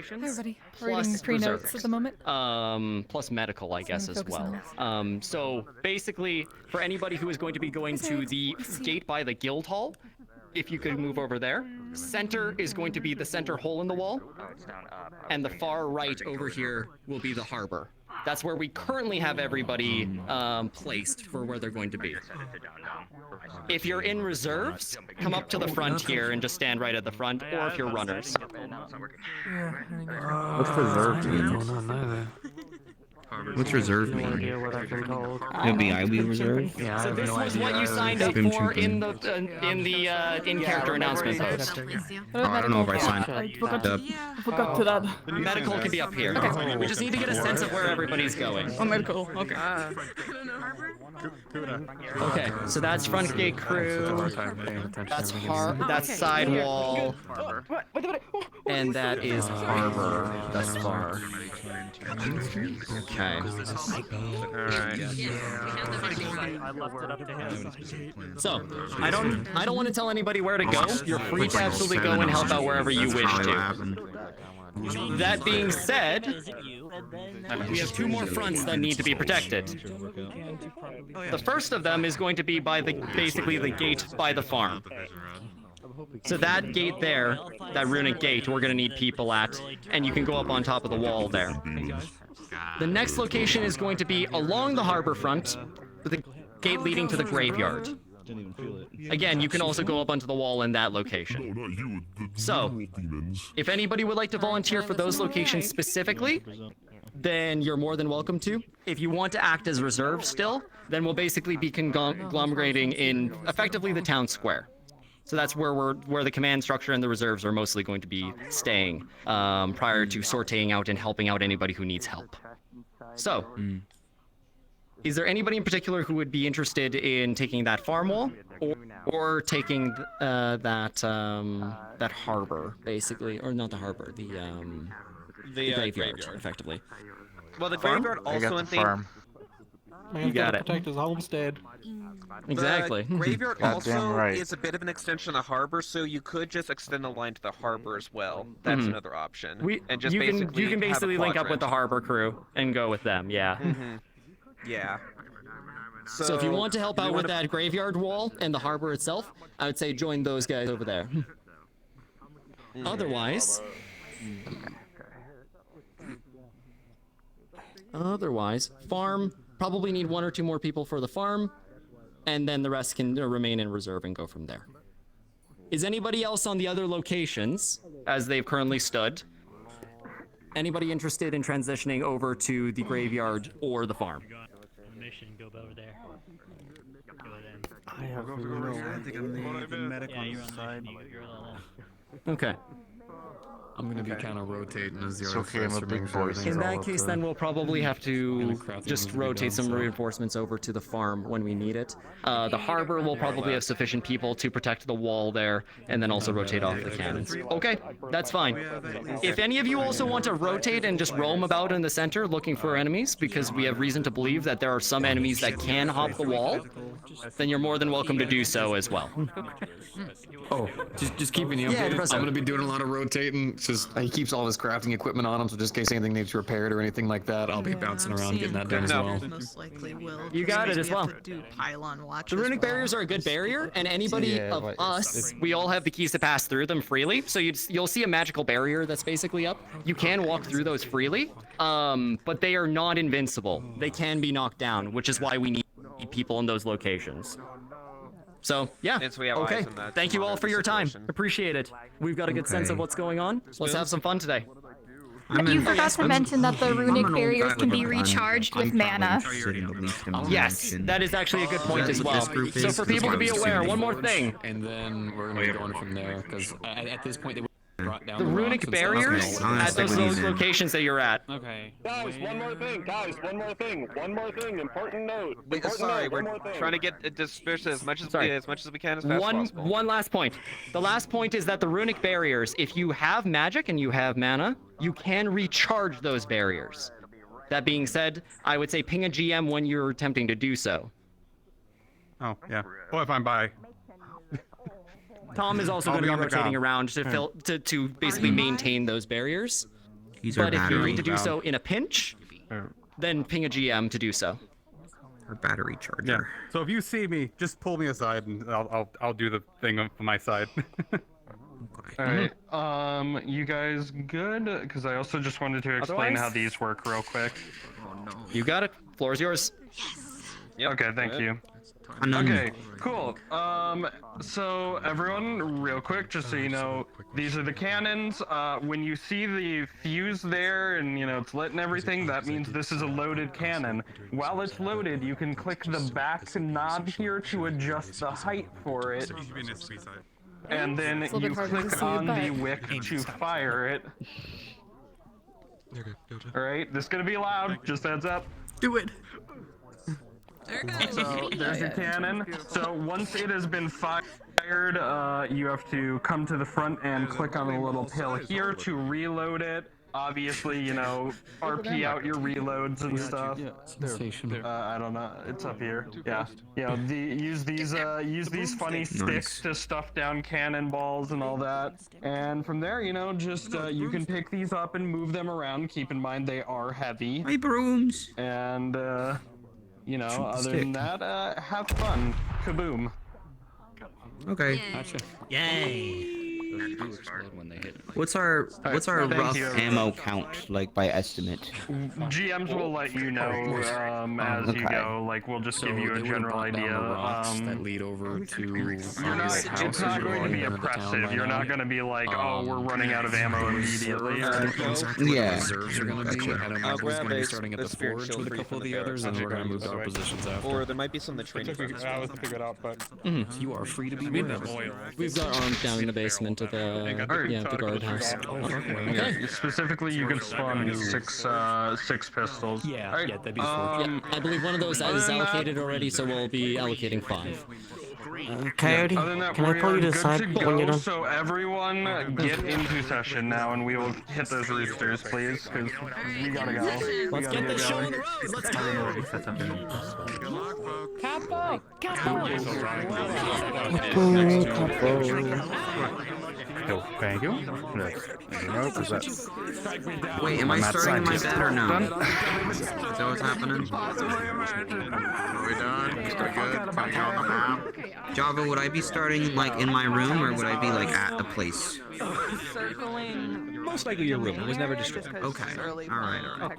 locations. Hi everybody. Plus Reading pre-notes reserves. at the moment. Plus medical, I guess, as Focus well. on So basically, for anybody who is going to be going to the gate by the guild hall, if you could move over there, center is going to be the center hole in the wall, and the far right over here will be the harbor. That's where we currently have everybody placed for where they're going to be. If you're in reserves, come up to the front here and just stand right at the front, or if you're runners. What's reserved mean? What's reserved mean? It'll be IB reserve? Yeah, So this was what you signed up for in the in-character announcement post. I don't know if I signed up. I forgot to that. Medical can be up here. Okay. We just need to get a sense of where everybody's going. Oh, medical. Okay. Okay, so that's front gate crew. That's side wall. And that is harbor thus far. Okay. So, I don't want to tell anybody where to go. You're free to absolutely go and help out wherever you wish to. That being said, we have two more fronts that need to be protected. The first of them is going to be by basically the gate by the farm. So that gate there, that runic gate, we're gonna need people at, and you can go up on top of the wall there. The next location is going to be along the harbor front, with the gate leading to the graveyard. Again, you can also go up onto the wall in that location. So, if anybody would like to volunteer for those locations specifically, then you're more than welcome to. If you want to act as reserve still, then we'll basically be conglomerating in effectively the town square. So that's where the command structure and the reserves are mostly going to be staying prior to sorting out and helping out anybody who needs help. So, is there anybody in particular who would be interested in taking that farm wall or taking that harbor, basically, or not the harbor, the graveyard, effectively? Well, the graveyard also in the You got it. Protect his homestead. Exactly. The graveyard also right. is a bit of an extension of the harbor, so you could just extend the line to the harbor as well. That's another option. You can basically link up with the harbor crew and go with them. Yeah. Yeah. So if you want to help out with that graveyard wall and the harbor itself, I would say join those guys over there. Otherwise, farm, probably need one or two more people for the farm, and then the rest can remain in reserve and go from there. Is anybody else on the other locations, as they've currently stood, anybody interested in transitioning over to the graveyard or the farm? Mission, go over there. Go then. I have I think I'm the medical side. Okay. I'm gonna be kind of rotating as the It's okay, I'm a big boy. In that case, then we'll probably have to just rotate some reinforcements over to the farm when we need it. The harbor will probably have sufficient people to protect the wall there, and then also rotate off the cannons. Okay, that's fine. If any of you also want to rotate and just roam about in the center looking for enemies, because we have reason to believe that there are some enemies that can hop the wall, then you're more than welcome to do so as well. Oh, just keeping you updated. I'm gonna be doing a lot of rotating. Just he keeps all his crafting equipment on him, so just in case anything needs repaired or anything like that, I'll be bouncing around getting that done as well. Most likely will. You got it as well. Do pylon watch The runic barriers are a good barrier, and anybody of us, we all have the keys to pass through them freely. So you'll see a magical barrier that's basically up. You can walk through those freely, but they are not invincible. They can be knocked down, which is why we need people in those locations. So, yeah, okay. Thank you all for your time. Appreciate it. We've got a good sense of what's going on. Let's have some fun today. You forgot to mention that the runic barriers can be recharged with mana. Yes, that is actually a good point as well. So for people to be aware, one more thing. And then we're gonna be going from there, because at this point they brought down the runic barriers at those locations that you're at. Okay. Guys, one more thing, important note. Sorry, we're trying to get dispersed as much as we can as fast as possible. One last point. The last point is that the runic barriers, if you have magic and you have mana, you can recharge those barriers. That being said, I would say ping a GM when you're attempting to do so. Oh, yeah. Well, if I'm by. Tom is also going to be rotating around to basically maintain those barriers. our But if you need to battery. do so in a pinch, then ping a GM to do so. Our battery charger. Yeah. So if you see me, just pull me aside, and I'll do the thing on my side. All right. You guys good? Because I also just wanted to explain how these work real quick. Oh no. You got it. Floor is yours. Yep. Okay, thank you. Okay, cool. So everyone, real quick, just so you know, these are the cannons. When you see the fuse there and, you know, it's lit and everything, that means this is a loaded cannon. While it's loaded, you can click the back knob here to adjust the height for it. And then you click on the wick to fire it. Alright, this is gonna be loud, just heads up. Do it! So there's your cannon. So once it has been fired, you have to come to the front and click on the little pill here to reload it. Obviously, you know, RP out your reloads and stuff. I don't know. It's up here. Yeah. You know, use these funny sticks to stuff down cannonballs and all that. And from there, you know, just you can pick these up and move them around. Keep in mind they are heavy. My brooms. And you know, other than that, have fun. Kaboom. Okay. Gotcha. Yay! What's our rough you. ammo count like by estimate? GMs will let you know as you go. Like we'll just give you a general idea. That lead over to it's not going to be oppressive. You're not going to be like, oh, we're running out of ammo immediately. Yeah. Reserves are gonna be. I don't know I'll who's grab gonna be a starting at the spirit forge shield with a for you couple of from the the others, and we're gonna move to our positions after. Or there might be some in the training. I was to figure it out, but You are free to be wherever. We've got armed down in the basement of the the guardhouse. Yeah, specifically, you can spawn six pistols. Yeah, Alright, yeah, that'd be Yeah, I believe one of those is allocated already, so we'll be allocating 5. Coyote, can I pull you to the side when you're done? So everyone get into session now, and we will hit those roosters, please, because we gotta go. Let's get this show on the road. Let's go. Capo! thank you. Wait, am I starting my bed or no? Is that what's happening? Are we done? Is that good? Can I get on the map? Java, would I be starting like in my room or would I be like at a place? Most likely your room. It was never destroyed. Okay. Alright.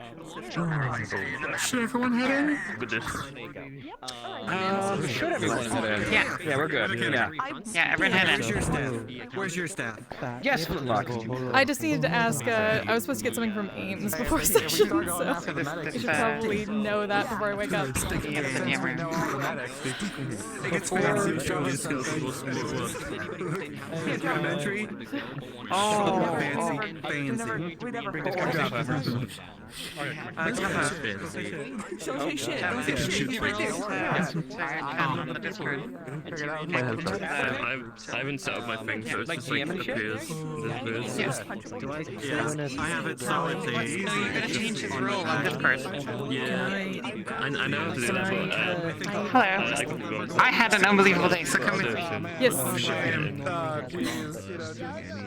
Should everyone head in? Should everyone head in? Yeah, we're good. Yeah, everyone head in. Where's your staff? Yes, Flintlock. I just needed to ask, I was supposed to get something from Ames before session, so I should probably know that before I wake up. Elementary? Oh, Fancy. I haven't set up my thing, so it's just like appears. I have it so it's a... No, you're gonna change his role on this person. Yeah, I know how to do that, but Hello. I had an unbelievable day, so come with me. Yes. Any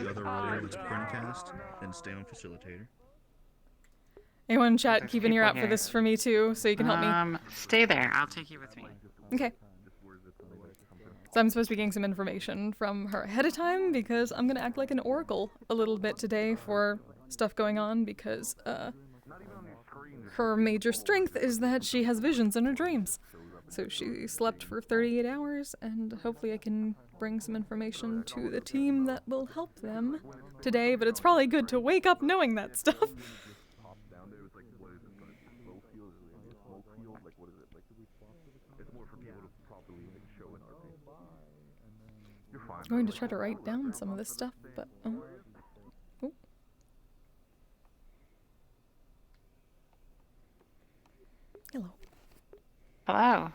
other role that's printcast, then stay on facilitator. Anyone in chat keep an ear out for this for me too, so you can help me? Stay there. I'll take you with me. Okay. So I'm supposed to be getting some information from her ahead of time because I'm gonna act like an oracle a little bit today for stuff going on because her major strength is that she has visions in her dreams. So she slept for 38 hours and hopefully I can bring some information to the team that will help them today, but it's probably good to wake up knowing that stuff. I'm going to try to write down some of this stuff, but oh. Hello. Hello.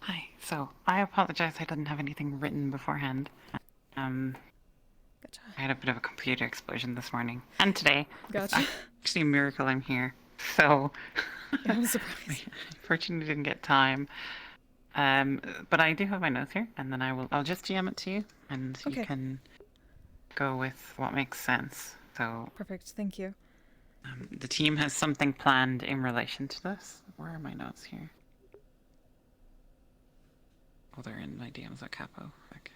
Hi. So, I apologize I didn't have anything written beforehand. Gotcha. I had a bit of a computer explosion this morning. And today. Gotcha. It's actually a miracle I'm here. So... Yeah, I'm surprised. Fortunately didn't get time. But I do have my notes here, and then I'll just GM it to you, and you can go with what makes sense. So... Perfect, thank you. The team has something planned in relation to this. Where are my notes here? Oh, they're in my DMs at Capo. Okay.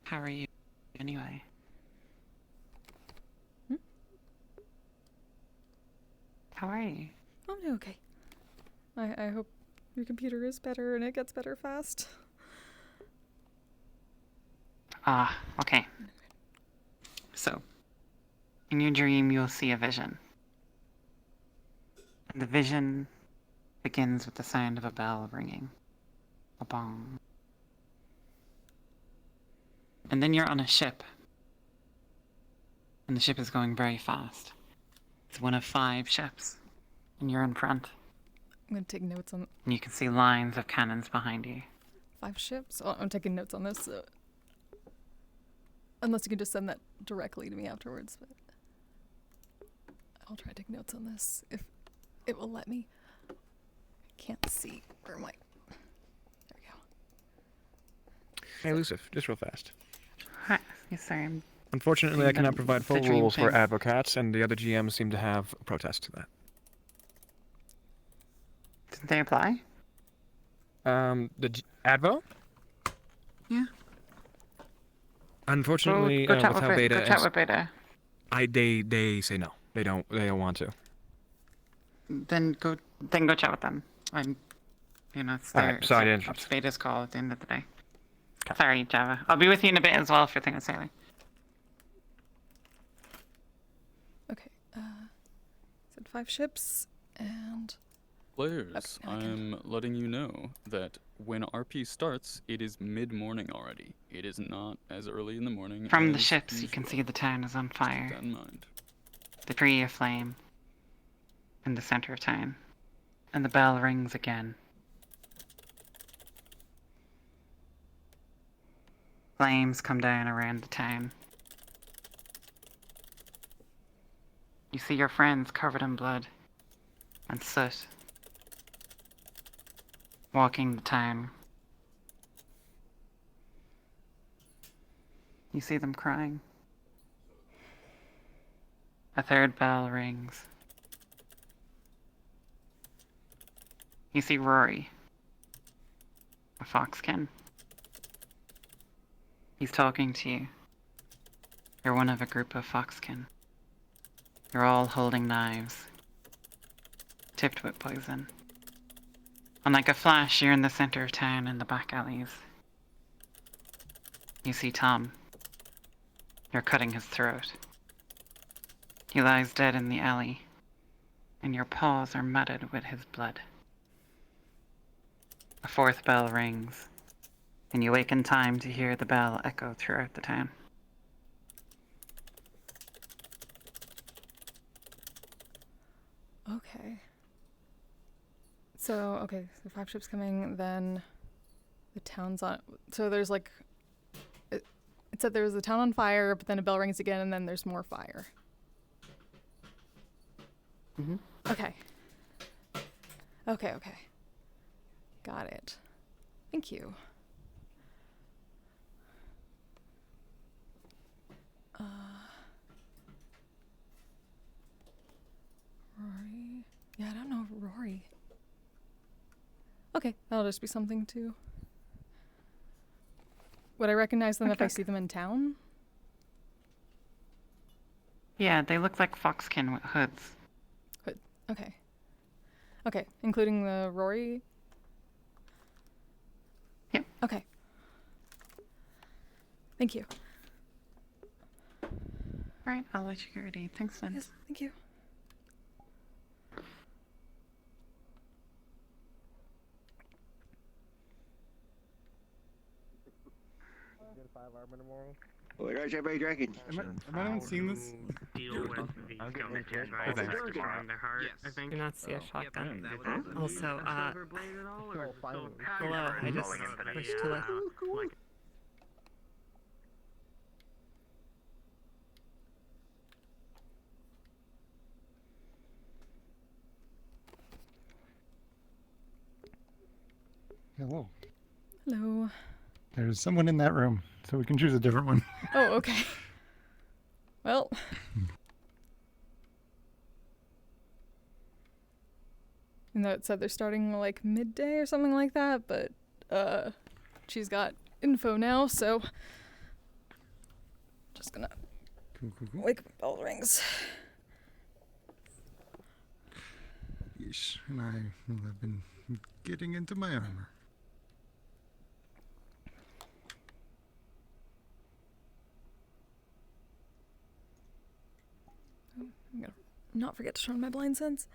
How are you anyway? How are you? I'm doing okay. I hope your computer is better and it gets better fast. Okay. So, in your dream, you'll see a vision. And the vision begins with the sound of a bell ringing. A bong. And then you're on a ship. And the ship is going very fast. It's one of 5 ships. And you're in front. I'm gonna take notes on... And you can see lines of cannons behind you. 5 ships? Oh, I'm taking notes on this. Unless you can just send that directly to me afterwards. But I'll try to take notes on this if it will let me. I can't see where my... There we go. Hey, Elusive, just real fast. Hi. Yes, sorry. Unfortunately, I cannot provide full the dream rules for thing. advocates, and the other GMs seem to have a protest to that. Didn't they apply? Advo? Yeah. Unfortunately, Go with chat how with beta Go chat with Beta. they say no. They don't want to. Then go chat with them. It's Alright, their sorry to interrupt. it's Beta's call at the end of the day. Sorry, Java. I'll be with you in a bit as well if you're thinking of sailing. Okay. Said 5 ships and... Players, Okay, I'm letting you know that when RP starts, it is mid-morning already. It is not as early in the morning. From the as ships, you usual. can see the town is on fire. Keep that in mind. The tree aflame in the center of town. And the bell rings again. Flames come down around the town. You see your friends covered in blood and soot, walking the town. You see them crying. A 3rd bell rings. You see Rory, a foxkin. He's talking to you. You're one of a group of foxkin. You're all holding knives, tipped with poison. And like a flash, you're in the center of town in the back alleys. You see Tom. You're cutting his throat. He lies dead in the alley, and your paws are matted with his blood. A 4th bell rings, and you wake in time to hear the bell echo throughout the town. Okay. So 5 ships coming, then the town's on... So there's like... It said there was a town on fire, but then a bell rings again, and then there's more fire. Mm-hmm. Okay. Okay. Got it. Thank you. Rory? Yeah, I don't know Rory. Okay, that'll just be something to... Would I recognize them if I see them in town? Yeah, they look like foxkin with hoods. Hood. Okay. Okay, including the Rory? Yep. Okay. Thank you. Alright, I'll let you get ready. Thanks, then. Yes, thank you. What are everybody drinking? Am I not seeing this? Deal with the skeleton by destroying their heart, I think. Do not see a shotgun. Also, hello, I just wish to let... Hello. Hello. There's someone in that room, so we can choose a different one. Oh, okay. Well. You know, it said they're starting like midday or something like that, but she's got info now, so just gonna wait when bell rings. Yeesh, and I have been getting into my armor. I'm gonna not forget to turn on my blind sense.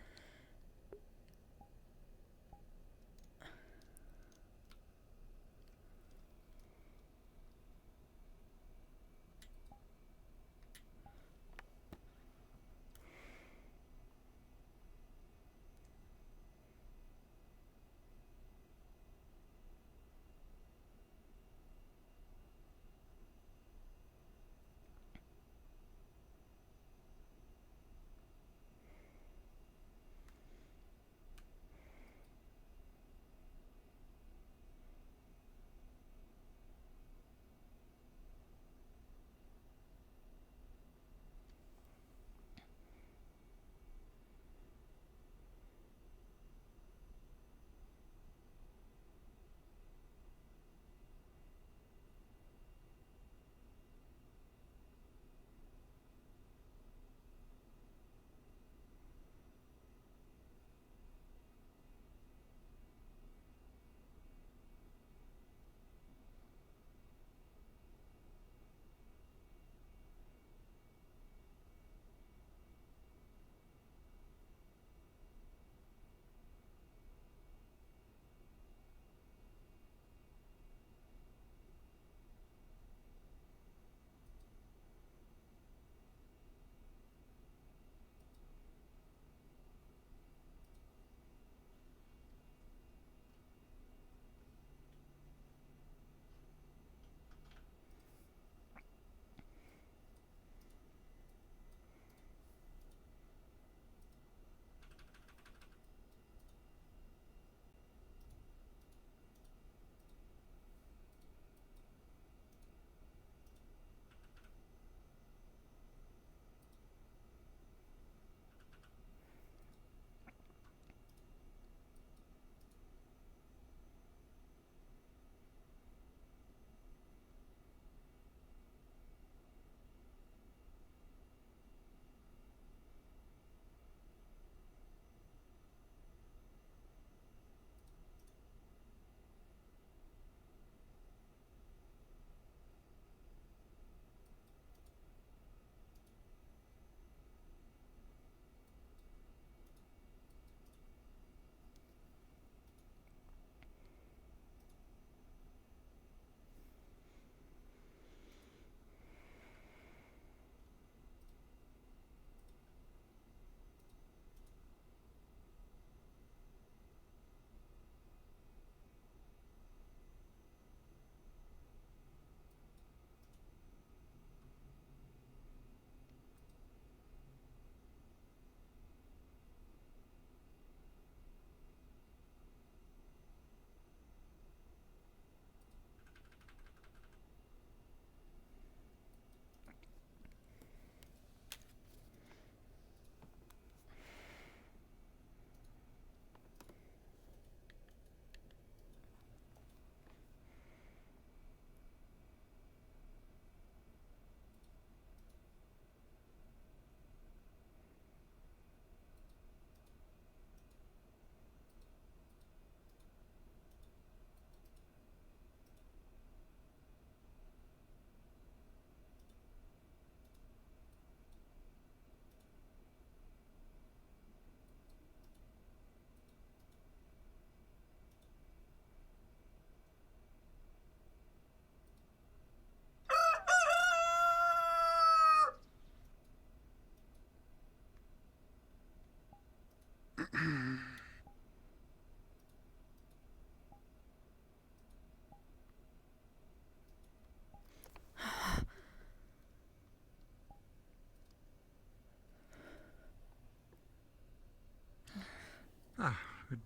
Good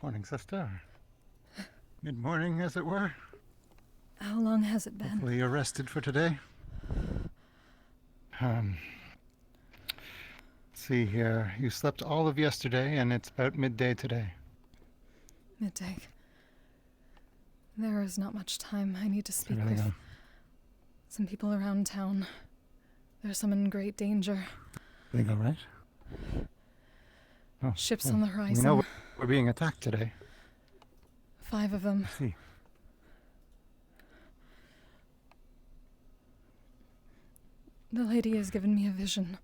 morning, Sesta. Good morning, as it were. How long has it been? Hopefully you're rested for today. Let's see here. You slept all of yesterday, and it's about midday today. Midday. There is not much time. I need to speak Everything with on? some people around town. There's some in great danger. Everything all right? Oh, Ships well, on the We horizon. know we're being attacked today. 5 of them. I see. The lady has given me a vision.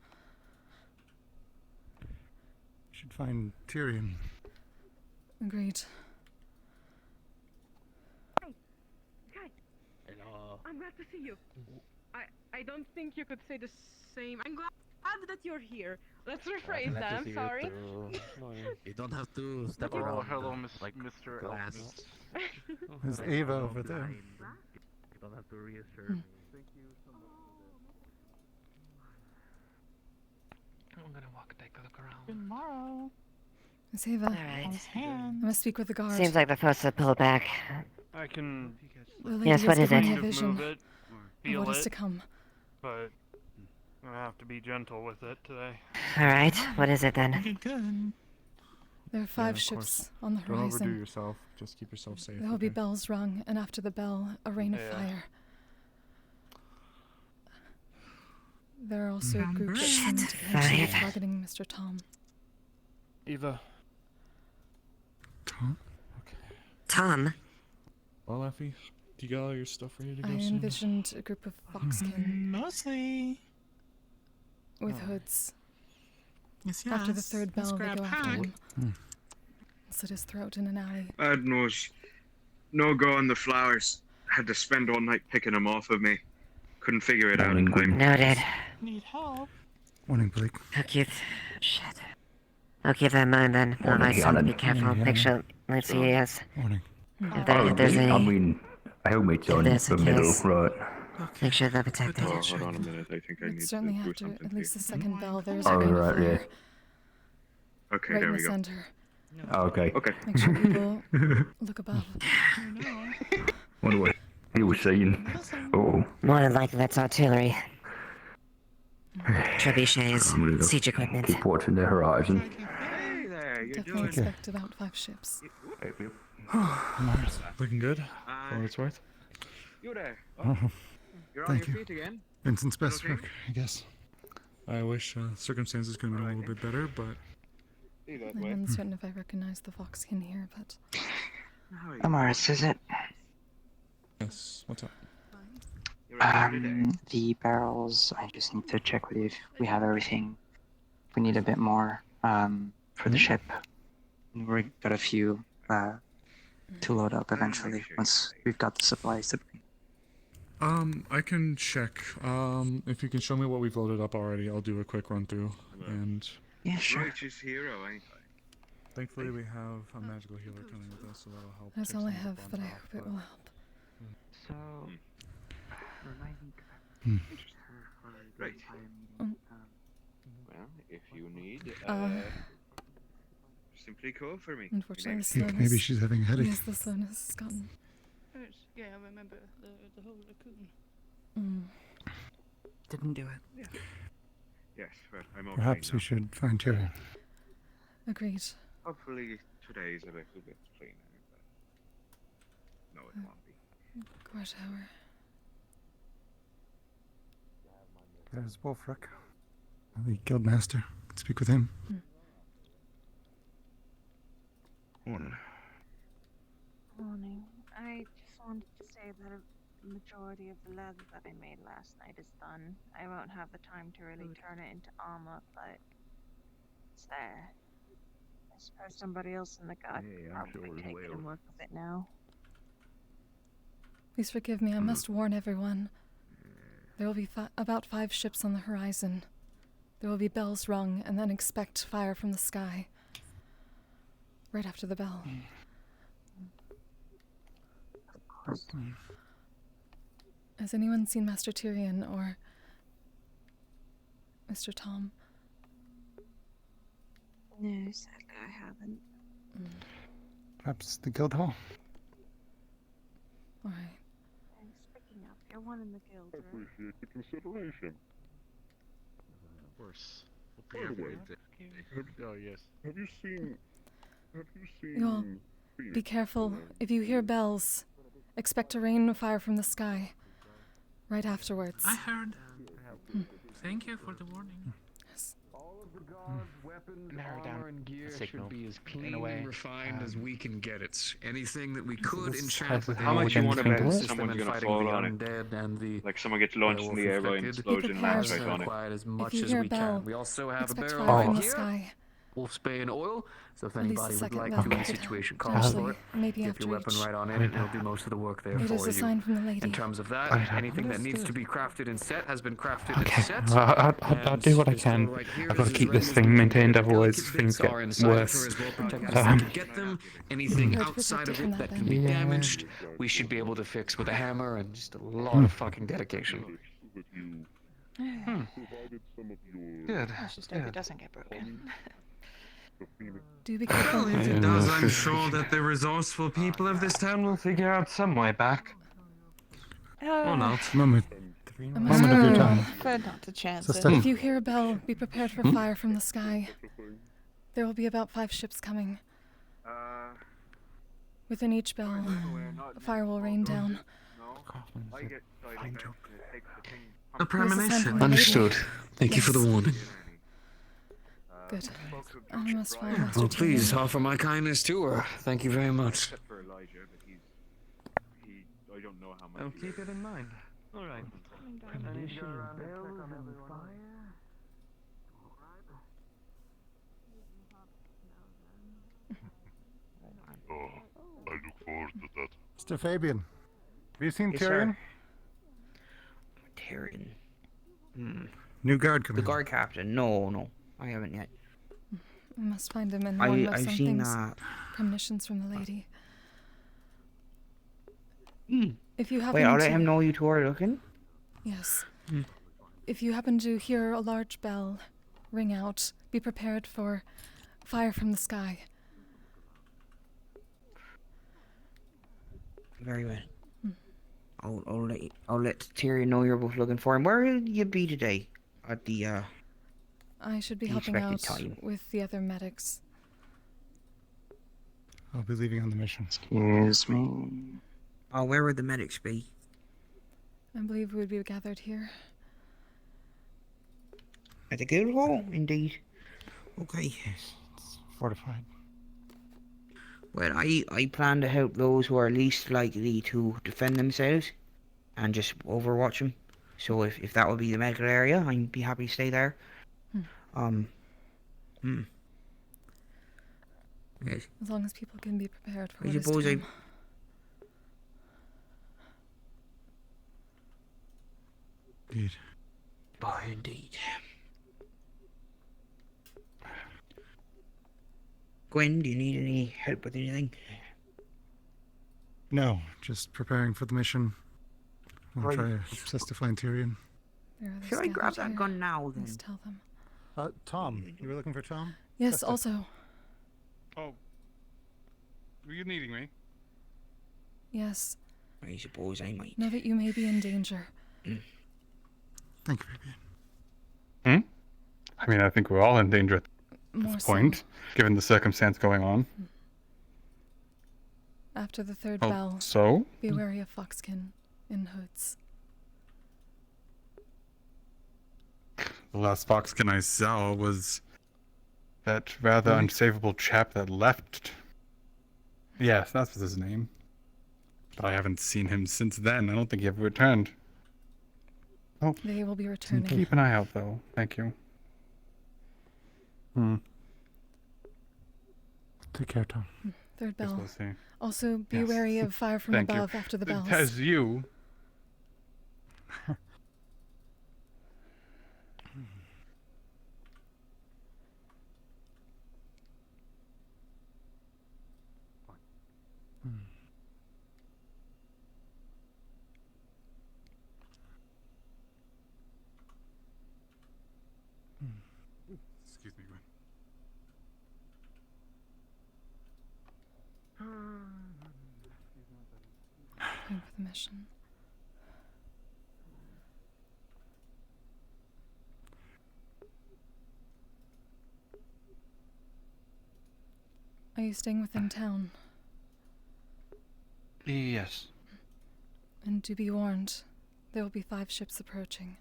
You should find Tyrion. Agreed. Hello. I'm glad to see you. I don't think you could say the same. I'm glad that you're here. Let's rephrase that. I'm sorry. You don't have to step Oh, around. hello, like Mr. glass. There's Ava over there. You don't have to reassure me. I'm gonna walk and take a look around. Tomorrow. Miss Ava. Alright. I must speak with the guard. Seems like they're supposed to pull back. I can. The lady Yes, has what is given it? me a vision Move it, of feel what is it, to come. but I'm gonna have to be gentle with it today. Alright, what is it then? There are 5 ships on the Don't overdo horizon. yourself. Just keep yourself safe. There will be okay? bells rung, and after the bell, a rain of Yeah. fire. There are also a group that seem to potentially be targeting Mr. Tom. Eva. Tom? Well, Effie, do you got all your stuff ready to go I soon? envisioned a group of foxkin Mostly. with hoods. Yes, After the yes. 3rd bell, they grab go after pack. him. Slit his throat in an alley. Bad news. No go on the flowers. Had to spend all night picking them off of me. Couldn't figure it out in time. Noted. Need help. Morning, Blake. I'll keep... Shit. I'll keep that in mind then. Tell my son to be careful. Make sure... Let's see, yes. Morning. If there's a... helmet's if on there's a the middle, case, right? make sure they're protected. Oh, hold on a minute. I think I But need certainly to do after something at least the here. 2nd bell, there's a Oh, rain of right, yeah. fire. Okay, Right there in we the go. center. Okay. Okay. Make sure people look above. What do he was saying? Oh, More than likely, that's artillery. Trebuchets, siege equipment. keep watching the horizon. Hey there, you're Definitely doing. expect about 5 ships. Looking good, for what it's worth. You there? Oh, You're on thank your you. feet again? Vincent's best okay? work, I guess. I wish circumstances could have been a little bit better, but See that I'm way. uncertain if I recognize the foxkin here, but How are you? Amaris, is it? yes. What's up? You ready for today? The barrels, I just need to check with you if we have everything. We need a bit more for the ship. We've got a few to load up eventually once we've got the supplies to bring. I can check. If you can show me what we've loaded up already, I'll do a quick run through. And yeah, sure. Righteous hero, ain't I? thankfully, we have a magical healer coming with us, so that'll help. that's take all I some of the have, but I bump hope off, it will help. So, remind me. Right. Mm. Well, if you need, simply call for me. Unfortunately, the Next. slowness. Maybe she's having a headache. Yes, the slowness has gotten. Yeah, I remember the whole raccoon. Didn't do it. Yes, well, I'm okay Perhaps now. we should find Tyrion. Agreed. Hopefully today's a little bit cleaner, but no, it won't be. Guard tower. There's Wolfric, the guildmaster. Could speak with him. Morning. Morning. I just wanted to say that a majority of the leather that I made last night is done. I won't have the time to really turn it into armor, but it's there. I suppose somebody else in the guard could probably take it and work with it now. Please forgive me. I must warn everyone. There will be about 5 ships on the horizon. There will be bells rung, and then expect fire from the sky. Right after the bell. Has anyone seen Master Tyrion or Mr. Tom? No, sadly I haven't. Perhaps the guild hall. Alright. Thanks. You're one in the guild, right? Appreciate the consideration. Of course. By the way, Oh, yes. have you seen You'll be careful. If you hear bells, expect to rain fire from the sky. Right afterwards. I heard. Thank you for the warning. all of the gods' weapons, Narrow down armor, and gear signal should be as in clean a way, and refined as we can get it. Anything that we could enchant with How much you want to bet system someone's and gonna fighting fall the on it? undead and the Like someone gets launched in the air by an explosion and lands right on it. Required as much you as hear a we bell, can. We also have a expect barrel fire right from the here. sky. Wolfsbane and oil. So if At least anybody the would second like level to in a could situation calls potentially, for it, maybe get after your weapon each. right on in and it'll do most of the work there It for is a you. sign from the lady. In terms of that, anything that needs to be crafted and set has been crafted Okay, and set. I'll do what I can. I've got to keep this thing maintained, otherwise things get worse. Get them. Anything outside of it that can be damaged, we should be able to fix with a hammer and just a lot of fucking dedication. Good. Let's just hope it doesn't get broken. Do be careful. Well, if it does, I'm sure that the resourceful people of this town will figure out some way back. Or not. Moment of your time. Prefer not to chance So it. Steph- If you hear a bell, be prepared for fire from the sky. There will be about 5 ships coming. Within each bell, fire will rain down. A premonition. Understood. Thank you for the warning. Good. I must find Master Oh, please Tyrion. offer my kindness to her. Thank you very much. Except for Elijah, but I don't know how much. I'll keep it in mind. All right. Oh, I look forward to that. Mr. Fabian, have you seen Yes, Tyrion? sir. Tyrion. New guard The commander. guard captain. No, I haven't yet. I must find him and warn him of I've some seen things. Premonitions from the lady. Hmm. If you happen Wait, I'll to... let him know you two are looking. Yes. Hmm. If you happen to hear a large bell ring out, be prepared for fire from the sky. Very well. Hmm. I'll let Tyrion know you're both looking for him. Where will you be today? At the I should be the helping expected out time. with the other medics. I'll be leaving on the mission. Excuse me. Oh, where would the medics be? I believe we would be gathered here. At the guild hall, indeed. Okay. Fortified. Well, I plan to help those who are least likely to defend themselves, and just overwatch them. So if that would be the medical area, I'd be happy to stay there. Yes. As long as people can be prepared for I what is suppose to I. come. Indeed. Oh, indeed. Gwen, do you need any help with anything? No, just preparing for the mission. I'll Right. try Sesta to find Tyrion. There are others Should I grab gathered that here. gun now then? Let's tell them. Tom, you were looking for Tom? Yes, Sesta. also. Oh. Were you needing me? Yes. I suppose I might. Know that you may be in danger. Thank you, Fabian. I mean, I think we're all in danger at More this so. point, given the circumstance going on. After the third Oh, bell, so? be wary of Foxkin in hoods. The last foxkin I saw was that rather unsavable chap that left. Yes, that was his name. But I haven't seen him since then. I don't think he ever returned. Oh, They will be returning. keep an eye out, though. Thank you. Take care, Tom. Third Yes, bell. we'll see. Also, be Yes. wary of fire from Thank you. above after the bells. As you. Excuse me, Gwen. Time for the mission. Are you staying within town? Yes. And do be warned, there will be 5 ships approaching.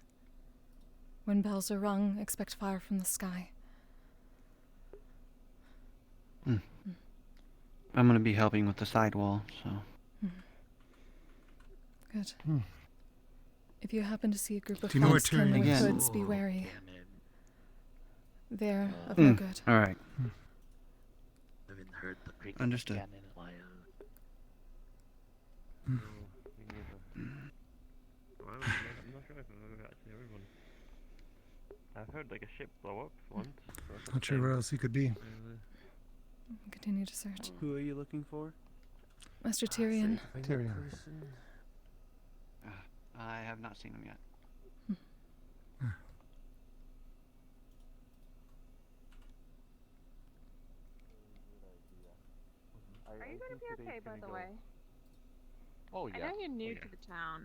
When bells are rung, expect fire from the sky. I'm gonna be helping with the sidewall, so. Good. If you happen to see a group of Do you know where Foxkin Tyrion with is? hoods, be wary. They're of no good. Alright. I haven't heard the creak Understood. again in a while. Well, I'm not sure if I've actually heard one. I've heard like a ship blow up once. Not sure where else he could be. Continue to search. Who are you looking for? Master Tyrion. Tyrion. I have not seen him yet. Are you going to be okay, by the way? Oh yeah. I know you're new yeah. to the town.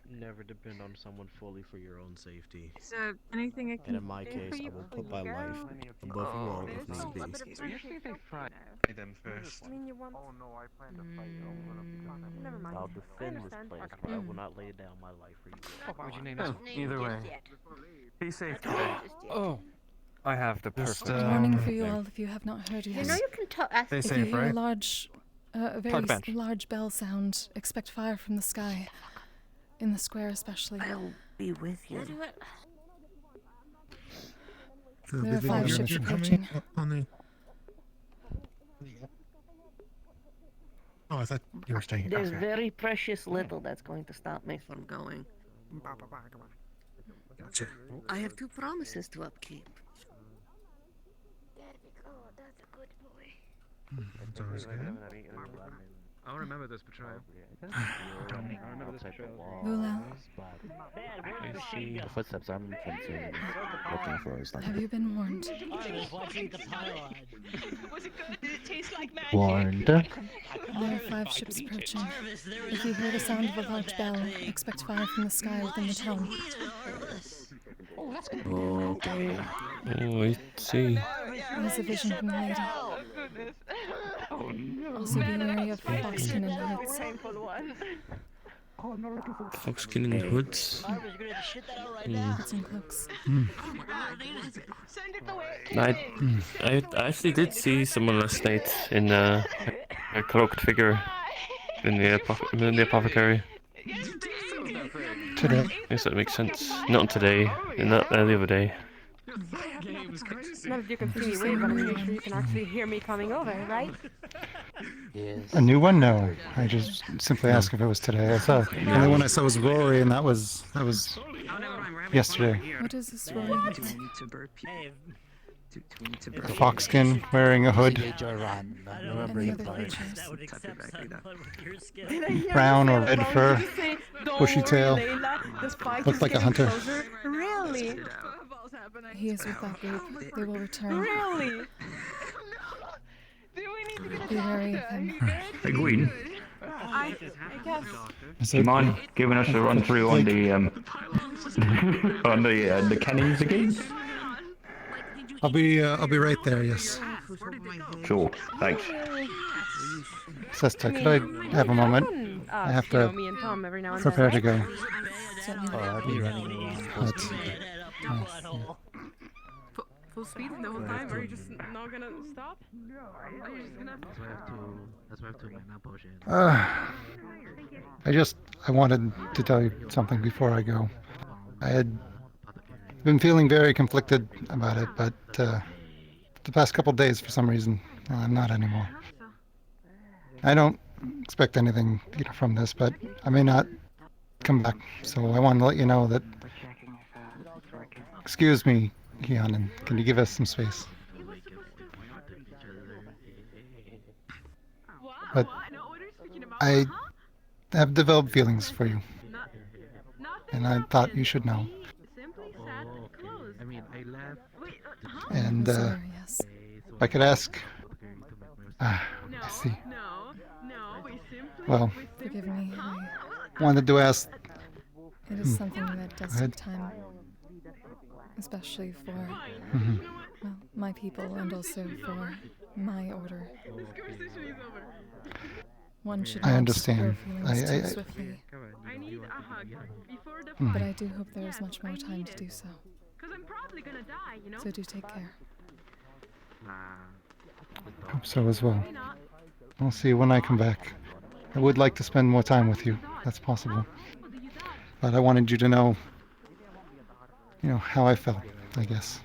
Never depend on someone fully for your own safety. Is there anything I can And in my do case, for I you will before put my you go? life above you all if There's need be. a bit of friendship they help, fry you them first. know. I mean, you want... Oh no, I plan to fight you. Never mind. I'll defend this understand. place, but I will not lay down my life for you. What'd you name it? Either way. Be safe. Oh. I have the perfect. Warning for you all if you have not heard yet. You know you can ask Stay If you safe, hear a right? large, a very large bell sound, expect fire from the sky. In the square especially. I'll be with you. There are 5 ships approaching. On the... Oh, I thought you were staying. There's Okay. very precious little that's going to stop me from going. Gotcha. I have 2 promises to upkeep. That's a good boy. That's always good. I'll remember this betrayal. I'll remember this betrayal. Lula, I see the footsteps I'm looking for is have you been warned? I was watching the pylon. Was it good? Did it taste like magic? warned. There are 5 ships approaching. If you hear the sound of a large bell, expect fire from the sky within the town. Okay. Oh, I see. There's a vision from the lady. Oh, goodness. Oh no. Also be wary of Foxkin and hoods. Foxkin and hoods. Hoods and cloaks. Send it away. I actually did see someone last night in a cloaked figure in the apothecary. Today. Yes, that makes sense. Not today, and not the other day. Now that you can see me wave, I'm pretty sure you can actually hear me coming over, right? Yes. A new one? No. I just simply asked if it was today. I saw. The only one I saw was Rory, and that was yesterday. What is this Rory? Do we need to burp? Do we need to burp? A foxkin wearing a hood. Any other creatures? Brown or red fur. Bushy tail. Looks like a hunter. Really? He is with that group. They will return. Really? Do we need to get a Be wary of doctor? him. Hey, Gwyn. I guess. So, Come on, giving us a run through on the on the cannons again. I'll be right there. Yes. Sure, thanks. Sesta, could I have a moment? I have to me and Tom every now and prepare to then, go. I'll be running around. But, Full speed the whole time? Are you just not gonna stop? Are you just gonna... That's why I have to mana potion. I wanted to tell you something before I go. I had been feeling very conflicted about it, but the past couple days, for some reason, I'm not anymore. I don't expect anything, from this, but I may not come back. So I wanted to let you know that. Excuse me, Keon, can you give us some space? But I have developed feelings for you, and I thought you should know. I mean, I left. And if I could ask, I see. Well, Forgive me. wanted to ask. It is something that does Go ahead. take time. Especially for Mhm. well, my people and also for my order. This conversation is over. One should I not understand. grow feelings too swiftly. I need a hug before the But fight. I do hope there is much more time to do so. Because I'm probably gonna die, you know? So do take care. Hope so as well. I'll see you when I come back. I would like to spend more time with you. That's possible. But I wanted you to know, how I felt, I guess.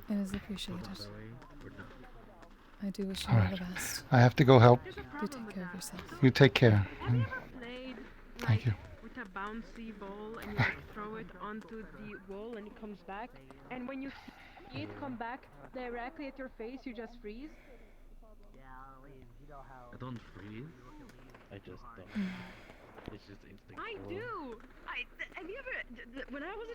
It is appreciated. I do wish you All all right. the best. I have to go help. Do take care of yourself. You take care. Thank you. With a bouncy ball and you like throw it onto the wall and it comes back. And when you see it come back directly at your face, you just freeze. I don't freeze. I just don't. It's just instinctual. I do. Have you ever? When I was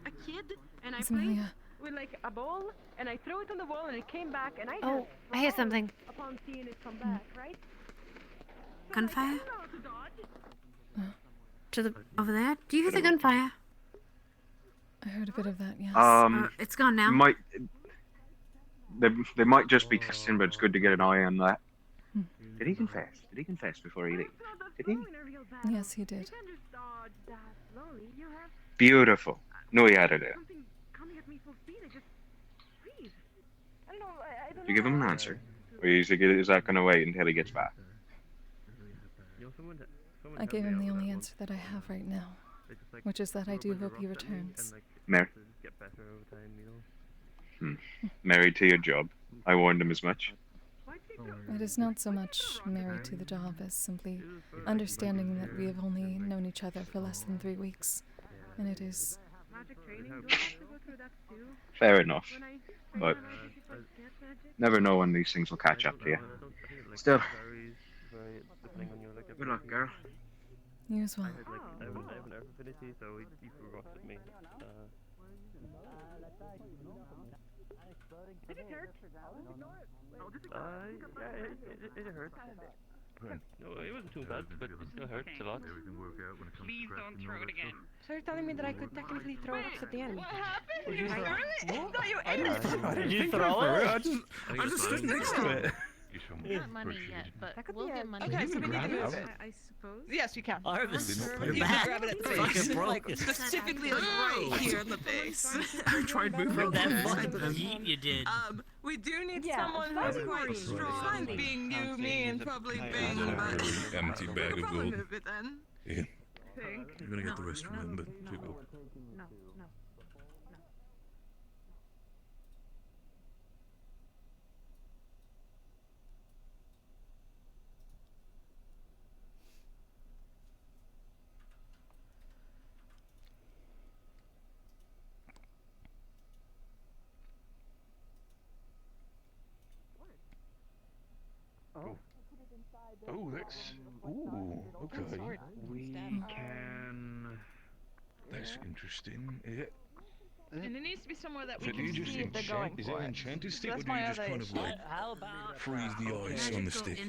a kid and I played Amelia. with like a ball and I threw it on the wall and it came back and I Oh, I hear something. upon seeing it come back, right? Gunfire? Over there? Do you hear the gunfire? I heard a bit of that, yes. It's gone now. They might just be testing, but it's good to get an eye on that. Did he confess? Did he confess before he leave? Did he? Yes, he did. Beautiful. No, he had it there. You give him an answer, or is that going to wait until he gets back? I gave him the only answer that I have right now, which is that I do hope he returns. Married to your job. I warned him as much. It is not so much married to the job as simply understanding that we have only known each other for less than 3 weeks, and it is... Fair enough, but never know when these things will catch up to you. Still, good luck, girl. You as well. I have an earth affinity, so he forgot at me. Did it hurt? Yeah, it hurt. No, it wasn't too bad, but it still hurts a lot. Please don't throw it again. So you're telling me that I could technically throw it at the enemy? What happened? Did you Did you throw it? I just stood next to it. Not money yet, but we'll get money. Okay, so we need to move it. I suppose. Yes, you can. Harvest. You can grab it at the face. Like, specifically like right here in the face. I tried moving From that fucking heat you did. We do need someone who's quite strong, being new me and probably Bing, but... Empty bag of gold. Move it then. Yeah. You're gonna get the rest from him, but too good. No. Oh, that's... Ooh, okay. We can... That's interesting. Is it... And it needs to be somewhere that we So do you can just see if they're going enchant? Is for it it. enchanted stick, So or that's do you my just other kind of issue. like freeze the ice on the stick?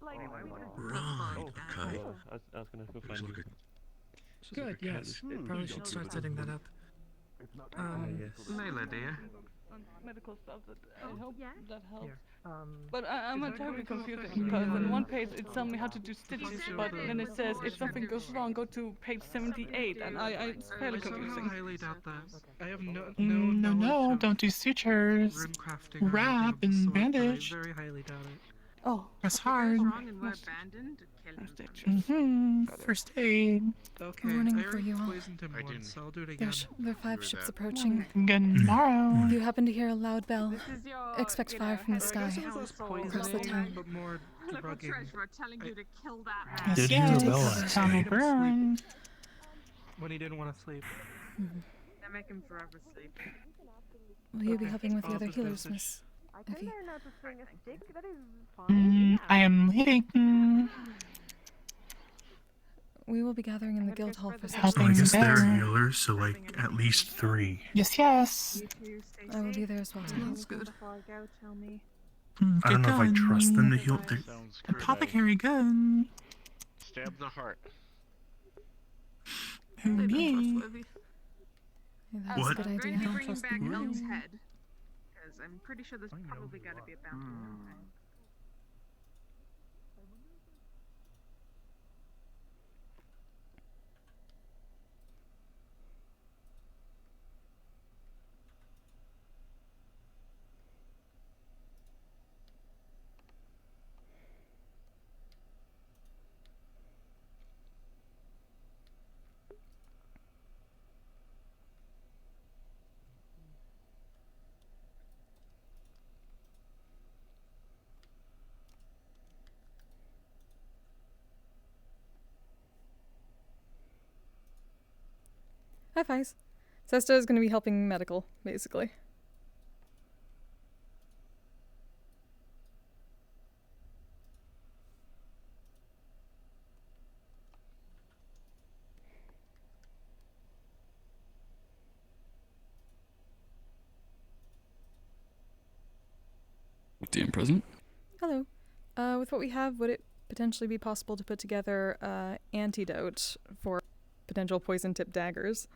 Like, Right. Okay. I was gonna go find you. Good, yes. Probably should start setting that up. Layla, dear. medical stuff that I hope that helps. Here. But I'm terribly confusing because on one page it's telling me how to do stitches, but then it says if something goes wrong, go to page 78, and it's fairly confusing. I highly doubt that. I have No, don't do sutures. Wrap and bandage. I very highly doubt it. Oh. Press hard. First aid. Okay, Warning I for already you all. poisoned him once, so I'll do it again. There are 5 ships approaching. Again tomorrow. If you happen to hear a loud bell, expect fire from the sky across the town. But more debugging. telling you to kill that Yes, yes. Town will burn. When he didn't want to sleep. They make him forever sleep. Will you be helping with the other healers, Miss I can Effie? learn how to swing a stick, that is fine. I am leading. We will be gathering in the guild hall for Helping I guess they're there. healers, so like at least 3. Yes, yes. I will be there as well. That's good. Before I go, tell me. I don't know if I trust them to heal. Apothecary gun. Stab the heart. Who me? Yeah, that's What? a good idea. Bringing back Elm's head. Because I'm pretty sure there's probably got to be a bounty on there. Hi, Fies. Sesta is going to be helping medical, basically. DM present. Hello. With what we have, would it potentially be possible to put together an antidote for potential poison-tipped daggers?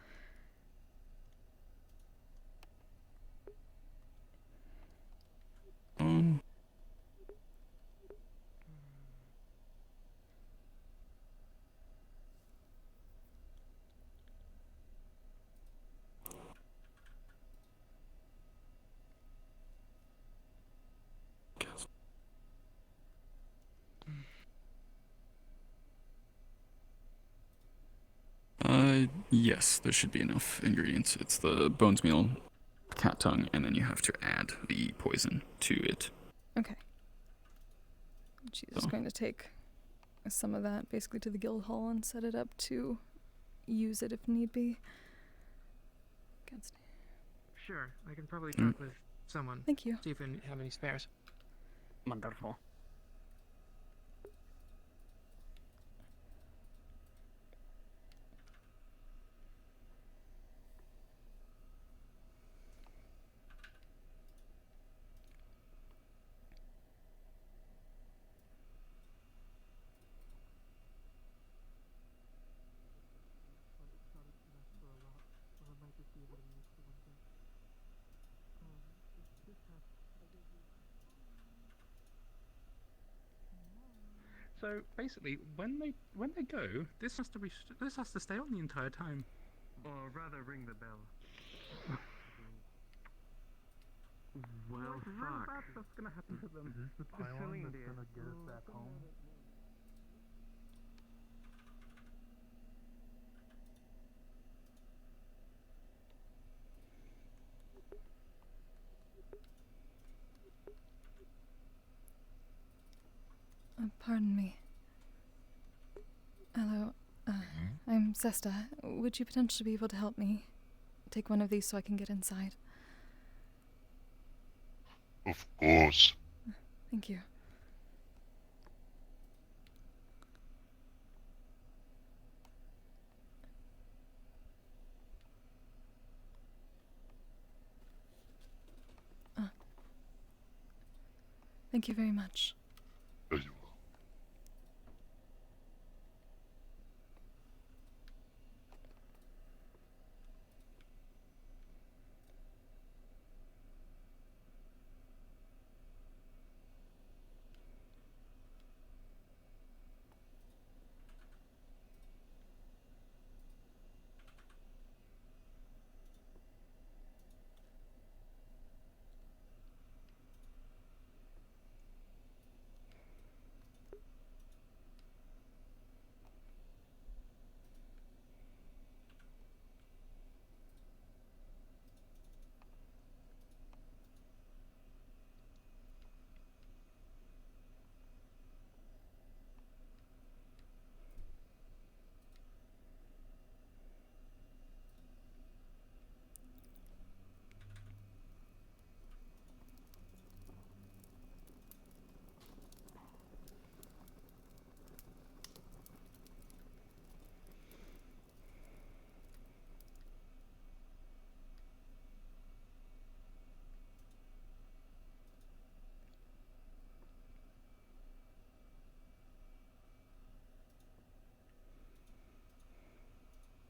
Yes, there should be enough ingredients. It's the bones meal, cat tongue, and then you have to add the poison to it. Okay. She's going to take some of that basically to the guild hall and set it up to use it if need be. Sure, I can probably talk with someone. Thank you. See if we have any spares. Wonderful. So basically, when they go, this has to stay on the entire time. Or rather, ring the bell. Well, fuck. bad stuff's gonna happen to them. Is this the pylon that's gonna get us back home? Pardon me. Hello. I'm Sesta. Would you potentially be able to help me take one of these so I can get inside? Of course. Thank you. Thank you very much.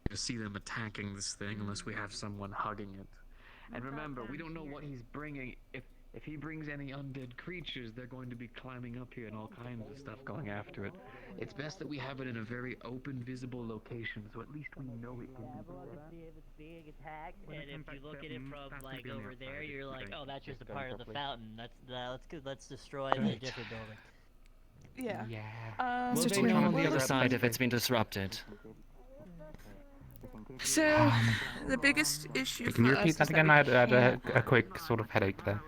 To see them attacking this thing unless we have someone hugging it. And remember, we don't know what he's bringing. If he brings any undead creatures, they're going to be climbing up here and all kinds of stuff going after it. It's best that we have it in a very open, visible location, so at least we know it can be. If it's big attack, and if you look at it from like over there, you're like, oh, that's just a part of the fountain. Let's destroy the different building. Yeah. Yeah. Will they know on the other side if it's been disrupted? So, the biggest issue Can you for us repeat is that again? we I had a quick sort of headache there.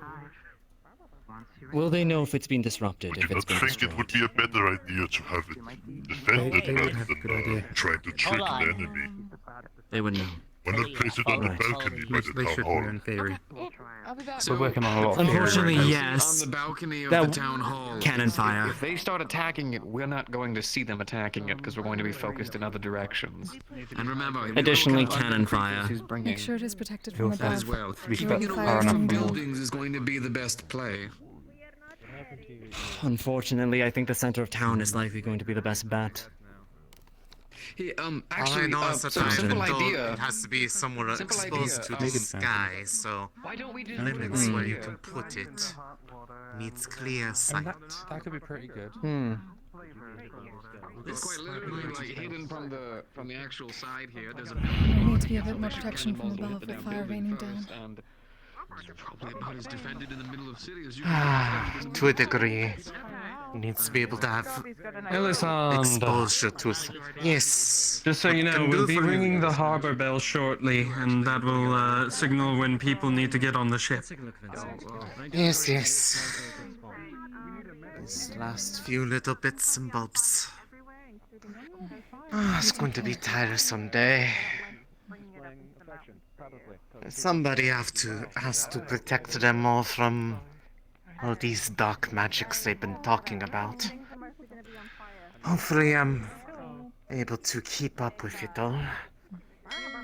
Will they know if it's been disrupted, if it's been I think destroyed? it would be a better idea to have it defended They would rather have a good idea. than trying to trick the enemy. They would know. Why not place it on the balcony by the They town should hall? know in theory. I'll be back. We're working on a lot. Unfortunately, theory. yes. On the balcony of That the town hall. cannon fire. If they start attacking it, we're not going to see them attacking it because we're going to be focused in other directions. And remember, Additionally, cannon fire. Make sure it is protected from above. as well. Throwing fire Fire from from buildings is going to be the best play. Unfortunately, I think the center of town is likely going to be the best bet. Hey, All I actually, know is that so simple though idea. it has to be somewhere Simple exposed idea. to the sky, so Why don't we do limits where you idea? can put it needs clear sight. That could be pretty good. It's quite literally like hidden from the actual side here. There's a There needs to be a bit more protection from above with fire raining down. and you're probably about as defended in the middle of city as you can. To a degree, needs to be able to have exposure to it. Yes. Just so you know, we'll be ringing the harbor bell shortly, and that will signal when people need to get on the ship. Yes, yes. These last few little bits and bobs. It's going to be a tiresome day. Somebody has to protect them all from all these dark magics they've been talking about. Hopefully I'm able to keep up with it all.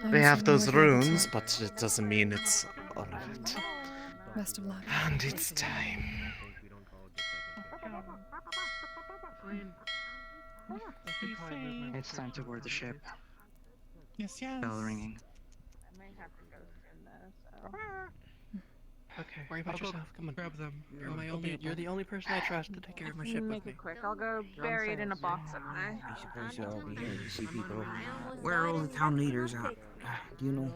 They have those runes, but it doesn't mean it's all of it. Best of luck. And it's time. It's time to board the ship. Yes. Bell ringing. Okay, worry about yourself. Come on, grab them. You're the only person I trust to take care of my ship Make with me. it quick. I'll go bury it in a box up there. I suppose I'll be here to see people. Where are all the town leaders at? Do you know?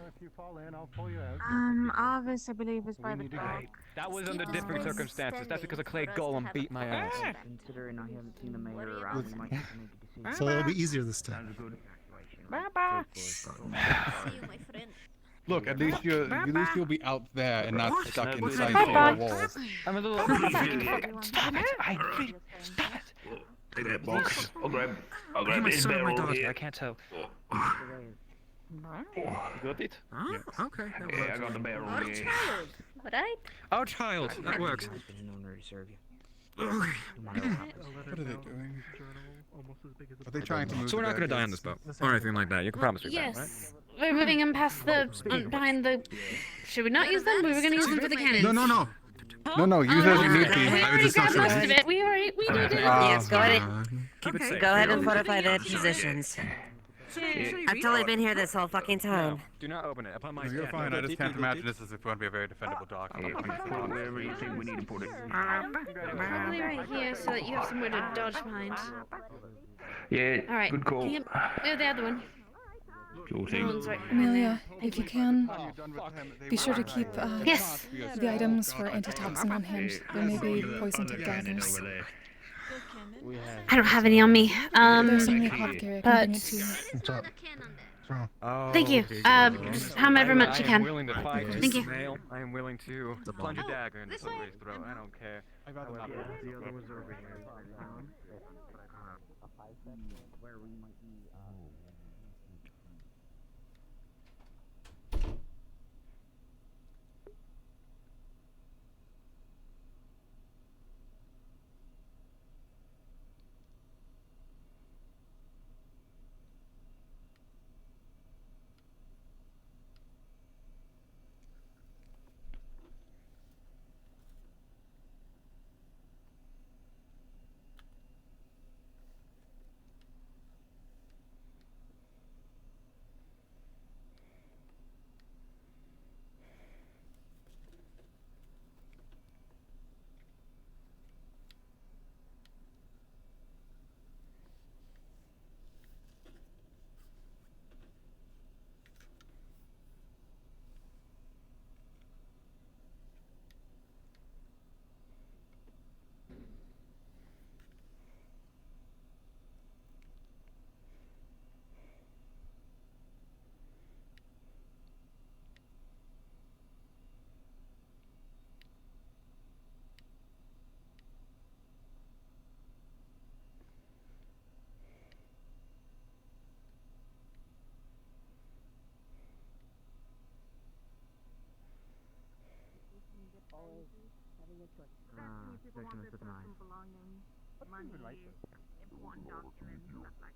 Arvis, I believe, is by the dock. That was under different circumstances. That's because a clay golem beat my ass. Considering I haven't seen the mayor around, we might have to make a decision. So it'll be easier this time. Look, at least you'll be out there and not stuck inside Bye, the walls. I'm a little. Stop it! Take that box. I'll grab my his son or my barrel daughter? here. I can't tell. You got it? Okay. Yeah, I got the barrel here. Right? Our child. That works. What are they doing? Are they trying to move? So we're not going to die on this boat or anything like that. You can promise me that, right? Yes. We're moving them past the behind the. Should we not use them? We were going to use them for the cannons. No. No, use as you need to. We I was already just not grabbed sure. most of it. We did it. Yes, go ahead. Keep it safe. Go ahead and fortify their positions. I've totally been here this whole fucking time. Do not open it. Upon my You're fine. I just can't imagine this is going to be a very defendable dock. Wherever you think we need to put it. Probably right here so that you have somewhere to dodge behind. Yeah, All right. good call. Oh, the other one. Sure That thing. one's right. Amelia, if you can, be sure to keep Yes. the items for antitoxin on hand. There may be poison tip gathers. I don't have any on me. There's only a apothecary I can bring it to you. What's up? Thank you. However much you I am can. willing to fight this Thank you. snail. I am willing to plunge a dagger into somebody's throat. I don't care. I'd rather not. The other one's over here.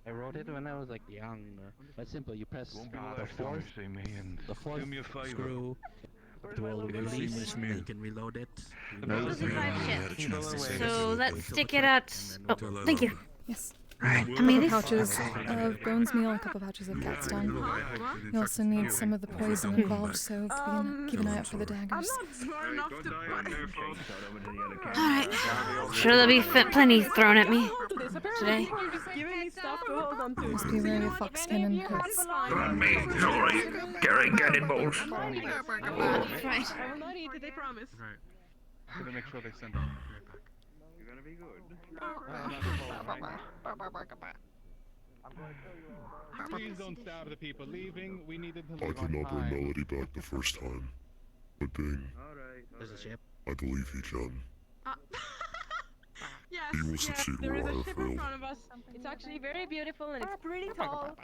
I wrote it when I was like young. But simple, you press the fourth screw to all release, and you can reload it. Those are 5 chips. So let's stick it out. Oh, thank you. Yes. Right. A couple pouches of bones meal, a couple pouches of cat's tongue. You also need some of the poison involved, so keep an eye out for the daggers. Alright. Sure there'll be plenty thrown at me today. Must be wary of foxkin and hurts. On me, sorry. Gary, get it, boss. Right. I will not eat it, I promise. Right. Gonna make sure they send it right back. You're gonna be good. Please don't stab the people leaving. We needed to I leave could on not bring time. Melody back the first time. But Bing, There's a ship. I believe he can. Yes, He will yes, succeed there is where I a have ship in failed. front of us. It's actually very beautiful and it's pretty tall.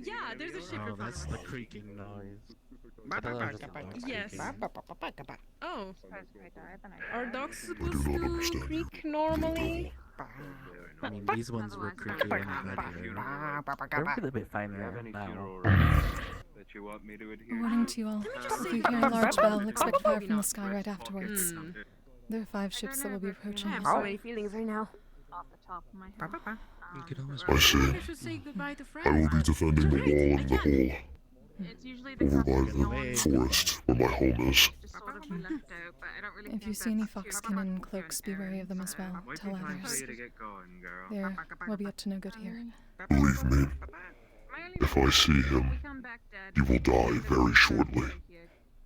Yeah, there's a ship in Oh, front that's of the us. creaking noise. Yes. Oh. Are dogs I do supposed not to understand you. creak normally? I mean, these ones were creaky when I got here. They're a little bit finer now. That you want me to adhere Warning to you all. If you hear a large bell, expect fire from the sky right afterwards. There are 5 ships that will be approaching. I have so many feelings right now. Off the top of my head. You could always I see. I should say goodbye to friends. I will be defending the wall and the hole. It's usually the Over by custom the forest, where my home is. just sort of left out, but I don't really If you see any foxkin and cloaks, be wary of them as well. Tell others. There will be up to no good here. Believe me, if I see him, he will die very shortly.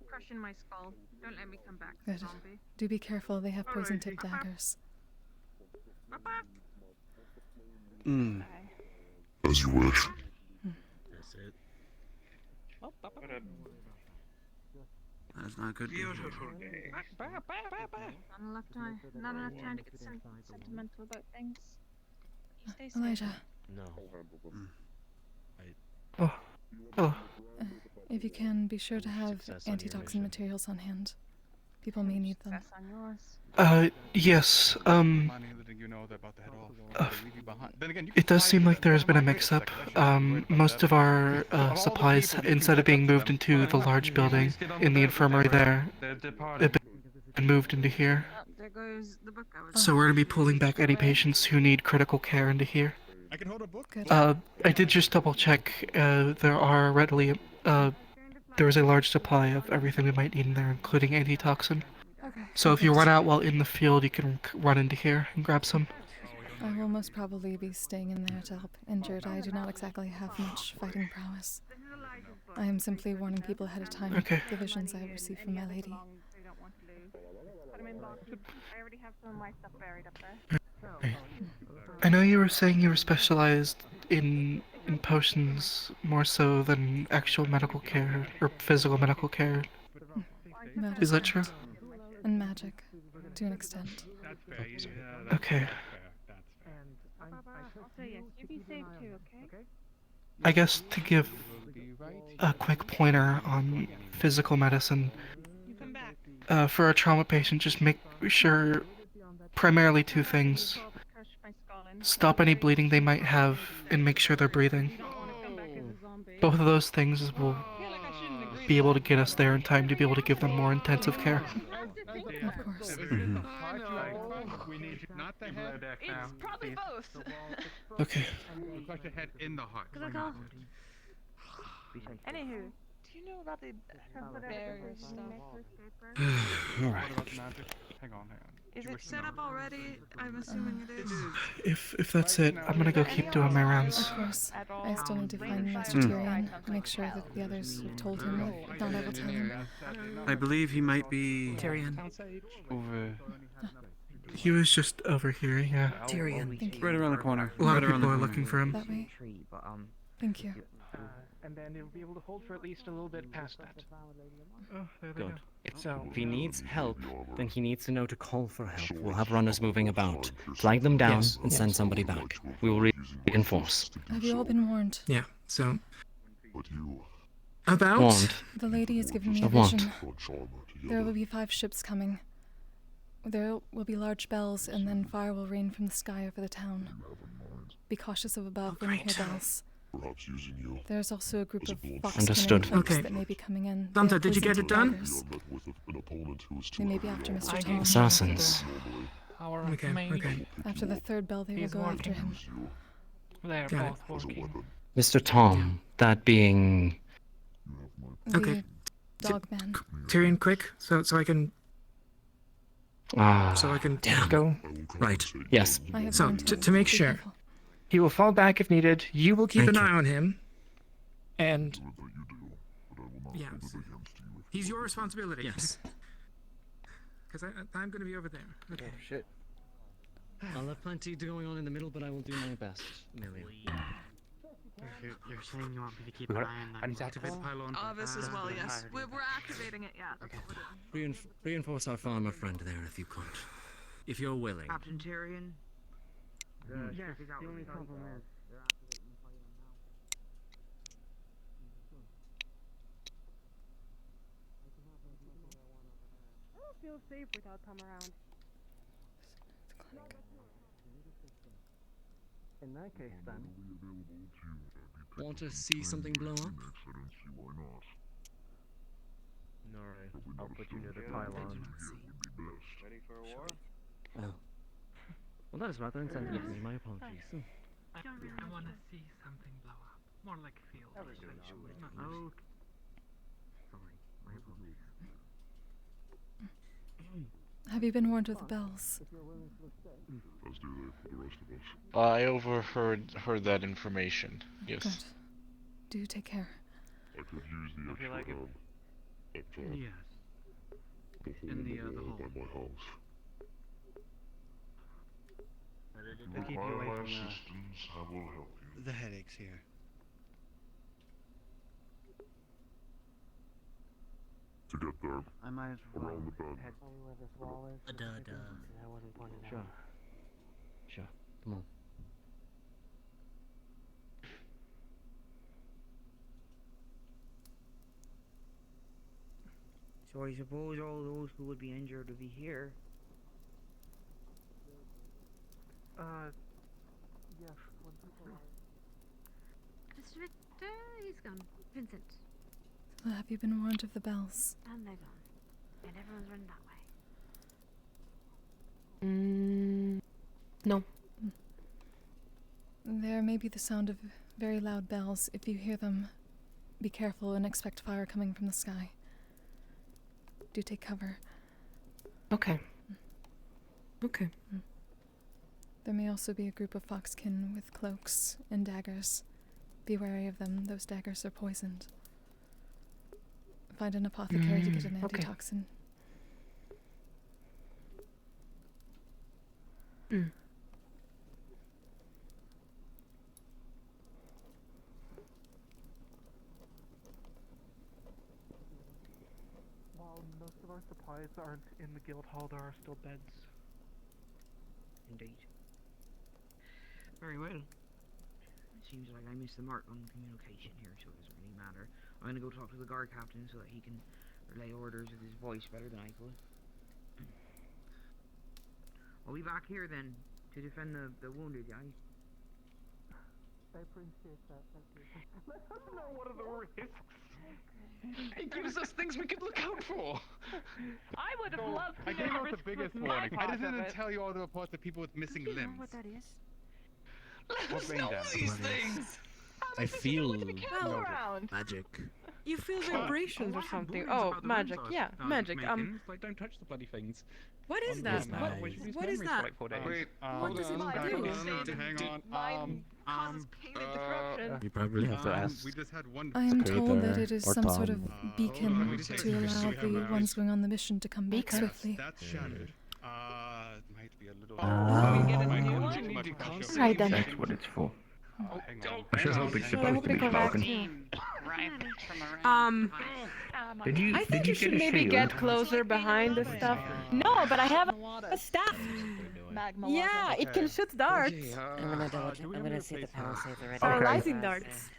Crushing my skull. Don't let me come back, Good. zombie. Do be careful, they have poison-tipped daggers. As you wish. That's it. That's not good. Not enough time. Not enough time to get sentimental about things. You stay safe. Elijah, No. Oh. Hello. if you can, be sure to have antitoxin materials on hand. People may need them. Success on yours. Yes, Money letting you know they're about to head off. They leave you behind. Then again, you it can does fly seem to like there has the been a Metaverse mix-up. section, Most of our supplies, instead of being moved into the large building in the infirmary there, have been moved into here. Oh, there goes the book I was So we're gonna be pulling back any patients who need critical care into here. I can hold a book. Good. I did just double check. There are readily, there is a large supply of everything we might need in there, including antitoxin. Okay. So if you run out while in the field, you can run into here and grab some. I will most probably be staying in there to help injured. I do not exactly have much fighting prowess. I am simply warning people ahead of time. Okay. The visions I have received from my lady. Put 'em in boxes. I already have some of my stuff buried up there. Right. I know you were saying you were specialized in potions more so than actual medical care or physical medical care. Is that true? And magic, to an extent. Okay. Also, yes, you be safe too, okay? I guess to give a quick pointer on physical medicine, for a trauma patient, just make sure primarily 2 things. Stop any bleeding they might have and make sure they're breathing. Both of those things will be able to get us there in time to be able to give them more intensive care. Of course. We need you not the head. It's probably both. Okay. Looks like the head in the heart. Anywho, do you know about the barrier stuff? Alright. Hang on. Is it set up already? I'm assuming it is. If that's it, I'm gonna go keep doing my rounds. Of course. I still need to find Master Tyrion. Make sure that the others have told him. If not, I will tell him. I believe he might be Tyrion. over. He was just over here, yeah. Tyrion. Thank you. Right around the corner. A lot of people are looking for him. That way. Thank you. And then it'll be able to hold for at least a little bit past that. Oh, there they Good. go. If he needs help, then he needs to know to call for help. We'll have runners moving about. Flag them down and send somebody back. We will reinforce. Have you all been warned? Yeah, so. But you, About? Warned. The lady has given me a Of what? vision. There will be 5 ships coming. There will be large bells, and then fire will rain from the sky over the town. Be cautious of above when you hear bells. Perhaps using you. There's also a group of Understood. fox that may be coming in. They Santa, have did you get poisoned it done? daggers. Met with an opponent who is too They may be after Mr. Tom. Assassins. Okay. After the third bell, they will go after him. They're Got both working. Mr. Tom, that being... Okay. Dog man. Tyrion, quick, so I can go. Right. Yes. So to make sure, he will fall back if needed. You will keep an eye on him, and yeah, he's your responsibility. Yes. Because I'm going to be over there. Okay. Oh, shit. I'll have plenty going on in the middle, but I will do my best, Million. You're saying you want me to keep an eye on that? I need to activate the pylon. This as well, yes. We're activating it, yeah. That's what we're doing. Reinforce our farmer friend there if you could. If you're willing. Captain Tyrion? Yes, the only problem is I don't feel safe without Tom around. In that case, then. Want to see something blow up? Alright, I'll put you near the pylon. Ready for a war? Oh. Well, that is rather insensitive of me. My apologies. I want to see something blow up. More like feel. Oh. Sorry, my apologies. Have you been warned of the bells? As do they for the rest of us. I overheard that information. Yes. Good. Do take care. I could use the extra like it. up top. Yes. The hole In the wall hole. by my house. Keep you away from assistance, I will help you. The headaches here. To get there, I might as well around the bend. head where this wall is. I wasn't pointing Sure. out. Sure. Come on. So I suppose all those who would be injured would be here. Yes, when people are... Mr. Victor, he's gone. Vincent. Have you been warned of the bells? And they're gone. And everyone's running that way. No. There may be the sound of very loud bells. If you hear them, be careful and expect fire coming from the sky. Do take cover. Okay. Okay. There may also be a group of foxkin with cloaks and daggers. Be wary of them. Those daggers are poisoned. Find an apothecary to get an okay. antitoxin. While most of our supplies aren't in the guild hall, there are still beds. Indeed. Very well. Seems like I missed the mark on communication here, so it doesn't really matter. I'm gonna go talk to the guard captain so that he can relay orders with his voice better than I could. I'll be back here then to defend the wounded, guys. I appreciate that. Thank you. Let us know what are the risks. It gives us things we could look out for. I would have loved to I gave know out the the risks biggest with my warning. I part didn't of it. tell you all the reports of people with missing limbs. You know what that is? Or brain damage. These things. I feel around. magic. You feel vibrations or something. Oh, magic. Yeah, magic. Like, don't touch the bloody things. What is that? What is that? Wait, What does it do? Hang on. You probably have to ask. We just had one. I am told that it is or some sort of Tom. beacon to allow the ones going on the mission to come back swiftly. That's shattered. Might be a little. Right then. That's what it's for. Hang on. I sure hope it's supposed to be broken. Did you? I think you should maybe get closer behind the stuff. No, but I have a staff. magma Yeah, water. it can shoot darts. I'm gonna see the palisades already. Or Okay. rising darts.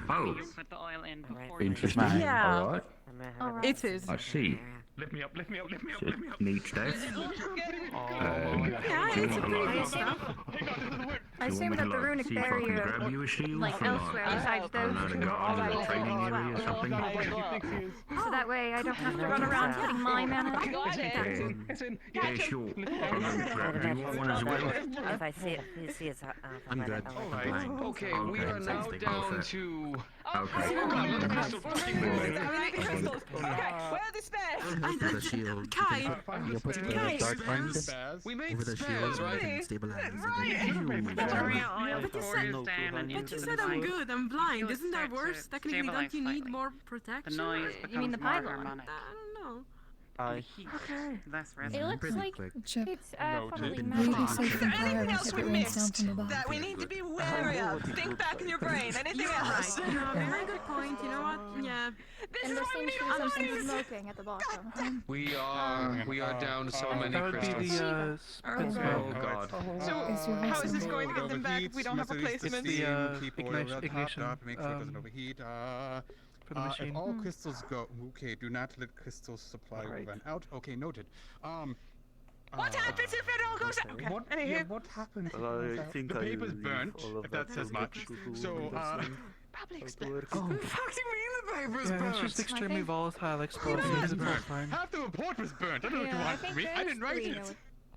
Oh, Put the oil in before interesting. Yeah. Alright. It is. I see. Lift me up, lift me up, lift me up, So, lift me up. neat stuff. Yeah, do you it's want pretty to, good stuff. I do you assume want me that to, the runic see if I can barrier, grab you a shield like for, elsewhere besides I don't know, those, to go out into the training area or something? so that way I don't have to run around putting my mana. Yeah, sure. Do you want one as well? If I see it, you see it's. I'm good. Alright, okay, we are now down to... Okay. Oh god, look at the crystal! Crystals. Okay, where are the spares? Over the shield. Kai! You'll put Kai! We made over the spares, shield, right? you can stabilize. But you said I'm good, I'm blind. Isn't that worse? Technically, don't you need more protection? You mean the pylon? I don't know. Okay. It looks like Chip, it's probably maybe magic. save from fire if it rains down from above. That we need to be wary of. Think back in your brain. Anything else? No, very good point. You know what? Yeah. And there seems to be something smoking at the bottom. We are down so many That would be crystals. the Oh god. So, how is this going to get them back if we don't have a placement? Keep oil well topped up, make sure it doesn't overheat. For the machine. If all crystals go, okay, do not let crystals supply run out. Okay, noted. What happens if it all goes out? Okay. What happens? I think the I paper's leave burnt, all of if that says much. So, Probably expensive. what the fuck do you mean the paper's Yeah, burnt? it's just extremely volatile explosives. It's It's all burnt. fine. Half the report was burnt. I don't know what you want from me. I didn't write it.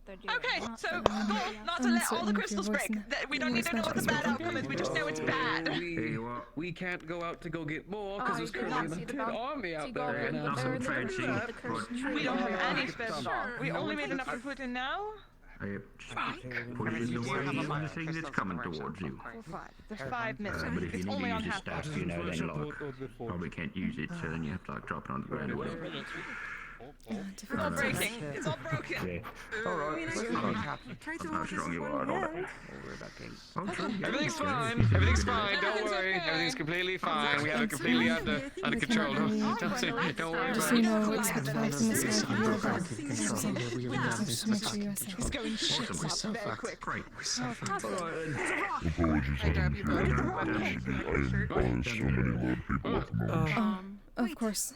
Okay, so goal not to let all the crystals break. We don't need to know what the bad outcome is. We just know it's bad. We can't go out to go get more because there's currently a dead army out there right now. Nothing fancy, but We don't have any spares. We only made enough to put in now. put it in the way of the thing that's coming towards you. There's 5 missing. But if you It's need only to on use your half. staff, you know, then like, probably can't use it, so then you have to like drop it on the ground or whatever. It's all breaking. It's all broken. Yeah. Alright. I'm not strong you are, don't worry about things. Everything's fine. Everything's fine. Don't worry. Everything's completely fine. We have it completely under control. Don't worry Just about so you it. know, expect fire from this side of your back. Just make sure you are safe. It's going shit up very quick. Great. Apologies, I didn't hear you. I am so many loud people at the moment. Of course.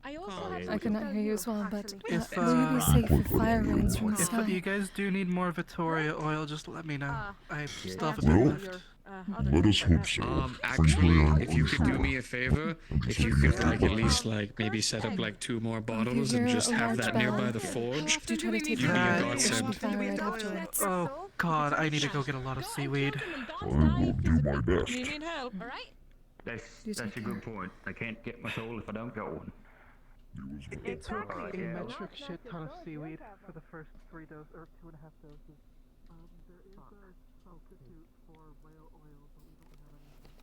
I also I could not hear you as well, but If, will you be safe if fire rains from the If sky? you guys do need more Vittoria oil, just let me know. I still have a Well, bit left. let us hope so. Frankly, Actually, I'm if you could do unsure. me a favor, if you could like at least like maybe set up like 2 more bottles and just have that nearby the forge, Do try to take you'd be a fire godsend. right afterwards. Oh god, I need to go get a lot of seaweed. I will do my best. You need help. Alright? That's a good point. I can't get my soul if I don't go one. It took a metric shit ton of seaweed for the first 3 doses, or 2.5 doses. There is a substitute for whale oil, but we don't have anything.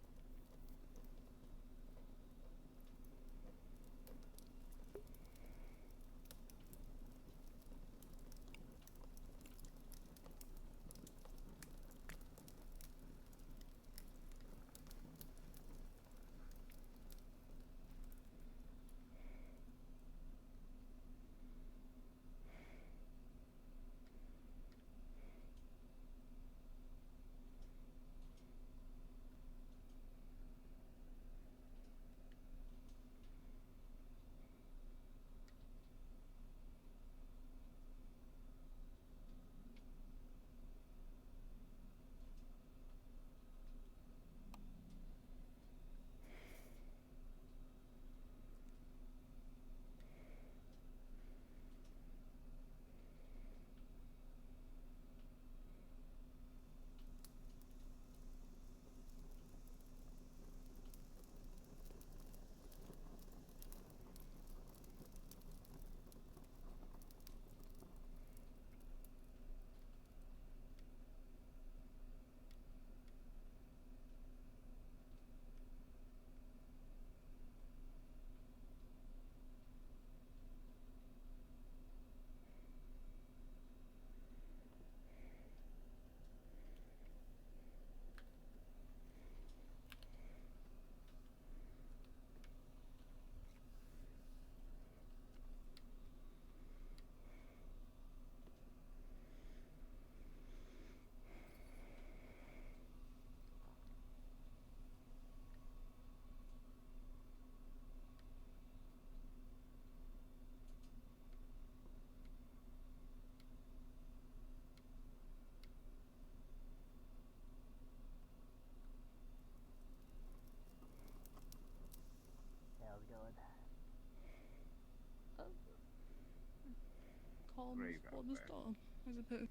calm all this down, I suppose.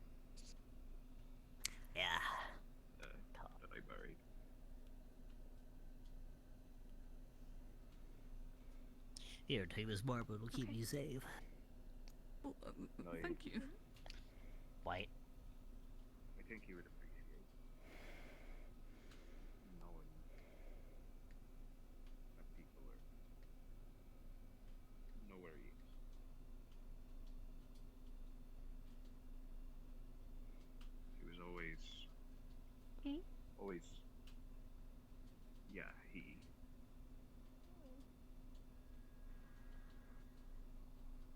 Yeah. That I buried. Here, take this marble. It'll keep you safe. Well, thank you. White. I think you would appreciate knowing that people know where he is. He was always, yeah, he.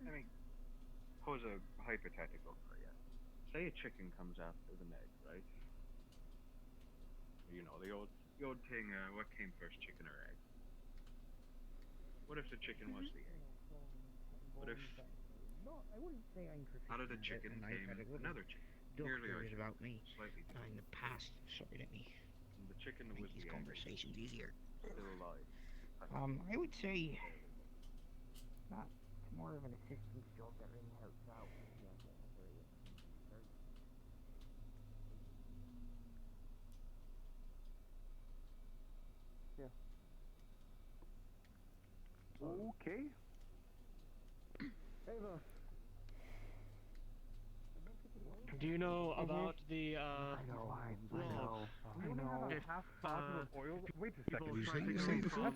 I mean, pose a hypothetical for you. Say a chicken comes after an egg, right? You know, the old thing, what came first, chicken or egg? What if the chicken was the egg? What if out of the chicken came another chicken? Nearly about me slightly different. in the past. Sorry, let me And the chicken that make was these the egg conversations easier. still alive. I would say not more of an assistance job that really helps out. Yeah. Okay. Do you know about the I know. Wait a second.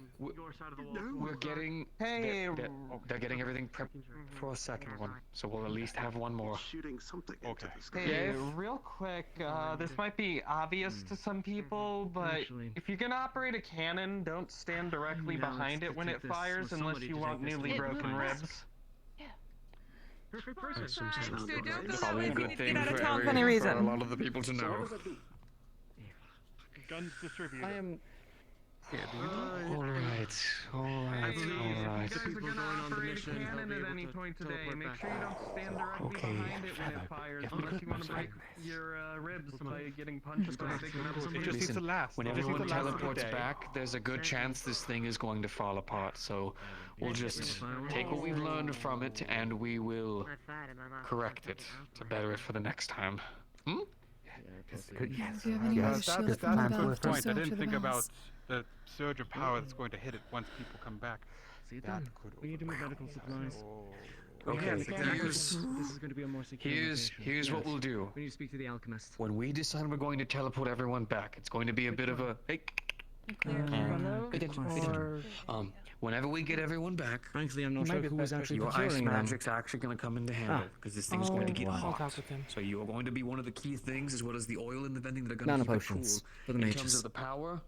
We're getting. Hey, they're getting everything prepped for a second one, so we'll at least have one more. Shooting something into this guy. Hey, real quick, this might be obvious to some people, but Actually. if you're gonna operate a cannon, don't stand directly Now behind let's it when take it this fires with unless somebody you to want take this newly to the broken device. ribs. Probably If a we good need to thing get out of for, town for any for a reason. lot of the people to know. Guns distributed. I am. All right. I believe if you guys are People gonna going on the operate a mission, they'll cannon be at able any to point today, teleport make back. sure you don't stand directly Okay, behind it when it Feather, fires, if we unless could you want to just break your ribs by getting punched by a big metal It just needs to Listen, last. when It just everyone needs to last for the teleports day. back, there's a good chance this thing is going to fall apart. So we'll just take what we've learned from it and we will correct it to better it for the next time. Hmm? Do you have any way to shield it from the That's a battle good point. I after didn't the think about bells? the surge of power that's going to hit it once people come back. See That then. could We need to move medical supplies. Okay, This is going to be a more secure location. here's what we'll do. We need to speak to the alchemist. When we decide we're going to teleport everyone back, it's going to be a bit of a hey. Whenever we get everyone back, Frankly, I'm not sure who is actually your ice procuring them. magic's actually going to come into handy because this thing is going to get I'll hot. talk with him. So you are going to be one of the key things, as well as the oil and the vending that are going to keep it cool. Nanopotions for the In mages. terms of the power,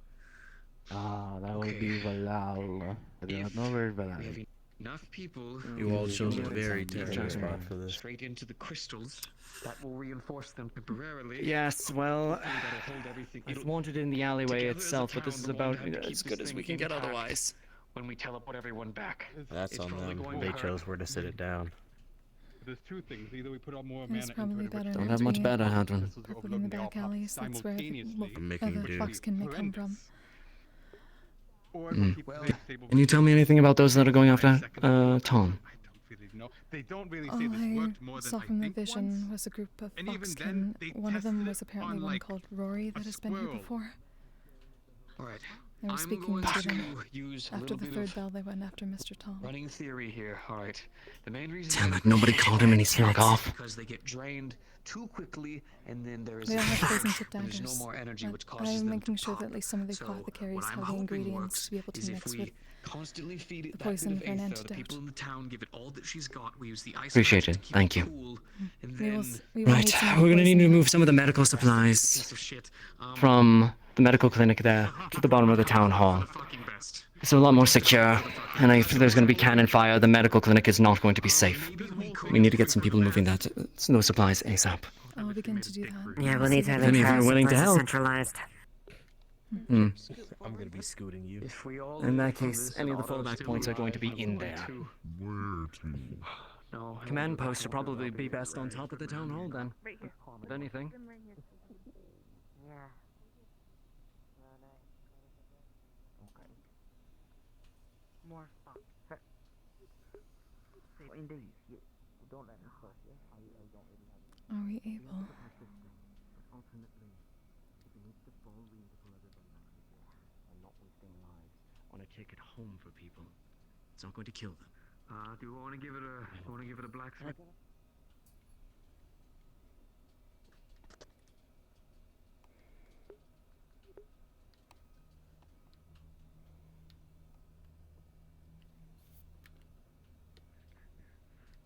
That would be Valhalla. I do not know where we Valhalla have is. enough people. You all chose a very terrible spot for this. Straight into the crystals. That will reinforce them temporarily. Yes, well, We gotta hold everything. I've wanted in the alleyway Together as a itself, but this town, is we'll about have to keep as this good as thing we can get intact otherwise. When we teleport everyone back. That's It's on probably them. going They to hurt. chose where to sit it down. There's two things. Either we put all more It's mana into probably it, better which not Don't have much to better, Hadron. put it in the back alleys. That's where the flux can may come from. Can you tell me anything about those that are going after Tom? They don't really say this All worked I more than saw I from the think vision once. was a group of And even foxkin. then, they One of them tested was it apparently on, one like, called Rory that has been here squirrel. before. All right. I was I'm speaking going to to them. use a After little the bit third of bell, they went after Mr. Tom. running theory here. All right. The main reason. Damn it, nobody called him and he's fuck off. Because they get drained too quickly, and then there is They all have poison tip when there's daggers. no more energy, but which causes I'm them making to sure pop. that at least some of the So apothecaries what I'm have the hoping ingredients works to be able is to if mix we with constantly feed it the that bit poison of for an aether, the antidote. people in the town give it all that she's got. We use the ice Appreciate magic it. to keep Thank it you. cool, and We will then we will Right, need some we're gonna need to poison. move some of the medical supplies piece of shit. from the medical clinic there to the bottom of the town hall. It's a lot more secure, and if there's going to be cannon fire, the medical clinic is not going to be safe. We need to get some people moving that. No supplies ASAP. I'll begin to do that. Yeah, we'll need to have If any of you are willing to help. centralized. I'm gonna be scooting you. If we all In learn that from case, this any of and the Otto's fallback still points are going to be alive, in I there. would Where to? No, Command post should probably be best on top of the town hall then. If anything. Yeah. More fuck. Indeed. Are we able? On a ticket home for people. It's not going to kill them. Do you want to give it a blacksmith?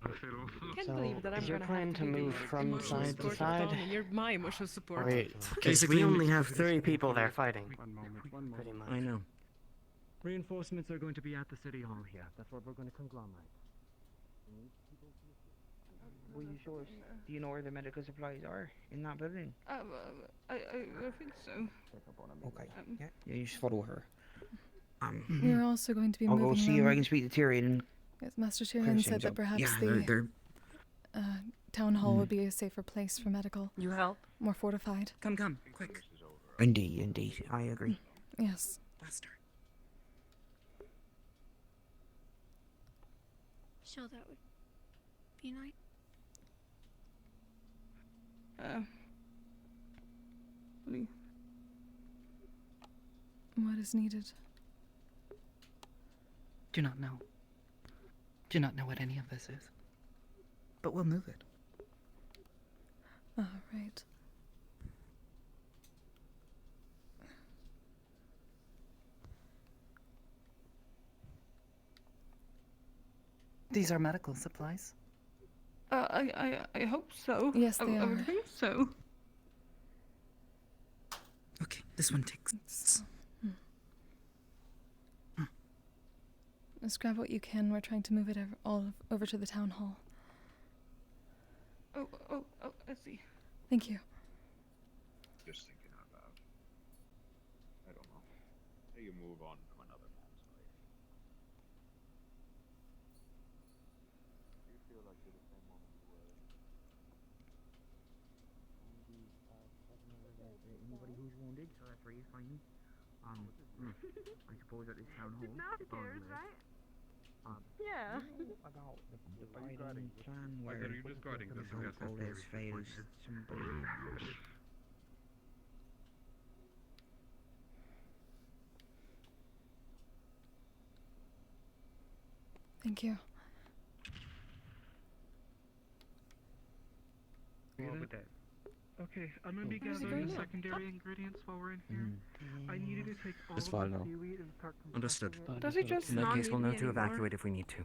I can't believe that I'm is your gonna plan have to be the move from emotional side to support of side? Dawn, and you're my emotional support. Basically, we only have 3 people there fighting. One moment, one Pretty moment. much. I know. Reinforcements are going to be at the city hall here. That's what we're going to conglomerate. Will you show us? Do you know where the medical supplies are in that building? I think so. Okay. Yeah, you just follow her. We're also going to be I'll moving go see if them. I can speak to Tyrion. Yes, Master Tyrion Clear said things that up. perhaps Yeah, the they're town hall would be a safer place for medical. You help? More fortified. Come, quick. Indeed, I agree. Yes. Faster. So that would be nice. What is needed? Do not know. Do not know what any of this is. But we'll move it. All right. These are medical supplies. I hope so. Yes, they I are. would think so. Okay, this one takes. Just grab what you can. We're trying to move it all over to the town hall. Oh, I see. Thank you. Just thinking out loud. I don't know. How you move on from another man's life. Do you feel like you're the same woman you were? Anybody who's wounded, so that's where you find me. I suppose at this town hall. Downstairs, right? Yeah. About the Biden plan where Are you just guarding this? the goal has failed. Thank you. With that. Okay, I'm gonna be gathering the secondary ingredients while we're in here. I needed to take all Just of follow. the seaweed and start Understood. Does he just In that not case, we'll need know me to anymore? evacuate if we need to.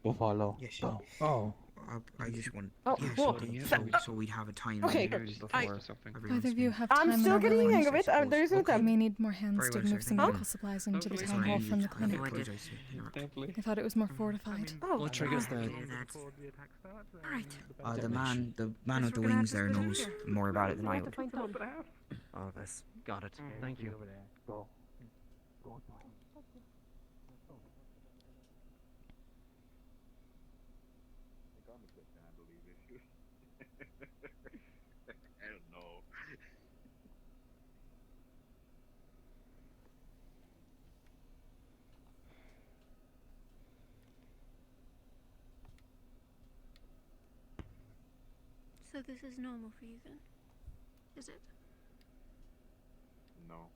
We'll follow. Yes. Oh. I just want. Oh, yeah, whoa. so we'd have a time. Okay, before or something. Either of you have I'm time still and are getting the willing. hang of it. There is no We time. may need more hands Very to well, sir, move some thank you. medical supplies into the Hopefully town hall from the clinic. Clinic. I thought it was more fortified. Oh, What triggers the... The man with the wings there knows more about it than I would. Oh, this. Got it. Thank you. Go. I got me good to handle these issues. I don't know. So this is normal for you then? Is it? No.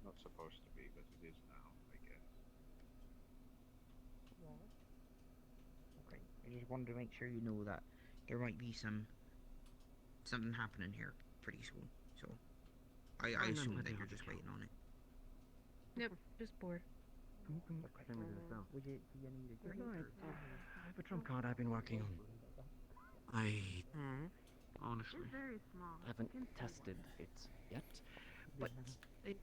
Not supposed to be, but it is now, I guess. Okay. I just wanted to make sure you know that there might be something happening here pretty soon. So I assume that you're just waiting on it. Yep, just bored. Would you need a drink? I have a trump card I've been working on. Honestly. Very small. Haven't tested it yet, but it...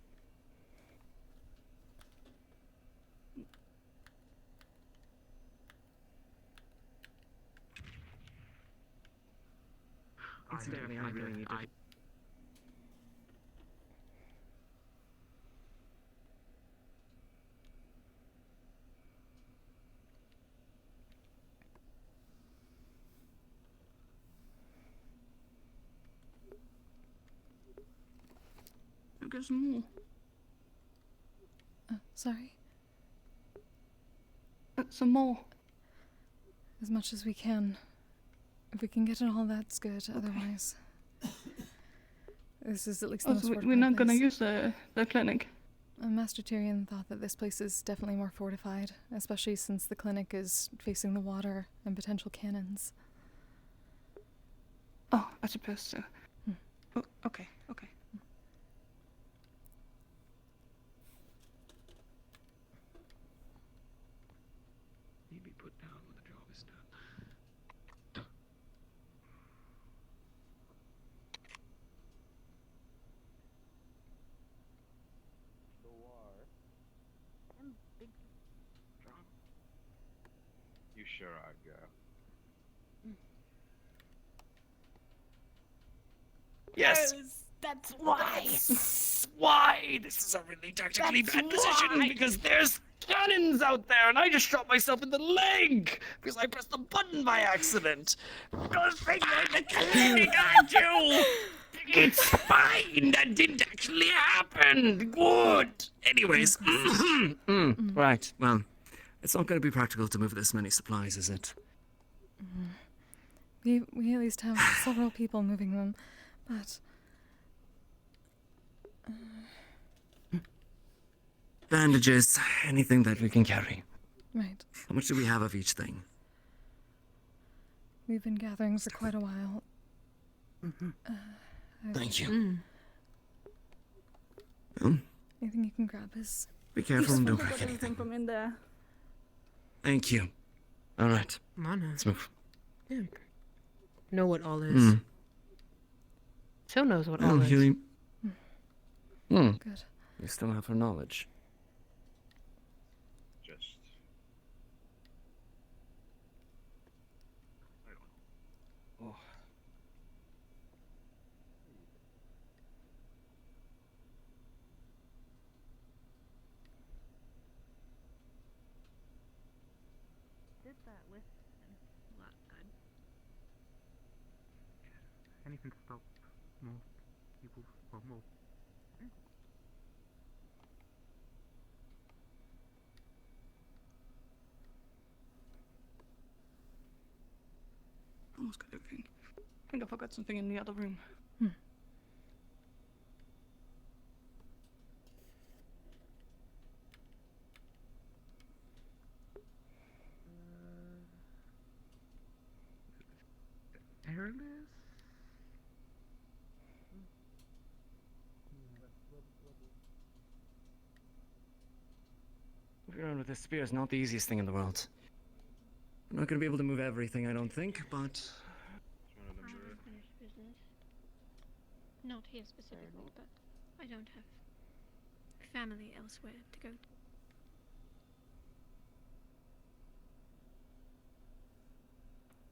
Incidentally, I really need to... Get some more. Sorry. Some more. As much as we can. If we can get it all, that's good. Otherwise, this is at least the Oh, most so fortified we're not gonna place. use the clinic. Master Tyrion thought that this place is definitely more fortified, especially since the clinic is facing the water and potential cannons. Oh, I suppose so. Oh, okay. He'd be put down when the job is done. You sure are, girl. Yes. That's why. That's why this is a really tactically bad position because there's cannons out there and I just shot myself in the leg because I pressed the button by accident. Go figure the clinic, aren't you? It's fine. That didn't actually happen. Good. Anyways. Right. Well, it's not going to be practical to move this many supplies, is it? We at least have several people moving them, but... Bandages, anything that we can carry. Right. How much do we have of each thing? We've been gathering for quite a while. Thank you. Anything you can grab is... Be careful and don't Got break anything. everything from in there. Thank you. All right. Mana. Let's move. Yeah. Know what all is. So knows what all is. Healing. Good. You still have her knowledge. Just. I don't know. Oh. Did that with a lot good. Anything to stop more people or more. Almost got everything. I think I forgot something in the other room. Airless? Moving around with this spear is not the easiest thing in the world. I'm not going to be able to move everything, I don't think, but... Unfinished business. Not here specifically, but I don't have family elsewhere to go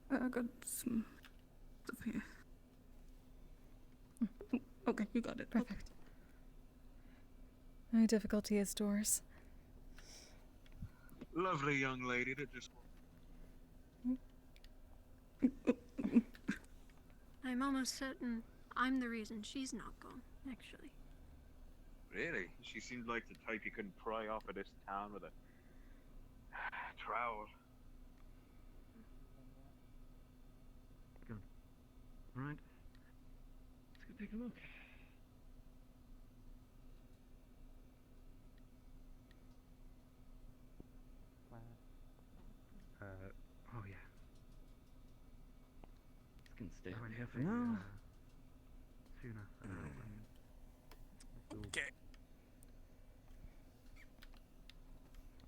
to. I got some stuff here. Okay, you got it. Perfect. My difficulty is doors. Lovely young lady that just. I'm almost certain I'm the reason she's not gone, actually. Really? She seemed like the type you couldn't pry off of this town with a trowel. Right. Let's go take a look. Oh yeah. This can stay I here for went now. Sooner. Okay.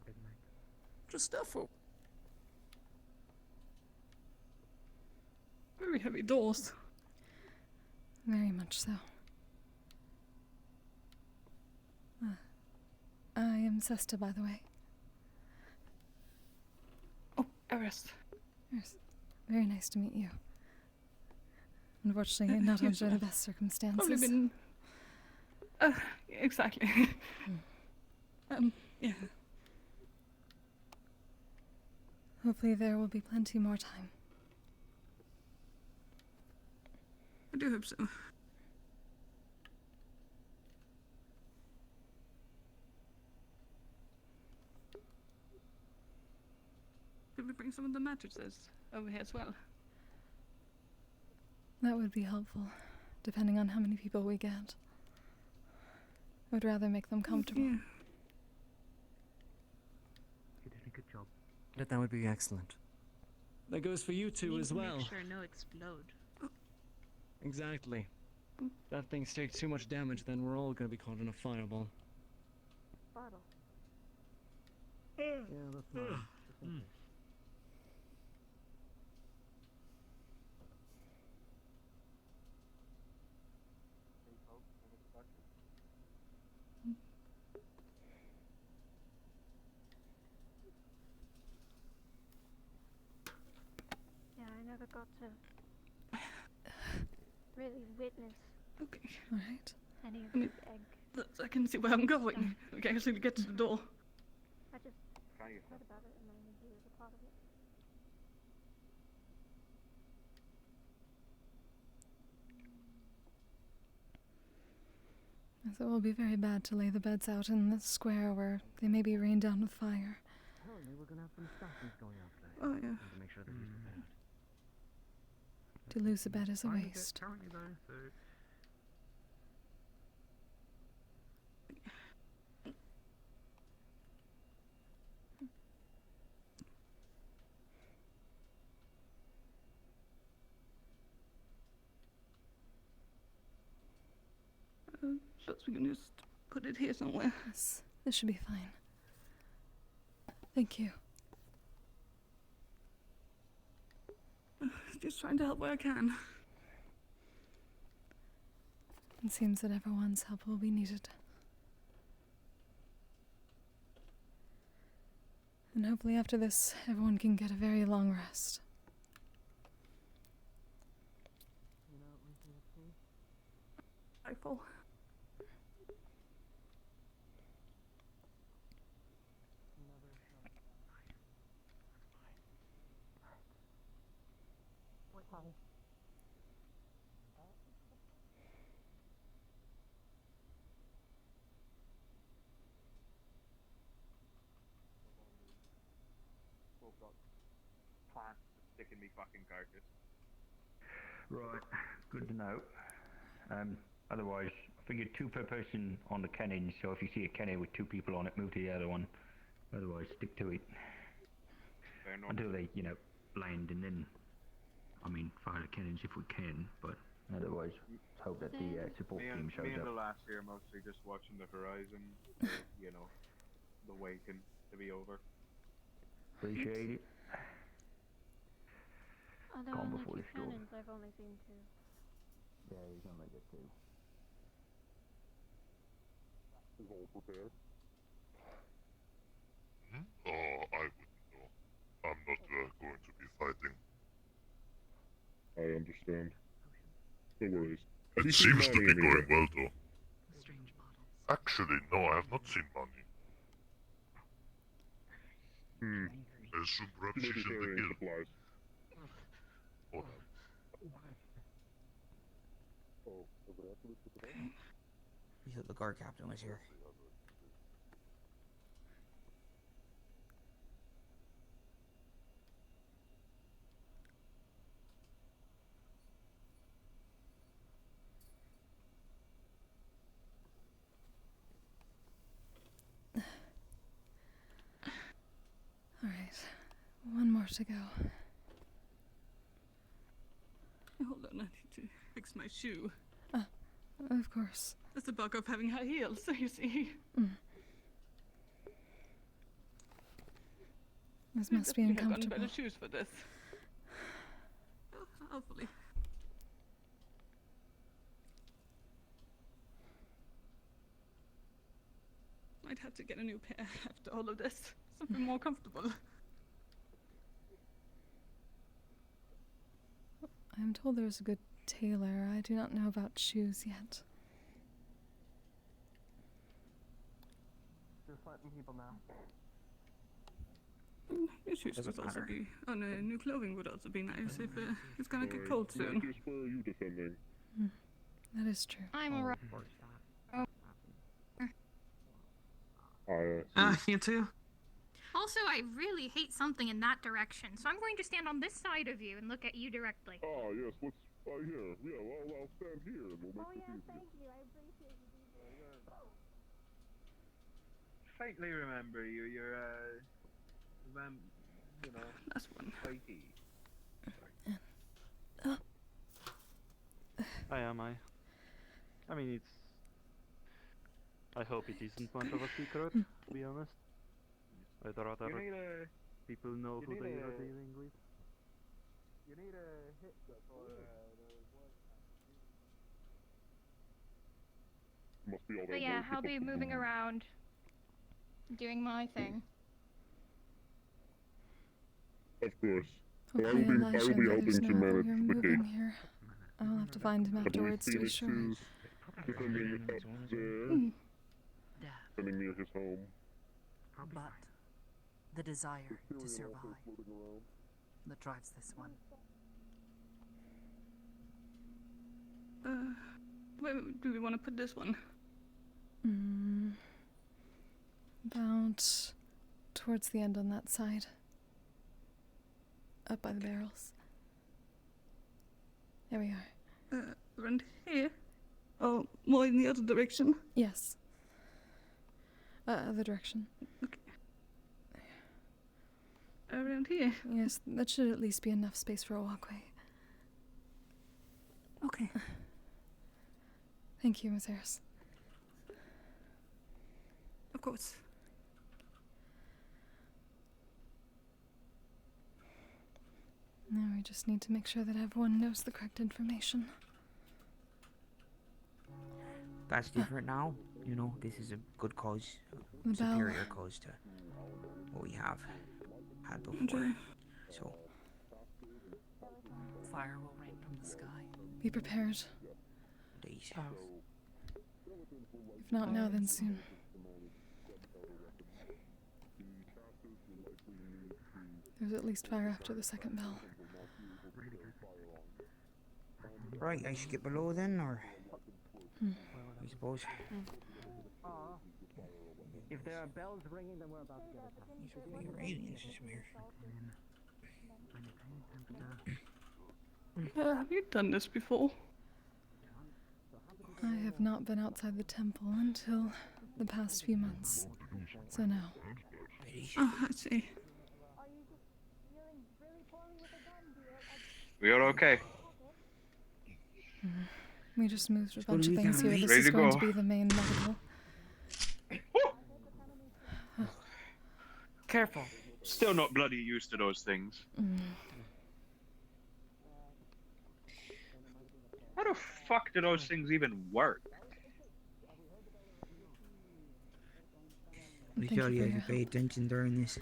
Midnight. Just stuff up. Very heavy doors. Very much so. I am Sesta, by the way. Oh, Eris. Yes. Very nice to meet you. Unfortunately, not under the best circumstances. Probably been... exactly. Yeah. Hopefully there will be plenty more time. I do hope so. Did we bring some of the mattresses over here as well? That would be helpful, depending on how many people we get. I would rather make them comfortable. Yeah. You did a good job. That would be excellent. That goes for you two as well. Make sure no explode. Exactly. If that thing takes too much damage, then we're all gonna be caught in a fireball. Bottle. Yeah, that's nice. Yeah, I never got to really witness Alright. any of I mean, the egg. I can see where I'm going. I can actually get to the door. I just heard about it and I knew he was a part of it. So it will be very bad to lay the beds out in the square where they may be rained down with fire. Apparently we're gonna have some assassins going out today. Oh, yeah. To make sure that he's prepared. To lose a bed is a Fine, waste. currently though, so... Perhaps we can just put it here somewhere. Yes, this should be fine. Thank you. Just trying to help where I can. It seems that everyone's help will be needed. And hopefully after this, everyone can get a very long rest. Rifle. Got plants to stick in me fucking carcass. Right, good to know. Otherwise, I figured 2 per person on the cannon, so if you see a cannon with 2 people on it, move to the other one. Otherwise, stick to it. Fair enough. Until they, blend, and then, fire the cannons if we can, but otherwise, let's hope that the support team shows Me and up. the lass here mostly just watching the horizon, for, the waiting to be over. Appreciate it. Are there Gone only before 2 the storm. cannons? I've only seen 2. Yeah, he's gonna make it too. Is all prepared? I wouldn't know. I'm not going to be fighting. I understand. No worries. It seems to be going well, though. Actually, no, I have not seen money. I assume perhaps she's in the guild. Supplies. Oh, We thought the guard captain was here. Alright, one more to go. Hold on, I need to fix my shoe. Of course. That's the bug of having high heels, you see. This must be I've gotten uncomfortable. better shoes for this. Hopefully. Might have to get a new pair after all of this. Something more comfortable. I'm told there's a good tailor. I do not know about shoes yet. Just letting people know. New shoes would also be... Oh no, new clothing would also be nice if it's gonna get cold soon. Which where are you defending? That is true. I'm alright. You too? Also, I really hate something in that direction, so I'm going to stand on this side of you and look at you directly. Ah, yes, let's Yeah, I'll stand here and we'll make this easier. Faintly remember you. You're you know, That's one. fighty. I am. I mean, it's. I hope it isn't much of a secret, to be honest. I'd rather people know who they are dealing with. You need a hit for the Must be all So that yeah, work I'll to be put moving around, doing my thing. Of course. Okay, I will be Elijah, helping there's to no manage you're the moving gate. here. I'll have to find him I believe afterwards to be Phoenix sure. is defending up there, defending near his home. But the desire to survive that drives this one. Where do we want to put this one? About towards the end on that side. Up by the barrels. There we are. Around here? Oh, more in the other direction? Yes. Other direction. Okay. Around here? Yes, that should at least be enough space for a walkway. Okay. Thank you, Miss Harris. Of course. Now we just need to make sure that everyone knows the correct information. That's different now. You know, this is a good cause, The a bell. superior cause to what we have had before. So, Fire will rain from the sky. Be prepared. days. If not now, then soon. There's at least fire after the second bell. Right, I should get below then, or I suppose. If there are bells ringing, then we're about to get attacked. You're right, this is weird. Have you done this before? I have not been outside the temple until the past few months. So no. Oh, I see. We are okay. We just moved a Just bunch of gotta things leave here. that This Ready is to going go. to be the main medical. Careful. Still not bloody used to those things. How the fuck do those things even work? We Thank tell you you for if your you pay help. attention during this.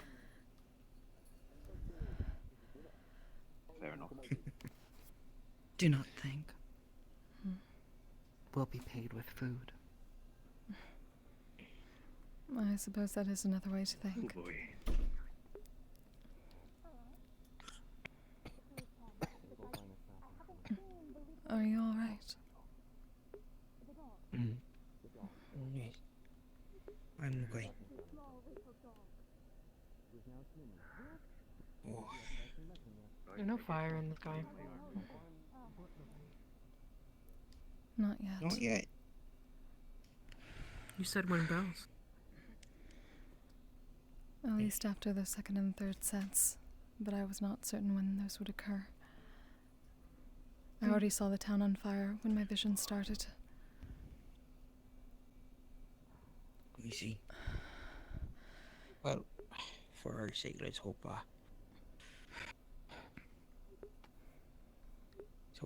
Fair enough. Do not think. We'll be paid with food. I suppose that is another way to think. Oh boy. Are you alright? Yes. I'm okay. Oh. There's no fire in the sky. Not yet. Not yet. You said when bells. At least after the second and third sets. But I was not certain when those would occur. I already saw the town on fire when my vision started. Let me see. Well, for our sake, let's hope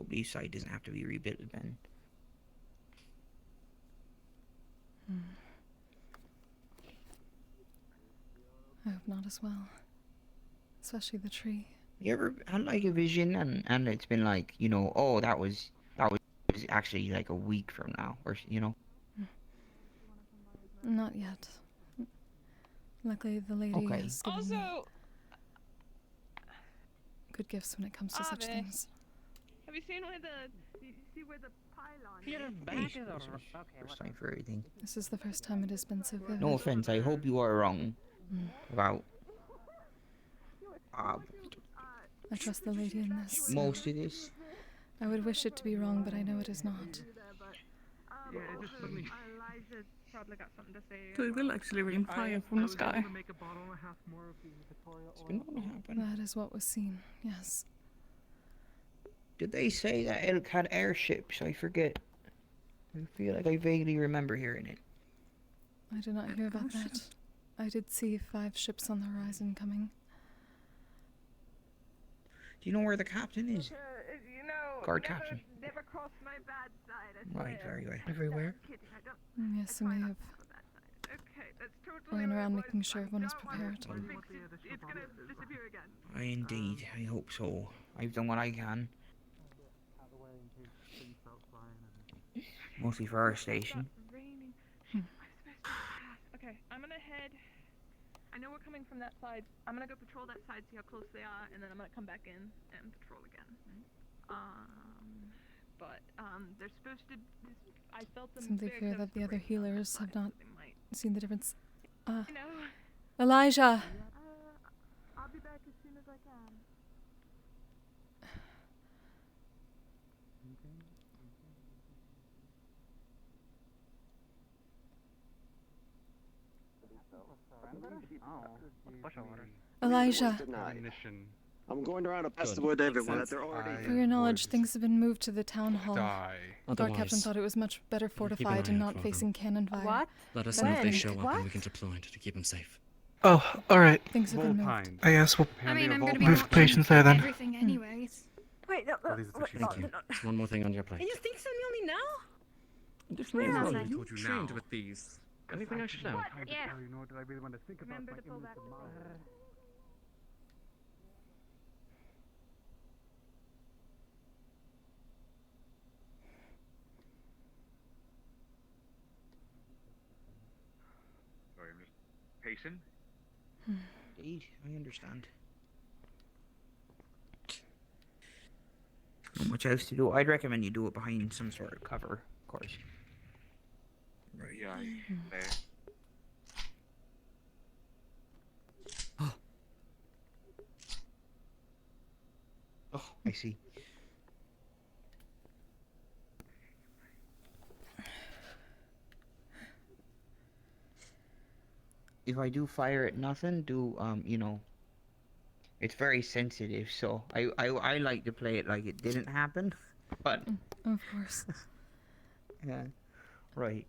the site doesn't have to be rebuilt then. I hope not as well. Especially the tree. You ever had like a vision and it's been like, you know, oh that was actually like a week from now, or you know? Not yet. Luckily, the lady Okay. has given me Also, good gifts when it comes to such Ave. things. have you seen where you see where the pylon Your is? back is First okay. time for everything. This is the first time it has been so vivid. No offense, I hope you are wrong about I trust the lady in this. most of this. I would wish it to be wrong, but I know it is not. Yeah, just Elijah's probably got something to say. So it will actually rain fire from the sky. That is what was seen, yes. Did they say that Elk had airships? I forget. I feel like I vaguely remember hearing it. I did not hear about that. I did see 5 ships on the horizon coming. Do you know where the captain is? You know, Guard captain. Never crossed my bad side. I Right, swear. very good. Everywhere? Kidding, I don't. Yes, I may have Okay, that's totally ran around what it making was. sure everyone is prepared. It's gonna disappear again. Indeed, I hope so. I've done what I can. Mostly for our station. Okay, I'm gonna head. I know we're coming from that side. I'm gonna go patrol that side, see how close they are, and then I'm gonna come back in and patrol again. They're supposed to. I felt them. Simply fear that the other healers have not seen the difference. You know. Elijah! I'll be back as soon as I can. Elijah! I'm going around to pass the word to everyone that they're already. For your knowledge, things have been moved to the town hall. Die. Guard captain thought it was much better fortified and not facing cannon fire. What? Let us know if they show up and we can deploy to keep them safe. Oh, alright. Things have been moved. I guess we'll I mean, I'm gonna be move the patients there then. everything anyways. Wait, no. Thank you. Just one more thing on your plate. And you think so only now? Just Where one am more. I? You trained with these. Anything I should know? Yeah. Remember to pull back the Sorry, I'm just pacing. Indeed, I understand. Not much else to do. I'd recommend you do it behind some sort of cover, of course. Right, yeah, there. Oh, I see. If I do fire at nothing, you know, it's very sensitive, so I like to play it like it didn't happen, but... Of course. Yeah, right.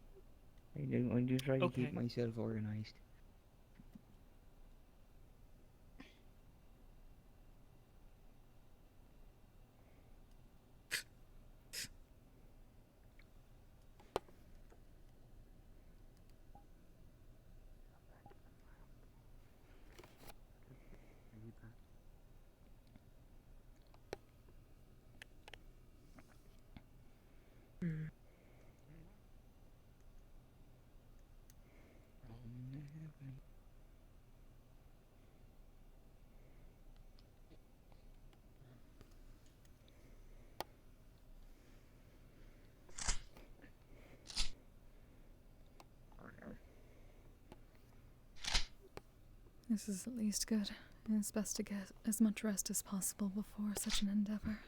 I do try to keep myself organized. This is at least good. It's best to get as much rest as possible before such an endeavor.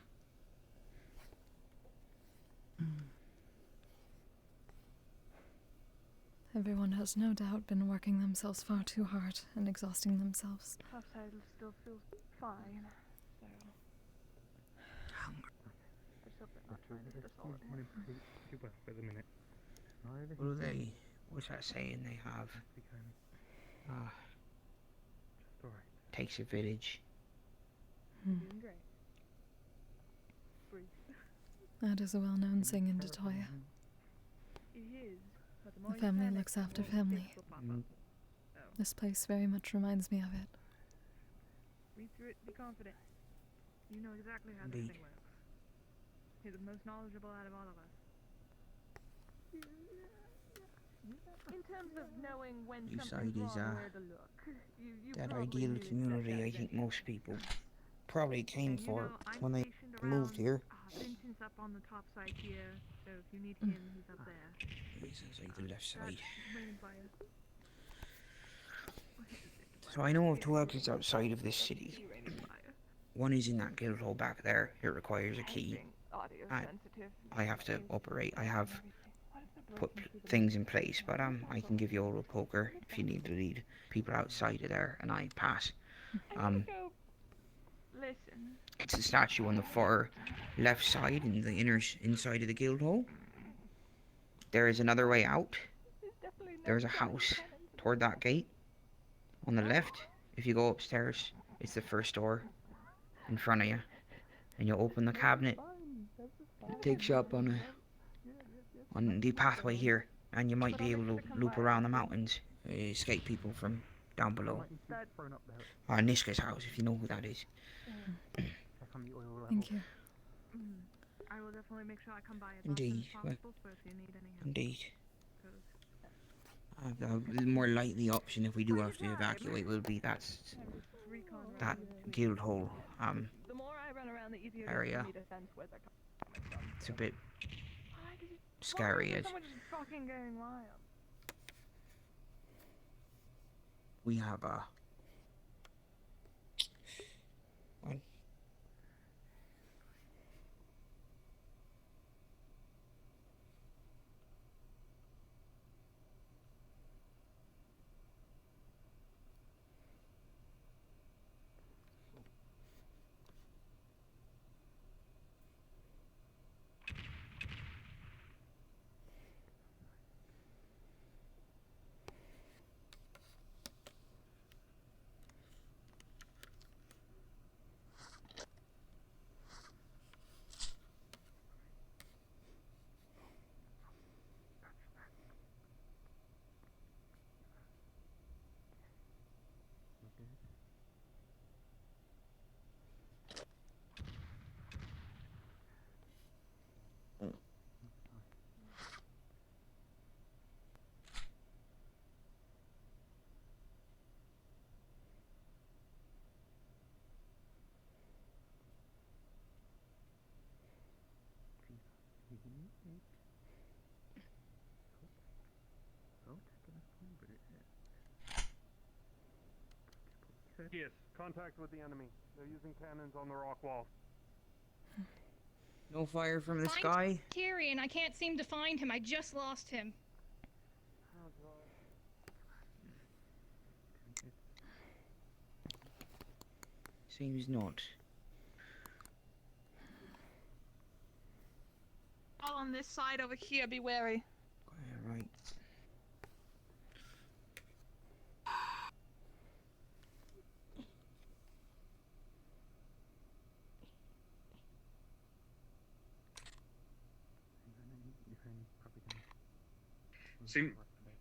Everyone has no doubt been working themselves far too hard and exhausting themselves. Outside still feels fine. What's that saying they have? Takes a village. That is a well-known saying in Detoya. The family looks after family. This place very much reminds me of it. Read through it, be confident. You know exactly how this thing works. You're the most knowledgeable out of all of us. In terms of knowing when something's wrong, where to look, you That probably ideal knew community I think most people probably came for when they moved here. Vincent's up on the top side here, so if you need him, he's up there. This is like the left side. Raining fire. So I know of 2 exits outside of this city. One is in that guild hall back there. It requires a key. body is I, sensitive. I have to operate. I have put things in place, but I can give you a little poker if you need to lead people outside of there, and I pass. Listen. It's the statue on the far left side in the inside of the guild hall. There is another way out. There's a house toward that gate on the left. If you go upstairs, it's the first door in front of you, and you open the cabinet. It takes you up on the pathway here, and you might be able to loop around the mountains, escape people from down below. Niska's house, if you know who that is. Thank you. I will definitely make sure I come by as Indeed. often as possible, so if you need any help. Indeed. The more likely option if we do have to evacuate will be that guild hall The more I run around, the easier it is area. for me to sense where they're coming from. It's a bit scary. As Someone just fucking going wild. we have one. Yes, contact with the enemy. They're using cannons on the rock wall. No fire from the sky. Tyrion, I can't seem to find him. I just lost him. Seems not. All on this side over here, be wary. Right.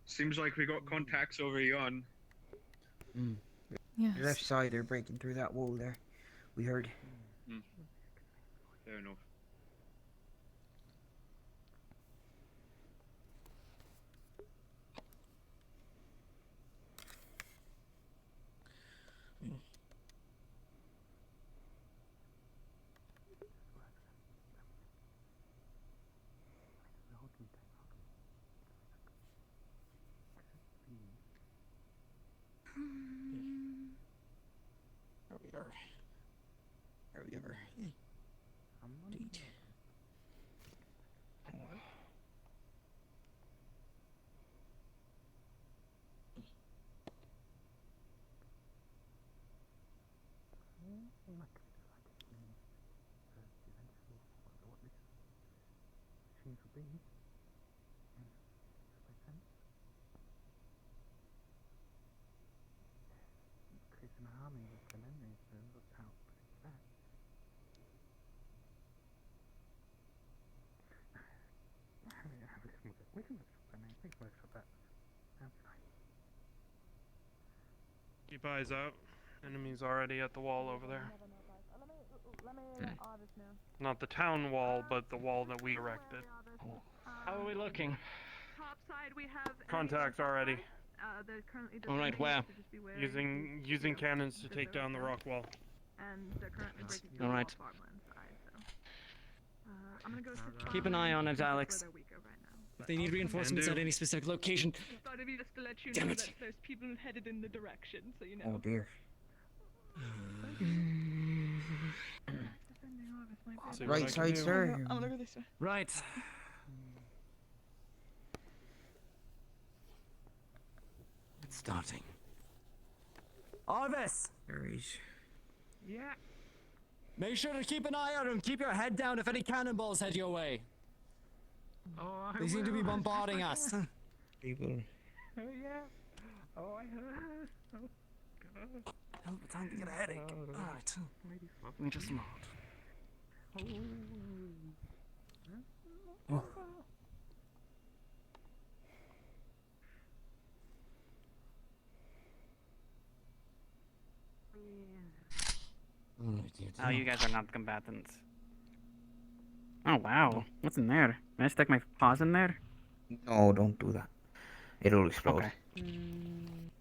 Seems like we got contacts over yon. Yes. Left side, they're breaking through that wall there. We heard. Fair enough. Are we ever? Indeed. Keep eyes out. Enemies already at the wall over there. Not the town wall, but the wall that we erected. How are we looking? Top side we have Contacts already. they're currently Alright, where? Using cannons to take down the rock wall. And they're currently breaking through Alright. the farmland side, so I'm gonna go Keep an eye on it, Alex. If they need reinforcements at any specific location. Thought it'd be just to let you Damn know it. that there's people headed in the direction, so you know. Oh dear. Defending harvest See Right side, sir. I'm gonna go this way. Right. It's starting. Arvis! There is. Yeah. Make sure to keep an eye out and keep your head down if any cannonballs head your way. Oh, They seem to be bombarding us. People. Oh yeah. Oh, I heard. Oh god. Hell of a time to get a headache. Alright. Let me just mount. Oh. Oh, you guys are not combatants. Oh wow, what's in there? Can I stick my paws in there? No, don't do that. It'll explode. Okay.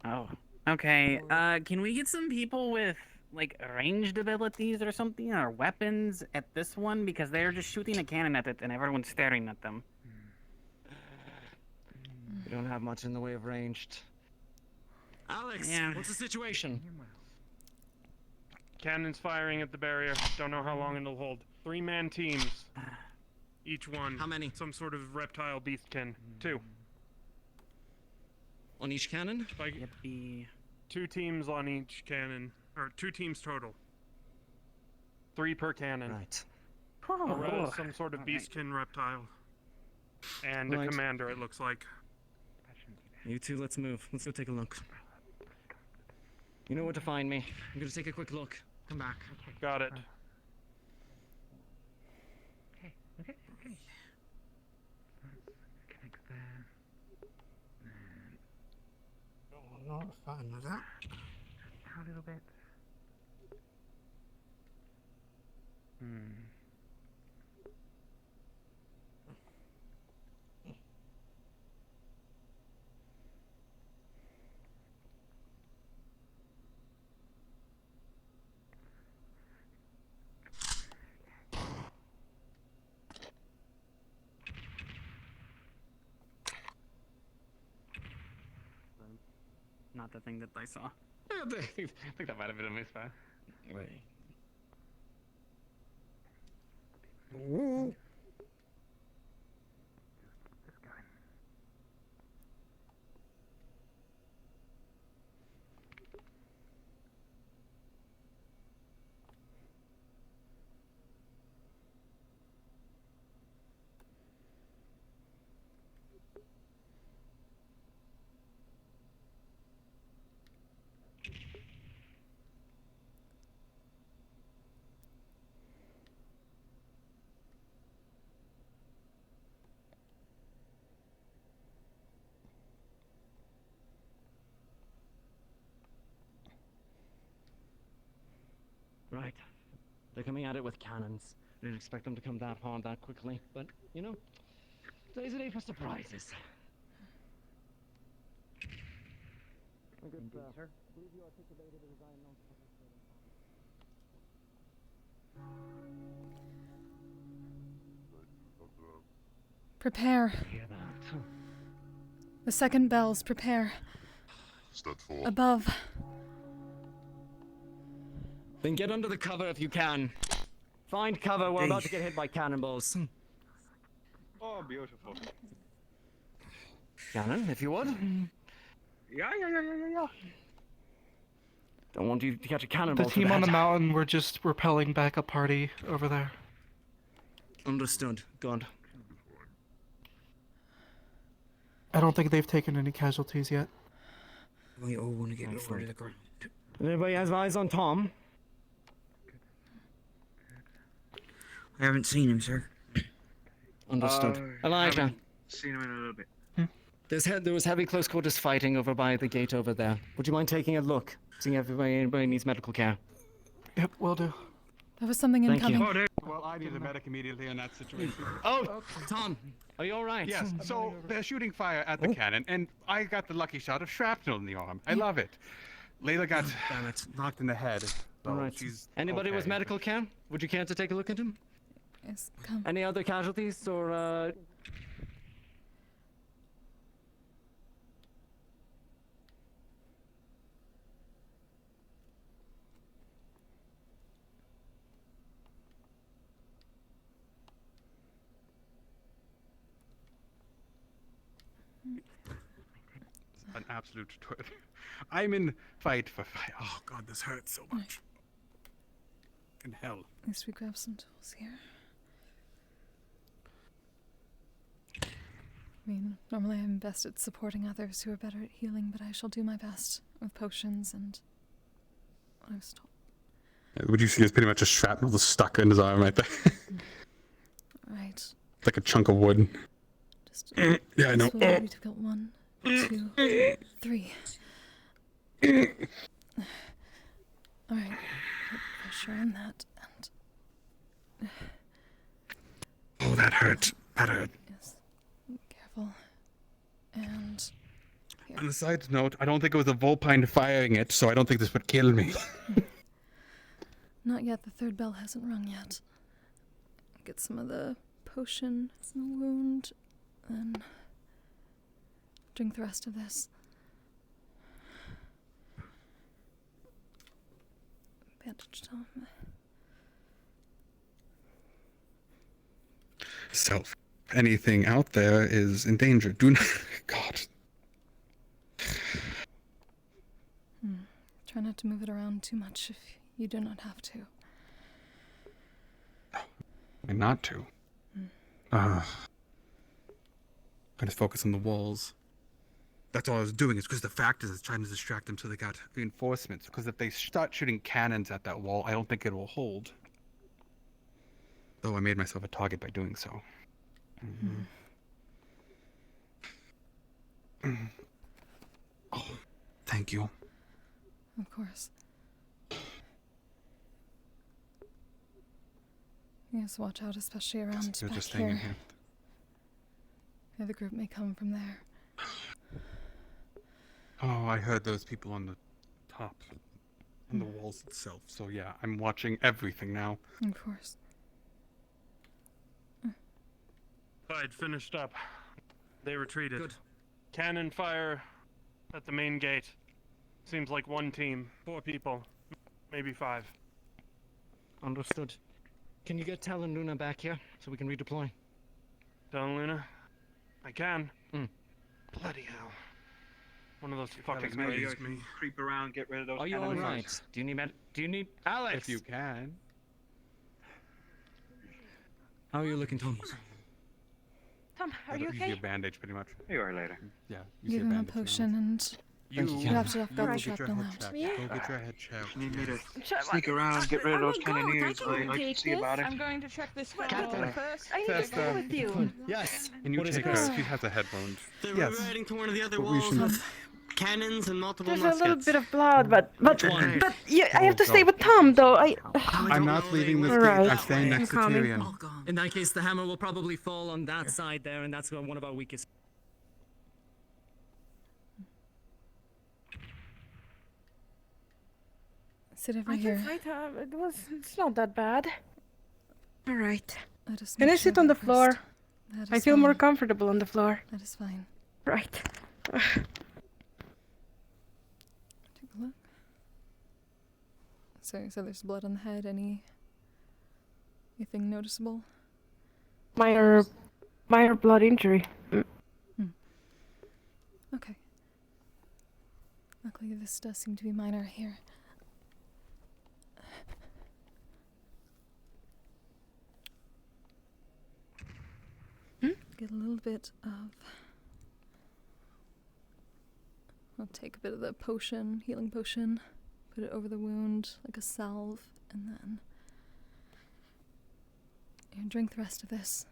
Oh, okay. Can we get some people with like ranged abilities or something, or weapons at this one, because they're just shooting a cannon at it and everyone's staring at them. We don't have much in the way of ranged. Alex, Yeah. what's the situation? Cannons firing at the barrier. Don't know how long it'll hold. 3-man teams. Each one. How many? Some sort of reptile beastkin. 2. On each cannon? Yippee. 2 teams on each cannon. Or 2 teams total. 3 per cannon. Right. Some sort of beastkin reptile. And a Right. commander, it looks like. You two, let's move. Let's go take a look. You know where to find me. I'm gonna take a quick look. Come back. Got it. Okay. Connect there. And Not a fan of that. a little bit. Not the thing that I saw. I think that might have been a misfire. Right. Just going. Right. They're coming at it with cannons. I didn't expect them to come that hard that quickly, but, you know, today's a day for surprises. Indeed, sir. Prepare. The second bells, prepare. Is that for? Above. Then get under the cover if you can. Find cover, we're about to get hit by cannonballs. Oh, beautiful. Cannon, if you would. Yeah. Don't want you to catch a cannonball The to team on the head. mountain were just repelling back a party over there. Understood. Good. I don't think they've taken any casualties yet. We all want to get lower to the ground. Everybody has eyes on Tom. I haven't seen him, sir. Understood. Elijah. Haven't seen him in a little bit. There was heavy close quarters fighting over by the gate over there. Would you mind taking a look? Seeing anybody needs medical care. Yep, will do. There was something Thank you. incoming. Well, I need a medic immediately in that situation. Oh, Tom, are you all right? Yes, so they're shooting fire at the cannon, and I got the lucky shot of shrapnel in the arm. I love it. Layla got knocked in the head. So All right. she's Anybody with okay. medical care? Would you care to take a look at him? Yes, come. Any other casualties or An absolute twit. I'm in fight for fire. Oh god, this hurts so much. In hell. At least we grab some tools here. I mean, normally I'm best at supporting others who are better at healing, but I shall do my best with potions and what I was told. What you see is pretty much a shrapnel that's stuck in his arm right there. Right. It's like a chunk of wood. Just yeah, I know. This will be difficult. 1, 2, 3. Alright. Put pressure on that and... Oh, that hurt. That hurt. Yes. Careful. And... Here. On a side note, I don't think it was a Vulpine firing it, so I don't think this would kill me. Not yet. The third bell hasn't rung yet. Get some of the potion in the wound, and drink the rest of this. Bandage Tom. So, if anything out there is in danger, do not... God. Try not to move it around too much if you do not have to. And not to. I just focus on the walls. That's all I was doing, is because the fact is, it's trying to distract them so they got reinforcements. Because if they start shooting cannons at that wall, I don't think it will hold. Though I made myself a target by doing so. Oh, thank you. Of course. Yes, watch out, especially around They're back just staying in here. here. The other group may come from there. Oh, I heard those people on the top, on the walls itself. So yeah, I'm watching everything now. Of course. Fight finished up. They retreated. Good. Cannon fire at the main gate. Seems like one team, 4 people, maybe 5. Understood. Can you get Tal and Luna back here so we can redeploy? Tal and Luna? I can. Bloody hell. One of those fucking grazed me. Creep around, get rid of those Are you cannons. alright? Do you need Alex? If you can. How are you looking, Tom? Tom, are you Use okay? your bandage, pretty much. You are later. Yeah. Give him a potion and You wrapped it up, got the get your shrapnel head out. checked. Yeah. Go get your head checked. Need me to Shut- sneak around, get rid of those cannoneers. I can I can take see this. about it. I'm going to check this file Catherine. first. I need to Sesta. go with you. Yes. Can you What is take it? her? She has a head wound. They were Yes. riding to one of the other But we walls should- with cannons and multiple There's muskets. a little bit of blood, but one? yeah, I have to Oh, stay God. with Tom though. I'm not leaving this gate. Right. I'm staying next to coming. Tyrion. In that case, the hammer will probably fall on that side there, and that's one of our weakest. Sit over I here. can fight. It's not that bad. All right. Let us Can make I sure sit on the first. floor? That I is feel more fine. comfortable on the floor. That is fine. Right. Take a look. So there's blood on the head. Anything noticeable? Minor blood injury. Okay. Luckily, this does seem to be minor here. Get a little bit of... I'll take a bit of the potion, healing potion, put it over the wound like a salve, and then... Here, drink the rest of this.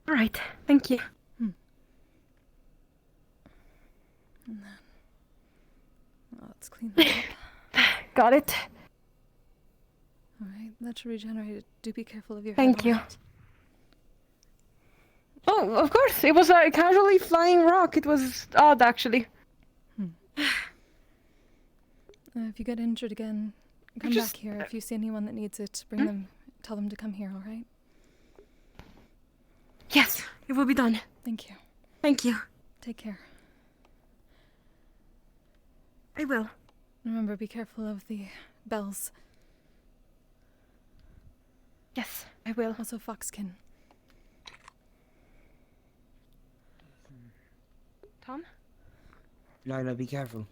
All right. Thank you. And then... Oh, let's clean that up. Got it. Alright, that should regenerate it. Do be careful of your Thank head. you. alright? Oh, of course. It was a casually flying rock. It was odd, actually. If you get injured again, come just- back here. If you see anyone that needs it, bring them. Tell them to come here, alright? Yes, it will be done. Thank you. Thank you. Take care. I will. Remember, be careful of the bells. Yes, I will. Also, foxkin. Tom? Lila, be careful.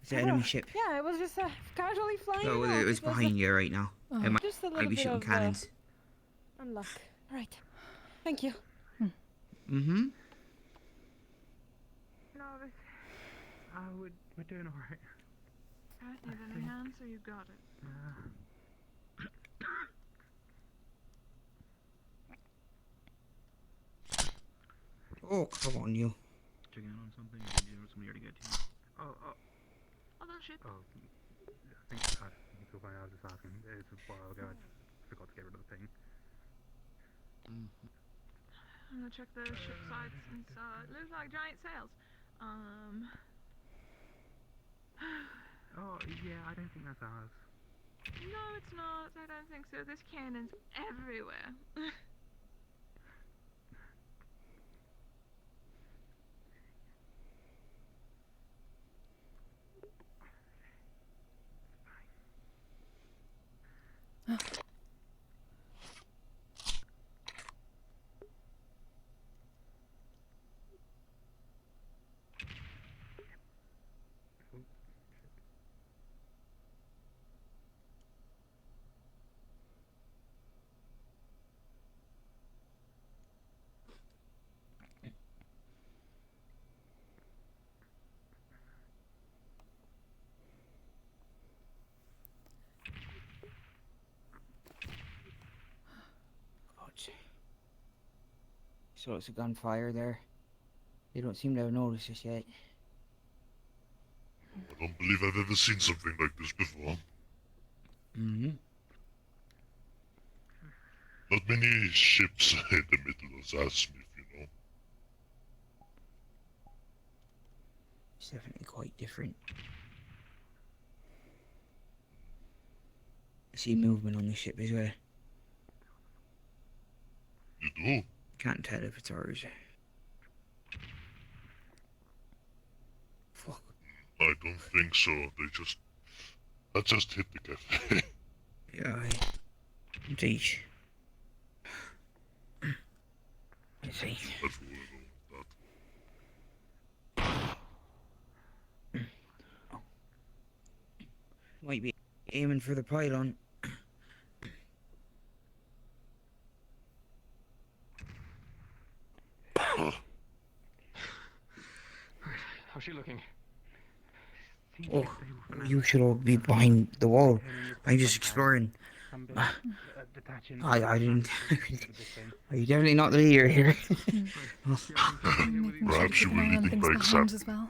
It's an Oh, enemy ship. Yeah, it was just casually flying Oh, out. it was It was behind you right now. Oh. It might, just a little might be bit shooting of cannons. unluck. Right. Thank you. Mm-hmm. No, this. We're doing alright. Guys need any hands, so you got it. Oh, come on, you. Checking on something, or somebody already got to you? Oh, that shit. Oh, I think I need to find out. Just asking. It's a while ago. I forgot to get rid of the thing. I'm gonna check the ship sides inside. Looks like giant sails. Oh, yeah, I don't think that's ours. No, it's not. I don't think so. There's cannons everywhere. So it's a gunfire there. They don't seem to have noticed us yet. I don't believe I've ever seen something like this before. Mm-hmm. Not many ships in the middle of Zasmith, you know. It's definitely quite different. I see movement on the ship as well. You do? Can't tell if it's ours. Fuck. I don't think so. That just hit the cafe. Yeah, Jeez. Let's see. That's what I know. Might be aiming for the pylon. How's she looking? Oh, you should all be behind the wall. I'm just exploring. I didn't. Are you definitely not the leader here? Perhaps you were leading by example.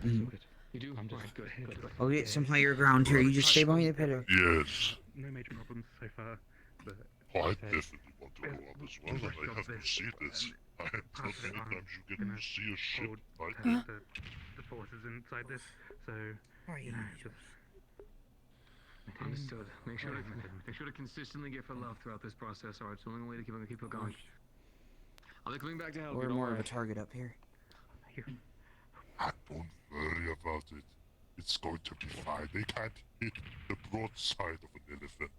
Mm. You do? I'm just good. I'll get some higher ground here. You just stay behind the pillar. Yes. No major problems so far, but... Oh, I definitely want to go up as well, but I have to see this. Not many times you get to see a ship like this. The forces inside this, so... You know, just... Understood. Make sure to consistently get for love throughout this process, or it's the only way to keep it going. I'll be coming back to help you. We're Don't more worry. of a target up here. Don't worry about it. It's going to be fine. They can't hit the broadside of an elephant.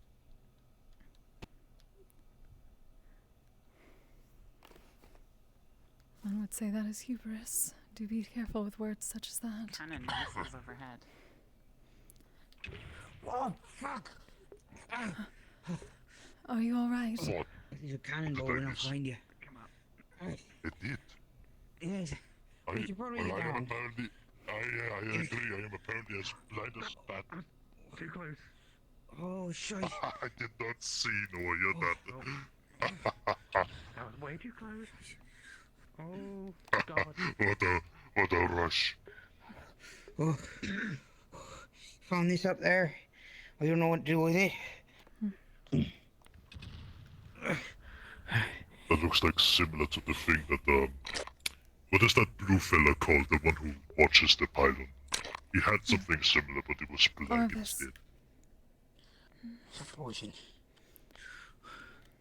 One would say that is hubris. Do be careful with words such as that. Cannon missiles overhead. Oh, fuck! Are you alright? There's a cannonball enough behind you. Come on. It did. Yes. I You probably am down. apparently... I agree. I am apparently as blind as bat. Too close. Oh, shit. I did not see nor hear that. That was way too close. Oh, God. What a rush. Oh. Found this up there. I don't know what to do with it. That looks like similar to the thing that, what is that blue fella called? The one who watches the pylon. He had something similar, but it was black instead. It's a poison.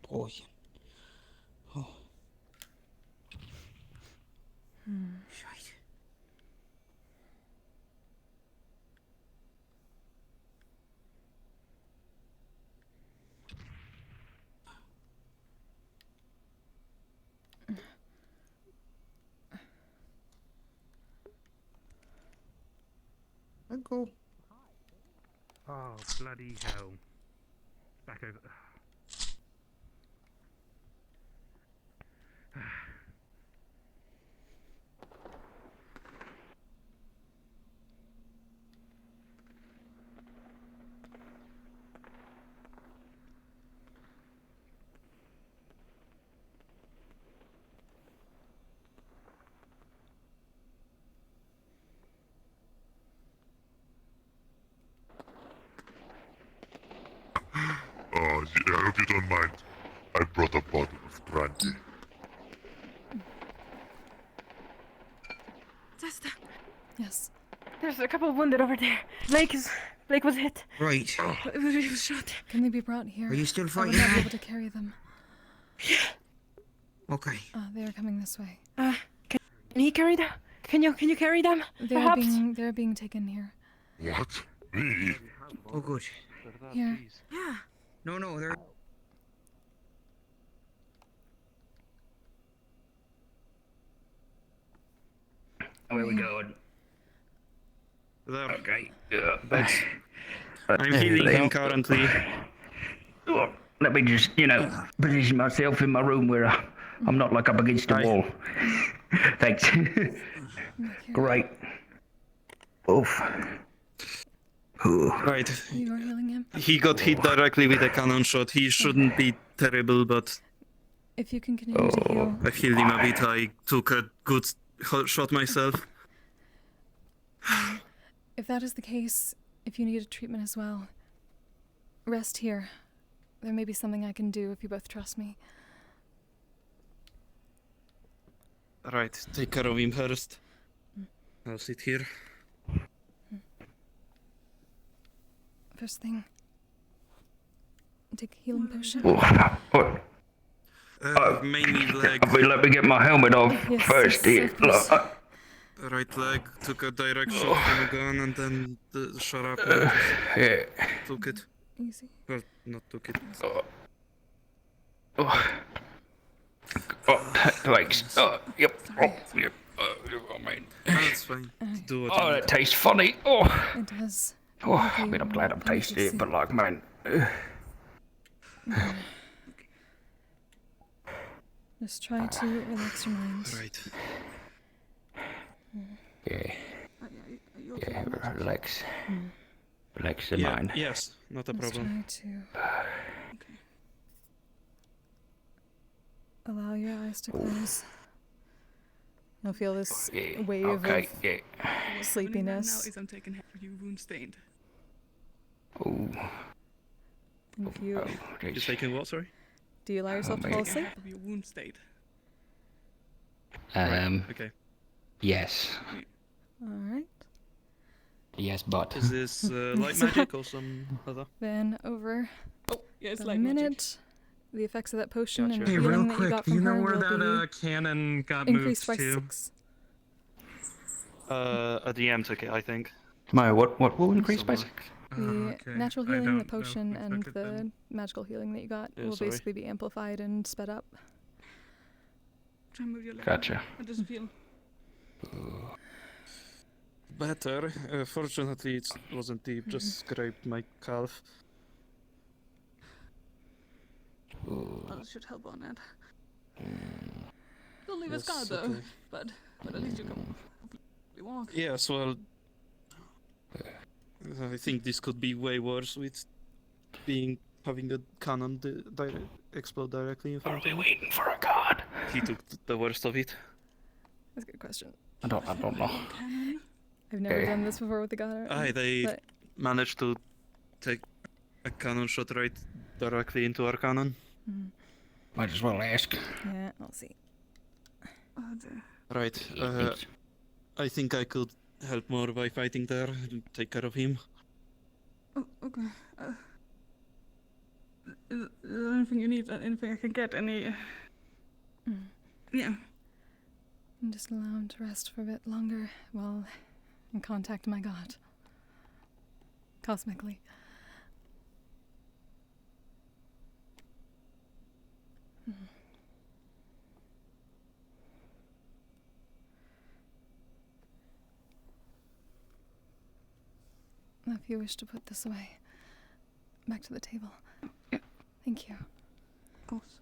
Poison. Oh. Shite. go. Oh, bloody hell. Back over. Oh, yeah, I hope you don't mind. I brought a bottle of brandy. Sesta. Yes. There's a couple wounded over there. Blake was hit. Right. He was shot. Can they be brought here? Are you still I would fighting? not be able to carry them. Okay. They are coming this way. Can he carry them? Can you carry them? Perhaps. They're being taken here. What? Me? Oh, good. Here. Yeah. No, they're... Where we going? Okay. Yeah. Thanks. I'm healing him currently. Look, let me just, position myself in my room where I'm not like up against the wall. Thanks. Great. Oof. Right. You are healing him? He got hit directly with a cannon shot. He shouldn't be terrible, but If you can continue to heal. I healed him a bit. I took a good shot myself. If that is the case, if you need a treatment as well, rest here. There may be something I can do if you both trust me. Right, take care of him first. I'll sit here. First thing, take a healing potion. Mainly leg. Let me get my helmet off Yes, first. yes, of course. Right leg, took a direct shot from a gun and then the shot up and just took it. Easy. Well, not took it. Thanks. Yep. Yep. I mean, That's fine. Do what oh, you that tastes funny. Oh. It does. I mean, I'm glad I'm tasting it, but like, man. Just try to relax your mind. Right. Yeah. Yeah, relax. Relax the Yeah, mind. yes, not a Let's problem. try to allow your eyes to close. You'll feel this wave of sleepiness. Now is I'm taking you wound stained. Oh. And if you You're taking what, sorry? do you allow yourself to fall asleep? Your wound state. Okay. Yes. All right. Yes, but. Is this light magic or some other? Then over Yes, about like a minute, the effects of that potion and Gotcha. the Hey, healing real that you quick, got do from you know her where will that be cannon got increased moved by to? 6. At the end, okay, I think. My what will increase by 6? The natural I healing, the don't know potion, and exactly the then. magical healing that you got Yeah, will sorry. basically be amplified and sped up. Try and move your leg. Gotcha. It doesn't feel. Better. Fortunately, it wasn't deep, just scraped my calf. Well, it should help on that. Don't leave a Yes, scar though, okay. but at least you can walk. Yes, well, I think this could be way worse with having a cannon explode directly in front of me. Waiting for a god. He took the worst of it. That's a good question. I don't know. I've never Okay. done this before with the god. They but managed to take a cannon shot right directly into our cannon. Might as well ask. yeah, I'll see. Right. I think I could help more by fighting there and take care of him. Oh, okay. Is there anything you need? Anything I can get? Any? Yeah. And just allow him to rest for a bit longer while in contact my god. Cosmically. If you wish to put this away. Back to the table. Thank you. Of course.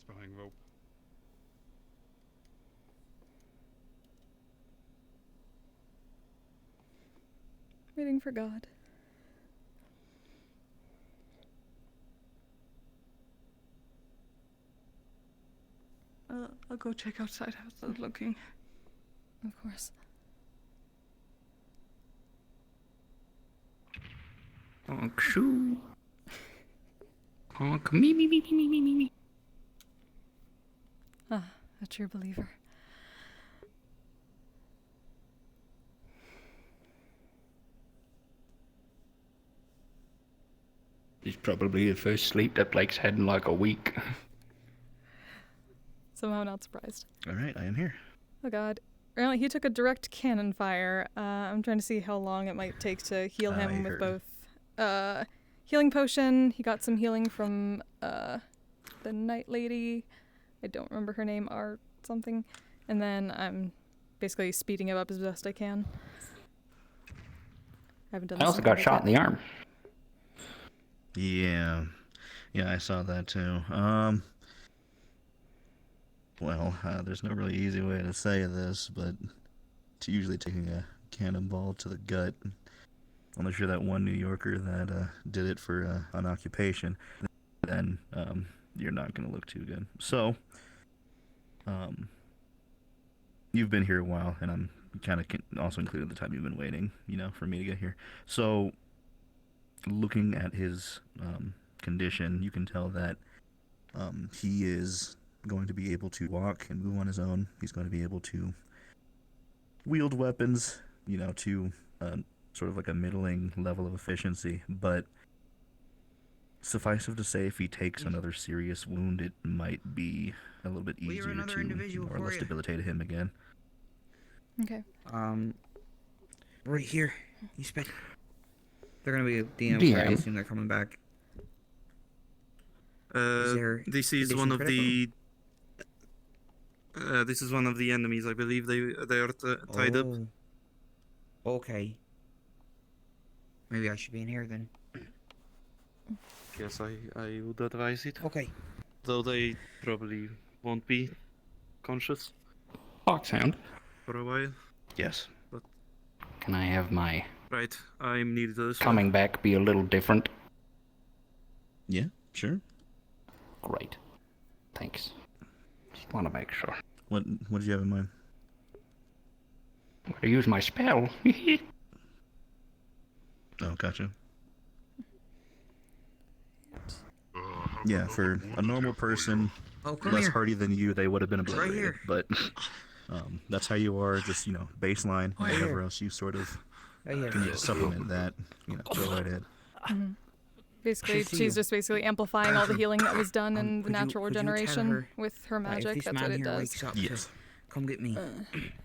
Spelling rope. Waiting for God. I'll go check outside. How's that looking? Of course. Honk shoo. Honk me. Ah, a true believer. It's probably the first sleep that Blake's had in like a week. Somehow not surprised. Alright, I am here. Oh god. Apparently he took a direct cannon fire. I'm trying to see how long it might take to heal him I with heard. both healing potion. He got some healing from the Night Lady. I don't remember her name, or something. And then I'm basically speeding it up as best I can. I haven't done I this also in got quite a shot in bit. the arm. Yeah. Yeah, I saw that too. Well, there's no really easy way to say this, but it's usually taking a cannonball to the gut. Unless you're that one New Yorker that did it for an occupation, then you're not going to look too good. So, you've been here a while, and I'm kind of also including the time you've been waiting, you know, for me to get here. So, looking at his condition, you can tell that he is going to be able to walk and move on his own. He's going to be able to wield weapons, you know, to sort of like a middling level of efficiency. But suffice it to say, if he takes another serious wound, it might be a little bit easier to more or less debilitate him again. Okay. Right here. You spent. They're gonna be DM. DM. I assume they're coming back. This is one of the. This is one of the enemies. I believe they are tied up. Okay. Maybe I should be in here then. Yes, I would advise it. Okay. Though they probably won't be conscious Foxhound. for a while. Yes. But Can I have my right, I'm needed as well. coming back be a little different? Yeah, sure. Great. Thanks. Just want to make sure. What did you have in mind? I use my spell. Oh, gotcha. Yeah, for a normal person, less hardy than you, they would have been obliterated. But that's how you are, just, you know, baseline. Whatever else you sort of can supplement that, you know, go right ahead. Mm-hmm. Basically, she's just basically amplifying all the healing that was done in the natural regeneration with her magic. That's what it does. Yes. Come get me.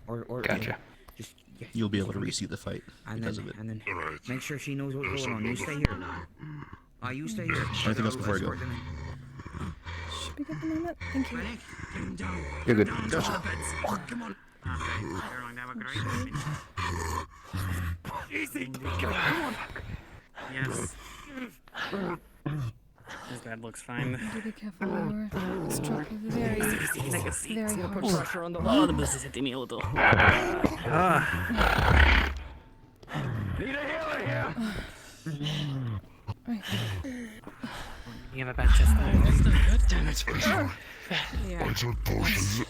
Or Gotcha. Just You'll be able to reseat the fight because of it. And then make sure she knows what's going on. You stay here. You stay here. Anything else before I go? Should we get the moment? Thank you. You're good. Gotcha. Come on. Easy. Come on. Yes. That looks fine. Do be careful. You're struck very, very hard. Put pressure on the wall. The bus is hitting me a little. Need a healer here. You have a bad chest. Damn it. Yeah. I took potions.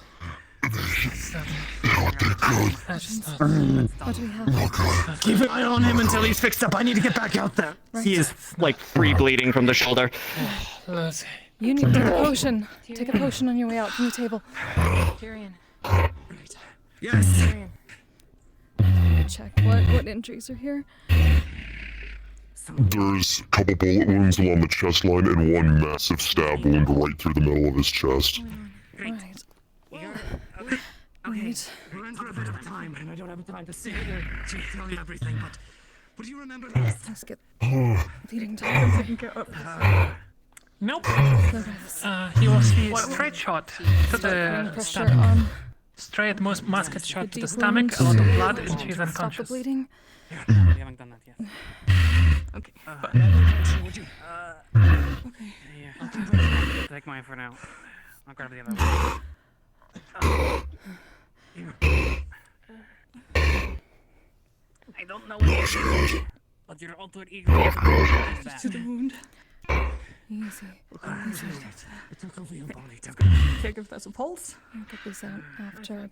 What do we have? Keep an eye on him until he's fixed up. I need to get back out there. He is like free bleeding from the shoulder. You need to take a potion. Take a potion on your way out from the table. Tyrion. Yes. Check what injuries are here. There's a couple bullet wounds along the chest line and one massive stab wound right through the middle of his chest. Right. Okay, we're in for a bit of time, and I don't have time to sit here to tell you everything, but do you remember this? Let's get bleeding time. Get up. Nope. The He was straight shot to the pressure stomach. on Straight musket shot to deep the stomach, a wound. lot of blood, and she's Stop the unconscious. bleeding. We haven't done that yet. Okay. Okay. Yeah. Take mine for now. I'll grab the other one. I don't know what you're doing, but your alter ego is bad. To the wound. Easy. It's okay for your body. Check if there's a pulse. I'll get this out after,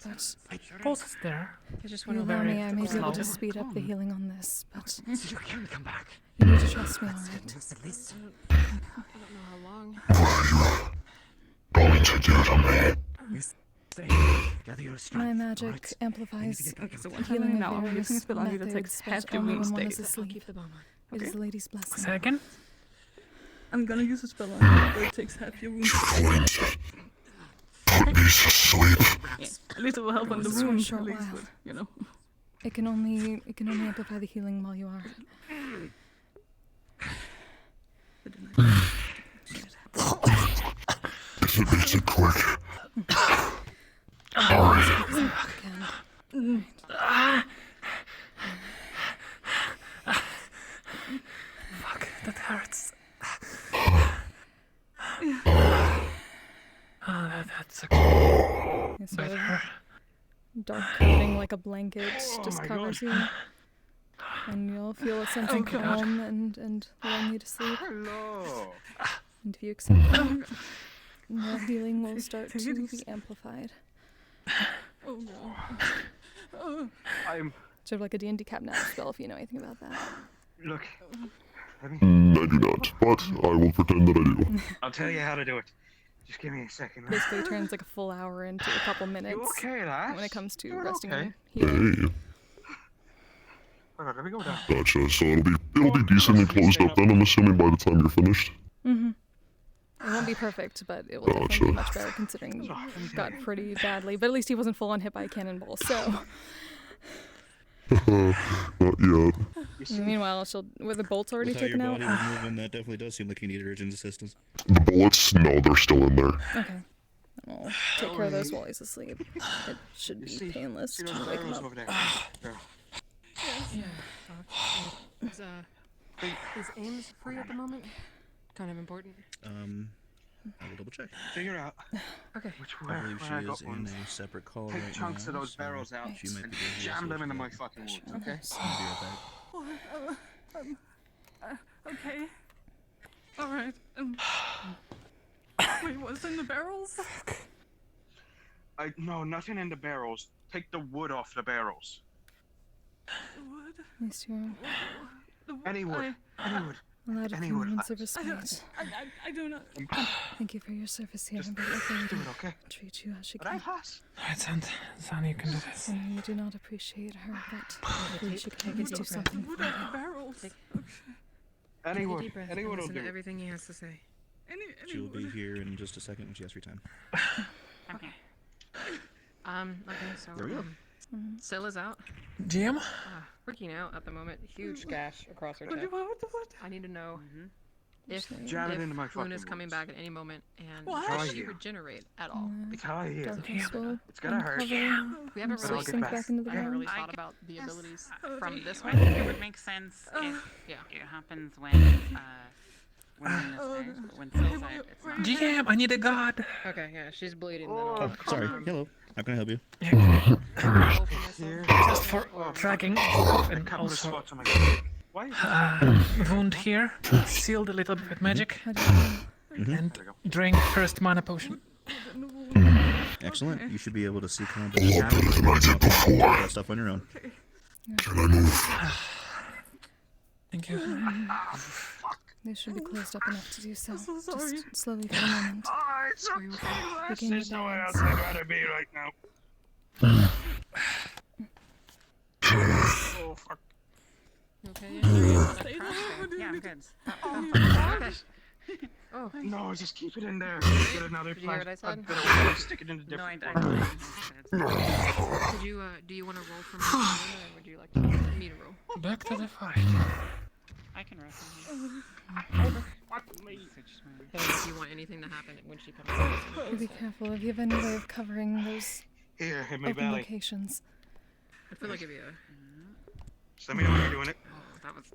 but Pulse is there. I just you want to allow me, I may be able slow. to speed up the healing on this, but You can come back. you need to trust me, alright? At least. I don't know how long. Going to do to me. My magic amplifies Okay, so the one healing now. of I'm using a various spell on you that methods, takes half but the only wound when one is state. asleep. Keep the bomb on. It is Okay. the lady's blessing. Say again? I'm gonna use a spell on you that takes half your wound. Going to put me to sleep. Yeah. At least it will help on the Just for a wound, short at least, while. but, you know. It can only amplify the healing while you are. If it makes it quick. Alright. Fuck, that hurts. That's It's sort better. of dark coating like a blanket just my covers God. you. And you'll feel a sense of calm and lulling you to sleep. Hello. And if you accept that, the healing will start to be amplified. Oh no. Oh. I'm. Sort of like a D&D Capnap spell, if you know anything about that. Look. I do not, but I will pretend that I do. I'll tell you how to do it. Just give me a second. right? Basically turns like a full hour into a couple minutes You okay, lass? when it comes to You're resting okay. and healing. Hey. Alright, let me go down. Gotcha, so it'll be decently closed up then, I'm assuming, by the time you're finished. Mm-hmm. It won't be perfect, but it will definitely be much better considering he got pretty badly. But at least he wasn't full on hit by a cannonball, so. Not yet. Meanwhile, were the bolts already With how taken your out? body was moving, that definitely does seem like you needed urgent assistance. The bullets, no, they're still in there. Okay. I'll take care of those while he's asleep. It should be painless to wake him up. Over there. Yeah. Is Ames free at the moment? Kind of important. I will double check. Figure out. Okay. I believe she is in a separate call Take right chunks now, of those so barrels out she might and be busy, jam so them she into can- my fucking wound. Okay. I'll be right back. Okay. Alright. Wait, what's in the barrels? No, nothing in the barrels. Take the wood off the barrels. Wood? At least you're Any wood. Any wood. allowed a Any few wood, moments of lads. respite. I do not. Thank you for your service here, and may the lady do it, okay? treat you as she But I can. pass. Alright, Son, you can do this. I know you do not appreciate her, but hopefully she can always do something Wood for you. out the barrels. Any Take a wood. deep breath Any and wood will listen to do. everything he has to say. Any She'll be wood. here in just a second when she has free time. Okay, so There we go. Sylla's out. GM? Freaking out at the moment. Huge gash across her chest. I need to know if Jam it into my Floon is fucking coming wounds. back at any moment and What? does Tell she you. regenerate at all? Tell you. Darkness will It's gonna hurt. uncover We haven't and really sink back into the I haven't really ground. thought about the abilities from this I one. think it would make sense if Yeah. it happens when we're in the stairs, but when Phil's out, it's not. GM, I need a god. Okay, yeah, she's bleeding. Oh, sorry. Hello. How can I help you? Just for tracking and Couple of also spots on my face. Why? wound here, sealed a little bit with magic, and drink first mana potion. Excellent. You should be able to see combat. A lot better than I did before. That stuff on your own. Can I move? Thank you. They should be closed up enough to do so. so sorry. Just slowly for a moment. Oh, it's okay, lass. Regain your There's nowhere else balance. I'd rather be right now. Oh, fuck. Okay, Yeah, I'm good. Oh. No, just keep it in there. Get another Did you hear what I plastic. said? Better way to stick it in a No, I different don't. Did you, do you want to roll for me, or would you like me to roll? Back to the fight. I can rest on him. Hey, if you want anything to happen when she comes out, Be careful if you have any way of covering those Here, hit my open belly. locations. I feel like if you. Just let me know when you're doing it.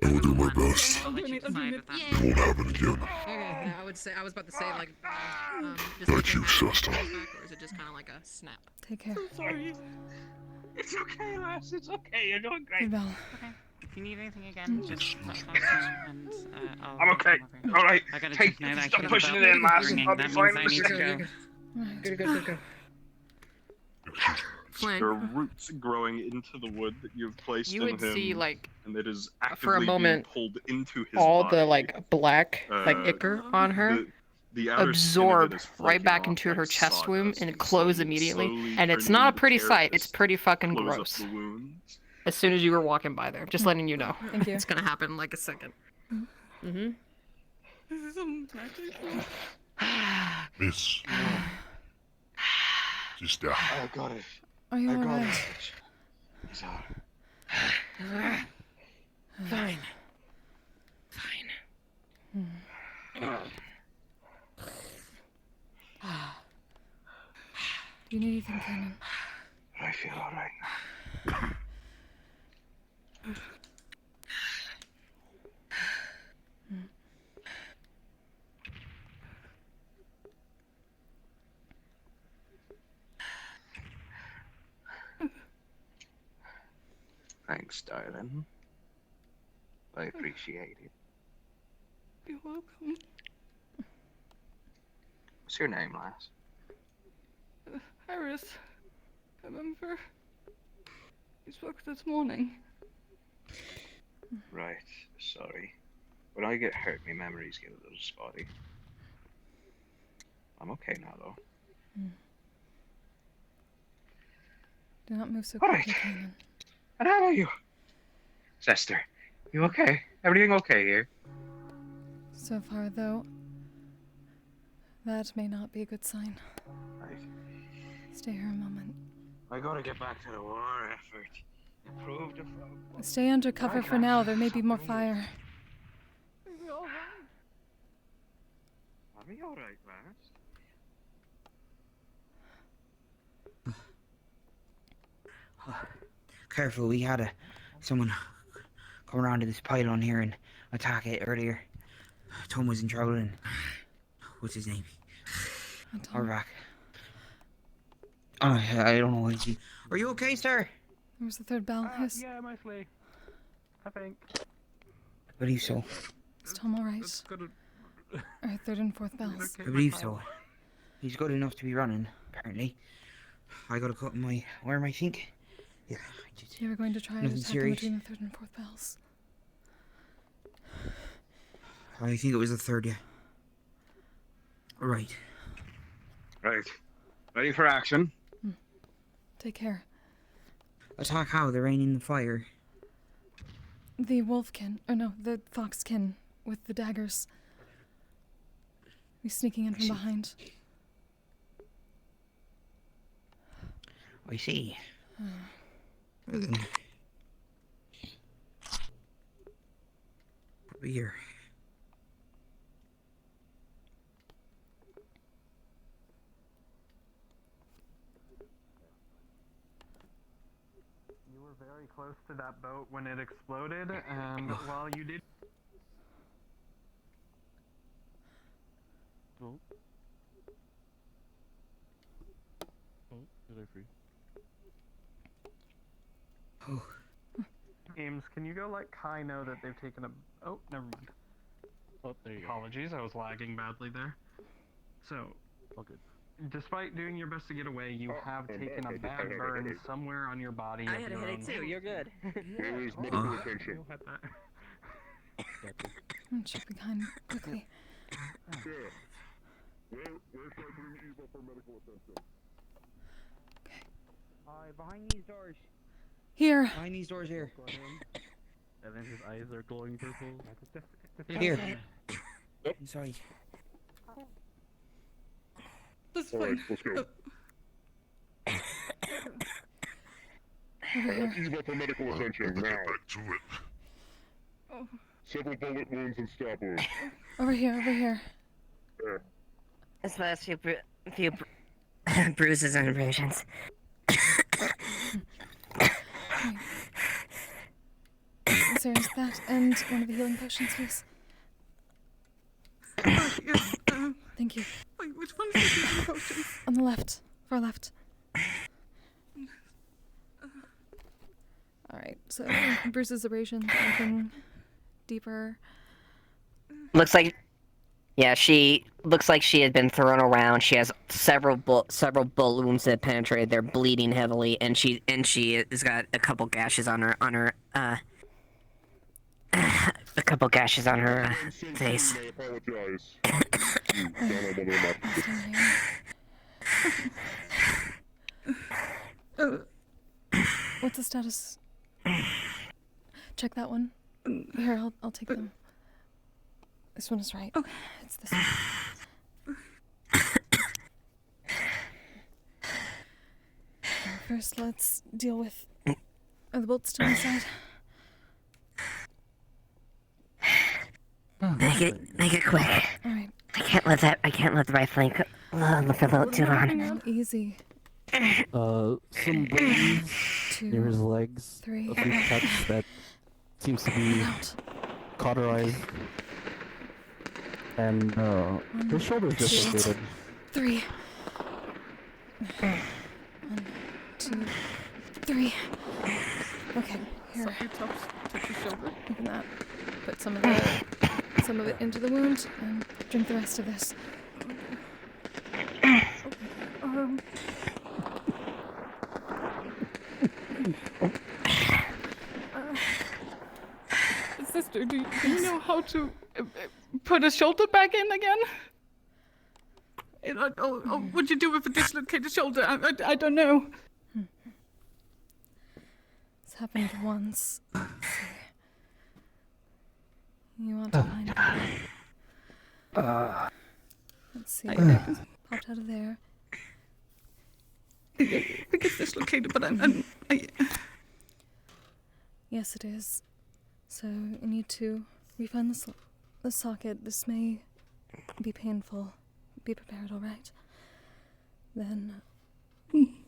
I will do my best. I'll let you decide with that. It won't happen again. Okay, I would say I was about to say like, just Thank you, Sesta. or is it just kind of like a snap? Take care. I'm sorry. It's okay, lass. It's okay. You're doing great. Goodbye. Okay. If you need anything again, just let us know, and I'll. I'm okay. All right. I gotta Take. check now. Stop pushing it in, lass. I'll be That fine means in I a need second. to go. Good. There are roots growing into the wood that you've placed You in would him, see, like, and it is actively for a moment, being pulled into his all body. the like black like ichor on her The outer skin of it absorb is right flaking back off into like her chest wound sawdust and close immediately, slowly and it's turning not a into pretty sight. carapace It's pretty fucking close up gross. the wounds. As soon as you were walking by there, just letting you know. Thank you. It's gonna happen in like a second. Mm-hmm. This is some magic. Miss. Sister. I got it. Are you I got alright? it. He's out. Fine. Do you need anything, Cannon? I feel alright now. Thanks, darling. I appreciate it. You're welcome. What's your name, lass? Harris. Remember? We spoke this morning. Right, sorry. When I get hurt, my memories get a little spotty. I'm okay now, though. Do not move so All quickly, right. Cannon. And how are you? Sesta, you okay? Everything okay here? So far, though, that may not be a good sign. Right. Stay here a moment. I gotta get back to the war effort. Improve the focus. Stay under cover for now. There may be more fire. Are you alright? I'll be alright, lass. Careful, we had someone come around to this pylon here and attack it earlier. Tom was in trouble and... What's his name? Harvack. Oh, I don't know what he... Are you okay, sir? There was the third bell. Yes. Yeah, mostly. I think. I believe so. Is Tom alright? Our third and fourth bells. I believe so. He's good enough to be running, apparently. I got a cut in my arm, I think. Yeah, I did. You were going to try and Nothing attack him serious. between the third and fourth bells. I think it was the third, yeah. Right. Right. Ready for action. Take care. Attack how? The rain in the fire. The wolfkin, or no, the foxkin with the daggers. He's sneaking in from behind. I see. Uh, Well then. Over here. You were very close to that boat when it exploded, and while you did. Oh. Oh, did I free? Oh. James, can you go let Kai know that they've taken a... Oh, never mind. Oh, there you go. Apologies, I was lagging badly there. So, All good. despite doing your best to get away, you have taken a bad burn somewhere on your body. I of had a your headache own. too. You're good. Here's medical attention. You'll have that. check behind quickly. Behind these doors. Here. Behind these doors here. And then his eyes are glowing purple. Here. Sorry. That's Alright, fine. let's go. Over here. Ease up for medical attention now. Get back to it. Oh, Several bullet wounds and stab wounds. Over here, over here. There. As well as few bruises and abrasions. Sir, is that and one of the healing potions, please? Yes, Thank you. wait, which one is the healing potions? On the left. Far left. Alright, so bruises, abrasions, anything deeper. Looks like, yeah, she looks like she had been thrown around. She has several bullet wounds that penetrated. They're bleeding heavily, and she has got a couple gashes on her a couple gashes on her face. I apologize. You don't know whether or not. What's the status? Check that one. Here, I'll take them. This one is right. Okay. It's this one. First, let's deal with... Are the bolts still inside? Make it quick. Alright. I can't let the rifling look a little too long. Easy. Some burns Two, near his legs. three. A few cuts that seems to be cauterized. And his shoulder's dislocated. 3. 1, 2, 3. Okay, here. Touch your shoulder. Open that. Put some of it into the wound and drink the rest of this. Sister, do you know how to put a shoulder back in again? Or what'd you do with a dislocated shoulder? I don't know. It's happened once. Let's see. You want to find it? Let's see. Popped out of there. I think it's dislocated, but I... Yes, it is. So you need to refine the socket. This may be painful. Be prepared, all right? Then,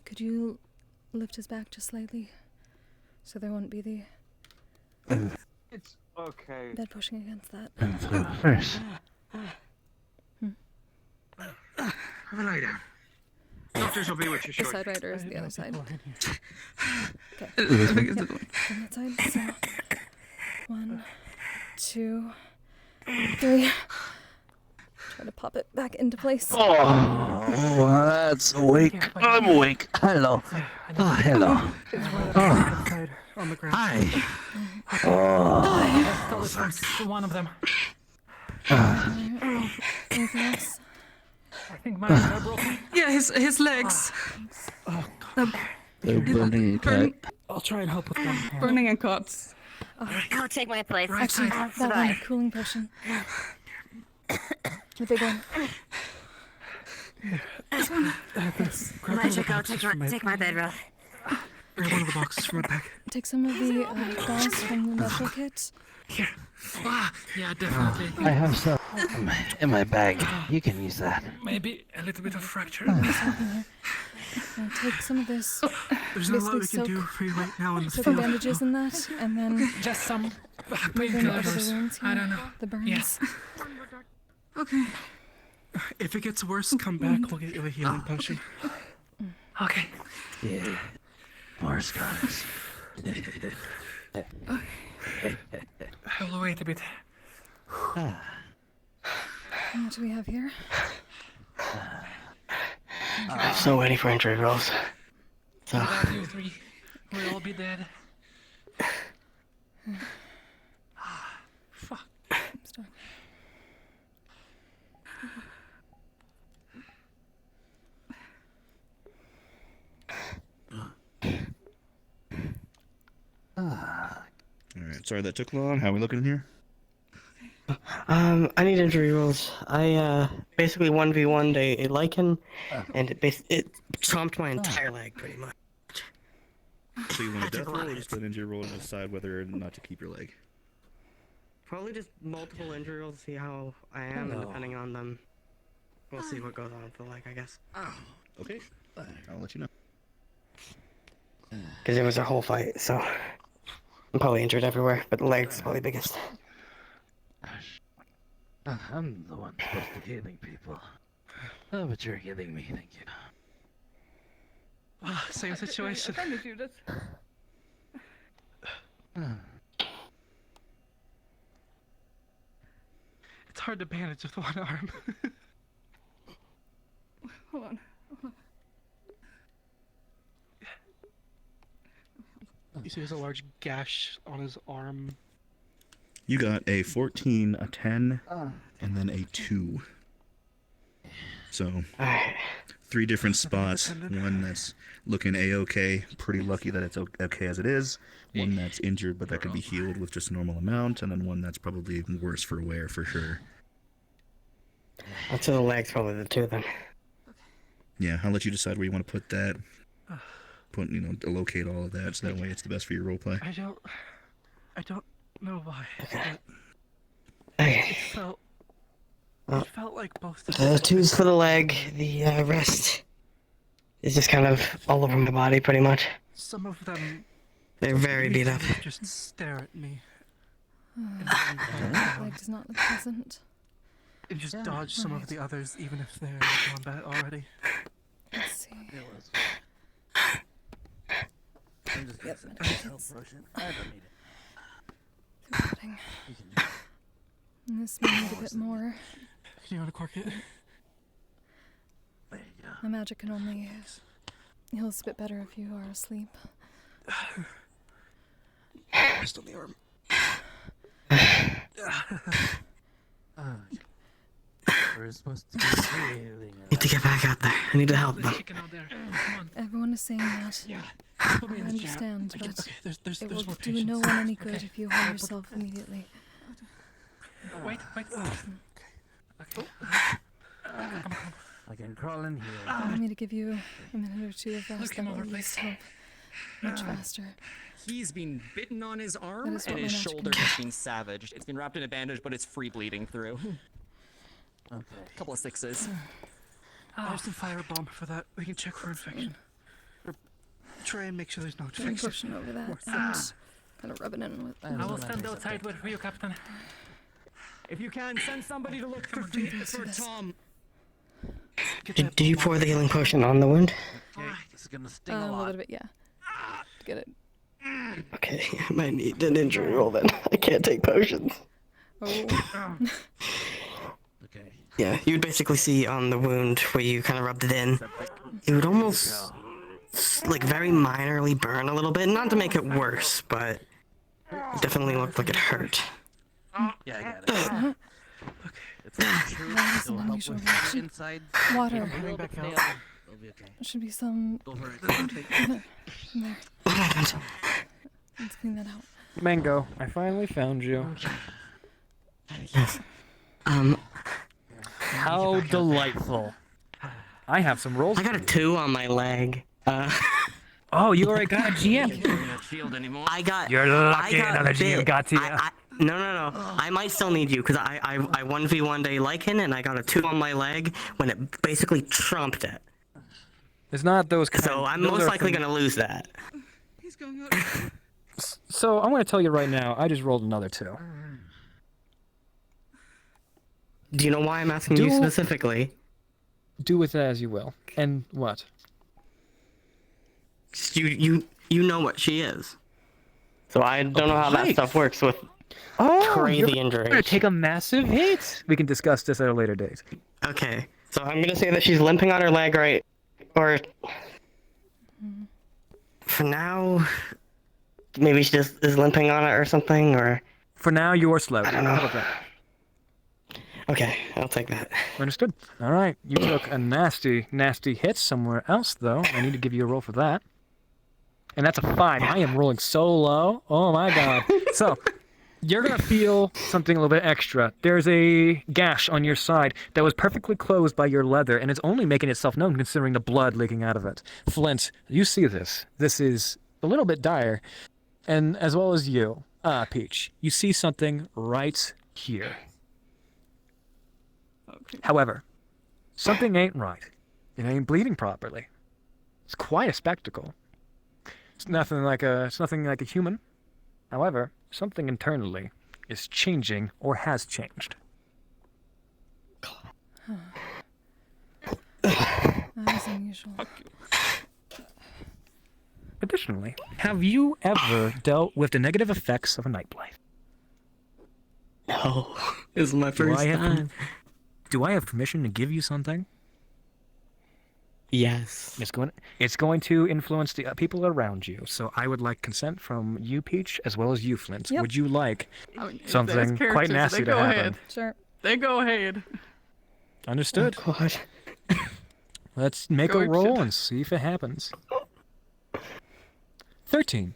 could you lift his back just slightly, so there won't be the It's okay. bed pushing against that. First. Have a lie down. Doctors will be with you The shortly. side right, or is it the other side? Okay. I think it's the one. On that side. So, 1, 2, 3. Try to pop it back into place. Oh, that's awake. I'm awake. Hello. Oh, hello. Oh. On the ground. Hi. Tell us one of them. Anything else? I think mine are broken. Yeah, his legs. Oh, God. They're burning and cut. I'll try and help with one hand. Burning and cuts. I'll take my place. Actually, I'll that one, survive. cooling potion. The big one. This one. Grab one of the Magic, I'll boxes take my bedroll. Grab one of the boxes from my bag. Take some of the gauze from the medical kit. Here. Yeah, definitely. I have some in my bag. You can use that. Maybe a little bit of fracture. There's something here. Now take some of this. There's not a lot we basically can do for you right now in the soak field. bandages in that, and then Just some move them over the painkillers. wounds here. I don't know. The burns. Yes. Okay. If it gets worse, come back. We'll get you a healing potion. Okay. Yeah. More scars. I'll wait a bit. And what do we have here? I'm still waiting for injury rolls. So. Without you three, we'll all be dead. Fuck. Stop. Alright, sorry that took long. How are we looking here? I need injury rolls. I basically 1v1'd a lichen, and it chomped my entire leg pretty much. So you want a death roll or just an injury roll to decide whether or not to keep your leg? Probably just multiple injuries. We'll see how I am, and Hello. depending on them, we'll see what goes on with the leg, I guess. Okay. I'll let you know. Because it was a whole fight, so I'm probably injured everywhere, but the leg's probably biggest. I'm the one supposed to be healing people. Oh, but you're healing me, thank you. Same situation. I offended you, that's... It's hard to bandage with one arm. Hold on. You see, there's a large gash on his arm. You got a 14, a 10, and then a 2. So, 3 different spots. One that's looking A-okay, pretty lucky that it's okay as it is. One that's injured, but that could be healed with just a normal amount. And then one that's probably worse for wear, for sure. I'll say the leg's probably the 2 then. Yeah, I'll let you decide where you want to put that. Put, locate all of that, so that way it's the best for your roleplay. I don't know why. But Okay. it felt like both of The 2's for the leg, the rest is just kind of all over my body, pretty much. Some of them. They're very beat up. Just stare at me. That leg does not look pleasant. And just dodge some of the others, even if they're in combat already. Let's see. I'm just gonna send a health potion. I don't need it. Floating. And this may need a bit more. Do you want to cork it? My magic can only heal us a bit better if you are asleep. Just on the arm. We're supposed to be healing. Need to get back out there. I need to help them. Everyone is saying that. Yeah. I understand, but there's it will more do patients. no one any good if you harm yourself immediately. Wait. I can crawl in here. Allow me to give you a minute or 2 of rest, then will at least help much faster. He's been bitten on his That arm, is and what his my magic shoulder can do. has been savaged. It's been wrapped in a bandage, but it's free bleeding through. Okay. Couple of 6s. There's some firebomb for that. We can check for infection. Or try and make sure there's no Put a infection. potion over that and kind of rub it in with. I will stand outside wait for you, Captain. If you can, send somebody to look for Tom. Did you pour the healing potion on the wound? This is gonna sting A a little lot. bit of it, yeah. Get it. Okay, I might need an injury roll then. I can't take potions. Oh. Okay. Yeah, you'd basically see on the wound where you kind of rubbed it in, it would almost, like, very minorly burn a little bit. Not to make it worse, but it definitely looked like it hurt. Yeah, I got it. It's not true. That is It'll an help unusual with reaction. inside. Water. It'll back out. It'll be okay. There should be some. Go for it. There. What happened? Let's clean that out. Mango, I finally found you. Yes. How delightful. I have some rolls. I got a 2 on my leg. Oh, you already got a GM. I got. You're lucky another GM got to you. No. I might still need you because I 1v1'd a Lycan and I got a 2 on my leg when it basically trumped it. It's not those kind. So I'm those most are likely from- gonna lose that. He's going out. So I'm going to tell you right now, I just rolled another 2. Do you know why I'm asking you specifically? Do with that as you will. And what? You know what she is. So I don't know how that Right. stuff works with Oh, crazy you're going to injuries. take a massive hit. We can discuss this at a later date. Okay, so I'm gonna say that she's limping on her leg, right? Or for now, maybe she just is limping on it or something, or... For now, you're slow. I don't know. How about that? Okay, I'll take that. Understood. All right. You took a nasty, nasty hit somewhere else, though. I need to give you a roll for that. And that's a 5. I am rolling so low. Oh, my God. So, you're going to feel something a little bit extra. There's a gash on your side that was perfectly closed by your leather, and it's only making itself known considering the blood leaking out of it. Flint, you see this. This is a little bit dire. And as well as you. Peach, you see something right here. However, something ain't right. It ain't bleeding properly. It's quite a spectacle. It's nothing like a human. However, something internally is changing or has changed. That is unusual. Additionally, have you ever dealt with the negative effects of a nightlife? No, this is my first time. Do I have permission to give you something? Yes. It's going to influence the people around you. So I would like consent from you, Peach, as well as you, Flint. Yep. Would you like I mean, something there's quite characters, nasty they to go happen? ahead. Sure. They go ahead. Understood. Oh, God. Let's make Go a roll shit. and see if it happens. 13.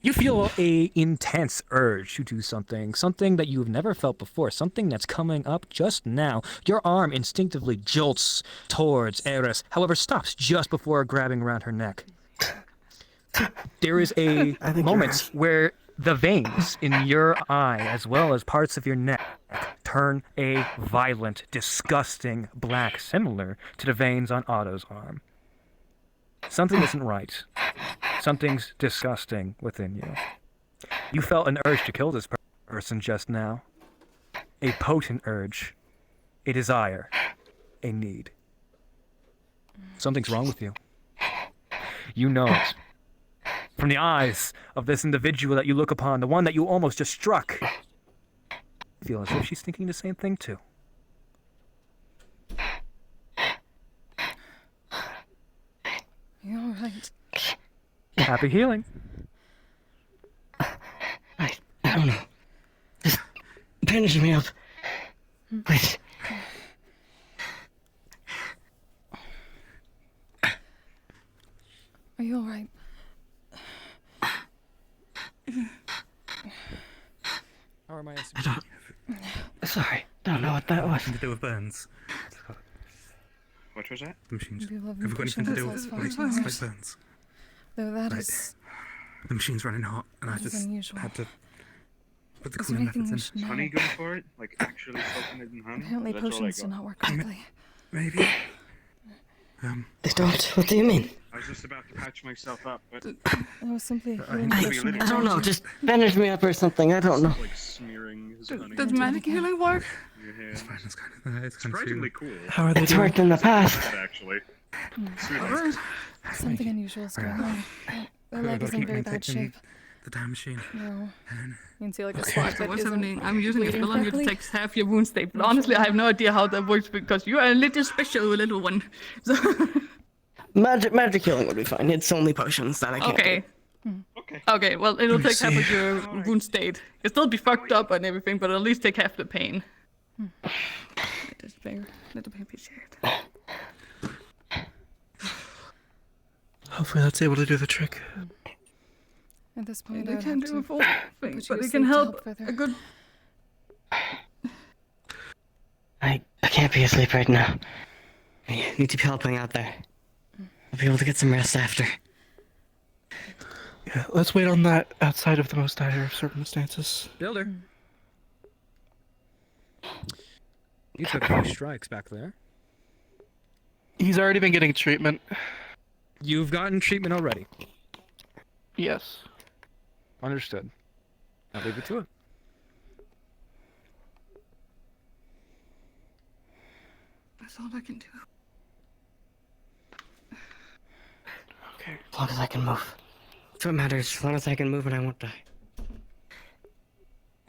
You feel a intense urge to do something that you've never felt before, something that's coming up just now. Your arm instinctively jolts towards Eris, however stops just before grabbing around her neck. There is a moment where the veins in your eye, as well as parts of your neck, turn a violent, disgusting black, similar to the veins on Otto's arm. Something isn't right. Something's disgusting within you. You felt an urge to kill this person just now. A potent urge. A desire. A need. Something's wrong with you. You know it. From the eyes of this individual that you look upon, the one that you almost just struck. Feel as if she's thinking the same thing too. You alright? Happy healing. I don't know. Just bandage me up. Please. Are you alright? How are my I don't. Sorry, don't know what that was. To do with burns. What was that? The machines. Do you love Have we got anything to do with like burns? Though that Right. is... The machine's running hot, and I That is just unusual. had to put the Is there cooling anything methods we in. should Is know? honey good for it? Like actually soaking it in honey? Apparently That's all I potions do got. not work correctly. Maybe. They don't. What do you mean? I was just about to patch myself up, but It was simply a I healing potion. I don't know. Just bandage me up or something. I don't know. like smearing his honey. Does magic healing work? Your hair. It's fine. It's kind of. It's kind Surprisingly of. cool. How are they It's doing? worked in the past. Bad, actually. Alright. Something unusual is going on. Their leg is in very bad shape. The time machine. No. And You can see like a Okay, spot so that what's isn't happening? I'm using a bleeding spell on you to correctly. take half your wound state, but honestly, I have no idea how that works because you are a little special little one. So Magic healing would be fine. It's only potions that I can't. okay. Okay, well, it'll take half of your wound state. It'll still be fucked up and everything, but at least take half the pain. Let us bear, let the pain be shared. hopefully that's able to do the trick. At this point, They I would can't have do a to full thing, put you but to it can sleep to help further. a good. I can't be asleep right now. I need to be helping out there. I'll be able to get some rest after. Yeah, let's wait on that outside of the most dire of circumstances. Builder. You took 2 strikes back there. He's already been getting treatment. You've gotten treatment already. Yes. Understood. I'll leave it to it. That's all I can do. Okay. As long as I can move. That's what matters. As long as I can move and I won't die.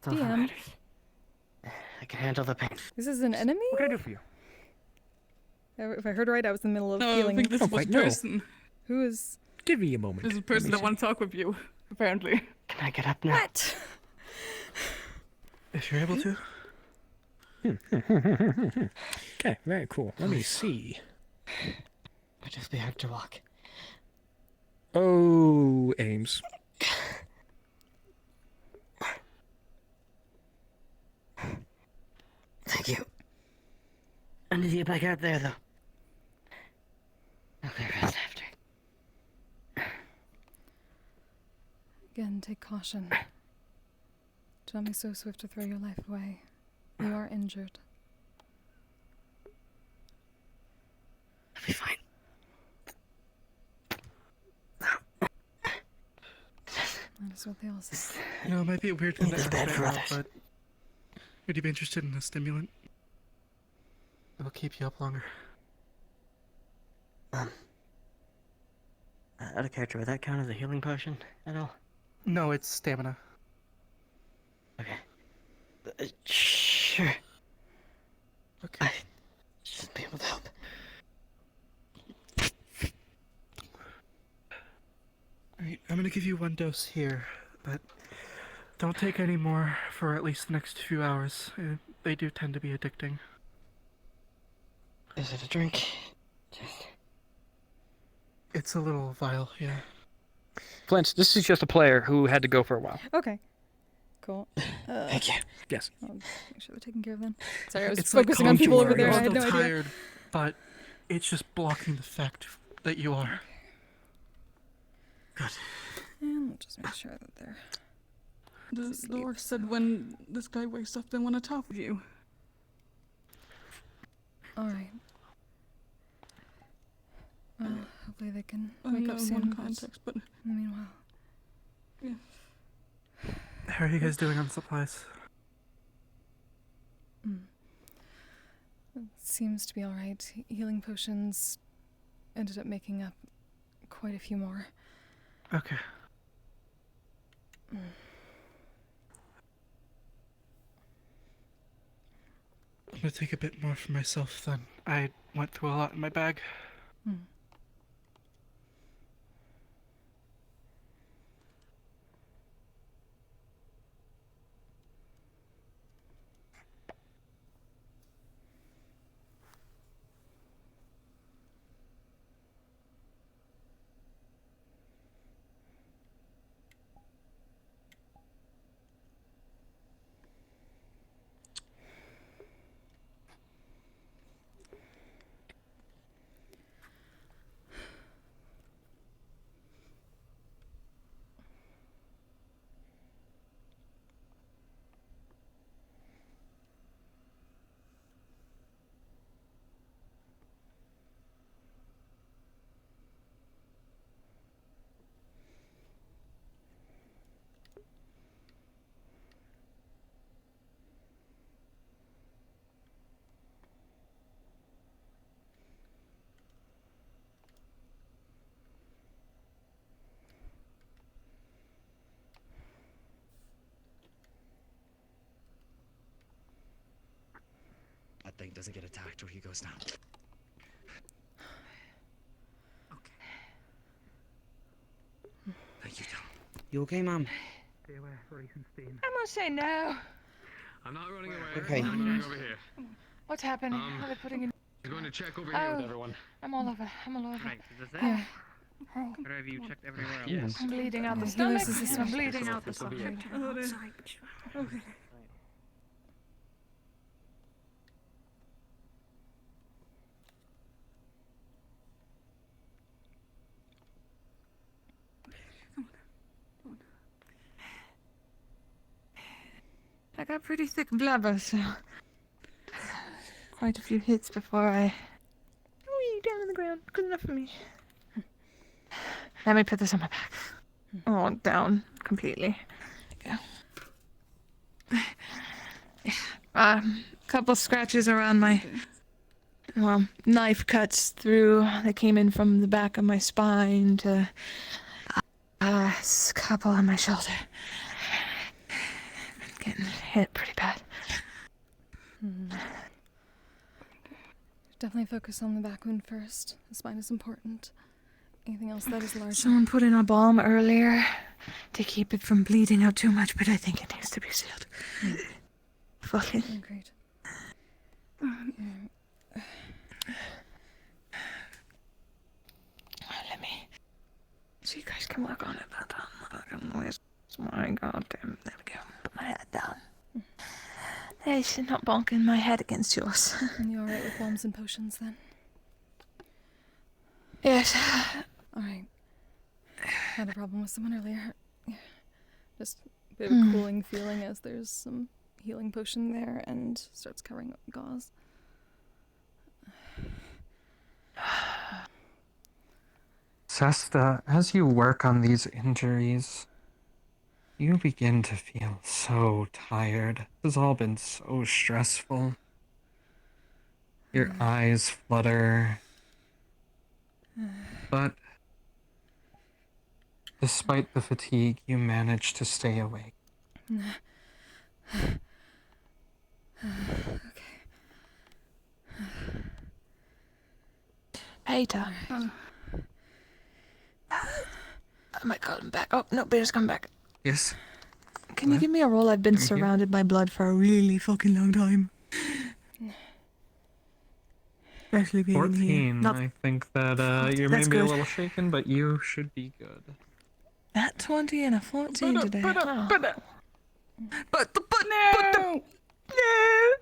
That's all that DM. matters. I can handle the pain. This is an enemy? What can I do for you? If I heard right, I was in the middle of No, I healing. think this was person. Who is... Give me a moment. This is a person that wants to talk with you, apparently. Can I get up now? What? If you're able to. Okay, very cool. Let me see. It'd just be hard to walk. Oh, Ames. Thank you. I need to get back out there, though. Okay, rest after. Again, take caution. Do not be so swift to throw your life away. You are injured. I'll be fine. That is what they all say. You know, it might be a weird thing to It's ask bad right for now, others. but would you be interested in a stimulant? It'll keep you up longer. Out of character, would that count as a healing potion at all? No, it's stamina. Okay. Sure. Okay. I should be able to help. Alright, I'm gonna give you 1 dose here, but don't take any more for at least the next few hours. They do tend to be addicting. Is it a drink? It's a little vial, yeah. Flint, this is just a player who had to go for a while. Okay. Cool. Thank you. Yes. I'll make sure they're taken care of then. Sorry, I was It's focusing like on people over you're there. I had still no idea. tired, but it's just blocking the fact that you are. Good. And we'll just make sure that they're... The orc said when this guy wakes up, they want to talk with you. Alright. Well, hopefully they can I wake know up in soon. one but context, but meanwhile... yeah. How are you guys doing on supplies? It seems to be alright. Healing potions ended up making up quite a few more. Okay. I'm gonna take a bit more for myself then. I went through a lot in my bag. That thing doesn't get attacked or he goes down. Thank you, Tom. You okay, Mom? Stay away, Raisinstein. I'm gonna say no. I'm not running away. Okay. I'm running over here. What's happening? Are they putting in? I'm going to check over here with everyone. I'm all over. I'm all over. Right, is this it? Yeah. Oh. Or have you checked everywhere else? Yes. I'm bleeding out the Yeah, stomach. this is the I'm stomach. bleeding out the This will be stomach. it. Okay. I got pretty thick blubber, so quite a few hits before I down on the ground. Good enough for me. Let me put this on my back. Oh, down completely. There you go. Couple scratches around my, well, knife cuts through. They came in from the back of my spine to a couple on my shoulder. Getting hit pretty bad. Definitely focus on the back wound first. The spine is important. Anything else that is large? Someone put in a balm earlier to keep it from bleeding out too much, but I think it needs to be sealed. Fucking. Oh, great. Let me. So you guys can work on it. Where's my goddamn? There we go. Put my head down. Hey, she's not bonking my head against yours. And you alright with bombs and potions then? Yes. Alright. Had a problem with someone earlier. Yeah. Just bit of a cooling feeling as there's some healing potion there and starts covering up gauze. Sesta, as you work on these injuries, you begin to feel so tired. This has all been so stressful. Your eyes flutter. But despite the fatigue, you manage to stay awake. Hey, Tom. I might call him back. Oh, no, Bear's come back. Yes. Can you give me a roll? I've been Thank you. surrounded by blood for a really fucking long time. Especially being 14. here. Not I think that you're That's maybe a good. little shaken, but you should be good. At 20 and a 14 today. Oh. No!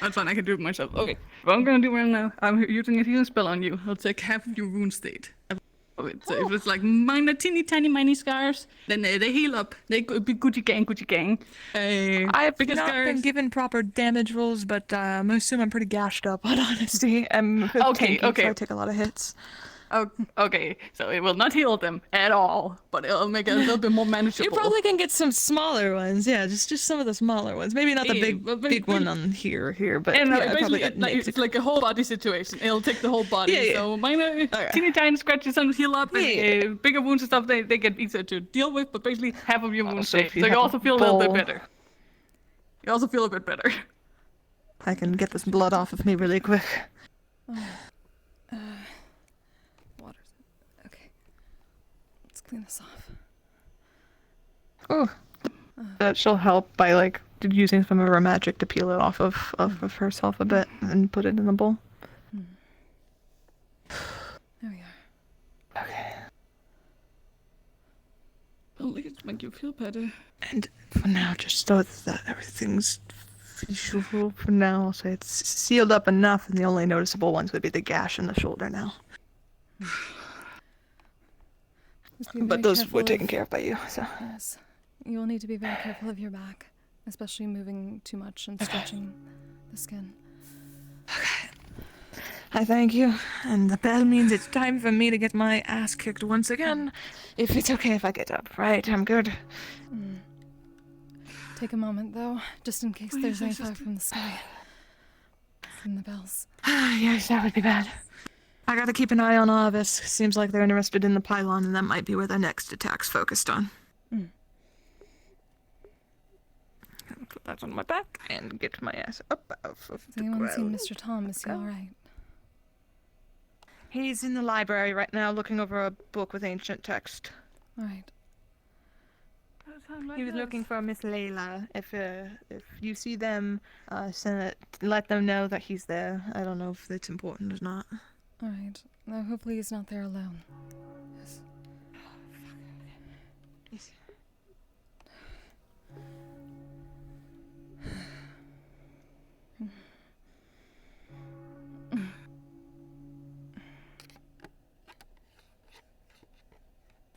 That's fine, I can do it myself. Okay, what I'm gonna do right now, I'm using a healing spell on you. I'll take half of your wound state. Of it. So if it's like minor, teeny tiny scars, then they heal up. They could be Gucci gang. I've bigger not scars. been given proper damage rolls, but I assume I'm pretty gashed up on honesty. I'm Okay, tanky, okay. so I take a lot of hits. Oh, okay, so it will not heal them at all, but it'll make it a little bit more manageable. You probably can get some smaller ones, yeah, just some of the smaller ones. Maybe not the Yeah, big but big one on here, but And yeah, I probably basically, got nicked. it's like a whole body situation. It'll take the whole body. Yeah. So minor, teeny tiny scratches and heal up, and bigger wounds and stuff, they get easier to deal with, but basically half of your wounds so stay. if you So you have also a feel a little bit bowl- better. You also feel a bit better. I can get this blood off of me really quick. Water. Okay. Let's clean this off. Oh, that she'll help by like using some of her magic to peel it off of herself a bit and put it in the bowl. There we are. At least make you feel better. And for now, just so that everything's visual for now, I'll say it's sealed up enough, and the only noticeable ones would be the gash in the shoulder now. Just be But very those careful were taken care of by you, so. Yes. You will need to be very careful of your back, especially moving too much and stretching the skin. I thank you, and the bell means it's time for me to get my ass kicked once again. If it's okay if I get up, right? I'm good. Take a moment, though, just in case there's any fire from the sky. From the bells. Yes, that would be bad. I gotta keep an eye on Avis. Seems like they're interested in the pylon, and that might be where their next attack's focused on. Put that on my back and get my ass up off of Has the anyone seen ground. Mr. Tom? Is he alright? He's in the library right now looking over a book with ancient text. Alright. He was looking for Miss Layla. If you see them, let them know that he's there. I don't know if it's important or not. Alright. Now, hopefully he's not there alone. Yes.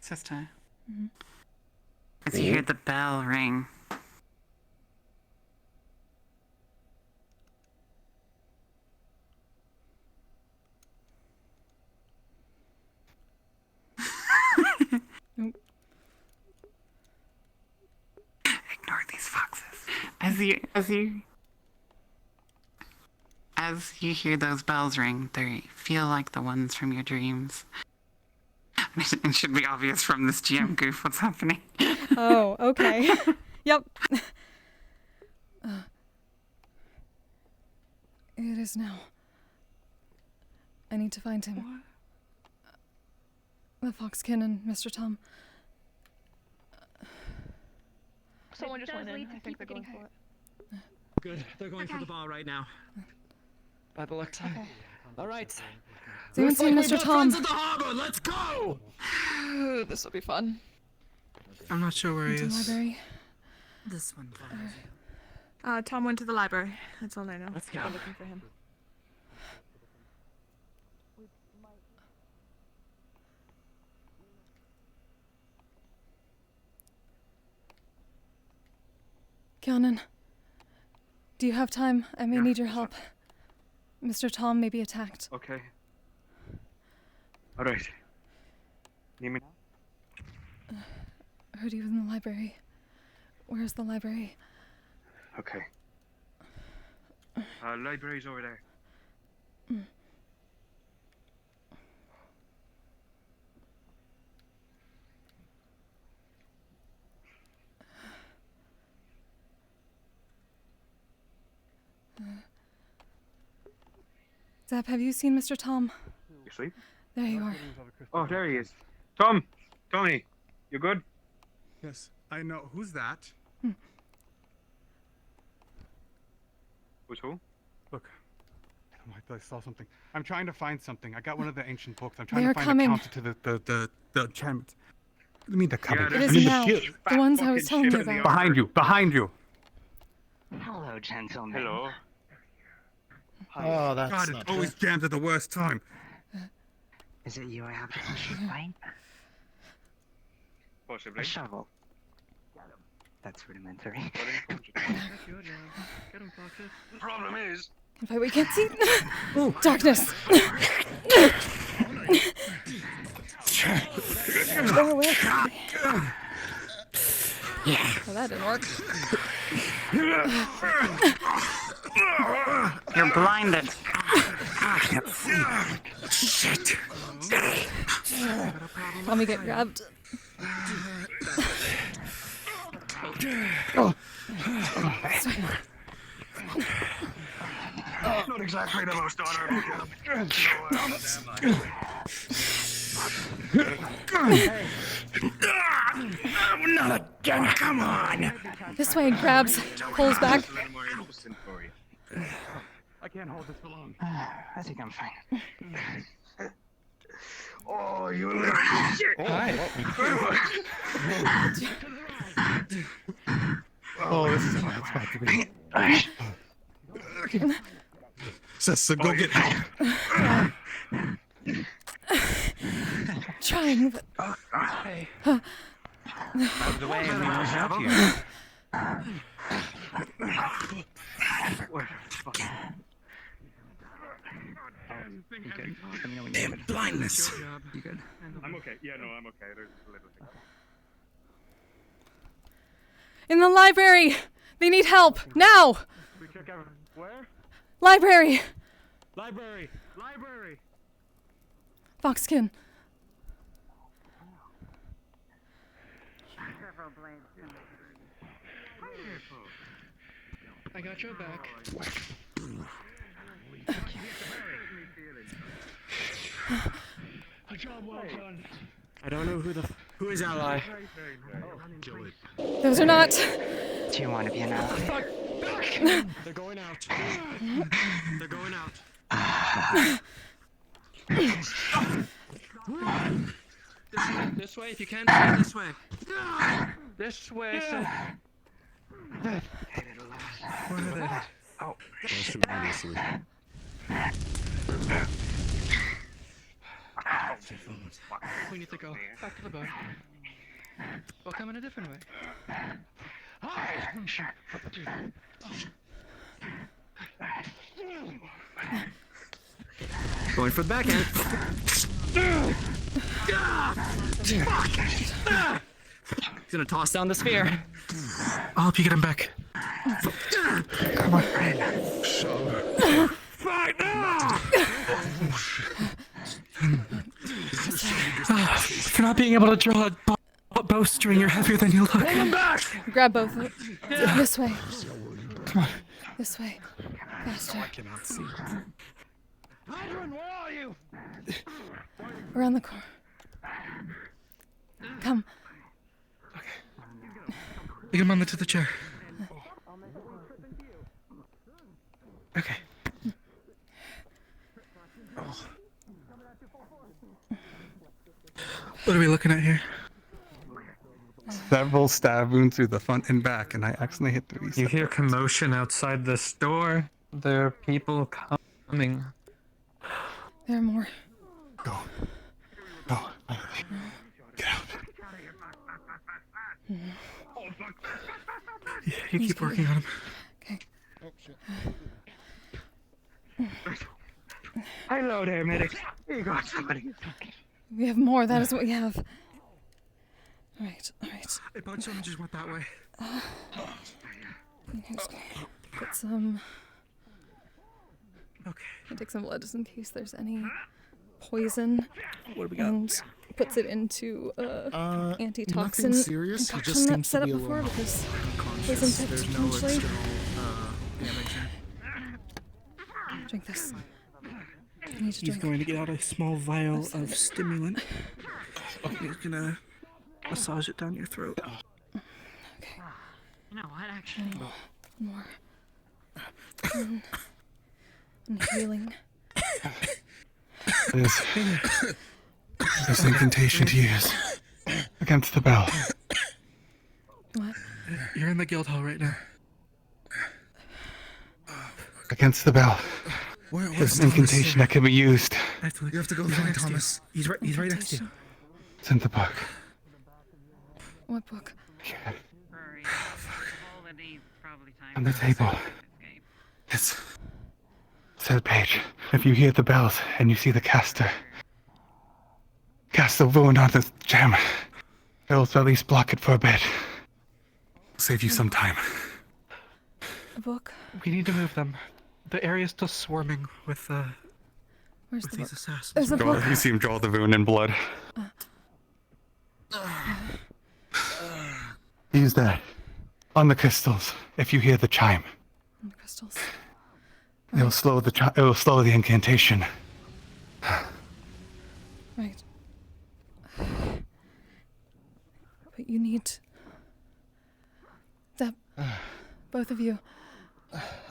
Sister. Mhm. As you hear the bell ring. Ignore these foxes. As you hear those bells ring, they feel like the ones from your dreams. It should be obvious from this GM goof what's happening. Oh, okay. Yep. It is now. I need to find him. The Foxkin and Mr. Tom. Someone just went in. I think they're going for it. Good. They're going for the bar right now. By the look. All right. Has anyone seen Mr. Tom? Friends at the harbor. Let's go. This will be fun. I'm not sure where he Into the is. library. This one. Tom went to the library. That's all I know. Let's go. I'm looking for him. Kyanan, do you have time? I may need your help. Mr. Tom may be attacked. Okay. Alright. Need me? Heard he was in the library. Where's the library? Okay. Library's over there. Zap, have you seen Mr. Tom? You sleep? There you are. Oh, there he is. Tom! Tommy! You good? Yes, I know. Who's that? Who's who? Look. I saw something. I'm trying to find something. I got one of the ancient books. I'm trying They to are find coming. the counter to the enchantment. What do you mean they're coming? It is I mean now. the shield. The ones I was telling you about. Behind you. Behind you. Hello, gentlemen. Hello. Oh, that's God, not it always good. jams at the worst time. Is it you I have to find? Possibly. A shovel. That's rudimentary. The problem is... If I we can't see. Darkness. Go away. Well, that didn't work. You're blinded. Shit. Let me get grabbed. Not exactly the most honorable Not again, come on! This way, grabs, pulls back. I can't hold this for long. I think I'm fine. Oh, you little shit! Oh, this is what it's about to be. Sesta, go get help. Trying, but. Hey. Huh. Out of the way, we will help you. Damn blindness. You good? I'm okay. Yeah, no, I'm okay. There's a little thing. In the library! They need help! Now! We check everything. Where? Library! Library. Library. Foxkin. I got your back. A job well done. I don't know who is ally. Those are not. Do you want to be an ally? They're going out. They're going out. This way, if you can. This way. This way, sir. Where are they? Oh. We need to go back to the boat. We'll come in a different way. Hi! Sure. Going for the backhand. He's gonna toss down the sphere. I'll help you get him back. Come on. Fight now! For not being able to draw a bowstring, you're heavier than you look. Pull him back! Grab both of them. This way. Come on. This way. Faster. I cannot see. Hydrant, where are you? Around the corner. Come. Get him onto the chair. Okay. Oh. What are we looking at here? Several stab wounds through the front and back, and I accidentally hit the reset. You hear commotion outside the store. There are people coming. There are more. Go. Go. Get out. Yeah, you keep working on him. Okay. Oh shit. Hello there, medics. You got somebody. We have more. That is what we have. Alright, alright. Hey, Bud, someone just went that way. Put some. Okay. I'll take some blood just in case there's any poison. What do we got? And puts it into antitoxin Nothing serious. It concoction just that seems set to up be a before little because unconscious. poison There's tipped no potentially. external damage here. Drink this. You need to He's drink. going to get out a small vial of stimulant. He's gonna massage it down your throat. Okay. You know what, actually? More. And healing. There's incantation to use against the bell. What? You're in the guild hall right now. Against the bell. There's an incantation that can be used. You have to go find Thomas. He's right next to you. It's in the book. What book? On the table. It's third page. If you hear the bells and you see the caster, cast the wound on the gem. It'll at least block it for a bit. Save you some time. A book? We need to move them. The area's still swarming with Where's with the these book? assassins. There's a book. You see him draw the wound in blood. Use that on the crystals. If you hear the chime, On the crystals. it'll slow the incantation. Right. But you need. That. Both of you.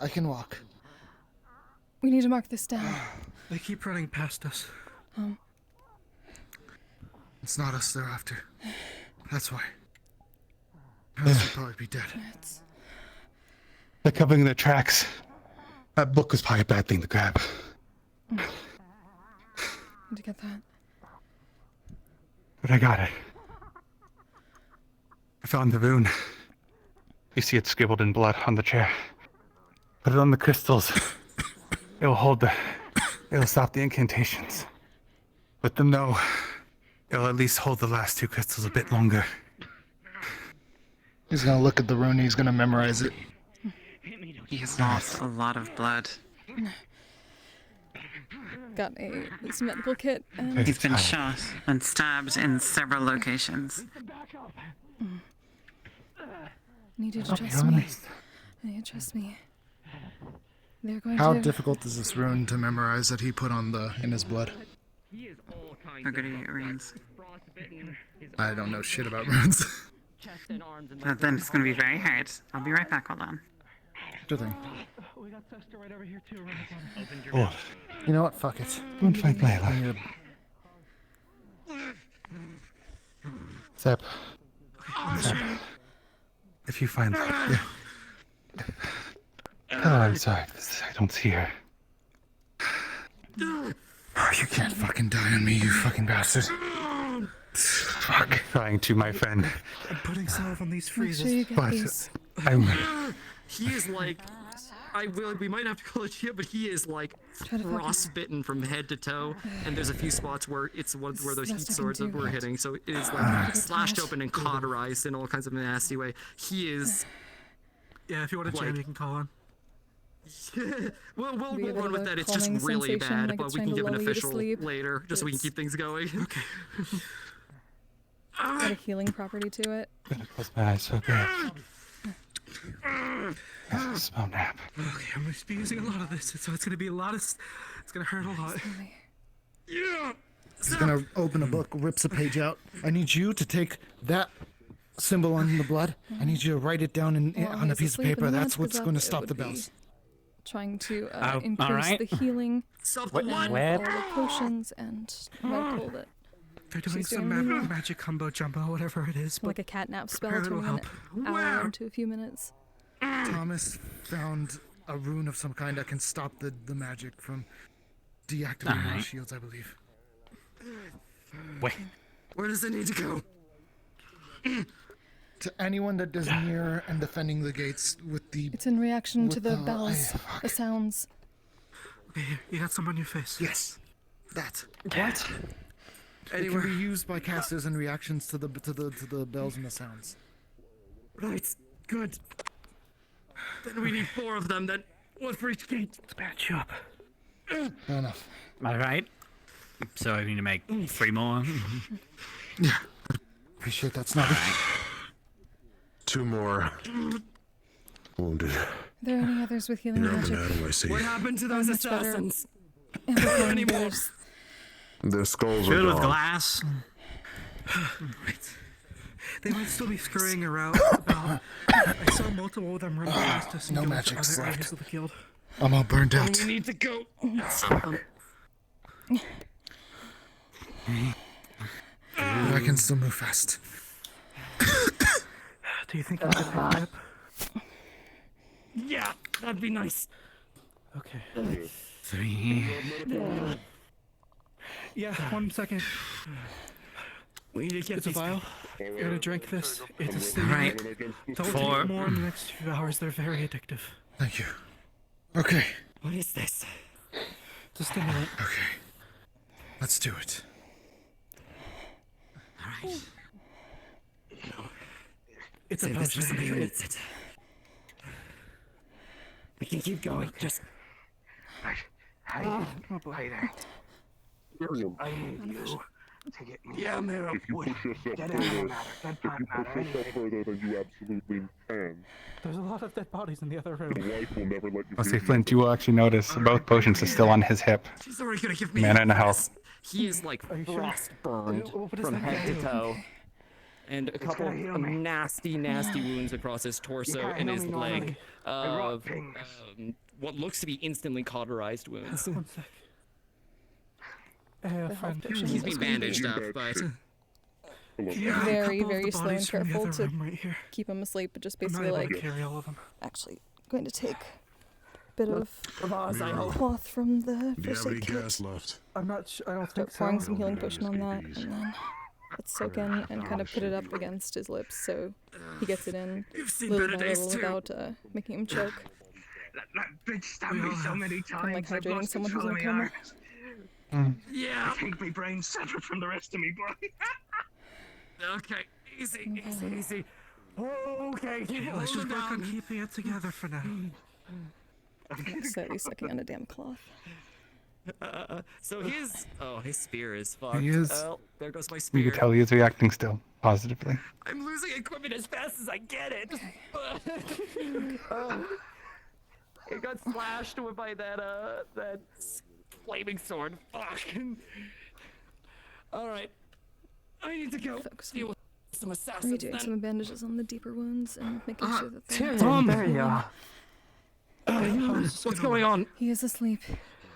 I can walk. We need to mark this down. They keep running past us. It's not us they're after. That's why. Else would probably be dead. They're covering their tracks. That book was probably a bad thing to grab. Need to get that. But I got it. I found the rune. You see it scribbled in blood on the chair. Put it on the crystals. It'll stop the incantations. Let them know. It'll at least hold the last two crystals a bit longer. He's gonna look at the rune, he's gonna memorize it. He has lost a lot of blood. Got this medical kit and. He's been shot and stabbed in several locations. I need you to I'll be trust me. honest. I need you to trust me. They're going How to. difficult is this rune to memorize that he put on in his blood? How good are you at runes? I don't know shit about runes. Then it's gonna be very hard. I'll be right back, hold on. Good thing. We got Sesta right over here too. Oh, You know what? Fuck it. don't fight I Layla. need Zeb. If you find her. Oh, I'm sorry. I don't see her. Oh, you can't fucking die on me, you fucking bastard. Fuck. Trying to, my friend. I'm putting some on these Make freezes. sure you get But these. I'm. He is like, we might have to call it here, but he is like Try to focus. frostbitten from head to toe, and there's a few spots where it's where those heat Best I can swords do, that we're but- hitting, so it is Get like slashed tired. open and cauterized in all kinds of nasty way. He is. Yeah, if you want to jam, you can call on. we'll Be a bit run of with a that. It's just calming really sensation, bad, like but it's we can trying to give an lull you to official sleep. later, just so we can keep things going. Okay. It's got a healing property to it. Close my eyes so bad. Smell nap. Okay, I'm gonna be using a lot of this, so it's gonna be a lot of. It's gonna hurt a lot. Yeah. He's gonna open a book, rips a page out. I need you to take that symbol on the blood. I need you to write it down on a piece of paper. That's what's going to stop the bells. Trying to Oh, increase alright. the healing Stop What? and What? all the potions and medical that They're doing she's some doing now. magic combo jumbo, whatever it is. Like a catnap spell prepare, to it'll an help. hour into a few minutes. Thomas found a rune of some kind that can stop the magic from deactivating the Alright. shields, I believe. Wait. Where does it need to go? To anyone that is near and defending the gates with the... It's in reaction to with the bells, the sounds. Okay, here, you got some on your face. Yes, that. What? It can be used by casters in reactions to the bells and the sounds. Right, good. Then we need 4 of them, then one for each gate. Let's patch you up. Fair enough. All right. So I need to make 3 more. Yeah. Appreciate that, Snobby. 2 more. Wounded. Are there any others with healing magic? What happened to those Much better. assassins? Everything there's- Their skulls are Filled with gone. glass. They might still be scurrying around. I saw multiple of them run past us. and No go into magic's other areas left. of the guild. I'm all burned out. We need to go. But I can still move fast. Do you think you could pick me up? Yeah, that'd be nice. Okay. 3. Yeah, 1 second. We need to get It's a these vial. You're gonna drink this. It's a sleep. Right. Don't 4. take more in the next few hours. They're very addictive. Thank you. Okay. What is this? It's a stimulant. Okay. Let's do it. Alright. It's a Save this for potion. somebody who needs it. We can keep going, just... Hi there. I need you to get me. Yeah, man. If you push yourself Get further, out of the matter. Dead if part you matter. push yourself further than you absolutely can, There's a lot of dead bodies in the other room. the wife will never let you. Oh, see, Flint, you will actually notice both potions are still on his hip. She's already gonna give me... Mana and health. He is like Are you sure? frost burned What does from that head to do? toe. And a couple gonna heal of me. nasty wounds across his torso can't and heal his me leg normally. I rot of things. what looks to be instantly cauterized wounds. 1 sec. Hey, The friend. health potion He's is been gonna be bandaged up, but Yeah, a very, couple of very the slow and bodies from the careful other to room right here. keep him asleep, but just I'm not basically able to like carry all of them. actually going to take a bit of Miro. cloth from the Do you first have any aid kit. gas left? I'm not sure. I don't Start think so. pouring some healing potion on that, SKBs. and then let's soak in and kind of put it up against his lips so he gets it in You've seen little better by days, little too. without making him choke. That bitch stabbed me so many times. Kind of like I've hydrating lost someone who's control in of a my coma. arms. Yeah. I think my brain's separate from the rest of me body. Okay, easy. Okay, Okay, let's just work on keeping it together for now. Slightly sucking on a damn cloth. So his spear is fucked. He is. Oh, there goes my You spear. can tell he is reacting still positively. I'm losing equipment as fast as I get it. It got slashed by that flaming sword. Fuck. All right. I need to go Focus deal on with some assassins redoing then. some bandages on the deeper wounds and making sure that they're Tom! There you are. What's going on? He is asleep.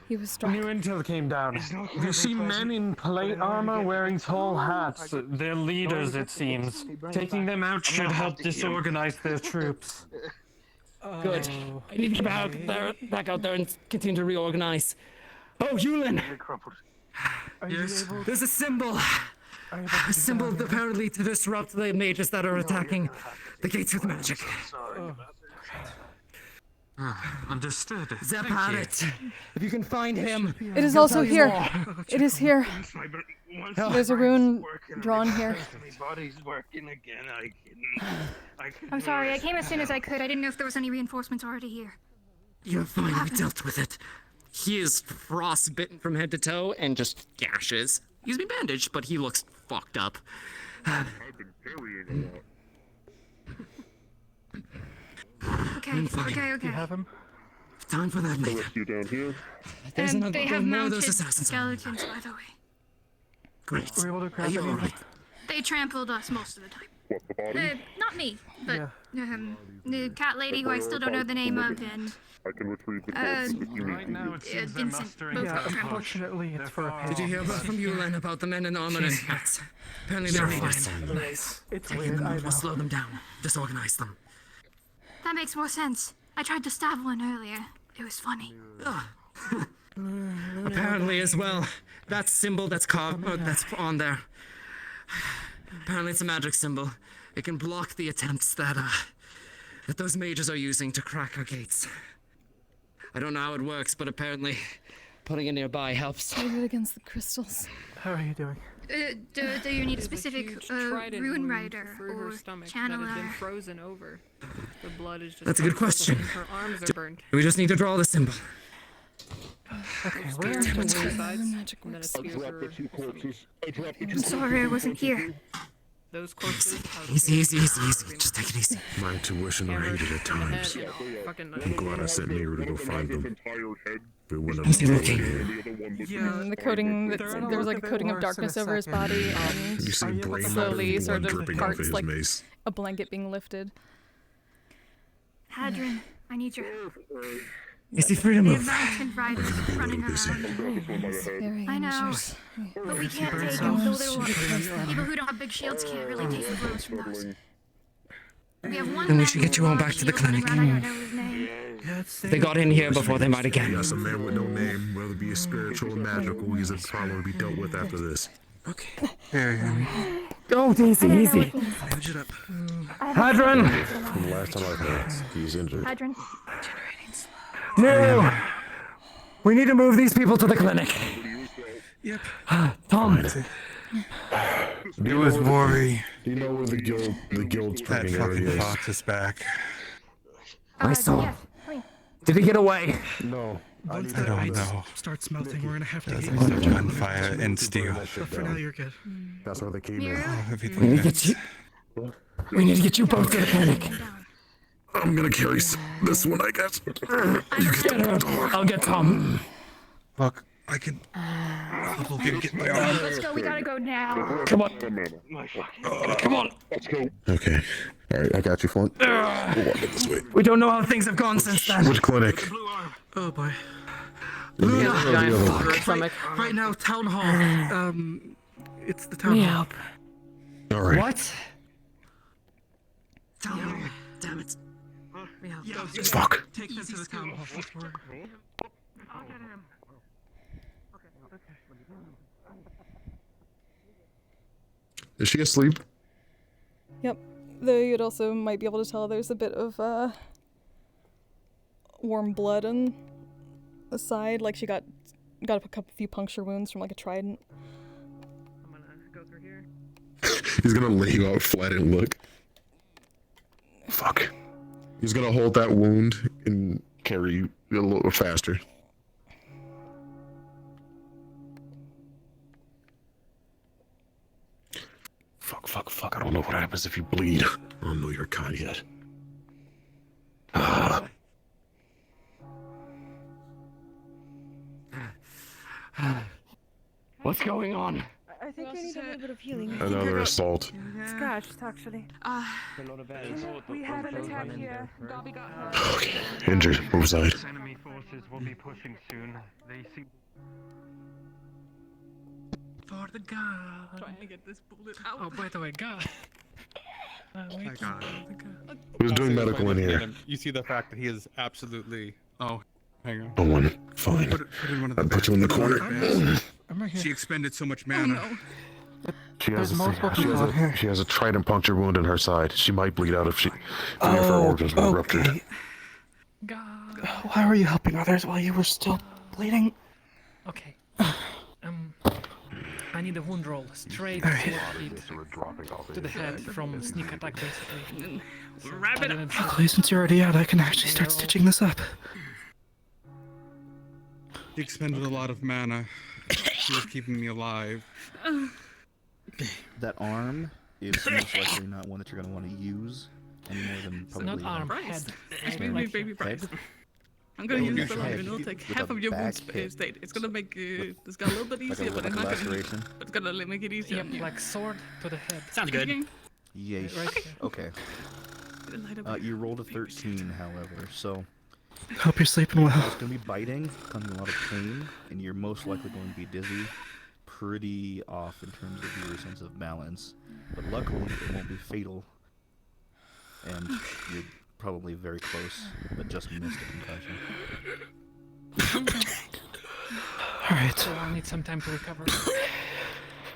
He was struck. New intel came down. It's not You very see men pleasant. in plate armor wearing tall hats. They're leaders, it Don't seems. get me Taking them out I'm should not help happy to hear. disorganize their troops. Good. I need to get back out there and continue to reorganize. Oh, Yulin! Yes. There's a symbol. A symbol apparently to disrupt the mages that are attacking the gates with magic. Understood. Zep had it. If you can find him. It is he'll also tell you here. more. It is here. There's a rune drawn here. My body's working again. I can I'm sorry, I came as soon as I could. I didn't know if there was any reinforcements already here. You're fine. We dealt with it. He is frostbitten from head to toe and just gashes. He's been bandaged, but he looks fucked up. I've been carrying a lot. Okay, I'm fine. okay. Do you have him? Time for that, The mate. rest of you down here. There's another They have more of mounted those assassins. skeletons, by the way. Great. Were you able to Are grab you any? alright? They trampled us most of the time. What, the body? Not me, but Yeah. the cat lady who I still don't know the name of, and I can retrieve the Uh, corpses if you Right need now to. it seems they're Vincent, mustering both Yeah, got trampled. unfortunately, it's for a far pay. Did you hear about from Yulin about the men in armor and hats? Apparently they're leaders. It's Taking weird, them I out will know. slow them down. Disorganize them. That makes more sense. I tried to stab one earlier. It was funny. Apparently, as well, that symbol that's carved, that's on there. Apparently, it's a magic symbol. It can block the attempts that those mages are using to crack our gates. I don't know how it works, but apparently putting it nearby helps. Hold it against the crystals. How are you doing? Do you need a specific rune writer or that had been channeler? frozen over. The blood is just. That's a good question. Her arms are burned. We just need to draw the symbol. Okay, where are the magic works? I'm sorry I wasn't here. Those corpses are Easy. Just take it easy. My intuition I hated at times. I'm glad I sent Nero to go find them. It wouldn't have been The coating, there was like a coating of darkness over his body, and You see brain slowly matter, sort blood of dripping off parts his like mace. a blanket being lifted. Hadron, I need your help. Is he free to We move? have mounted riders running around. I know, but we can't take them. The little people who don't have big shields can't really take the blows from those. We have one Then we man should get you all back to the clinic. I don't know his name. They got in here before they might again. Yes, a man with no name, whether it be spiritual or magical, he's a problem to be dealt with after this. Go, Daisy, easy. Hadron! From the last time I heard, he's injured. Hadron. No! We need to move these people to the clinic. Yep. Tom. It was Maury. Do you know where the guild's That training fucking area is? fox is back. I saw him. Did he get away? No. I don't know. Starts melting. We're gonna have to There's get a lot of gunfire and steel. But for now, you're good. That's where they came in. Everything We need to that's- get you. We need to get you both to the clinic. I'm gonna carry this one, I guess. You get the door. I'll get Tom. Look, I can. I'll get my arm. Let's go. We gotta go now. Come on. Come on. Let's go. Okay. All right, I got you, Flint. We'll walk it this way. We don't know how things have gone since then. Which clinic? Oh boy. Luna. Right now, town hall. It's the town hall. All right. What? Damn it. Fuck. Take them to the town hall. Is she asleep? Yep. Though you'd also might be able to tell there's a bit of warm blood on the side, like she got a few puncture wounds from like a trident. I'm gonna go through here. He's gonna lay you out flat and look. Fuck. He's gonna hold that wound and carry you a little faster. Fuck. I don't know what happens if you bleed. I don't know your kind yet. What's going on? I think you need a little bit of healing. Another assault. Scratched, actually. We had an attack here. Dobby got hurt. Okay. Injured. Move aside. Enemy forces will be pushing soon. They see. For the god. Trying to get this bullet out. Oh, by the way, god. Who's doing medical in here? You see the fact that he is absolutely. Oh, hang on. No one. Fine. Put in one of the I'll put you in the corner. I'm right here. She expended so much mana. She has, There's multiple people out here. she has a trident puncture wound in her side. She might bleed out if any of her organs were ruptured. Why were you helping others while you were still bleeding? Okay. I need a wound roll straight Alright. to the feet, to the head from sneak attack, basically. Wrap it up. Luckily, since you're already out, I can actually start stitching this up. He expended a lot of mana. He was keeping me alive. That arm is most likely not one that you're going to want to use any more than It's probably. not arm, head. Baby price. Head? I'm gonna use Head this alone, and it'll take with half a of your wound back hit. state. It's gonna make it's gonna a little bit easier, but like it's a not gonna. laceration? It's gonna make it easier. Yep, like sword to the head. Sounds good. Yeesh. Right. Okay. You rolled a 13, however, so. Hope you're sleeping well. It's going to be biting, causing a lot of pain, and you're most likely going to be dizzy, pretty off in terms of your sense of balance. But luckily, it won't be fatal, and you're probably very close, but just missed a concussion. Alright. So I'll need some time to recover.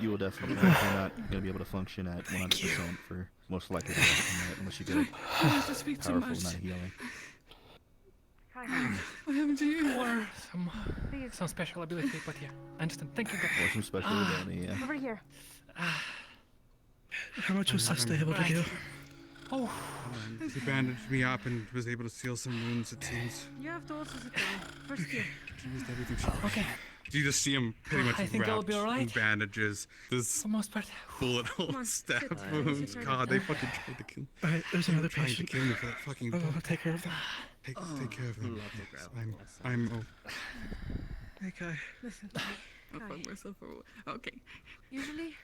You will definitely you're not going to be able to function at 100% for most likely the rest of the night unless you get a powerful amount of healing. What happened to you? Or some special ability, but yeah, I understand. Thank you. Or some special ability, yeah. Over here. How much was Sesta able to do? Oh, he bandaged me up and was able to seal some wounds, it seems. You have to also sit down. First here. She used everything she could. okay. You just see him pretty much I think I'll wrapped be alright. in bandages. This For the most part. bullet hole stab wounds. God, they fucking tried to kill. Alright, there's another Trying to patient. kill me for that fucking Oh, book. I'll take care of them. Take care of him. I'm Hey, Kai. Listen. I'll fuck myself for okay. Usually,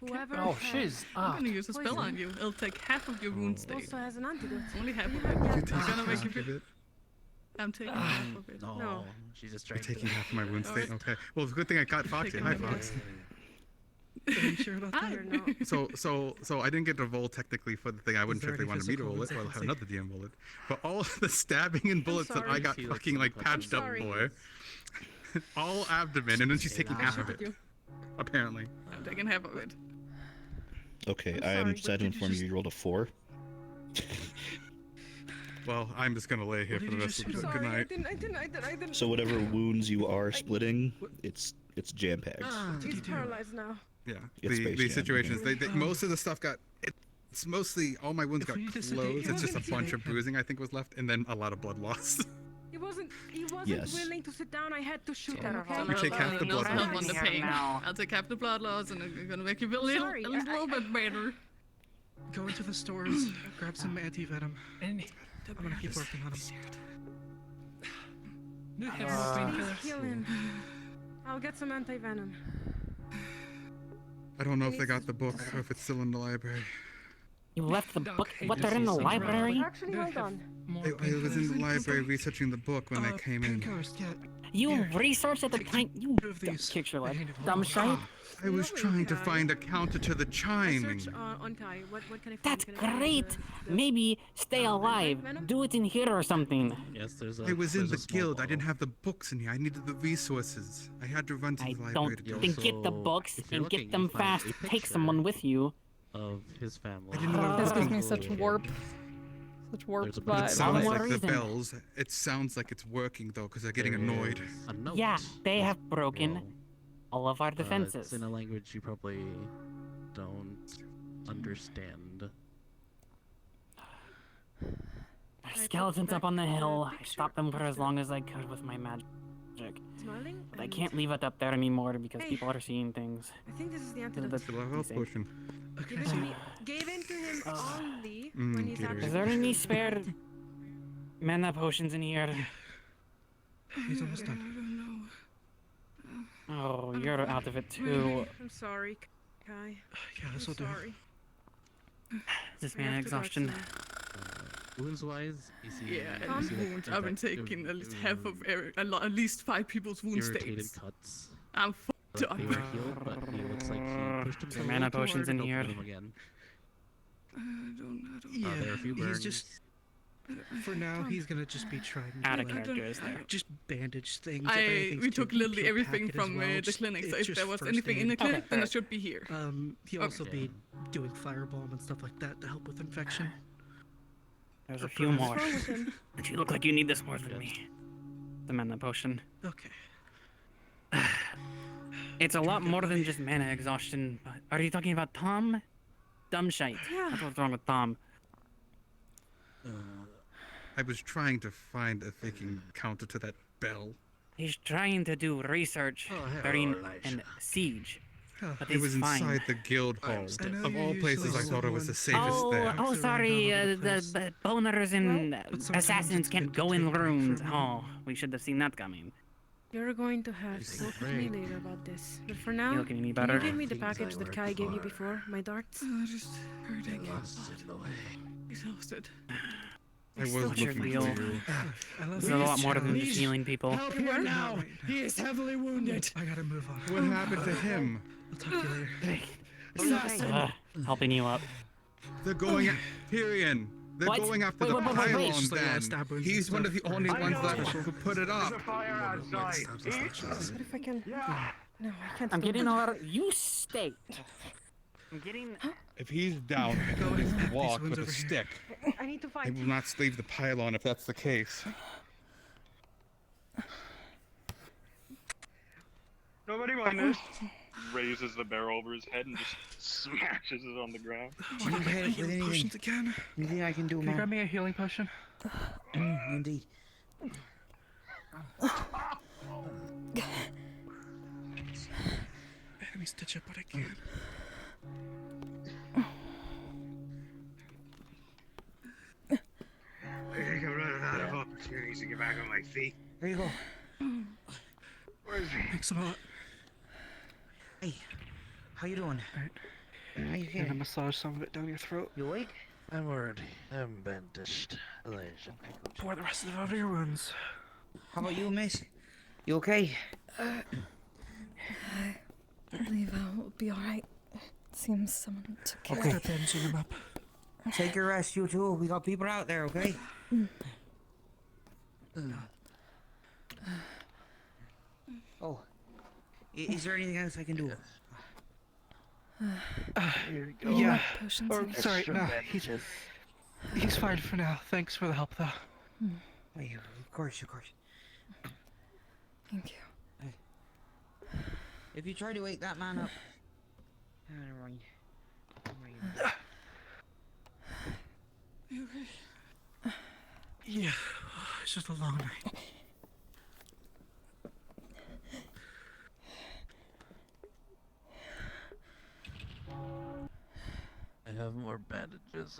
whoever. Oh, she's I'm gonna use a spell on you. It'll take half of your wound state. Also has an antidote. Only half of it. Yeah. I'm gonna make you feel. I'm taking half of it. No, she's just You're trying taking to... half of my wound state. Okay. Well, it's a good thing I caught Foxy. Hi, Fox. Are you sure about that? So I didn't get to roll technically for the thing. I wouldn't sure if they wanted me to roll it, or I'll have another DM roll it. But all the stabbing and bullets that I got fucking like patched up for, all abdomen, and then she's taking half of it. Apparently. I'm taking half of it. Okay, I am sad to inform you rolled a 4. Well, I'm just gonna lay here for the rest of the good night. I didn't. So whatever wounds you are splitting, it's jam packed. He's paralyzed now. Yeah. It's Space The Jam. situations. They most of the stuff got. It's mostly all my wounds got closed. It's just a bunch of bruising I think was left, and then a lot of blood loss. He wasn't Yes. willing to sit down. I had to shoot at him. So You take half the blood help loss. on the pain. I'll take half the blood loss, and I'm gonna make you feel a little bit better. Go into the stores, grab some anti-venom. I'm gonna keep working on him. Do you have more Please painkillers? heal him. I'll get some anti-venom. I don't know if they got the book or if it's still in the library. You left the book? What, they're in the library? Actually, hold on. I was in the library researching the book when they came in. You researched at the time? You kicked your leg. Dumb shite. I was trying to find a counter to the chiming. Search on Kai. What can I find? That's Can I find great. Maybe stay alive. Do it in here or something. Yes, there's a... I was in there's a the small guild. I bottle. didn't have the books in here. I needed the resources. I had to run to the library Don't to do then it. get the books if you're and get looking, them you find fast. a Take picture someone with you. Of his family. This gives me such warp. Such warp It vibes. sounds like the bells. It sounds like it's working though, because they're getting annoyed. Yeah, they have broken all of our defenses. It's in a language you probably don't understand. There's skeletons up on the hill. I stopped them for as long as I could with my magic. Smiling? But I can't leave it up there anymore because people are seeing things. I think this is the That's antidote. Still a health potion. Gave in to him only Mm, when he's Gatorade. Is there any spare mana potions in here? He's almost done. Oh, you're out of it too. I'm sorry, Kai. Yeah, this will do. Sorry. This mana exhaustion. Wounds wise, you see. Yeah, you see like wounds. I've been taking at least half of at least 5 people's wound irritated states. cuts. I'm fucked up. They were healed, but he looks like he pushed himself mana a little too potions hard in and here. opened them again. Yeah, there are a few he's burns. just. For now, he's gonna just be trying Out to of character, is there? just bandage things. If anything's We too took literally pure everything packet as from well, the just- clinic, so it's if just there was first anything in the aid. clinic, then it should be here. He'll also be doing firebalm and stuff like that to help with infection. There's a few more. But you look like you need this more than me. The mana potion. Okay. It's a lot more than just mana exhaustion. But are you talking about Tom? Dumb shite. Yeah. That's what's wrong with Tom. I was trying to find a freaking counter to that bell. He's trying to do research during an siege. But It he's was fine. inside the guild hall. Of all places, I thought it was the safest there. Oh, sorry. The boners and assassins can't go in rooms. Oh, we should have seen that coming. You're going to have to talk with me later about this. But for now, You looking any can better? you give me the package that Kai gave you before? My darts? Just hurting. Exhausted. I was What's your looking deal? for you. There's a lot more than just healing people. Help him now! He is heavily wounded. I gotta move on. What happened to him? I'll talk to you later. Helping you up. They're going at Tyrion. They're What? going after Wait, the wait, wait, pylon wait. then. He's one of the only ones that could put it up. There's a fire outside. What if I can? Yeah. No, I can't. I'm do getting that. a lot of. You stay. I'm getting. If he's down, he can at least walk with a stick. I need to He find. will not leave the pylon if that's the case. Nobody mind this. Raises the barrel over his head and just smashes it on the ground. Do you need healing potions again? Anything I can do, Can you man? grab me a healing potion? Indeed. Let me stitch up what I can. I think I'm running out of opportunities to get back on my feet. There you go. Where's he? Thanks a lot. Hey, how you doing? Right. How you I'm gonna feeling? massage some of it down your throat. You awake? I'm already. I'm bandaged. Elijah. Pour the rest of it over your wounds. How about you, miss? You okay? I believe I'll be alright. Seems someone took care Okay. of it. Bandaging him up. Take your rest, you two. We got people out there, okay? Oh. Is there anything else I can do? Here you go. Yeah. Potions Or, in here. sorry, Extra no. bandages. He's fine for now. Thanks for the help, though. Hey, of course, of course. Thank you. If you try to wake that man up... Oh, never mind. You okay? Yeah. It's just a long night. I have more bandages.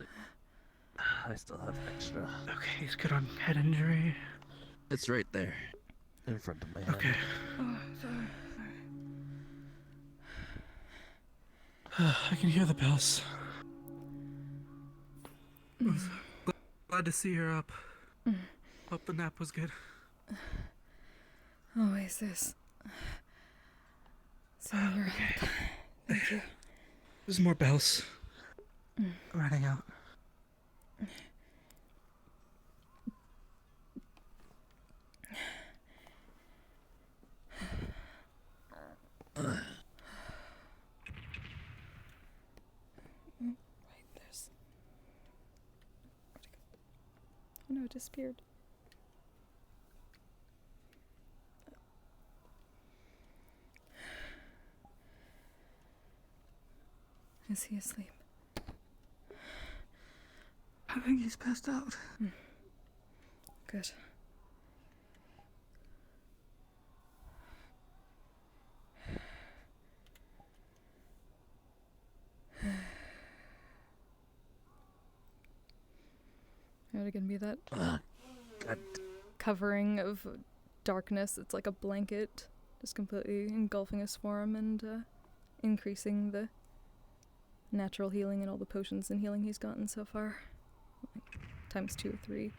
I still have extra. Okay, he's good on head injury. It's right there. In front of my head. Okay. Oh, sorry. I can hear the bells. Glad to see her up. Hope the nap was good. Always this. So you're right. Thank you. There's more bells. Running out. Right, there's. Oh no, it disappeared. Is he asleep? I think he's passed out. Good. Are it gonna be that covering of darkness? It's like a blanket, just completely engulfing his form and increasing the natural healing and all the potions and healing he's gotten so far. Like, times 2 or 3.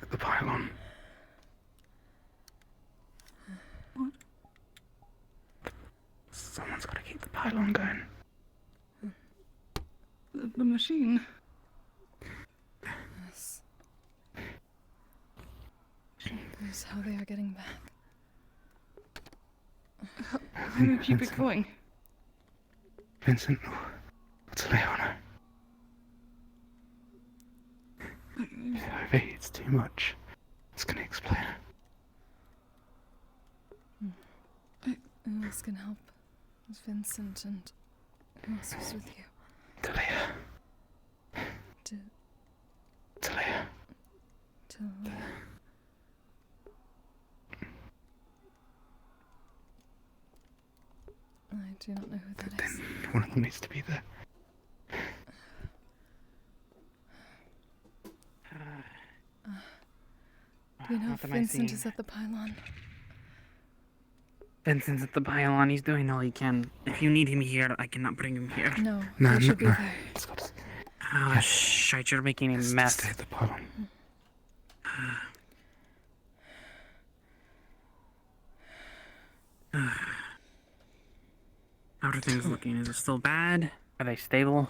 At the pylon. What? Someone's gotta keep the pylon going. The machine. Yes. That is how they are getting back. How do we keep it going? Vincent, let's lay on her. If I overheats too much, it's gonna explode. Who else can help? It's Vincent and who else was with you? Talia. Talia. Talia. I do not know who that is. One of them needs to be there. Do you know if What am I Vincent seeing? is at the pylon? Vincent's at the pylon. He's doing all he can. If you need him here, I cannot bring him here. No, No, he should be no. there. Oh, shite, you're making a mess. Stay at the bottom. How are things looking? Is it still bad? Are they stable?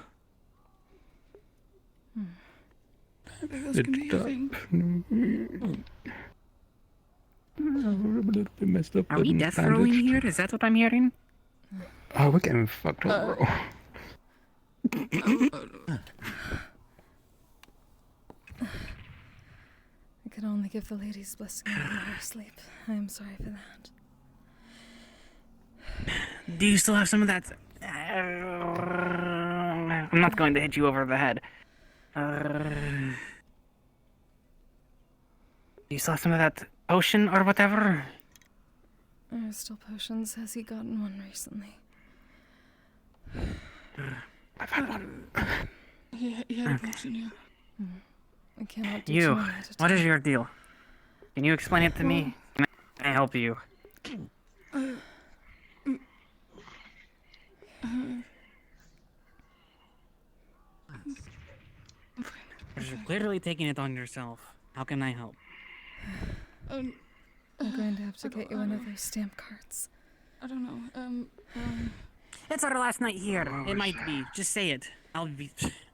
Are we death rowing here? Is that what I'm hearing? Oh, we're getting fucked up, bro. I could only give the ladies blessing while they were asleep. I am sorry for that. Do you still have some of that? I'm not going to hit you over the head. Do you still have some of that potion or whatever? There are still potions. Has he gotten one recently? I've had one. He had a potion, yeah. I cannot do You, too many at a what is time. your deal? Can you explain it to me? Can I help you? You're clearly taking it on yourself. How can I help? I'm going to have to get you one of those stamp cards. I don't know. It's our last night here. It might be. Just say it. I'll be.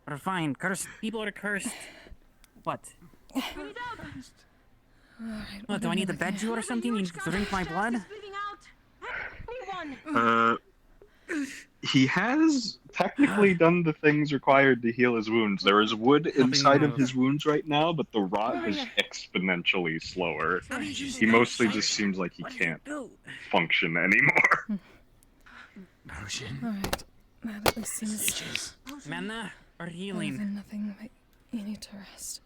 We're fine. Cursed. People are cursed. What? What, do I need to bed you or something? You drink my blood? He has technically done the things required to heal his wounds. There is wood inside of his wounds right now, but the rot is exponentially slower. He mostly just seems like he can't function anymore. Alright. That at least seems... Mana or better healing? than nothing, but you need to rest.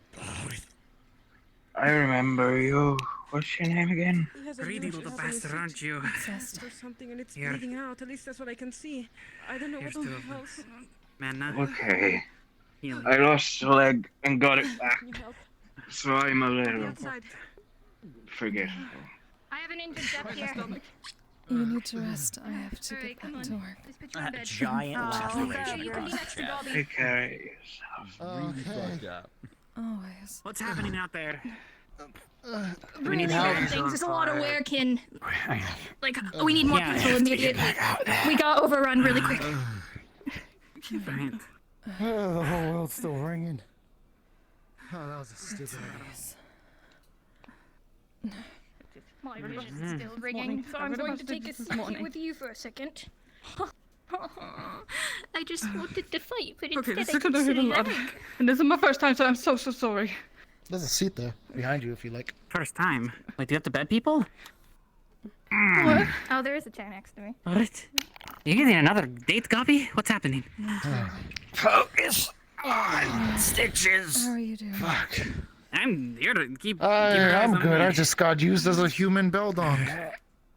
I remember you. What's your name again? Greedy little bastard, aren't you? Sesta. Or something, and it's Here. bleeding out. At least that's what I can see. I don't know Here's what two of them. else. Mana. Okay. Healing. I lost a leg and got it back. Can you help? So I'm a little Outside. forgetful. I have an injured step here. You need to rest. I have to Alright, get come back on. to work. Let's put you in bed. Giant laceration You can be across next the to chest. Dobby. Take care of yourself. Really fucked up. Always. What's happening out there? We need things. There's a lot of working. Like, we need more Yeah, I people have to get immediately. back out there. We got overrun really quick. Fine. Oh, the whole world's still ringing. Oh, that was a stupid idea. My vision's still ringing, so I'm going to take a seat with you for a second. I just wanted to fight, but Okay, instead this I is gonna keep hurt a sitting lot. down. And this is my first time, so I'm so sorry. There's a seat there behind you if you like. First time. Wait, do you have to bed people? What? Oh, there is a chair next to me. What? You getting another date copy? What's happening? Focus on stitches. How are you doing? Fuck. I'm here to keep your eyes I'm on good. me. I just got used as a human bell dong.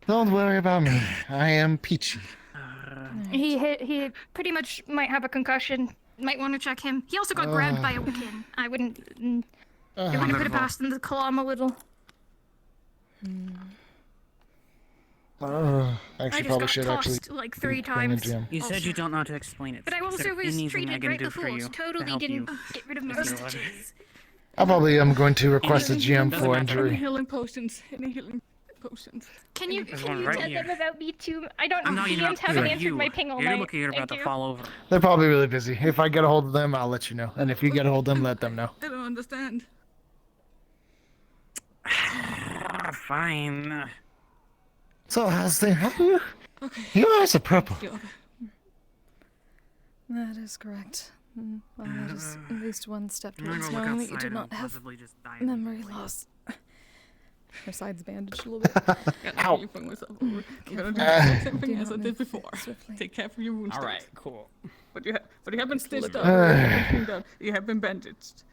Don't worry about me. I am peachy. He pretty much might have a concussion. Might want to check him. He also got grabbed by a Wiccan. I wouldn't. It wouldn't put it Wonderful. past him to claw him a little. I I actually just probably got should actually. tossed like 3 bring the times. gym. You said you don't know how to explain it. But I Is also there was anything I treated can right do before. for you to Totally help didn't you? get rid of my stitches. I probably am going to request a GM Doesn't for matter. Any injury. healing potions. Any healing potions. Can you There's can one you right tell here. them about me too? I don't. I'm not even DMs haven't answered you. my ping all You're night. looking, you're about Thank to you. fall over. They're probably really busy. If I get a hold of them, I'll let you know. And if you get a hold of them, let them know. I don't understand. Fine. So how's the? How are you? Okay. Your eyes are purple. That is correct. Well, that is at least one step I'm gonna towards go look knowing that you outside do and not have possibly just die. memory loss. Her side's bandaged a little bit. Ow. I'm gonna do Careful. the same Do thing not as I move did before. swiftly. Take care of your wounds. All right, cool. But you have been stitched up. You have been bandaged.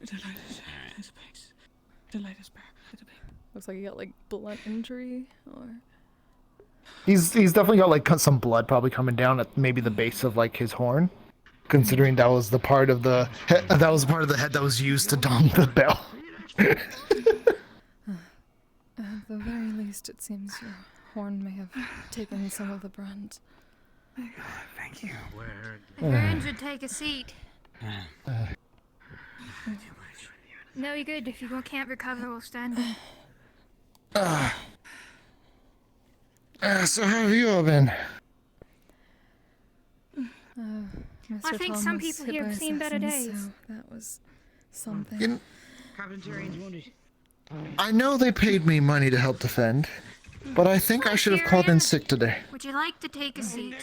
The light is space. The light is bare. Looks like you got like blunt injury or. He's definitely got like some blood probably coming down at maybe the base of like his horn, considering that was the part of the head that was used to dong the bell. At the very least, it seems your horn may have taken some of the brunt. Thank you. If you're injured, take a seat. No, you're good. If you can't recover, we'll stand. So how have you all been? I think some Thomas people hit here by have seen better assassins, days. so that was something. I know they paid me money to help defend, but I think I should have called in sick today. Would you like to take a seat?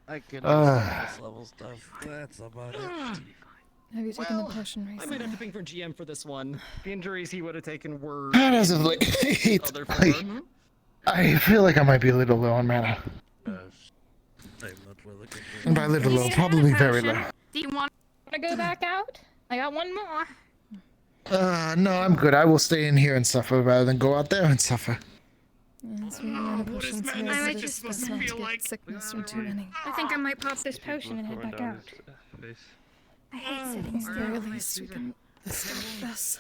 I can Ah. level stuff. That's about it. Have you taken the potion I recently? might have to ping for GM for this one. The injuries he would have taken were. Not as of late. Other Like, I feel like I might be a little low on mana. And by little low, probably very low. Do you want to go back out? I got one more. No, I'm good. I will stay in here and suffer rather than go out there and suffer. Yes, we ran potions here, I so might it's just best not to feel get like sickness from too many. I think I might pop this potion and head back out. I hate sitting At the very still. least, we can start this.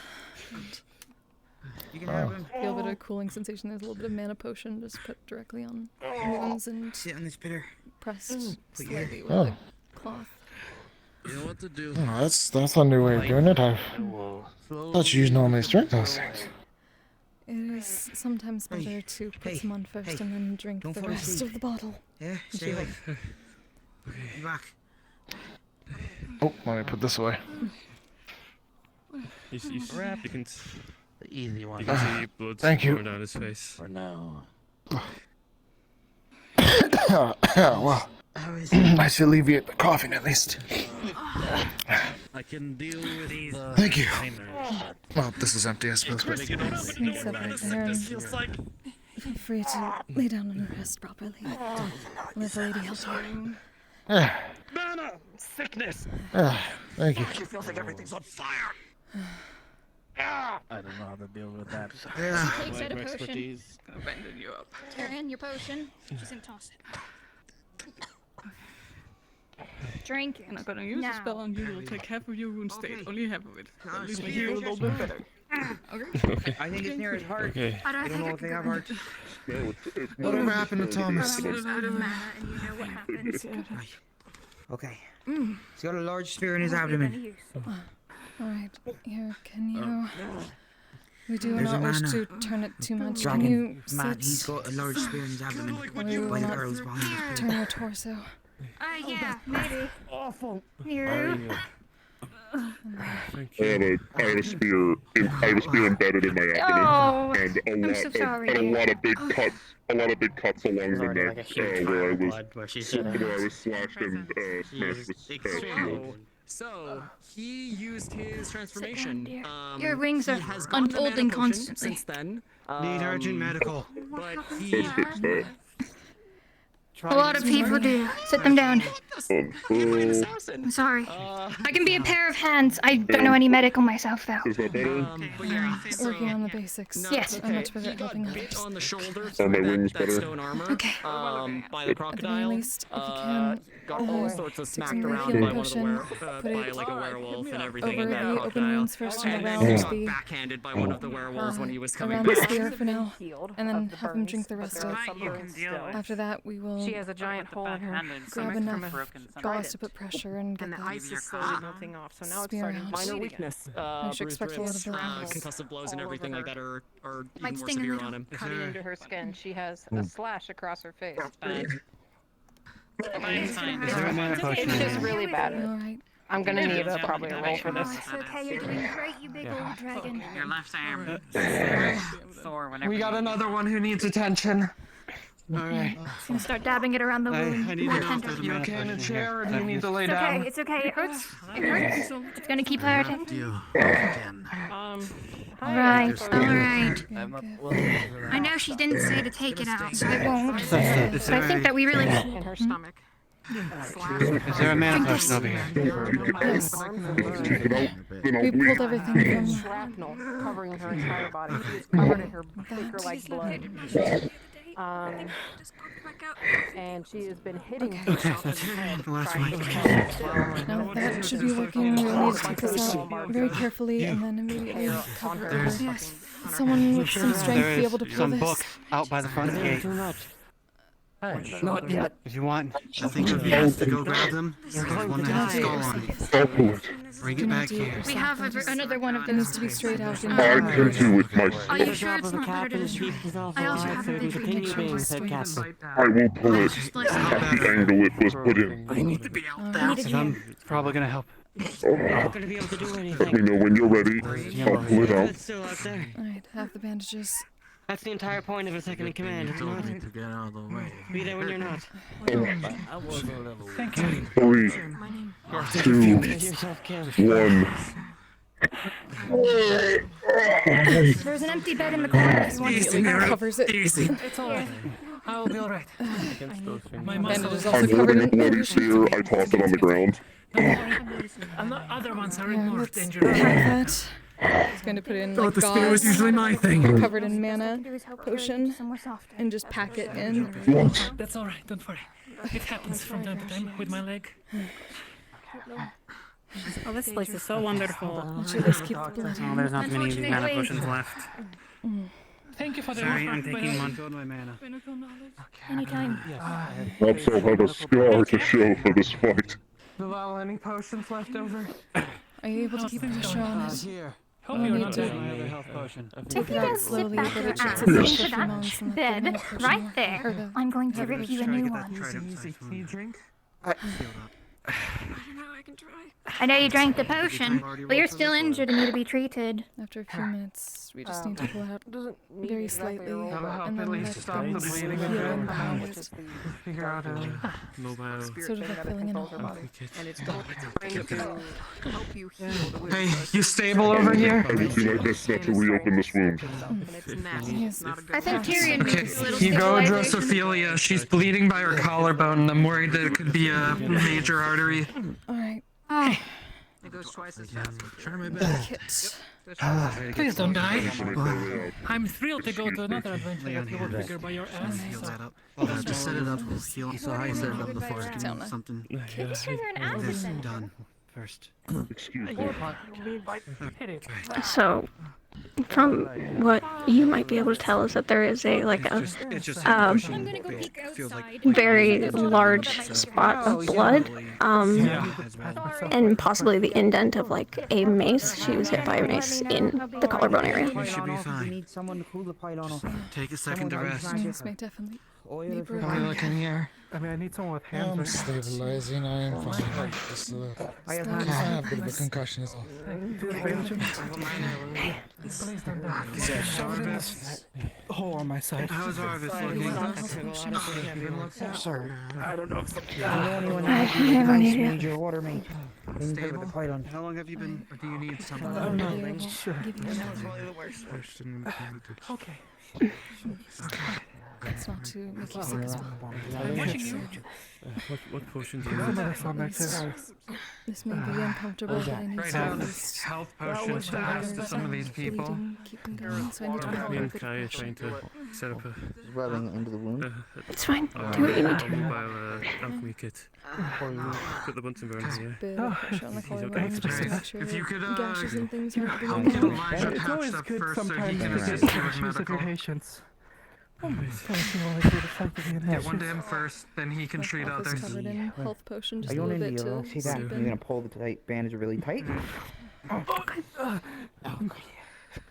You Feel a bit of a cooling sensation. There's a little bit of mana potion just put directly on wounds and sit on this bitter. pressed slightly with Oh. a cloth. You know what to do. Oh, that's a new way of doing it. I thought you normally drink those things. It is sometimes better to put some on first and then drink the rest of the bottle. Yeah, Would stay you away. like- Be back. Oh, let me put this away. You can The easy one. You can see blood Thank you. pouring down his face. For now. Well, I should alleviate the coughing at least. I can deal with these. Thank you. Well, this is empty, I suppose. But... Sneaks up right there and feel free to lay down and rest properly. Let the lady help you. Mana! Sickness! Thank you. She feels like everything's on fire. I don't know how to deal with that. Takes out a potion. Expertise. Abandon you up. Taryn, your potion. She's gonna toss it. Drink it. I'm not gonna use the spell on you. It'll take half of your wound state. Only half of it. At least make here. you a little bit better. Okay. I think it's near his heart. Okay. I don't know if they have hearts. Whatever happened to Thomas? Out of mana, and you know what happens. Okay. He's got a large spear in his abdomen. Alright, here, can you... We do There's a not wish mana. to turn it too much. Dragon. Can you Man, sit? he's got a large spear in his abdomen. We will By the not girls behind his turn your torso. Yeah, maybe. Awful. Here. I have a spear. I have a spear embedded in my abdomen, Oh, and I'm so sorry. a lot of big cuts. A lot of big cuts along the neck, where I was slashed and smashed with shield. So he used his transformation. Your wings he are has gotten the mana unfolding potion constantly. since then. Need urgent medical. But he. A lot of people do. Sit them down. An I'm assassin. sorry. I can be a pair of hands. I don't know any medical myself, though. But yeah, Working on the basics. Yes. I'm much better He at got helping bit others. on the shoulder Are through my wings that better? stone armor. Okay. By the crocodile. least, if you can, Got all sorts of take smacked some around healing by one of the potion, put by it like a werewolf and everything. over And that the open crocodile. wounds first and And then around he got the backhanded by one of the werewolves when he was coming around the back. spear for now, and then have him drink the rest of it. You can deal with. After that, we will She has a giant hole in her Backhanded grab stomach from a enough broken stomach. gauze to put pressure and get and the the ice is slowly melting off, so now it's spear starting to out. Minor bleed weakness. I should Bruised expect a lot of wrists, blood. concussive blows and All everything over like that are Might even more sting a severe little. on him. cutting into her skin. She has a slash across her face. Fine, fine. Is there a mana potion It's in just here? really bad. Alright. I'm gonna need probably a roll for Oh, this. it's okay. You're doing great, you big old dragon. Your left arm. Thor, whenever We got you- another one who needs attention. Alright. I'm gonna start dabbing it around the wound. I need More to know if tender. there's a You mana okay in a potion chair or here. do you need to lay It's okay. down? It's okay. It hurts. It hurts. It's gonna keep hurting. All right. All right. I know she didn't say to take it out, so I won't. But I think that we really. In her stomach. Is there a mana potion over here? Yes. We We pulled everything from. Shrapnel covering her entire body. She is covered in her thicker like blood. And she has been hitting herself in the head. Now that should be working. We'll need to take this out very carefully and then immediately cover it over. Yes. Someone with some strength There be able to is pull some this. book out by the front gate. Not yet. If you want, I think it'd be best to go grab them. There's one that has a skull on it. I'll pull it. Bring it back here. We have another one of them. needs to be straight out. In I can do it myself. Are you sure it's not better to destroy? I also haven't been treated I will pull it at the angle it was put in. I need to be out there. it's probably gonna help. Let me know when you're ready. I'll pull it out. Alright, have the bandages. That's the entire point of a second in command, isn't it? To get out of the way. Be there when you're not. Thank you. 3, 2, 1. There's an empty bed in the corner if you want Easy, to. Covers it. Easy. It's alright. I'll be alright. My bandages I'm also covered holding a in bloody bandages. spear. I tossed it on the ground. And the other ones are more Let's dangerous. have that. Just going to put in Thought like the spear was gauze usually my thing. covered in mana potion and just pack it in. That's alright, don't worry. It happens from time to time with my leg. Oh, this place is so wonderful. Make sure let's keep the blood Oh, in. there's not many mana potions left. Thank you for the Sorry, offer, I'm taking but one. I- My mana. Anytime. Perhaps I'll have a scar to show for this fight. Bilal, any potions left over? Are you able to keep pressure on it? Here. I'll Hope you're need not to taking another health potion. take it out slowly, Back but your it should ass sit there for a into few that months and let the bed mana potion right work. there. Or the- I'm going to rip you a new one. Easy. Need a drink? I know you drank the potion, but you're still injured and need to be treated. After a few minutes, we just need to pull out very slightly, That'll help and at then least let the stop the bones bleeding heal a in bit. behind it. Figure out a mobile. Sort of like filling in a hole. Hey, you stable over here? I will do my best not to reopen this wound. I think Tyrion Okay, needs a little you go address stabilization. Ophelia. She's bleeding by her collarbone, and I'm worried that it could be a major artery. Alright. Oh. It goes twice as Try my best. Kit. Please don't die. I'm thrilled to go to another adventure Leon, with your here. figure by your ass. Heal that up. Oh, Just set it up. Heal. So I set it up before. Down there. Something. Kids are an This accident. done first. Excuse me. So, from what you might be able to tell is that there is a very large spot of blood, and possibly the indent of like a mace. She was hit by a mace in the collarbone area. You should be fine. need someone to cool the pylon off. Take a second to rest. This may definitely be How are you broken. looking here? I mean, I need someone with hands. I'm stabilizing. I am fine. Just, I have I have a bit of a concussion as well. Please don't die. Hole on my side. How's Arvis looking? Sorry. I don't know if something. I need major water main. Stable? How long have you been, or do you need something? I don't know. Sure. Probably the worst. Okay. It's not to make you sick as well. I'm watching you. What potion do you Some of need? this on there too. This may be uncomfortable, but I need Right to now, at least health potions to pass to some of these people. bleeding, keep them going, so I need to Me put and a Kai are trying to set up a Rubbing into the wound. It's fine. Do what you need to. mobile alchemy kit. Put the Bunsen burner here. bit of pressure on the collarbone just to make sure If you could, gashes and things aren't help bleeding get out. Elijah It's patched always up good first so he sometimes can to assist get you with issues with your medical. patients. Kind of feel like we're effectively in Get one to him first, then he can My treat mouth is others. covered in health potion, just Are a you little on bit India? to See that? sleep You're in. gonna pull the bandage really tight.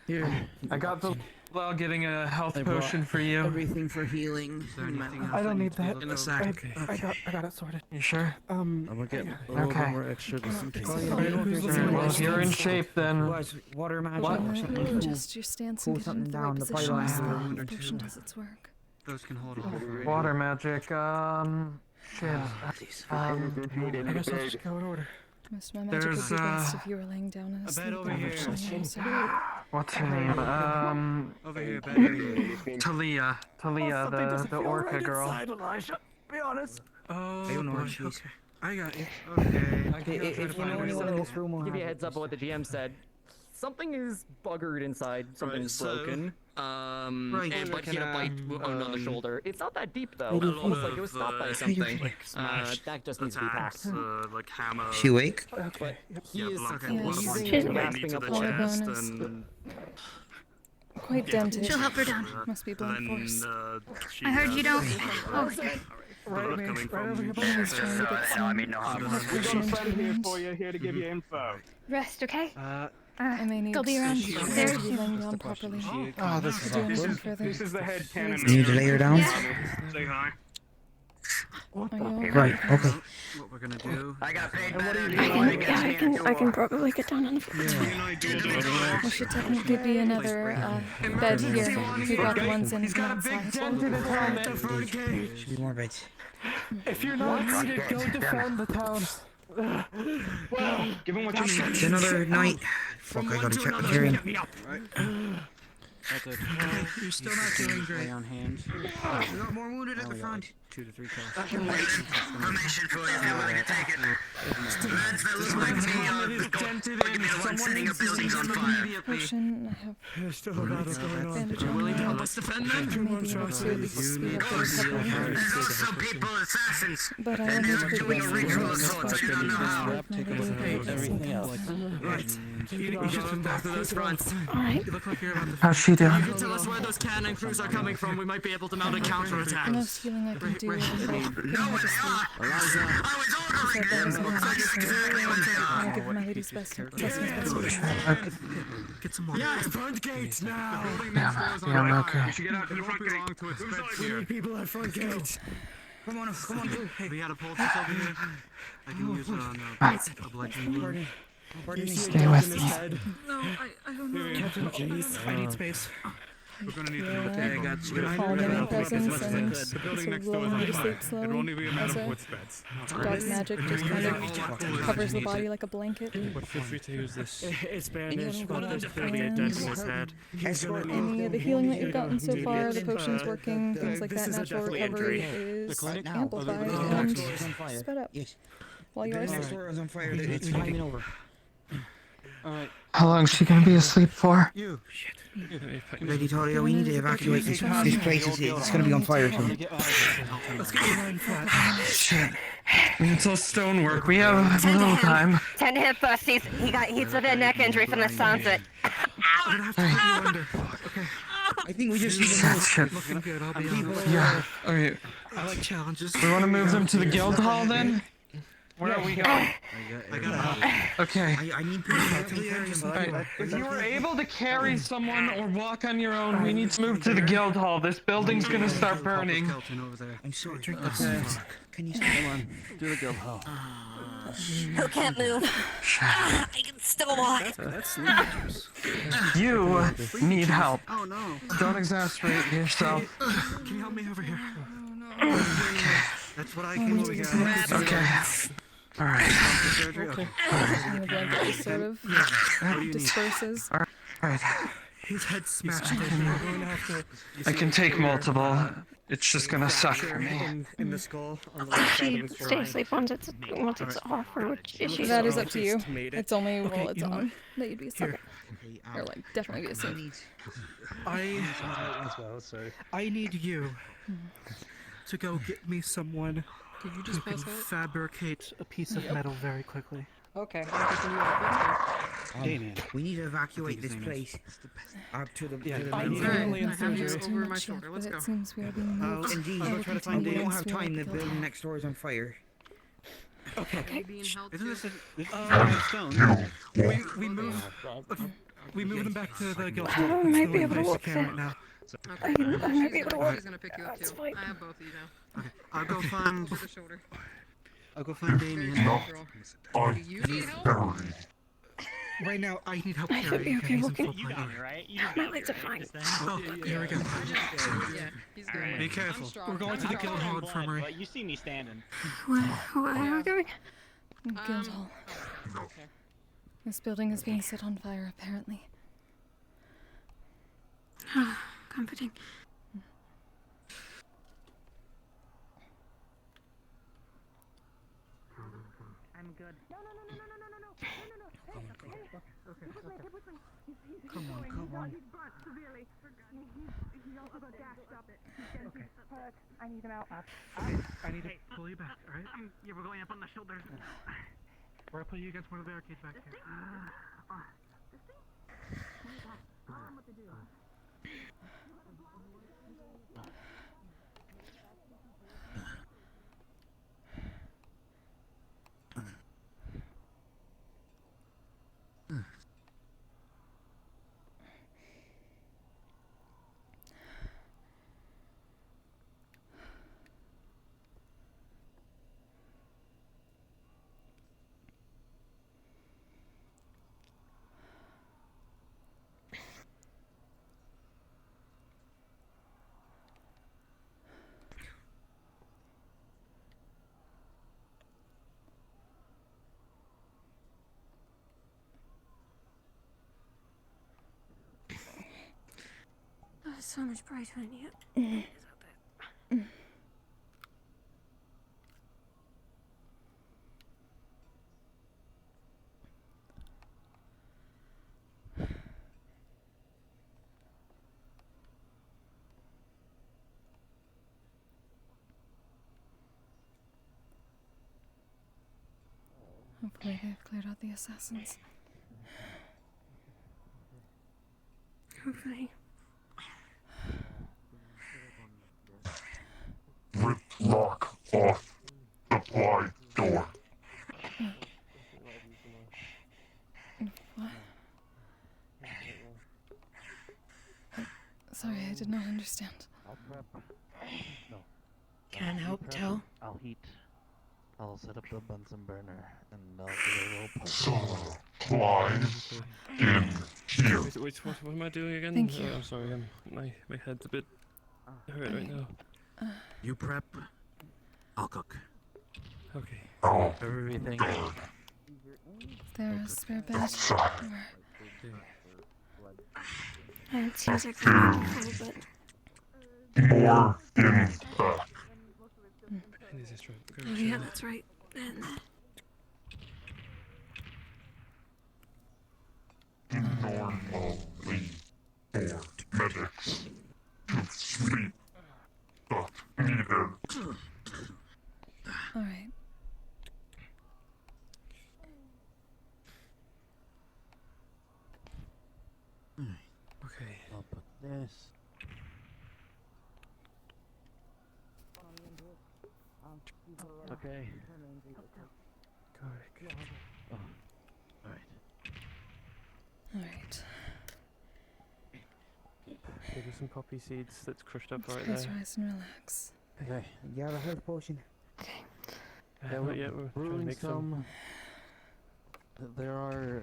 Here, I got the. Well, getting a health potion for you. Everything for healing. I don't need that. In a sack. I got it sorted. You sure? I'm gonna get a little bit more extra just in case. Well, if you're in shape, then. Water magic What? or something. Adjust your stance and Cool get into something the right down the position pylon. as One the or potion two. does its work. Those can hold on. Water magic, shit. I guess I'll just go in order. Most of my magic would There's, be best if you were laying down in a sleep, bed over here. unfortunately, so... What's her name? Over here, bed. Talia, the orca girl. Elijah. Be honest. Oh, I don't know where boy, she is. okay. I got you. Okay. Okay, if you know anyone in this room, will Give you a have heads up on what the GM said. Something is buggered inside. Something's so, broken. Right, And but he had a bite wound on the shoulder. It's not that deep though. a lot Almost like it was of, stopped by uh, something. like smashed That just needs to be packed. attacks, like hammer. She awake? But he Yeah, is blood Yeah, flow she's from using the a knee to the collarbone chest as- and quite dented. She'll help her down. Must be blunt force. I heard you don't. Oh, Right over here. I was trying to get some We got a friend here for you, here to give you info. rest, okay? I may need They'll be around to upstairs. be laying down properly. Oh, this to do anything further. This is the head cannon. You need to lay her down? Say hi. Right, okay. What we're gonna do. I got paid I can probably get down on the floor. There should technically be another bed here. We've got the ones in that side. Should be more beds. If you're not needed, go defend the town. Well, give him what you need. It's another night. Fuck, I gotta check the hearing. You're still not doing great. We got more wounded at the front. 2 to 3 I can wait. Permission for you if you want to take it. Lads that look like me are going to be the ones setting your buildings on fire. Potion, I have There's still a battle going on. bandage on my hand. Maybe able to at least speed up the recovery. There's also people, assassins, But I and need they're to doing a progress ritual through of sorts. I do not know how. Everything else. Right. You should come back to those fronts. Alright. You look like you're about to... How's she doing? If you tell us where those cannon crews are coming from, we might be able to mount a counterattack. The most healing I can do is No, I'll give my lady's best best. Get some more. Yes, front gates now. Yeah, I'm okay. You should get out to the front gate. We need people at front gates. Come on. Hey, we had a poultice over here. I can use it on a bludgeoning wound. Stay with me. No, I don't know. I need space. We're gonna need Yeah. to got you. All them in presence and The building sort next of door is lulling me to on sleep fire. slowly It won't even be a matter as of what's beds. dark magic just kind of covers the body like a blanket. But feel free to use this. It's bandaged, but there's Gonna be a dent in his head. Any of the healing that you've gotten so far, the potion's working, things like that, natural recovery is amplified and sped up while you are Next asleep. door is on fire. It's timing over. Alright. How long is she gonna be asleep for? You. Lady Toria, we need to evacuate this place. It's gonna be on fire soon. Let's get your line flat. Shit. It's all stonework. We have a little time. 10 hit busts. He's with a neck injury from the sounds of it. I'm gonna have to put you under. Okay. I think we just need to move. Shit. Looking good, I'll be honest. Yeah. Okay. I like challenges. We want to move them to the guild hall then? Where are we going? I got Okay. I need people to help me carry him. Alright, if you were able to carry someone or walk on your own, we need to move to the guild hall. This building's gonna start burning. I'm sorry. Drink this. Can you stop? Come on, do the guild hall. Who can't move? I can still walk. You need help. Oh no. Don't exasperate yourself. Can you help me over here? That's what I came over here. Okay. Alright. And the blanket just sort of disperses. Alright. His head's smashed. We're going to have to... I can take multiple. It's just gonna suck for me. In the skull. She stay asleep once it's off, or which is she? That is up to you. It's only while it's on that you'd be asleep. Or like definitely be asleep. I need you to go get me someone Did you who just can pass out? fabricate a piece of metal very quickly. Okay. Damien, we need to evacuate this place. Up to the Over my shoulder. Let's go. It seems we are being moved. Indeed, we don't have time. The building next door is on fire. Okay. Isn't this a stone? We move them back to the guild. I might be able to walk there. Right now. I might be able to walk. She's gonna pick you up That's too. fine. I have both of you now. Okay, I'll go find. To the shoulder. I'll go find Damien. Do you need help? Right now, I need help I should carrying. be okay walking. You got me, right? You My legs are fine. Oh, here we go. Yeah, he's good. Alright. Be careful. We're going to the guild hall infirmary. But you see me standing. Where are we going? Guild hall. This building is being set on fire, apparently. Comforting. I'm good. Come on. I need him out. I need to pull you back, alright? Yeah, we're going up on the shoulders. Or I'll put you against one of the barricades back here. it's so much brighter in here. Hopefully they've cleared out the assassins. Hopefully. Rip lock off supply door. What? Sorry, I did not understand. Can I help, Tell? I'll heat. I'll set up the Bunsen burner and I'll do a little Supplies in here. Wait, what am I doing again? Thank you. I'm sorry, my head's a bit hurt right now. You prep. I'll cook. Okay. Oh, everything. Is there a spare bed? It seems like we're not full, but... More in back. Oh yeah, that's right. And... Normally for medics to sleep, but needed. Alright. Okay. I'll put this. Okay. Correct. Oh. Alright. Alright. Give you some poppy seeds that's crushed up right Close there. your eyes and relax. Okay. You have a health potion. Yeah, we're trying to brewing make some. There are,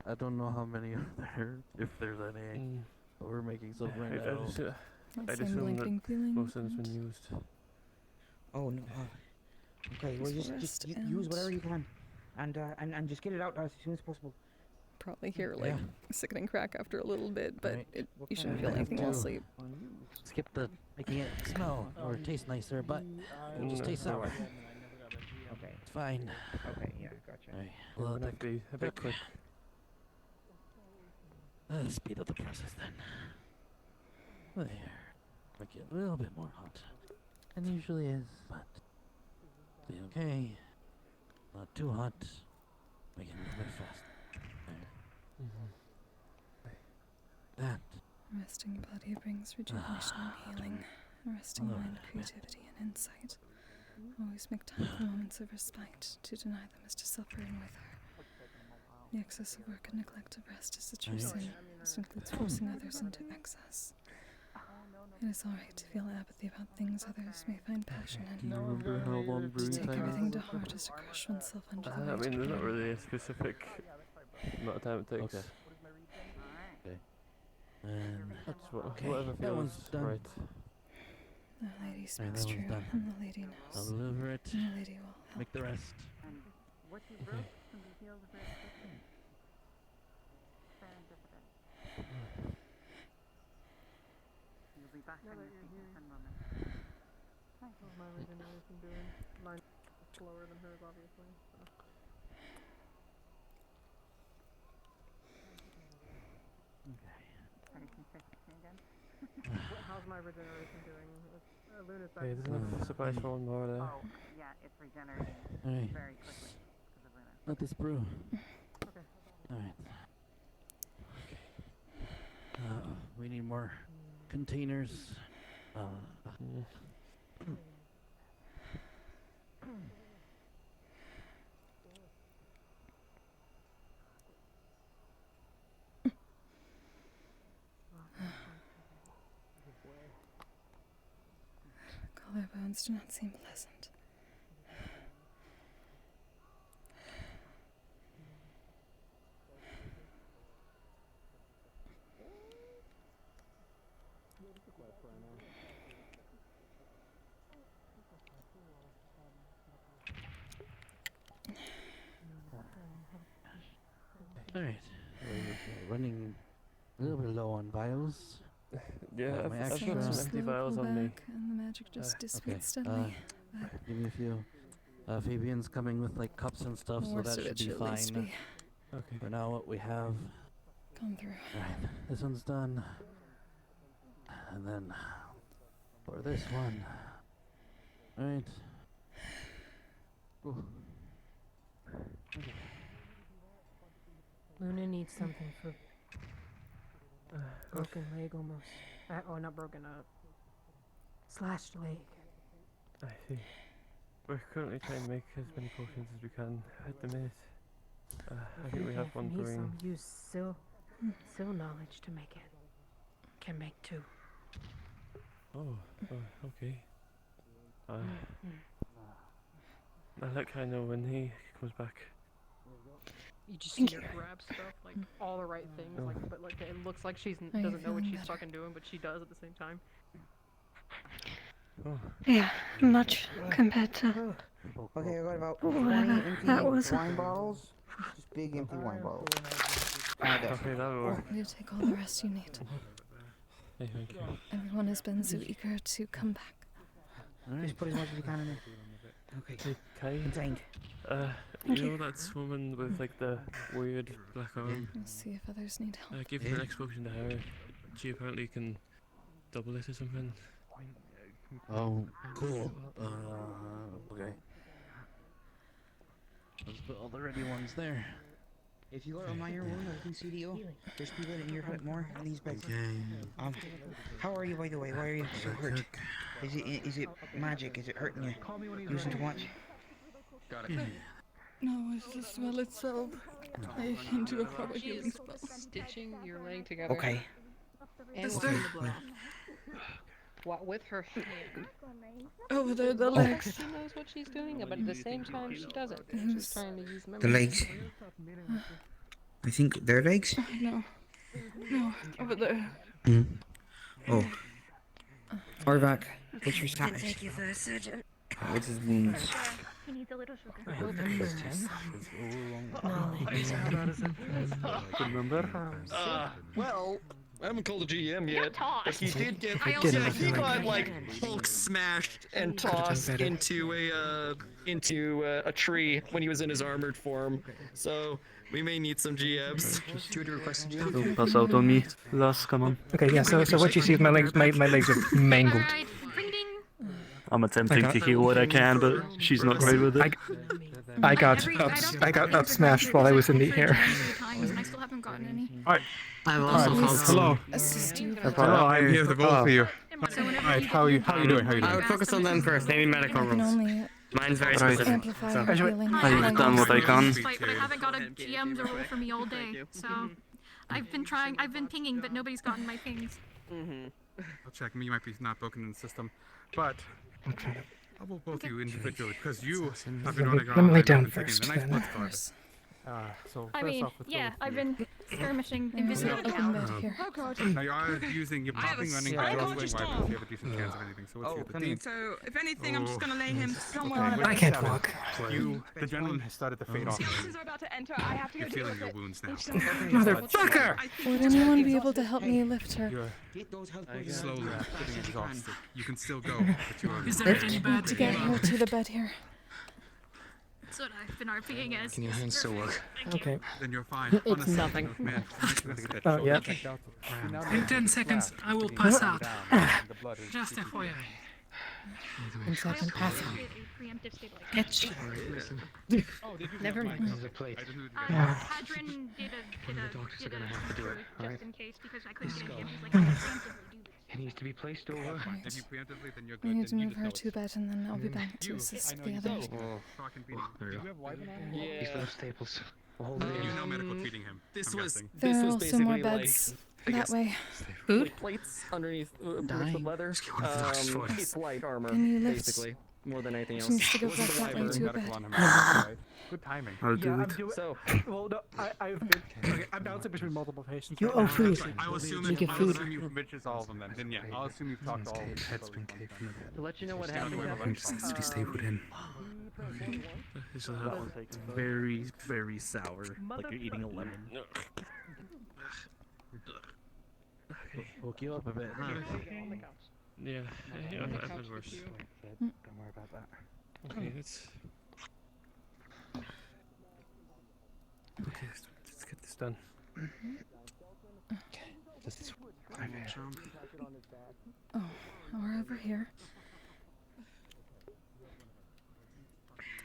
I don't know how many are there, if there's any. But we're making some right now. I'd Same assume blinking that feeling. most of them's been used. Oh no. Okay, well just use whatever you can, and just get it out as soon as possible. Probably hear like sickening crack after a little bit, but you shouldn't feel anything while asleep. Skip the making it smell or taste nicer, but it'll just taste sour. Okay. It's fine. Okay, yeah, gotcha. Alright. We're gonna have to be a bit quick. Speed up the process then. There. Make it a little bit more hot. And it usually is, but be okay. Not too hot. Make it a little bit fast. There. That. Resting body brings rejuvenation and healing. A resting mind, creativity, and insight. Always make time for moments of respite. To deny them is to suffer and wither. The excess of work and neglect of rest is a true sin. This includes forcing others into excess. It is alright to feel apathy about things others may find passion in. Do you remember how long To brewing take time everything is? to heart is to crush oneself under the I weight mean, of there's not pain. really a specific amount of time it takes. Okay. Okay. And That's whatever that feels one's done. right. The lady Right, speaks that true, one's done. and the lady I'll knows. deliver it. And the lady will help. Make the rest. Okay. How's my regeneration doing? Mine's slower than hers, obviously. So. How's my regeneration doing? Luna's back. Okay, there's enough supplies for one more there. Oh, yeah, it's regenerating Alright. very quickly because of Luna. Let this brew. Okay. Alright. We need more containers. Collarbones do not seem pleasant. Alright. We're running a little bit low on vials. Yeah, my I've extra. got some empty vials on me. And the magic just dissipates Okay. steadily. Give me a few. Fabian's coming with like cups and stuff, so Worst that of should it be should at least fine. be Okay. For now, what we have. gone through. Alright, this one's done. And then for this one. Alright. Luna needs something for broken leg almost. Oh, not broken, slashed leg. I see. We're currently trying to make as many potions as we can at the minute. I think we have one Need brewing. some use Sil knowledge to make it. Can make two. Oh, okay. I'll let Kai know when he comes back. You just see her grab stuff, like all the right things, but like it looks like she doesn't know what feeling she's better? fucking doing, but she does at the same time. Oh. Yeah, much compared to Okay, I got about 20 whatever empty that was. wine bottles. Just big empty wine bottles. Okay, that'll work. You take all the rest you need. Hey, thank you. Everyone has been so eager to come back. Just put as much as you can in there. Okay. Hey, Kai. Contained. You know that woman with like the weird black arm? Let's see if others need help. Give the next potion to her. She apparently can double it or something. Oh, cool. Okay. Let's put all the ready ones there. If you got a minor wound, I can CDO. Just be letting your hurt more on these beds. How are you, by the way? Why are you so hurt? Is it magic? Is it hurting you? Using too much? Got it. No, it's the smell itself. I can do a proper healing spell. Stitching your leg together. Okay. And Okay. within the blood. What with her hand? Over there, the legs. She knows what she's doing, but at the same time she doesn't. She's trying to use memory. The legs. I think their legs? No. No, over there. Oh. Orvac, what's your status? Thank you for the surgeon. What's his wounds? He needs a little sugar. Good number. Well, I haven't called the GM yet, tossed. but he did get. I also Yeah, got he the got right like hand. Hulk smashed and tossed into a tree when he was in his armored form. So we may need some GMs. Don't pass out on me. Last, come on. Okay, yeah. So what you see is my legs are mangled. I'm attempting to heal what I can, but she's not great with it. I got up smashed while I was in the air. Times and I still haven't gotten any. Alright. I'm also hello. Assist you. Hello, I'm here for both of you. So whenever Alright, how are you doing? I would focus on them first. They need medical I can rules. only Mine's very Right. specific. amplify So. her healing. I've done what I can. But I haven't got a GM to roll for me all day. So I've been pinging, but nobody's gotten my pings. I'll check. You might be not broken in the system, but I will both you individually because you have been running around. Let me lay and down taking first, a nice then. blood starve. So I first mean, off, let's go yeah, with I've you. been skirmishing There's an invisibility open now. bed here. Oh god. Now you are using your popping, running, but you're also going wide if you have a decent chance of anything. So what's your the So, if anything, I'm just gonna lay him somewhere Okay, on a with I bed. can't that, walk. The gentleman has started to fade off. Seances are about to enter. I have to go You're deal feeling with your it. wounds now. Motherfucker! Would anyone be able to help me lift her? You're slowly getting exhausted. You can still go, but you are. Is there any bad To get her to the bed here. That's what I've been RPing as. Can your hands still work? Okay. Then you're fine. It's nothing. Oh, yeah. In 10 seconds, I will pass out. Just FYI. In second pass out. Preemptive stabilization. Never mind. Hadron did a just in case because I couldn't get him. He's like, I preemptively do this. It needs to be placed over. If you preemptively, then you're We good. need to Then you move just her know to bed and then I'll be back to assist the others. There you go. These little staples. You know medical treating him. This I'm was guessing. There are was also more basically beds like, I that guess, way. like plates underneath the leather. It's light armor, Can you lift? basically, more than anything She else. needs to go back that way to a Medical on bed. him. Good timing. I'll do it. So, Well, no, I've been. Okay, I'm bouncing between multiple patients. You right owe now. food. I'll assume You get I'll food. assume you mentioned all of them then. Then yeah, I'll assume you've talked to all of them. Head's been caving a bit. To let you know what Stay on the way, happened. Robert. Just needs to be stay put in. Okay. This will have very, very sour, like you're eating a lemon. Woke you up a bit, huh? Yeah, I've been worse. Don't worry about that. Okay, let's get this done. Okay, this is Oh, we're over here.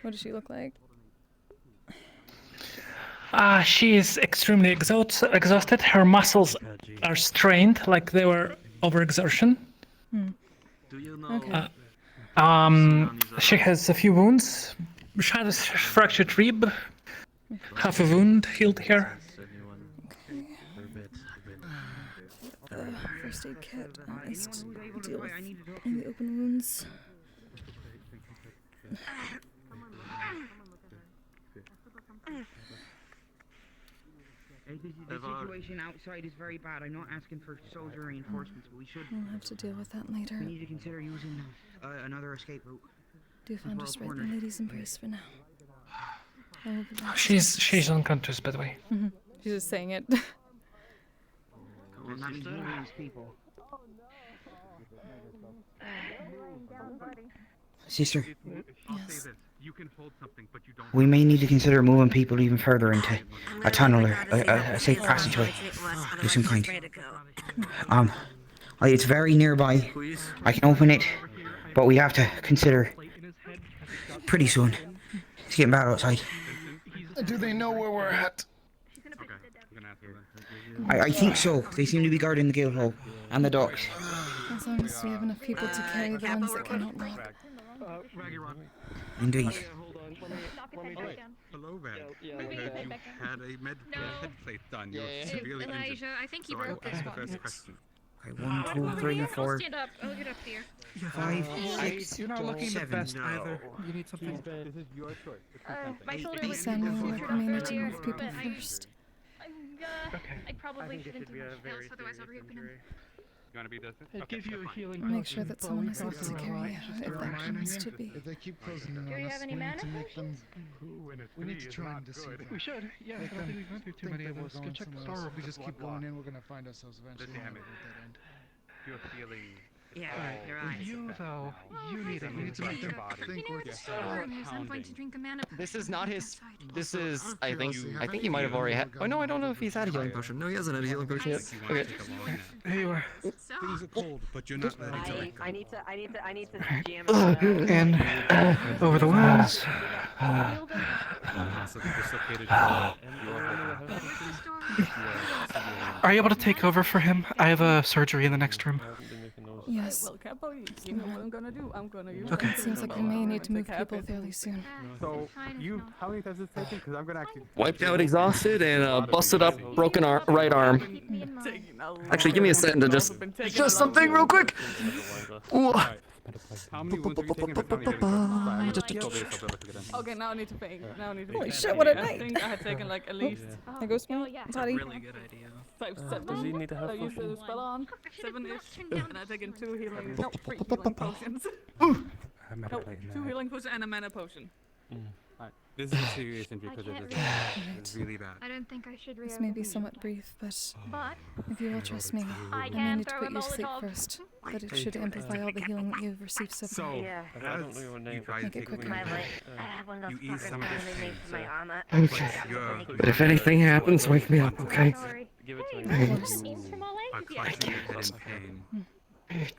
What does she look like? She is extremely exhausted. Her muscles are strained, like they were overexertion. Okay. She has a few wounds. She has a fractured rib. Half a wound healed here. First aid kit. At least deal with any open wounds. The situation outside is very bad. I'm not asking for soldier reinforcements, but we should. We'll have to deal with that later. We need to consider using another escape route. Do you find just right the lady's embrace for now? She's unconscious, by the way. She's just saying it. People. Sister, Yes. You can hold something, but you don't. we may need to consider moving people even further into a tunnel or a safe passageway of some kind. It's very nearby. I can open it, but we have to consider pretty soon. It's getting bad outside. Do they know where we're at? I think so. They seem to be guarding the guild hall and the docks. As long as we have enough people to carry the ones that cannot walk. Indeed. Hello there. I heard you had a head plate done. You're severely injured. Elijah, I think you broke this Ask the one. first question. Okay, 1, 2, 3, 4, Stand up. I'll get up here. 5, 6, You're not looking the 7. best either. You need something. This is your choice. My shoulder was Sam, we need to earlier, move people but first. I probably shouldn't do much else, otherwise I'll reopen him. You want to be distant? I'll give you a healing Make sure that someone is able to carry you, if that happens to be. If they keep closing in Do on you us, have any we need mana to make them. potions? We need to try and deceive them. We should. Yeah, I don't think we've gone through too many of those. Go check the store. If we just keep going in, we're gonna find ourselves eventually. Damn it. at that end. You're feeling. Yeah, you're But right. you though, you need it. We need to make them think You know we're what the storm is? I'm going to drink a mana. This is not his. outside. This is. I think he might have already had. Oh no, I don't know if he's had a healing potion. No, he hasn't had a healing potion yet. Okay. Here you are. Things are cold, but you're not ready to let go. I need to jam it. And over the wounds. Are you able to take over for him? I have a surgery in the next room. Yes. You know what I'm gonna do? I'm gonna use. Okay. It seems like we may need to move people fairly soon. So, how many times has it taken? Because I'm gonna actually. Wiped out, exhausted, and busted up, broken right arm. Actually, give me a second to just something real quick. How many wounds have you taken? Okay, now I need to think. Holy shit, what a I night. think I had taken like at least. There goes my body. Really good idea. 5, 7. Does he need to have I used the potions? spell on 7-ish, and I've taken 2 healing. No, 3 healing potions. No, 2 healing potions and a mana potion. This is a serious injury because it's really bad. I don't think I should This reopen may be him. somewhat brief, but But if you will trust me, I I may can need to throw put a you to sleep Molotov. first. But it should amplify all the healing that you've received so far. So, I don't know your name. guys Make it take quicker. my I have one of You those ease some of fuckers this down pain. underneath my armor. Okay. But if anything happens, wake me up, okay? Give it to Hey, me. you want some more are legs? clutching your head in pain.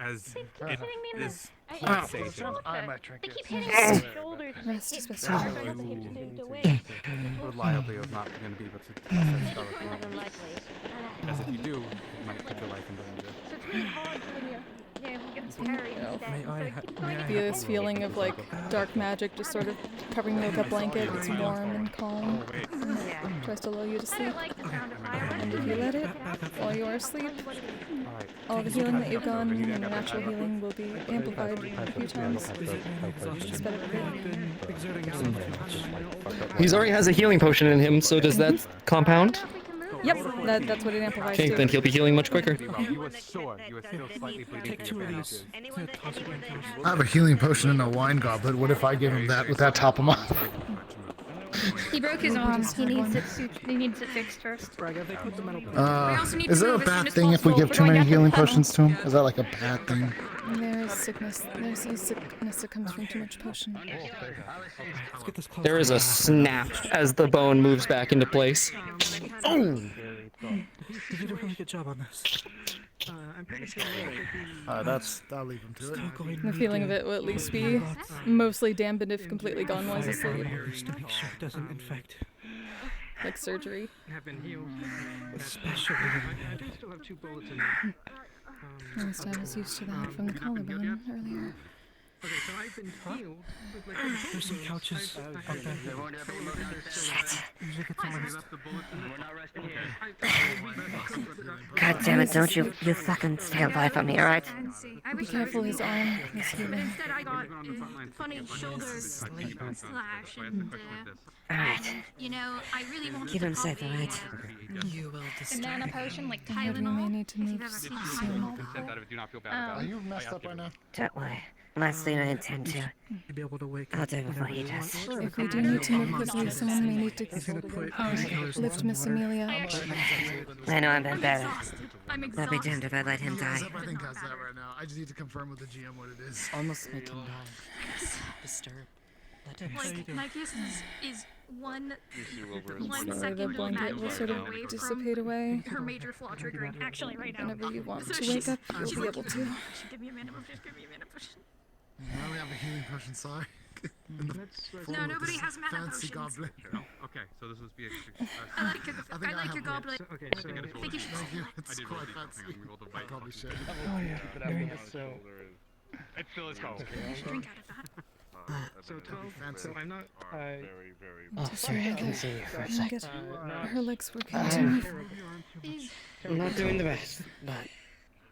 As Keep it hitting me in the... is I pulsating. I might drink They it. keep hitting me in the shoulders. Rest is best. I'm trying not to hit you to win. Reliably is not going to be able to assess More stomach. than likely. As if you do, it might put your life in danger. So it's really hard when you're... Yeah, we get parried instead. So it keeps going Be this feeling of like dark magic just sort of covering you like a blanket. It's warm and calm. Tries to lull you to I sleep. don't like the sound of fireworks. And if you let it, while you are asleep, all the healing that you've done and your natural healing will be amplified a few times. It's better He already has a healing potion in him, so does that compound? Yep, that's what it amplifies Okay, to. then he'll be healing much quicker. You were sore. You were still slightly bleeding. Take 2 of these. I have a healing potion in a wine goblet. What if I give him that? Would that top him off? He broke his arm. He needs it fixed first. Is there a bad thing if we give too many healing potions to him? Is that like a bad thing? There is sickness. There's a sickness that comes from too much potion. There is a snap as the bone moves back into place. Oh! You did a really good job on this. I'm pretty sure I'll leave him to it. The feeling of it will at least be mostly dampened if completely gone while he's asleep. Just to make sure it doesn't infect. Like surgery. Have been healed. Especially in the I head. do still have 2 bullets in me. At least I was used to that from the collarbone earlier. Okay, so I've been healed with like There's some couches out there. God damn it, don't you fucking stay away from me, alright? Be careful, his arm is healing. Instead, I got funny shoulder slash and Alright. you know, I really wanted Keep to him safe, copy alright? You will banana potion like I heard we may need to move soon. Do not feel bad about Are it. you messed up right now? Don't worry. Last thing I intend to. You'll be able to wake I'll up. do it before he does. If we do need to move quickly, someone may need to lift Miss Amelia up. I know I'm been better. I'm I'll be damned if I let him die. I think has that right now. I just need to confirm with the GM what it is. Almost make him die. Disturb. Let him Like, my kiss is one The second blanket will sort of away dissipate from away. her major flaw triggering. Actually, right now. Whenever you want So to she's- wake up, she's you'll be like, able to. "Just give me a mana potion, just give me a mana potion." Now we have a healing potion, sorry. No, nobody has mana Fancy potions. goblin. Okay, so this was be I like your, I like your goblet. Okay, so I think you should Thank you. sell it. It's quite fancy. I probably should. Oh yeah. So it's still is called. You should drink out of that. So 12. So I'm not. Oh, sorry, I can see you for a sec. Get her legs working too. I'm not doing the best, but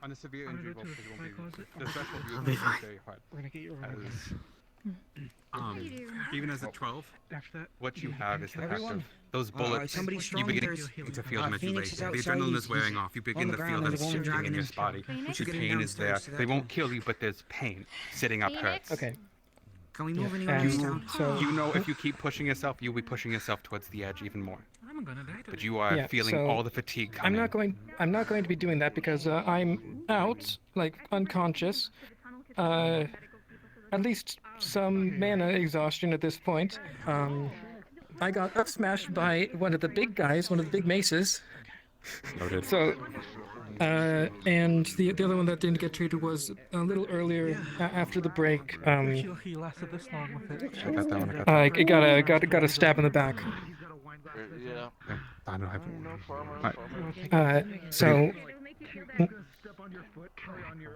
On a severe injury, well, it won't be. The special I'll view be is fine. very hard. We're gonna get you around. Even as a 12, After that, what you have is the fact Everyone. of those bullets. somebody You strong, begin there's- to feel them as you Phoenix lay. is The outside, adrenaline is he's wearing off. You begin the to feel ground, them there's a woman shifting dragging in your him. body. Phoenix? The Should get him pain is there. downstairs to that. They won't kill you, but there's pain sitting up hurt. Phoenix? Okay. Can we move anywhere And else down? so You know if you keep pushing yourself, you'll be pushing yourself towards the edge even more. I'm gonna die But you are Yeah, feeling so all the fatigue I'm coming. not going to be doing that because I'm out, like unconscious. At least some mana exhaustion at this point. I got up smashed by one of the big guys, one of the big maces. Noted. So, and the other one that didn't get treated was a little earlier after the break. You're lucky you lasted this long with it. I got that one. I got a stab in the back. Yeah. I don't have So.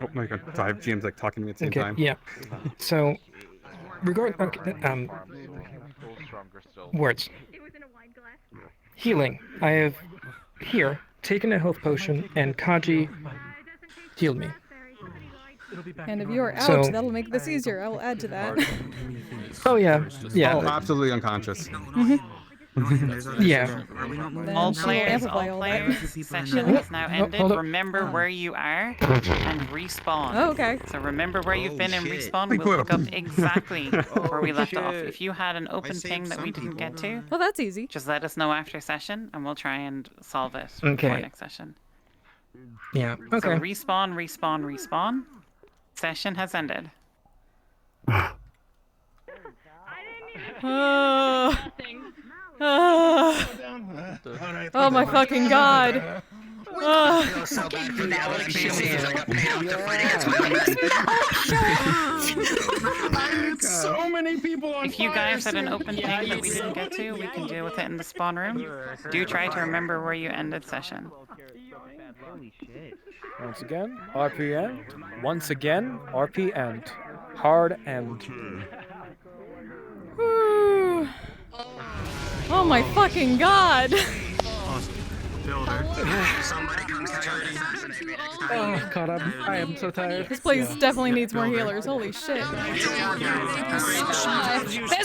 Oh my god, so I have GM's like talking to me at the same Okay, time. yeah. So, words. Healing. I have here taken a health potion, and Kaji healed me. And if you're out, So- that'll make this easier. I'll add to that. Oh yeah, yeah. Oh, absolutely unconscious. Yeah. Then All she'll players, amplify all all that. players. Session has now ended. hold up. Remember where you are and respawn. Oh, okay. So remember where you've been and shit. respawn. We'll pick up exactly where we left off. If you had an open saved ping that we some didn't get to, people. Well, that's easy. just let us know after session, and we'll try and solve it Okay. before next session. Yeah. So Okay. respawn, respawn, respawn. Session has ended. Oh my fucking god. I feel so bad for the other NPCs. I got paid off to fight against my So many people on If you guys had an open ping that we didn't get to, we can deal with it in the spawn room. Do try to remember where you ended session. Once again, RP end. Once again, RP end. Hard end. Whew. Oh my fucking god. Somebody comes to assassinate me next time. Oh god, I am so tired. This place definitely needs more healers. Holy shit. There's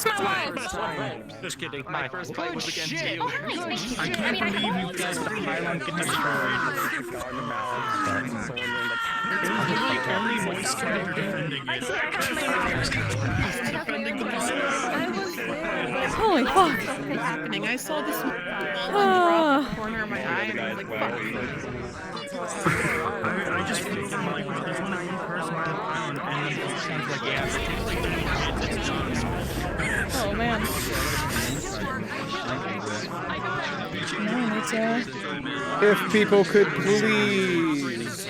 my wife. Just kidding. My first fight was against you. I can't believe you guys put Highland in the Holy fuck! What's happening? I saw this ball drop in the corner of my eye and I was like, fuck. I just feel like there's one person around and it sounds like Oh man. If people could please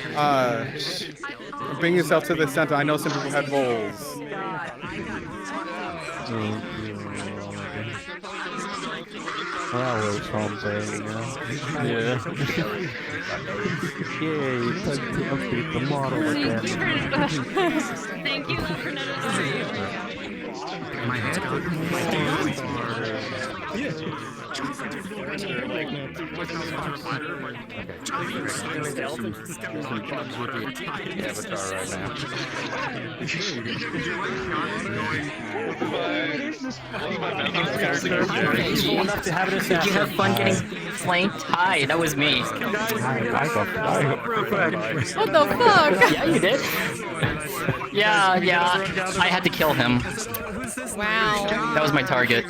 bring yourself to the center. I know some people had bowls. That was something, yeah. Yay, time to update the model again. Thank you for noticing. My head? Did you have fun getting flanked? Hi, that was me. What the fuck? Yeah, you did. Yeah, I had to kill him. Wow. That was my target.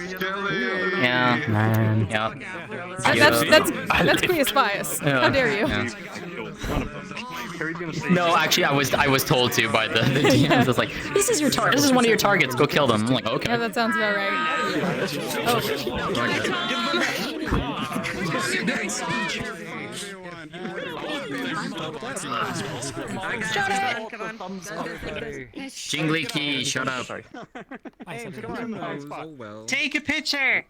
Yeah. Man. Yeah. That's Queer's bias. How dare you? Yeah. No, actually, I was told to by the DMs. Yeah. I was like, this is your target. This is one of your targets. Go kill them. I'm like, okay. Yeah, that sounds about right. Oh. Shut up! Jingly Key, shut up. Take a picture!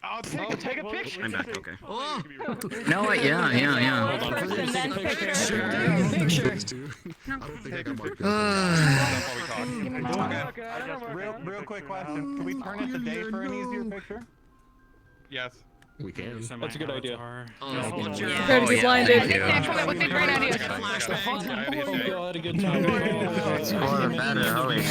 I'll take a picture. I'm back, okay. Oh. No, yeah. Hold on. Real quick question. Can we turn it to day for an easier picture? Yes. We can. That's a good idea. Prepared to be blinded. Yeah, come up with a great idea. Score better, holy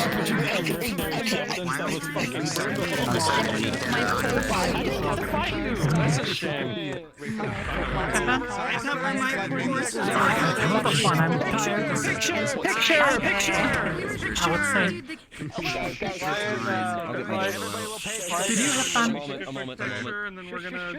Did you have fun? A moment.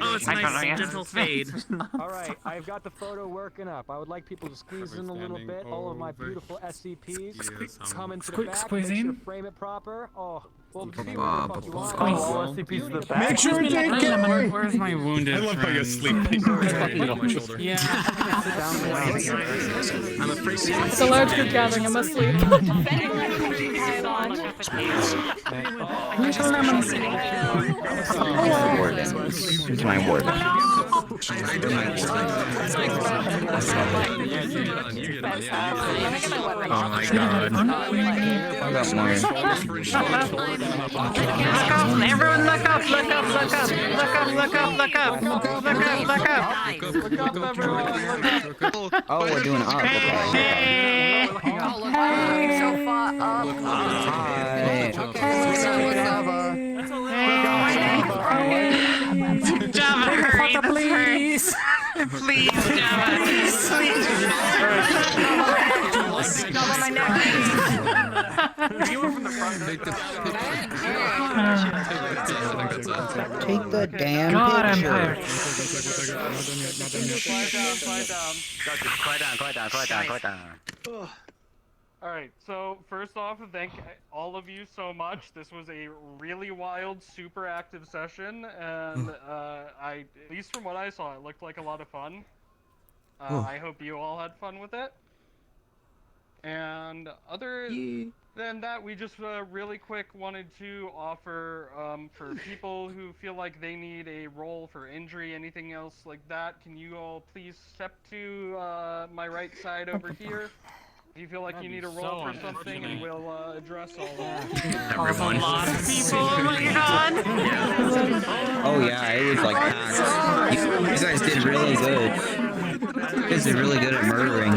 Oh, it's a nice gentle fade. Alright, I've got the photo working up. I would like people to squeeze in a little bit. All of my beautiful SCPs come into the back. Make sure to frame it proper. Oh, well, see what the fuck you want. All SCPs to the back. Make sure to take care. Where's my wounded I love how you're friend? sleeping. On my shoulder. Yeah. I'm afraid It's a large group gathering. I must sleep. Here's my warden. Oh my god. I got mine. Everyone look up, look up, look up, look up, look up, look up, look up, look up. Oh, we're doing up. Hey! So far up. Java, hurry, please! Please, Java, please! Java, my neck. Take the damn God, I'm picture. tired. Quiet down. Alright, so first off, thank all of you so much. This was a really wild, super active session, and at least from what I saw, it looked like a lot of fun. I hope you all had fun with it. And other than that, we just really quick wanted to offer for people who feel like they need a roll for injury, anything else like that, can you all please step to my right side over here? If you feel like you need a roll for something, and we'll address all that. Everyone. People, oh my god! Oh yeah, it was like packed. You guys did really good. You guys did really good at murdering.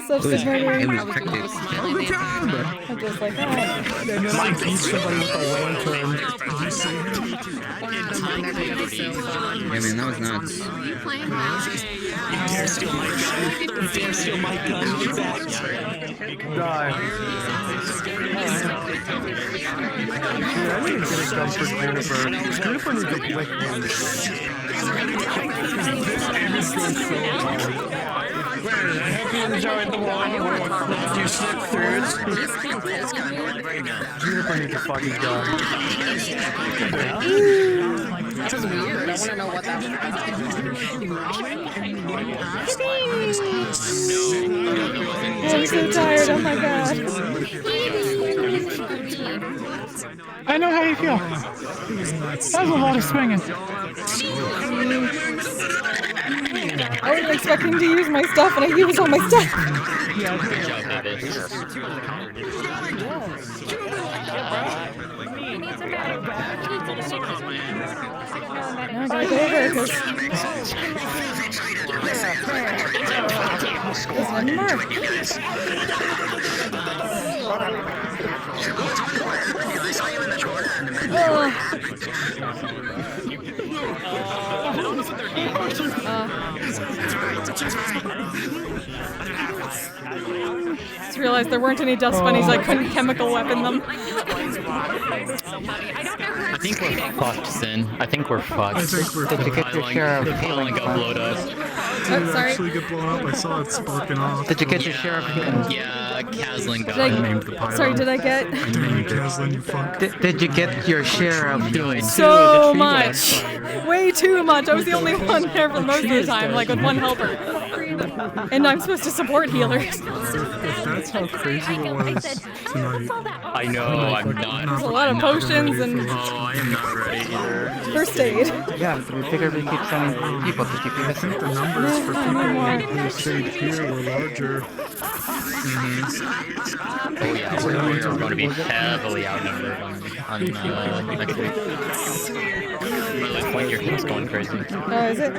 Such good murdering. It was hectic. Just like that. And then I beat somebody with a lantern. Did you see him? Yeah, man, that was nuts. You playing now? You dare steal my gun? You dare steal my gun? Get back! Die. I need to get a gun for Juniper. Juniper needs to lick me. I hope you enjoyed the one where you slipped through. Juniper needs to fucking die. This is weird. I want to know what that I'm so tired, oh my god. I know how you feel. That was a lot of swinging. I wasn't expecting to use my stuff, and I used all my stuff. Now I gotta go over because there's one more. Just realized there weren't any dust bunnies. I couldn't chemical weapon them. I think we're fucked, Sin. I think we're fucked. I think we're Did you get your share of Pylon got blown up. Oh, sorry. Actually get blown up. I saw it sparking off. Did you get your share of healing? Yeah, Kaslin got Did I- named the pylon. Sorry, did I get Kaslin, you fuck. Did you get your share of healing? so much? Way too much. I was the only one there for most of the time, like with one helper. And I'm supposed to support healers. If that's how crazy it was tonight. I know, I'm not. There's a lot of potions and Oh, I am not ready either. first aid. Yeah, we figured we keep sending people to keep you I think the numbers for people who stayed here were larger. Oh yeah, we're going to be heavily outnumbered on next week. By this point, your team's going crazy. Oh, is it?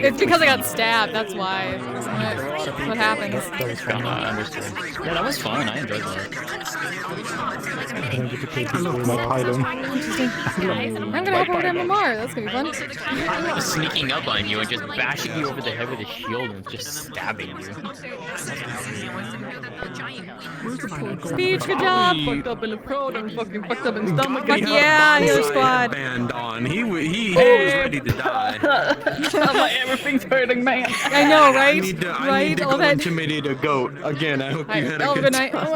It's because I got stabbed, that's why. That's what happens. Understood. Yeah, that was fun. I enjoyed that. Interesting. I'm gonna help her with MMR, that's gonna be fun. I was sneaking up on you and just bashing you over the head with a shield and just stabbing you. Speech, good job! fucked up in the throat and fucking fucked up in the stomach. Fuck yeah, healer squad! Band on. He was ready to die. Everything's hurting, man. I know, right? I need to Right? All go that. intimidate a goat. Again, I hope you had a Oh, good good night. time. Oh,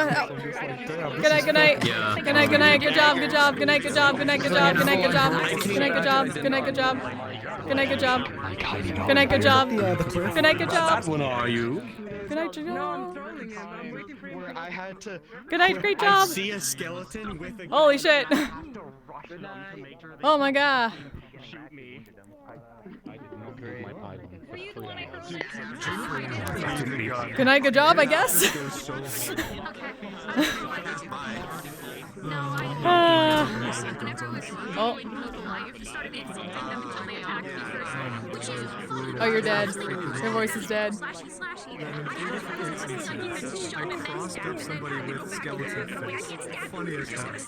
good night, good night. Yeah. Good night, good night. Good job, good job. Good night, good job. Good night, good job. Good night, good job. Good night, good job. Good night, good job. Good night, good job. Good night, good job. Good night, good job. When are you? Good night, good job. I had to. Good night, great job. See a skeleton with a. Holy shit. Oh my god. Shoot me. Good night, good job, I guess. Oh. Oh, you're dead. Your voice is dead. I crossed up somebody with skeleton face. Funny as hell. And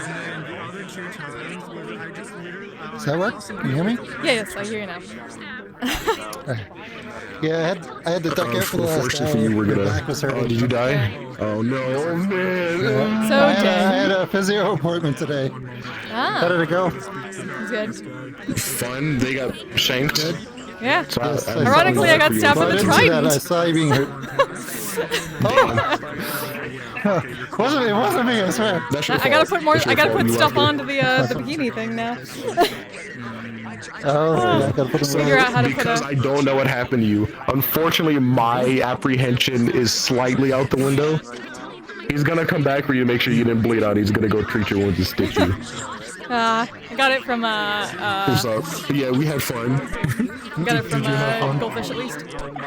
then the other two times where I just literally. Does that work? Can you hear me? Yeah, yes, I hear you now. Yeah, I had to duck air for the last Unfortunately, hour. you were My gonna. back was hurting. Oh, did you die? Oh no, oh, man. So I dead. had a physio appointment today. Ah. How did it go? It's good. Fun. They got shanked. Yeah. So Ironically, I got stabbed with a trident. I saw you being hurt. It wasn't me, I swear. I gotta put more. I gotta put stuff onto the bikini thing now. Oh, yeah, I gotta put them Figure out how to put because a. I don't know what happened to you. Unfortunately, my apprehension is slightly out the window. He's gonna come back for you to make sure you didn't bleed out. He's gonna go treat your wounds and stitch you. I got it from What's up? Yeah, we had fun. got it from Goldfish at least.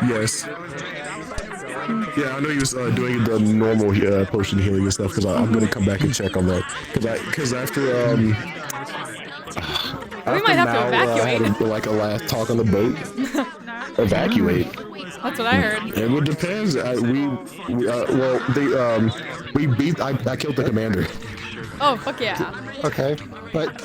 Yes. Yeah, I know he was doing the normal potion healing and stuff because I'm gonna come back and check on that because after We might have to Mal, evacuate. had like a last talk on the boat. Evacuate. That's what I heard. It would depend. I killed the commander. Oh, fuck yeah. Okay, but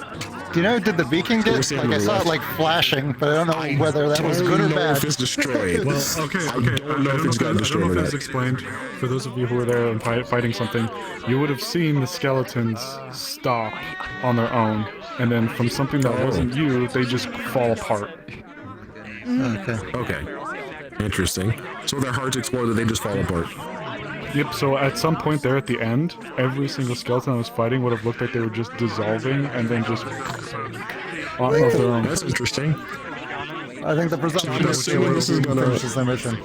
do you know did the beacon get? Like I saw it like flashing, but I don't know whether that was good or bad. If it's destroyed. Well, okay. I don't know if it's got destroyed I don't know or if it's not. explained. For those of you who were there and fighting something, you would have seen the skeletons stop on their own, and then from something that wasn't you, they just fall apart. Okay. Interesting. So their hearts explode, they just fall apart. Yep, so at some point there at the end, every single skeleton I was fighting would have looked like they were just dissolving and then just off of their own. That's interesting. I think the presumption is that finishes their mission.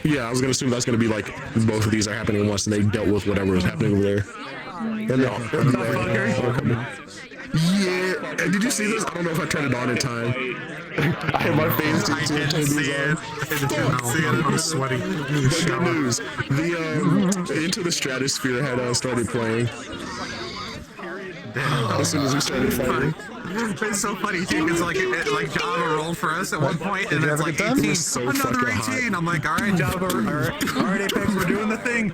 Yeah, I was gonna assume that's gonna be like both of these are happening once and they dealt with whatever was happening over there. Yeah, did you see this? I don't know if I turned it on in time. I had my face to turn these on. I'm sweaty. But good news, the Into the Stratosphere had started playing. As soon as we started fighting. It's so funny too, because like Java rolled for us at one point, and it's like 18, another 18. I'm like, all right, Java, all right, Apex, we're doing the thing.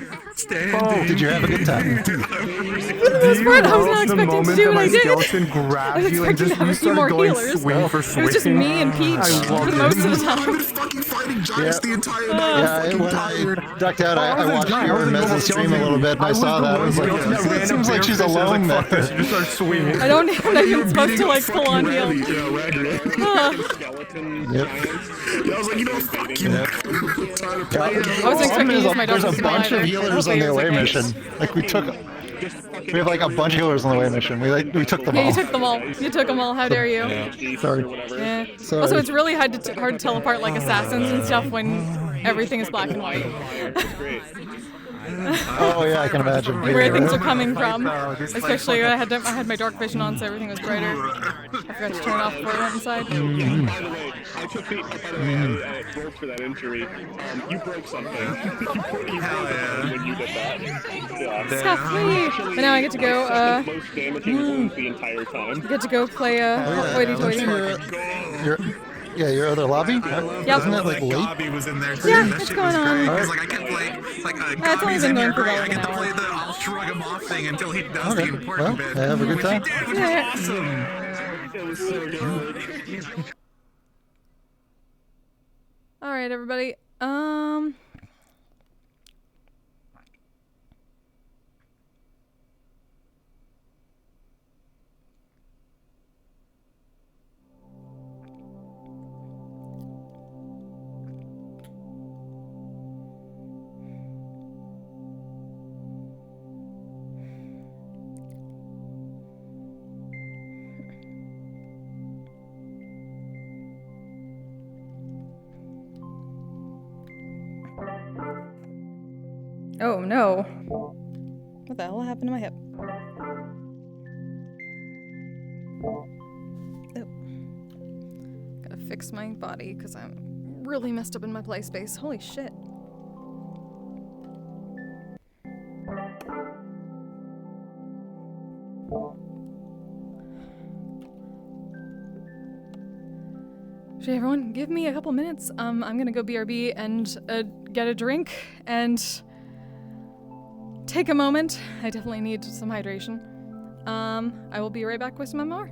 Oh, did you have a good time? For the most part, I was not expecting to do what I did. I was expecting to have a few more healers. It was just me and Peach for the most of the time. Fighting giants the entire night. Yeah, I ducked out. I watched your Mez's stream a little bit, and I saw that. I was like, it seems like she's alone there. I don't even know if you're supposed to like full on heal. Yep. Yep. Yeah, I was like, you know, fuck you. Time to play. I was expecting to use my There's a Dark bunch of healers on the away mission. Like we have like a bunch of healers on the away mission. We took them all. Yeah, you took them all. You took them all. How dare you? Sorry. Yeah. Sorry. Also, it's really hard to tell apart like assassins and stuff when everything is black and white. Oh yeah, I can imagine. Where things are coming from, especially I had my dark vision on, so everything was brighter. I forgot to turn it off before I went inside. By the way, I took the broke for that injury. You broke something. When you did that. Stuff me. But now I get to go. Most damaging the entire time. Get to go play hoity-toity. Your other lobby? Yep. Isn't it like late? Lobby was in there too. Yeah, That it's shit going was on. great. Alright. Cause like I kept playing, like it's only Gabi's been in going there for great. about I an get to hour. play the I'll shrug him off thing until he does the important Well, bit. have a good time. Which he did, which was awesome. It was so good. All right, everybody. Oh no. What the hell happened to my hip? Oh. Gotta fix my body because I'm really messed up in my play space. Holy shit. Should everyone give me a couple minutes? I'm gonna go BRB and get a drink and take a moment. I definitely need some hydration. I will be right back with some more.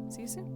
See you soon.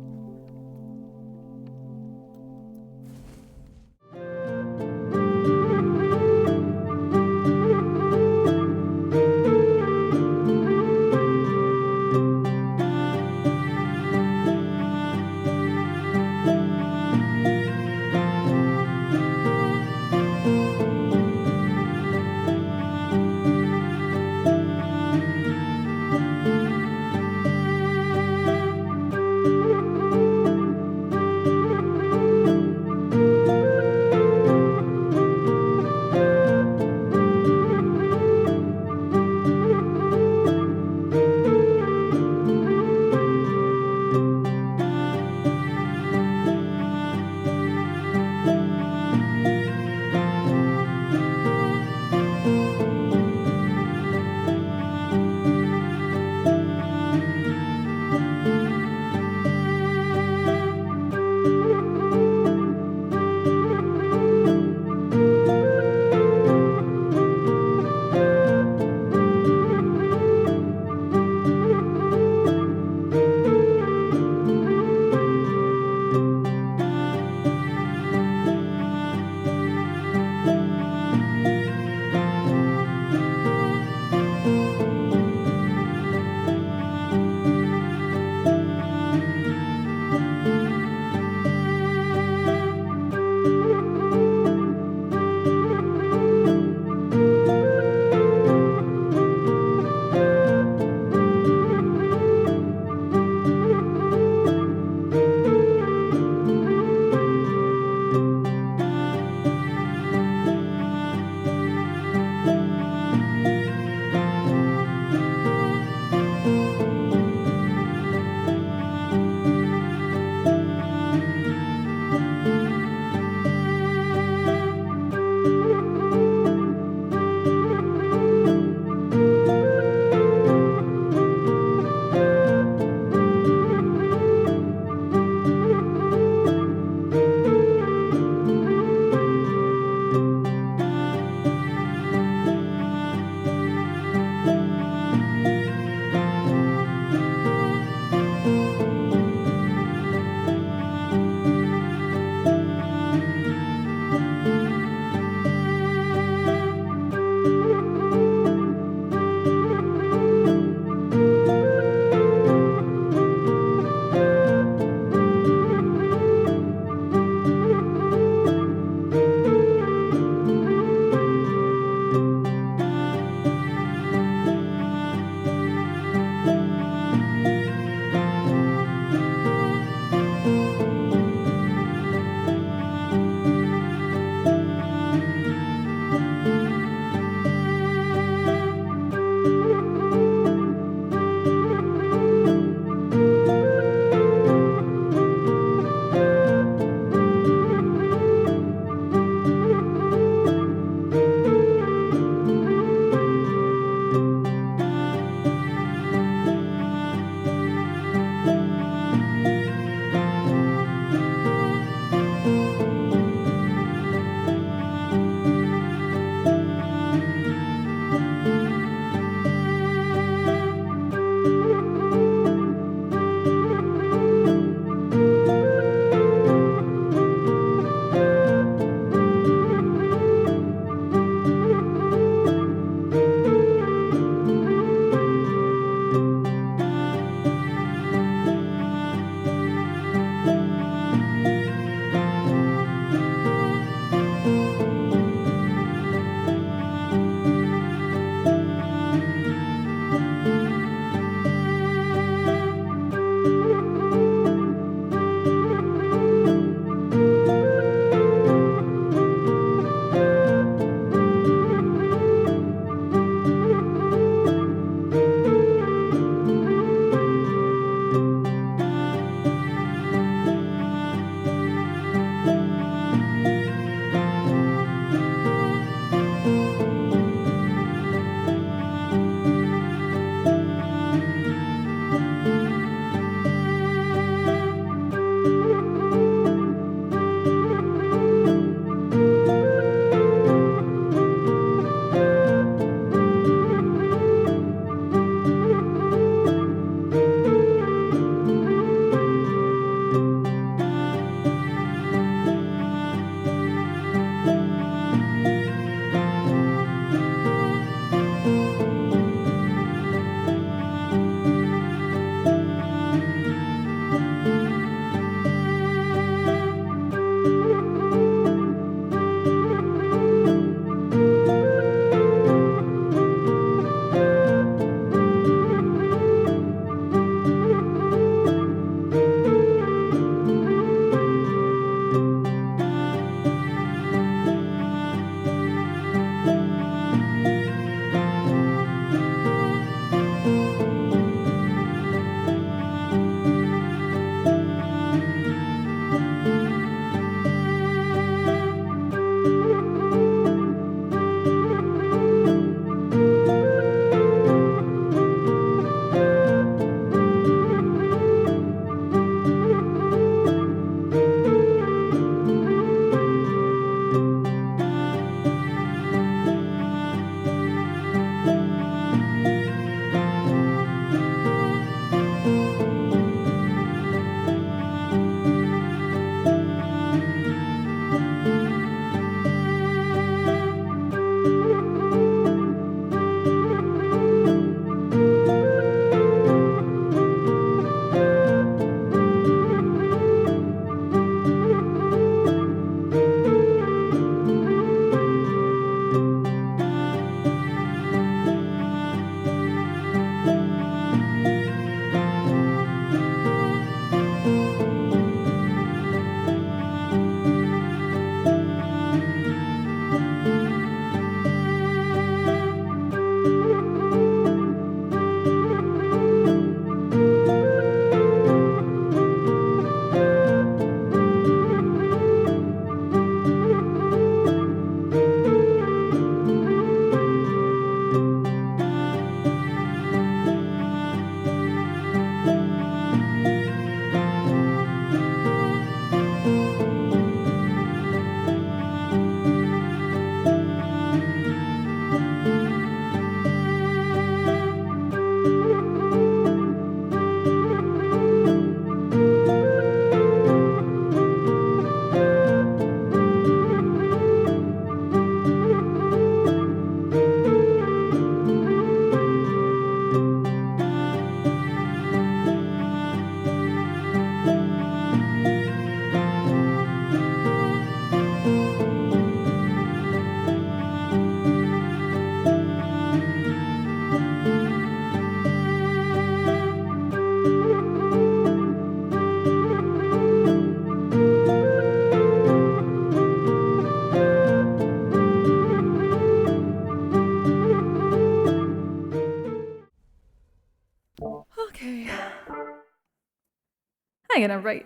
I get it right.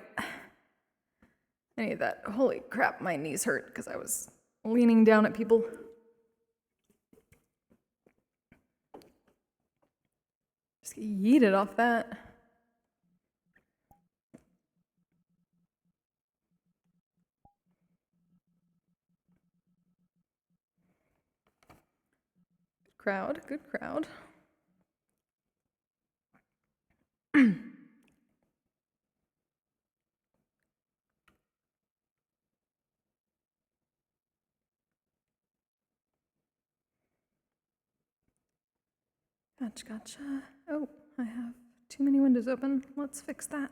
I need that. Holy crap, my knees hurt because I was leaning down at people. Just get yeeted off that. Good crowd, good crowd. Gotcha, gotcha. Oh, I have too many windows open. Let's fix that.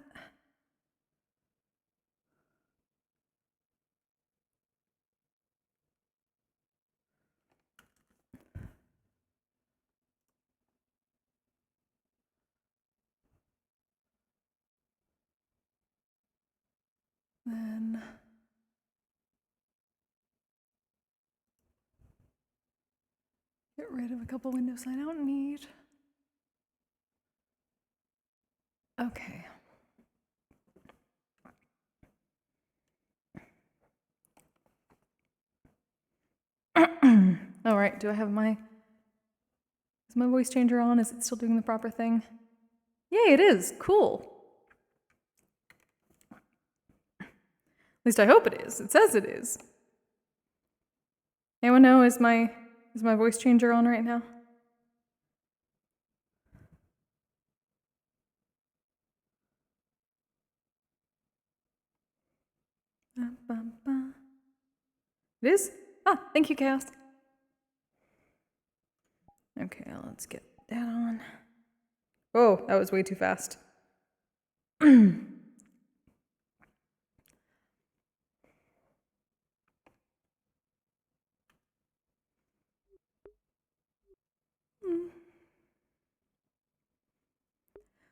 Then get rid of a couple windows I don't need. Okay. All right, do I have my... Is my voice changer on? Is it still doing the proper thing? Yay, it is. Cool. At least I hope it is. It says it is. Anyone know, is my voice changer on right now? It is? Ah, thank you, Chaos. Okay, let's get that on. Oh, that was way too fast.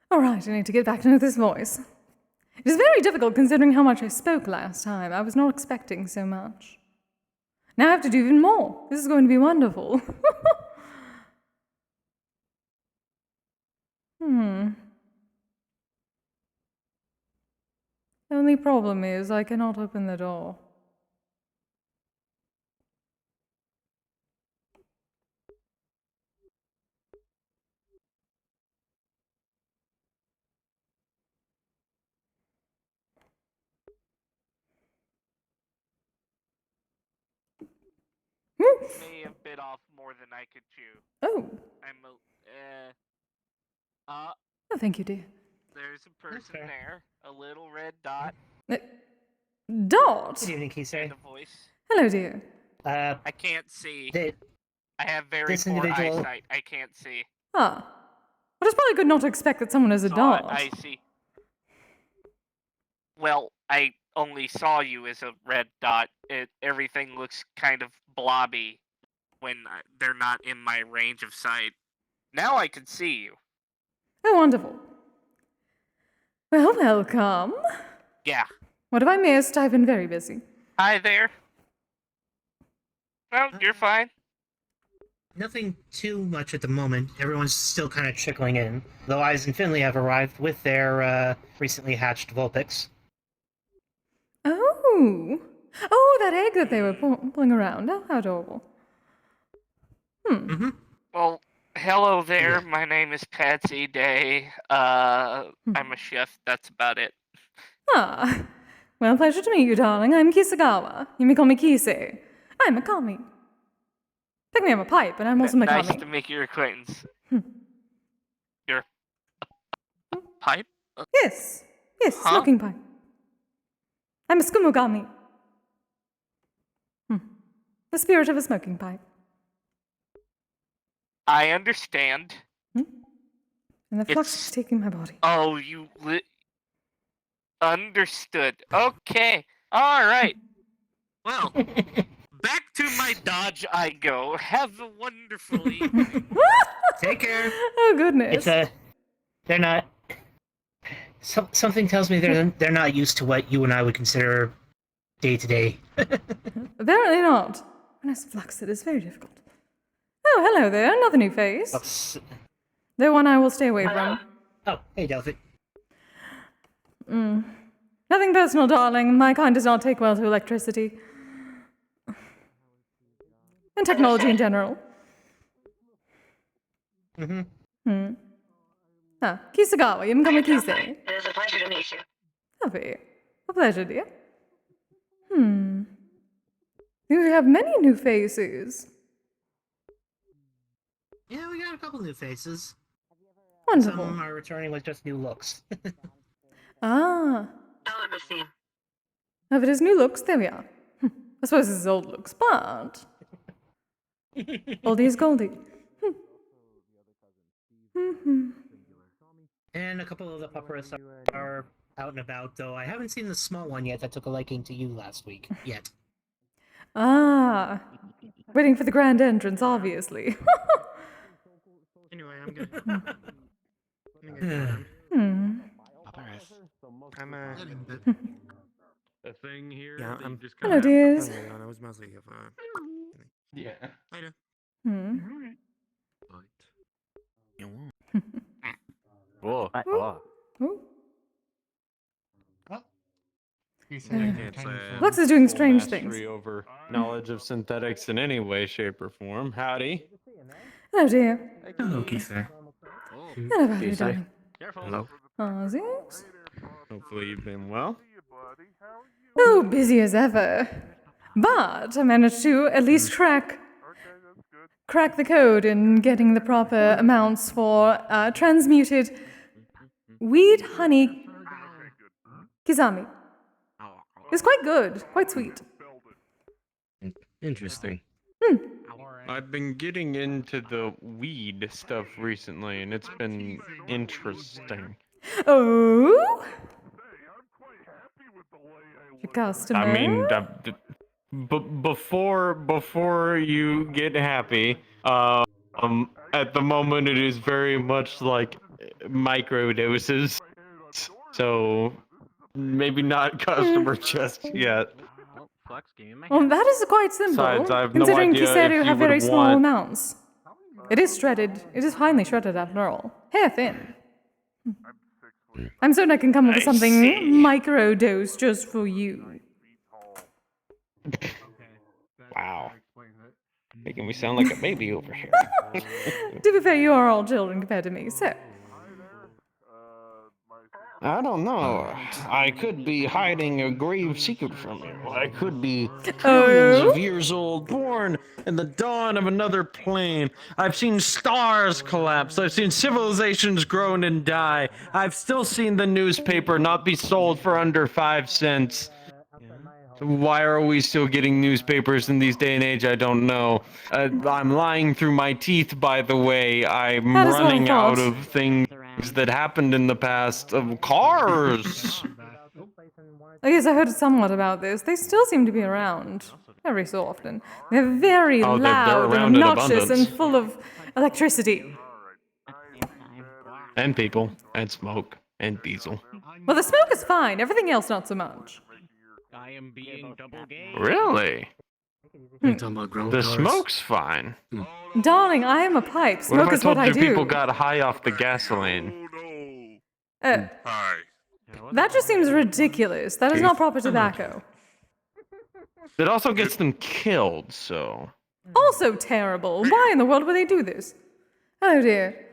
All right, I need to get back to this voice. It is very difficult considering how much I spoke last time. I was not expecting so much. Now I have to do even more. This is going to be wonderful. The only problem is I cannot open the door. May have bit off more than I could chew. Oh. Oh, thank you, dear. There's a person there, a little red dot. Dot? Good evening, Kise. And a voice. Hello, dear. I can't see. I have very this poor individual- eyesight. I can't see. Ah. Well, it's probably good not to expect that someone is a dot. I see. Well, I only saw you as a red dot. Everything looks kind of blobby when they're not in my range of sight. Now I can see you. Oh, wonderful. Well, welcome. Yeah. What have I missed? I've been very busy. Hi there. Well, you're fine. Nothing too much at the moment. Everyone's still kind of trickling in. Though Eyes and Finley have arrived with their recently hatched Vulpix. Oh. Oh, that egg that they were pulling around. Oh, how adorable. Well, hello there. My name is Patsy Day. I'm a chef. That's about it. Ah. Well, pleasure to meet you, darling. I'm Kisagawa. You may call me Kise. I'm a kami. Technically, I'm a pipe, but I'm also a Nice kami. to make your acquaintance. You're a pipe? Yes. Yes, smoking pipe. I'm a skumogami. The spirit of a smoking pipe. I understand. And the flux is taking my body. Oh, you understood. Okay. All right. Well, back to my dodge I go. Have a wonderful evening. Take care. Oh, goodness. They're not... something tells me they're not used to what you and I would consider day-to-day. Apparently not. When I flux, it is very difficult. Oh, hello there. Another new face. The one I will stay away from. Oh, hey, Delphi. Nothing personal, darling. My kind does not take well to electricity. And technology in general. Mm-hmm. Kisagawa, yamkama Kise. It is a pleasure to meet you. Happy. A pleasure, dear. You have many new faces. Yeah, we got a couple new faces. Wonderful. Some are returning with just new looks. Ah. Don't be seen. If it is new looks, there we are. I suppose this is old looks, but... Oldie is Goldie. And a couple of the pupperas are out and about, though I haven't seen the small one yet that took a liking to you last week, yet. Ah. Waiting for the grand entrance, obviously. Anyway, I'm good. I'm The thing here. Yeah, I'm just Hello, dears. I was mostly Yeah. Later. Whoa. Ooh. It's, Lux is doing full strange mastery things. over knowledge of synthetics in any way, shape, or form. Howdy. Hello, dear. Hello, Kise. Hello, how are you doing? Hello. Ozzy? Hopefully you've been well. Oh, busy as ever. But I managed to at least crack the code in getting the proper amounts for transmuted weed honey kizami. It's quite good, quite sweet. Interesting. I've been getting into the weed stuff recently, and it's been interesting. Oh? Your customer? I mean, before you get happy, at the moment it is very much like micro doses, so maybe not customer just yet. Well, that is quite simple, Besides, I have no considering idea Kiseru if you have very would small want- amounts. It is shredded. It is finely shredded after all. Hair thin. I'm certain I can come up with something micro dose just for you. Wow. Making me sound like a baby over here. To be fair, you are all children compared to me, so. I don't know. I could be hiding a grave secret from you. I could be trillions of years old, born in the dawn of another plane. I've seen stars collapse. I've seen civilizations grow and die. I've still seen the newspaper not be sold for under 5 cents. Why are we still getting newspapers in these day and age? I don't know. I'm lying through my teeth, by the way. I'm That is what I running out thought. of things that happened in the past. Of cars! I guess I heard somewhat about this. They still seem to be around. Every so often. They're very Oh, they're loud and around in obnoxious and abundance. full of electricity. And people. And smoke. And diesel. Well, the smoke is fine. Everything else, not so much. I am being double gay. Really? You're talking about grown The cars. smoke's fine. Darling, I am a pipe. What Smoke if is I what told I you do. people got high off the gasoline? That just seems ridiculous. That is not proper tobacco. It also gets them killed, so... Also terrible. Why in the world would they do this? Oh dear.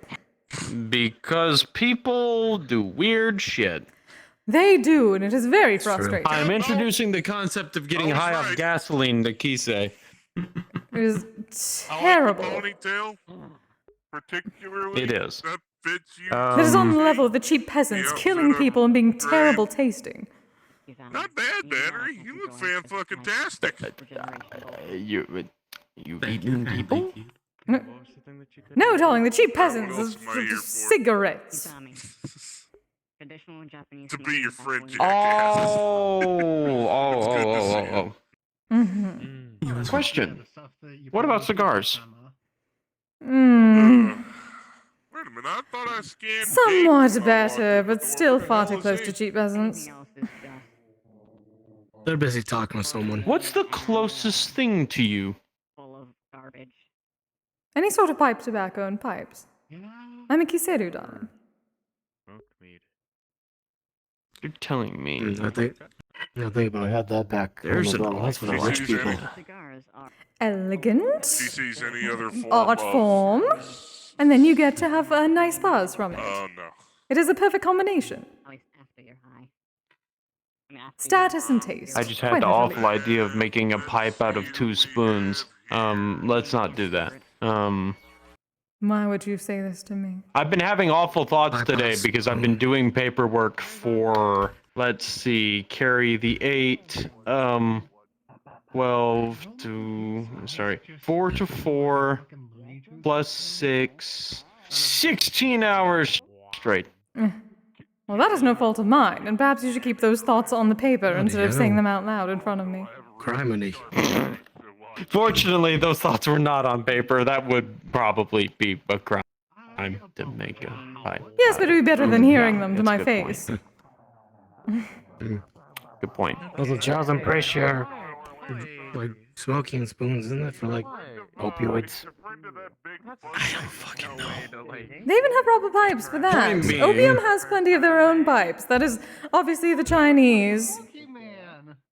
Because people do weird shit. They do, and it is very frustrating. I'm introducing the concept of getting high off gasoline to Kise. It is terrible. Particularly, It is. that fits you. That is on the level of the cheap peasants killing people and being terrible tasting. Not bad, Battery. You look fan-fucking-tastic. You've eaten people? No, darling, the cheap peasants is cigarettes. Traditional Japanese. To be your friend, Oh. Question. What about cigars? Wait a minute, I thought I scanned Somewhat better, but still far too close to cheap peasants. They're busy talking with someone. What's the closest thing to you? Full of garbage. Any sort of pipe tobacco and pipes. I'm a Kiseru, darling. You're telling me. I think about had that back. There's an that's for the rich people. Elegant, She sees any other form art of... form, and then you get to have a nice buzz from it. Oh, no. It is a perfect combination. Status and taste. I just had Quite the literally. awful idea of making a pipe out of 2 spoons. Let's not do that. Why would you say this to me? I've been having awful thoughts today because I've been doing paperwork for, let's see, carry the 8, 12 to, sorry, 4 to 4 plus 6, 16 hours straight. Well, that is no fault of mine, and perhaps you should keep those thoughts on the paper instead of saying them out loud in front of me. Criminy. Fortunately, those thoughts were not on paper. That would probably be a crime to make a pipe. Yes, but it would be better than hearing them to my face. Good point. Also, Charles, I'm pretty sure, like, smoking spoons, isn't it for, like, opioids? I don't fucking know. They even have proper pipes for that. I mean- Opium has plenty of their own pipes. That is obviously the Chinese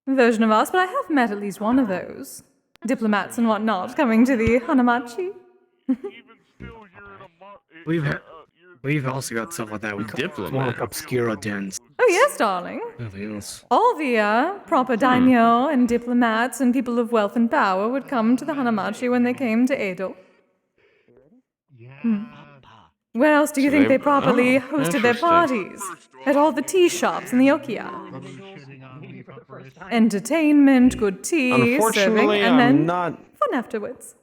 version of us, but I have met at least one of those. Diplomats and whatnot coming to the Hanamachi. We've also got stuff like that. We call more obscura dens. Oh yes, darling. Nothing else. All the proper daimyo and diplomats and people of wealth and power would come to the Hanamachi when they came to Edo. Where else do you So think they- they properly oh, hosted their interesting. parties? At all the tea shops and the okiya. Entertainment, good tea, serving, Unfortunately, and I'm then not. fun afterwards.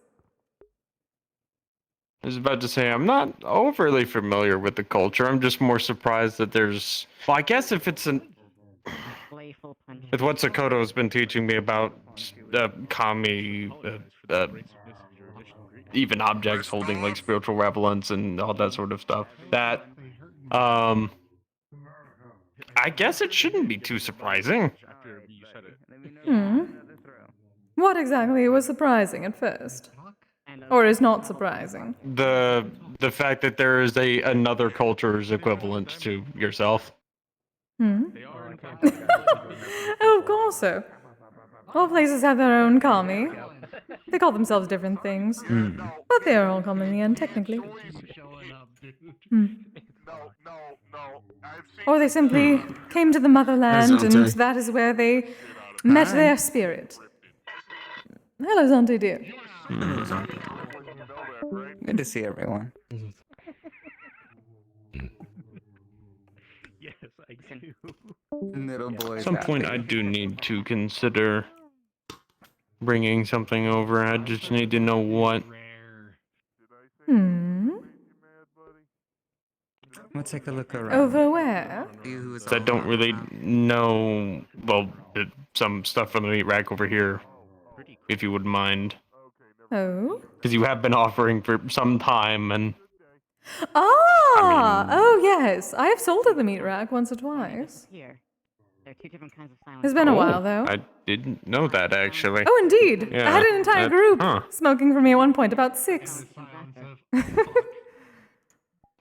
I was about to say, I'm not overly familiar with the culture. I'm just more surprised that there's. Well, I guess if it's an. With what Sakoto's been teaching me about kami, even objects holding like spiritual relevance and all that sort of stuff, that, I guess it shouldn't be too surprising. What exactly was surprising at first? Or is not surprising? The fact that there is another culture's equivalent to yourself. Oh, of course so. All places have their own kami. They call themselves different things. But they are all kami in the end, technically. Or they simply came to the motherland, and that is where they met their spirit. Hello, Zante dear. Good to see everyone. Yes, I do. Little boy. At some point, I do need to consider bringing something over. I just need to know what. We'll take a look around. Over where? I don't really know. Well, some stuff from the meat rack over here, if you wouldn't mind. Oh? Because you have been offering for some time, and Oh yes. I have sold at the meat rack once or twice. It's been a while, though. I didn't know that actually. Oh, indeed. Yeah, I had an entire group huh. smoking for me at one point, about 6.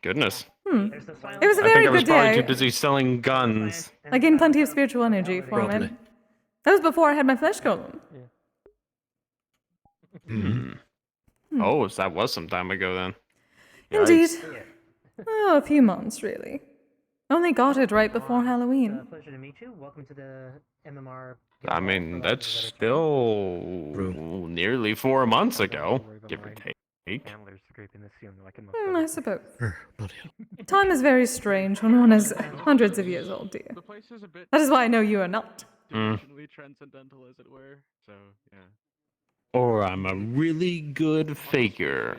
Goodness. It was a I very think I was good probably day. too busy selling guns. I gained plenty of spiritual energy from Probably. it. That was before I had my flesh golem. Oh, so that was some time ago then. Indeed. Yikes. Oh, a few months, really. Only got it right before Halloween. Pleasure to meet you. Welcome to the MMR. I mean, that's still nearly 4 months ago, give or take. I suppose. Time is very strange when one is hundreds of years old, dear. That is why I know you are not. Transcendental, as it were. So, yeah. Or I'm a really good faker.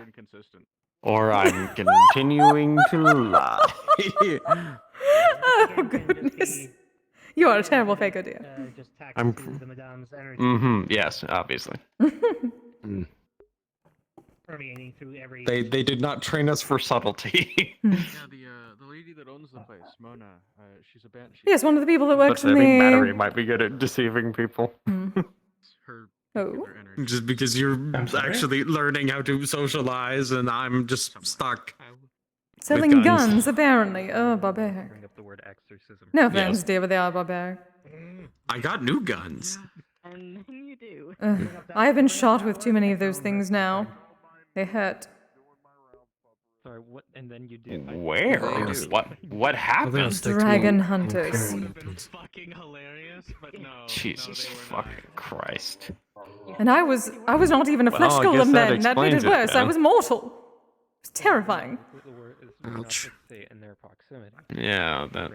Or I'm continuing to lie. Oh, goodness. You are a terrible faker, dear. I'm. Yes, obviously. Permeating through every. They did not train us for subtlety. Yeah, the lady that owns the place, Mona, she's a banshee. Yes, one of the people that works But in I think the... Battery might be good at deceiving people. Oh? Just because you're actually learning how to socialize and I'm just stuck. Selling with guns, apparently. Oh, barbaric. No offense, dear, but they are barbaric. I got new guns. And then you do. I have been shot with too many of those things now. They hurt. Sorry, what? And then you do. Where? What happened? Dragon hunters. Fucking hilarious, but no. Jesus fucking Christ. And I was not even a flesh Well, I golem guess that then. That made it explains it, worse. I then. was mortal. It was terrifying. Ouch. In their proximity. Yeah, that.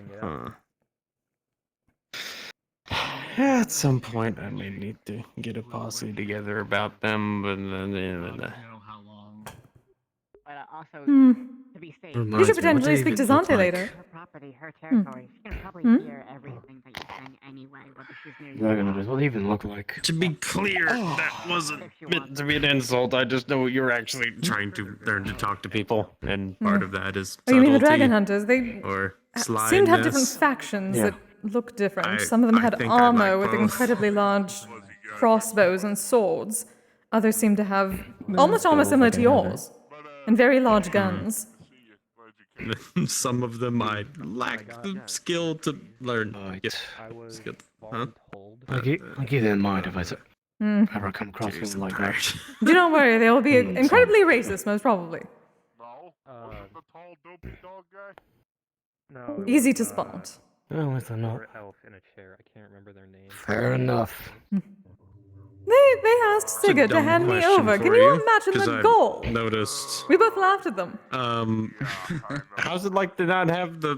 At some point, I may need to get a posse together about them, but then. But also, Hmm. to be safe, You should potentially speak to Zante later. her property, her territory. She can probably hear everything that you're saying anyway, whether she's near you. Dragon hunters, what do they even look like? To be clear, that wasn't meant to be an insult. I just know you're actually trying to learn to talk to people, and part of that is Oh, you mean the subtlety dragon hunters? They or seem to have different slyness. factions Yeah. that look different. Some of them I had think I armor like with both. incredibly large crossbows and swords. Others seem to have almost armor similar to yours, and very large guns. Some of them I lack the skill to learn. Yes. Skill. Huh? I'll keep that in mind if I ever come across something like that. Do not worry, they will be incredibly racist, most probably. No. Easy to spot. Oh, if they're not. Elf in a chair. I can't remember their name. Fair enough. They asked It's a Sigurd to dumb hand me question over. for Can you imagine 'cause the I goal? Noticed. We both laughed at them. How's it like to not have the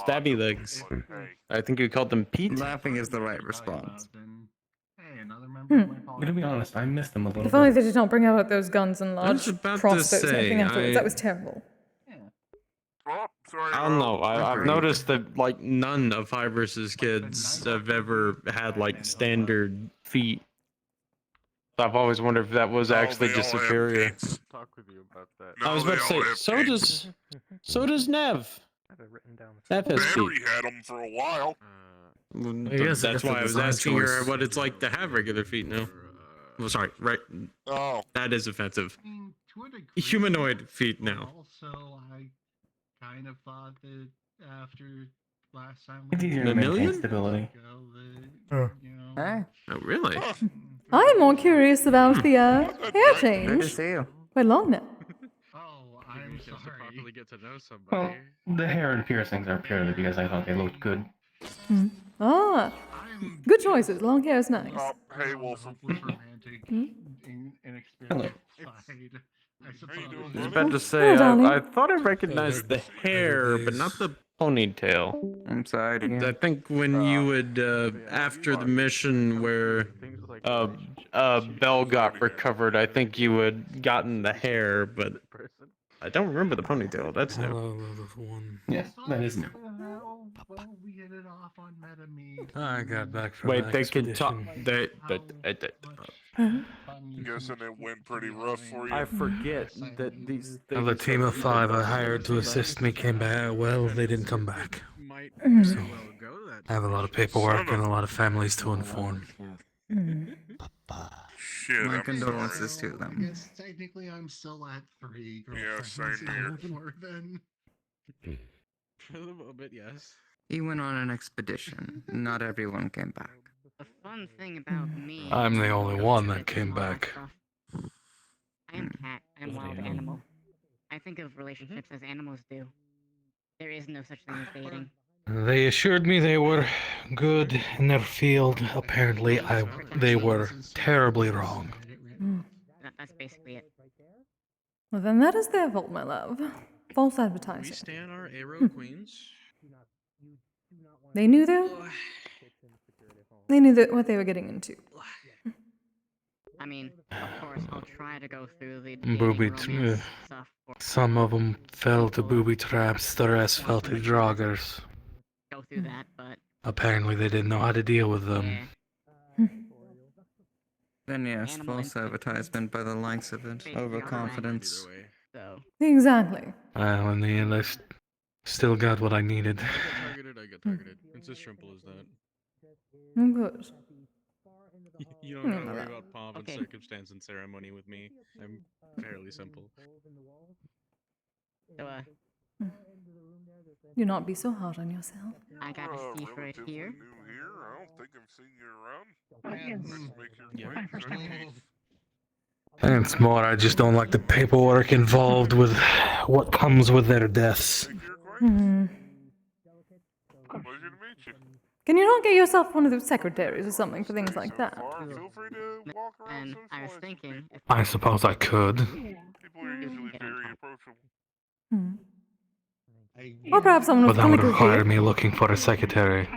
stabby legs? I think you called them Pete. Laughing is the right response. I'm gonna be honest, I missed them a little If only bit. they did not bring out those guns and I was large about to crossbows and everything say, afterwards. That was terrible. I don't know. I've noticed that like none of Fibrous' kids have ever had like standard feet. I've always wondered if that was actually just superior. Talk with you about that. I was about to say, so does Nev. Nev has Barry feet. had them for a while. guess That's it's a why I was design asking her choice. what it's like to have regular feet now. Well, sorry, right? Oh. That is offensive. Humanoid feet now. Also, I kind of thought that after last time It's easier A to maintain million? stability. Hey, Oh, really? I am more curious about the hair good to change. see you. Quite long now. Oh, I'm sorry. Properly get to know somebody. Well, the hair and piercings are purely because I thought they looked good. Ah, good choices. Long hair is nice. Oh, hey, Wolfram. Hello. I suppose. I was about to say, Hello, darling. I thought I recognized the hair, but not the ponytail. I'm sorry to I hear. think when you would, after the mission where Belle got recovered, I think you had gotten the hair, but I don't remember the ponytail. That's new. Yes, that is new. Well, we hit it off on MetaMe. I got back from Wait, they can talk. I'm guessing it went pretty rough for you. I forget that these Well, the team of 5 I hired to assist me came back. Well, they didn't come back. So, I have a lot of paperwork and a lot of families to inform. Shit, My I'm condolences sorry. to them. Yes, technically, I'm still at 3. Yeah, same here. More than. For the moment, yes. He went on an expedition. Not everyone came back. The fun thing about me. I'm the only one that came back. I am cat. I am wild animal. I think of relationships as animals do. There is no such thing as dating. They assured me they were good in their field. Apparently, they were terribly wrong. That's basically it. Well, then that is their fault, my love. False advertising. stand our arrow queens. They knew They knew what they were getting into. I mean, of course, I'll try to go through the Booby dating romance tra- stuff. Some of them fell to booby traps, the rest fell to joggers. Go through that, but Apparently, they didn't know how to deal with them. Then yes, false advertisement by the likes of it. Overconfidence. so Exactly. Well, in the end, still got what I needed. I got targeted. It's as simple as that. Oh, good. You don't have to worry Mm. about pomp and Okay. circumstance and ceremony with me. I'm fairly simple. So Do not be so hard on yourself. I got a C for it here. New here. I don't think I've seen you around. Let's make your acquaintance. It's more, I just don't like the paperwork involved with what comes with their deaths. Hmm. Pleasure to meet you. Can you not get yourself one of those secretaries or something for things like that? Feel free to walk around. And I was thinking, if I suppose I could. People are usually very approachable. Hmm. Or perhaps someone But with that would clinical require gear. me looking for a secretary.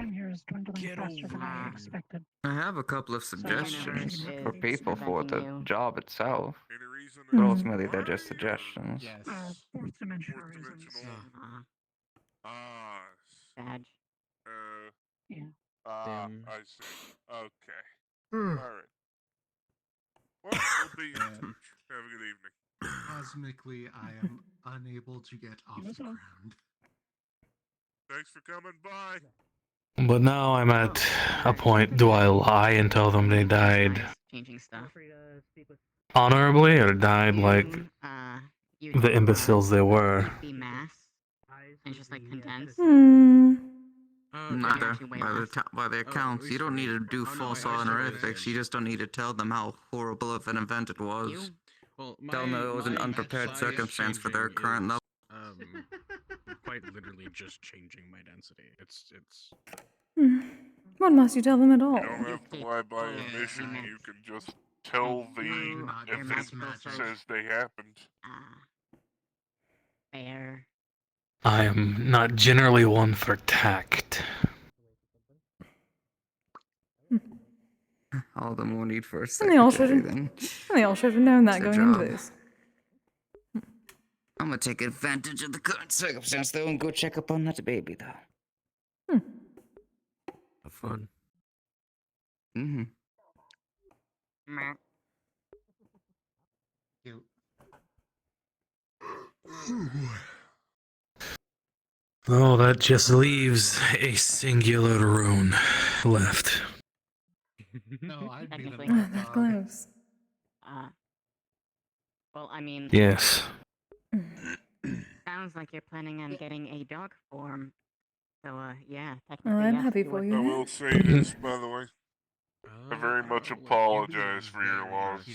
I have a couple of suggestions for people for the you. job itself. Hmm. But ultimately, they're just suggestions. Fourth dimensional. Ah. Badge. I see. Okay. Alright. Well, we'll be in touch. Have a good evening. Cosmically, I am unable to get off the ground. Thanks for coming by. But now I'm at a point, do I lie and tell them they died Changing stuff. honorably or died like You the imbeciles they were? be mass and just like condense. Hmm. Neither. By the accounts, you don't need to do false honorifics, you just don't need to tell them how horrible of an event it was. Tell them it was an unprepared circumstance for their current level. Quite literally just changing my density. It's Hmm. What must you tell them at all? You don't have to lie by omission. You can just tell the event says they happened. Fair. I am not generally one for tact. All the more need for a And they all should secretary have. then. And they all should have known that It's a going into job. this. I'm gonna take advantage of the current circumstance though and go check up on that baby though. Have fun. Mm-hmm. Oh, that just leaves a singular rune left. No, I'd be the Technically. black That dog. close. Well, I mean. Yes. Sounds like you're planning on getting a dog form. So, yeah, Oh, technically, I'm yes, happy you for would. you. I will say this, by the way. I very much apologize for your loss,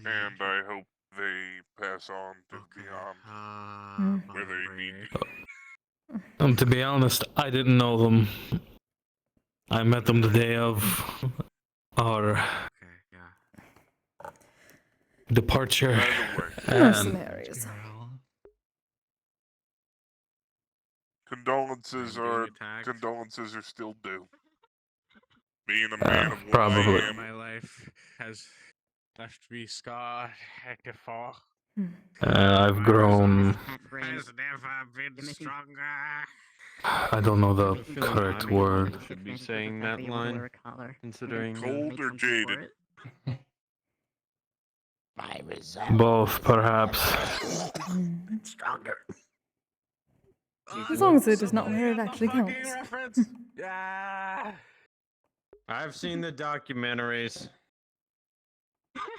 and I hope they pass on to beyond where they need to go. To be honest, I didn't know them. I met them the day of our departure. Mercenaries. Condolences are still due. Being a man of what probably. I am. my life has left me scarred and deformed. I've grown. Has never been stronger. I don't know the correct word. Should be saying that line, considering Cold or jaded? Both, perhaps. Stronger. As long as it is not where it actually counts. Yeah. I've seen the documentaries.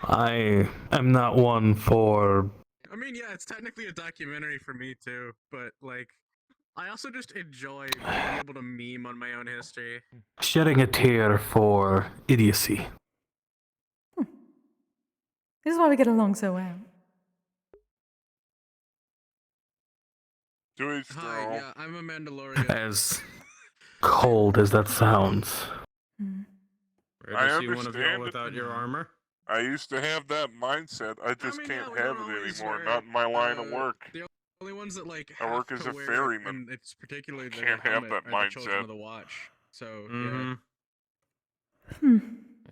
I am not one for. I mean, yeah, it's technically a documentary for me too, but like, I also just enjoy being able to meme on my own history. Shedding a tear for idiocy. This is why we get along so well. To each their own. Yeah, I'm a Mandalorian. As cold as that sounds. Rare I to see one of y'all understand without it. your armor. I used to have that mindset. I just can't have it anymore. Not in my line of work. The only ones that like I work have as to a wear it, ferryman. and it's particularly the Can't have helmet, that are the Children mindset. of the Watch. So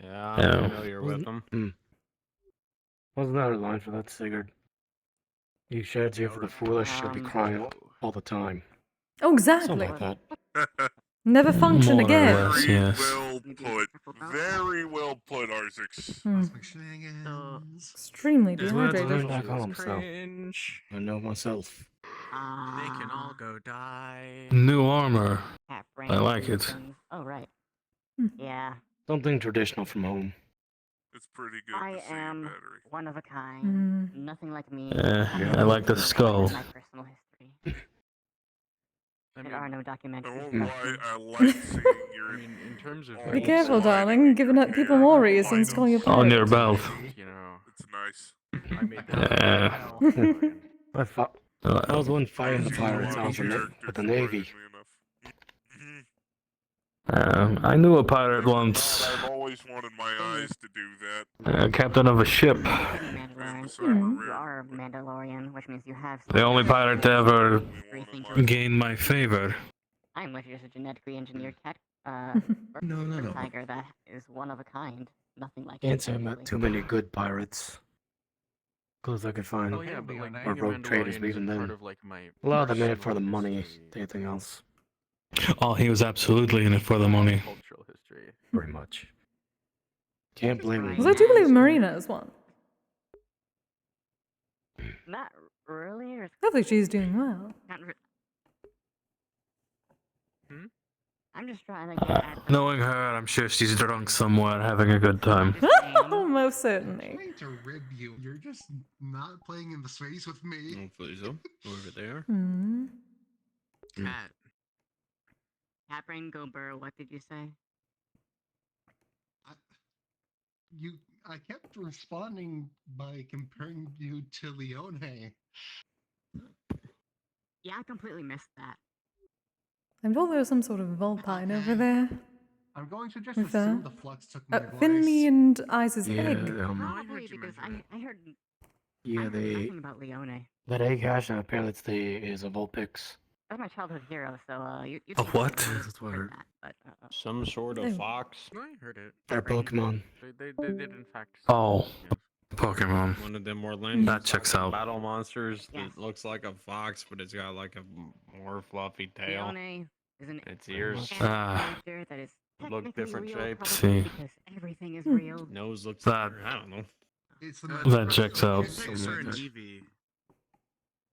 Yeah. I'm familiar with them. Wasn't that a line for that Sigurd? You sheds here for the foolish should be crying all the time. Oh, exactly. Something like that. Never function More or again. less, yes. Well put. Very well put, Arzix. Extremely That's what I had to learn dehydrated. back home, so Cringe. I know myself. They can all go die. New armor. I like it. Oh, right. Yeah. Something traditional from home. It's pretty good I to see am battery. one of a kind. Nothing like me. I like the skull. My personal history. There are no documentaries. I won't lie, I like seeing your. In terms of Be careful, darling. Giving up people more reasons to call you a pirate. on your belt. You know, it's nice. I made I was one fighting the pirates out with the Navy. I knew a pirate once. I've always wanted my eyes to do that. Captain of a ship. You are a Mandalorian, which means you have. The only pirate to ever gain my favor. I'm with you as a genetically engineered cat. No. Tiger that is one of a kind. Nothing like Can't it. say I met too many good pirates. Close I could find. Oh, yeah, but, like, or being a rogue traders, Mandalorian but is even part then. of, like, my A lot of them in it for the personal money. history. Anything else? Oh, he was absolutely in it for the money. Cultural history. Pretty much. Can't blame him. Because I do believe Marina is one. Not really. Or Hopefully she's doing well. I'm just trying to get at. Knowing her, I'm sure she's drunk somewhere, having a good time. Most certainly. I'm trying to rib you. You're just not playing in the space with me. Hopefully so. Over there. Hmm. Cat. Catbrain Gober, what did you say? I kept responding by comparing you to Leone. Yeah, I completely missed that. I'm told there's some sort of Vulpine over there. I'm going to just With, assume the flux took my voice. Finley and Ice's egg. Probably because I heard Yeah, nothing about Leone. That egg hash, and apparently is a Vulpix. That's my childhood hero, so you. A what? That's what I heard. But, Some sort of fox. I heard it. They're Pokemon. They did in fact. Oh, Pokemon. One of them Orlando. That checks out. Battle monsters that looks like a fox, but it's got like a more fluffy tail. Leone is an Its ears character that is look different real, shapes. See. because everything is real. Nose looks That- I don't know. It's the That checks out.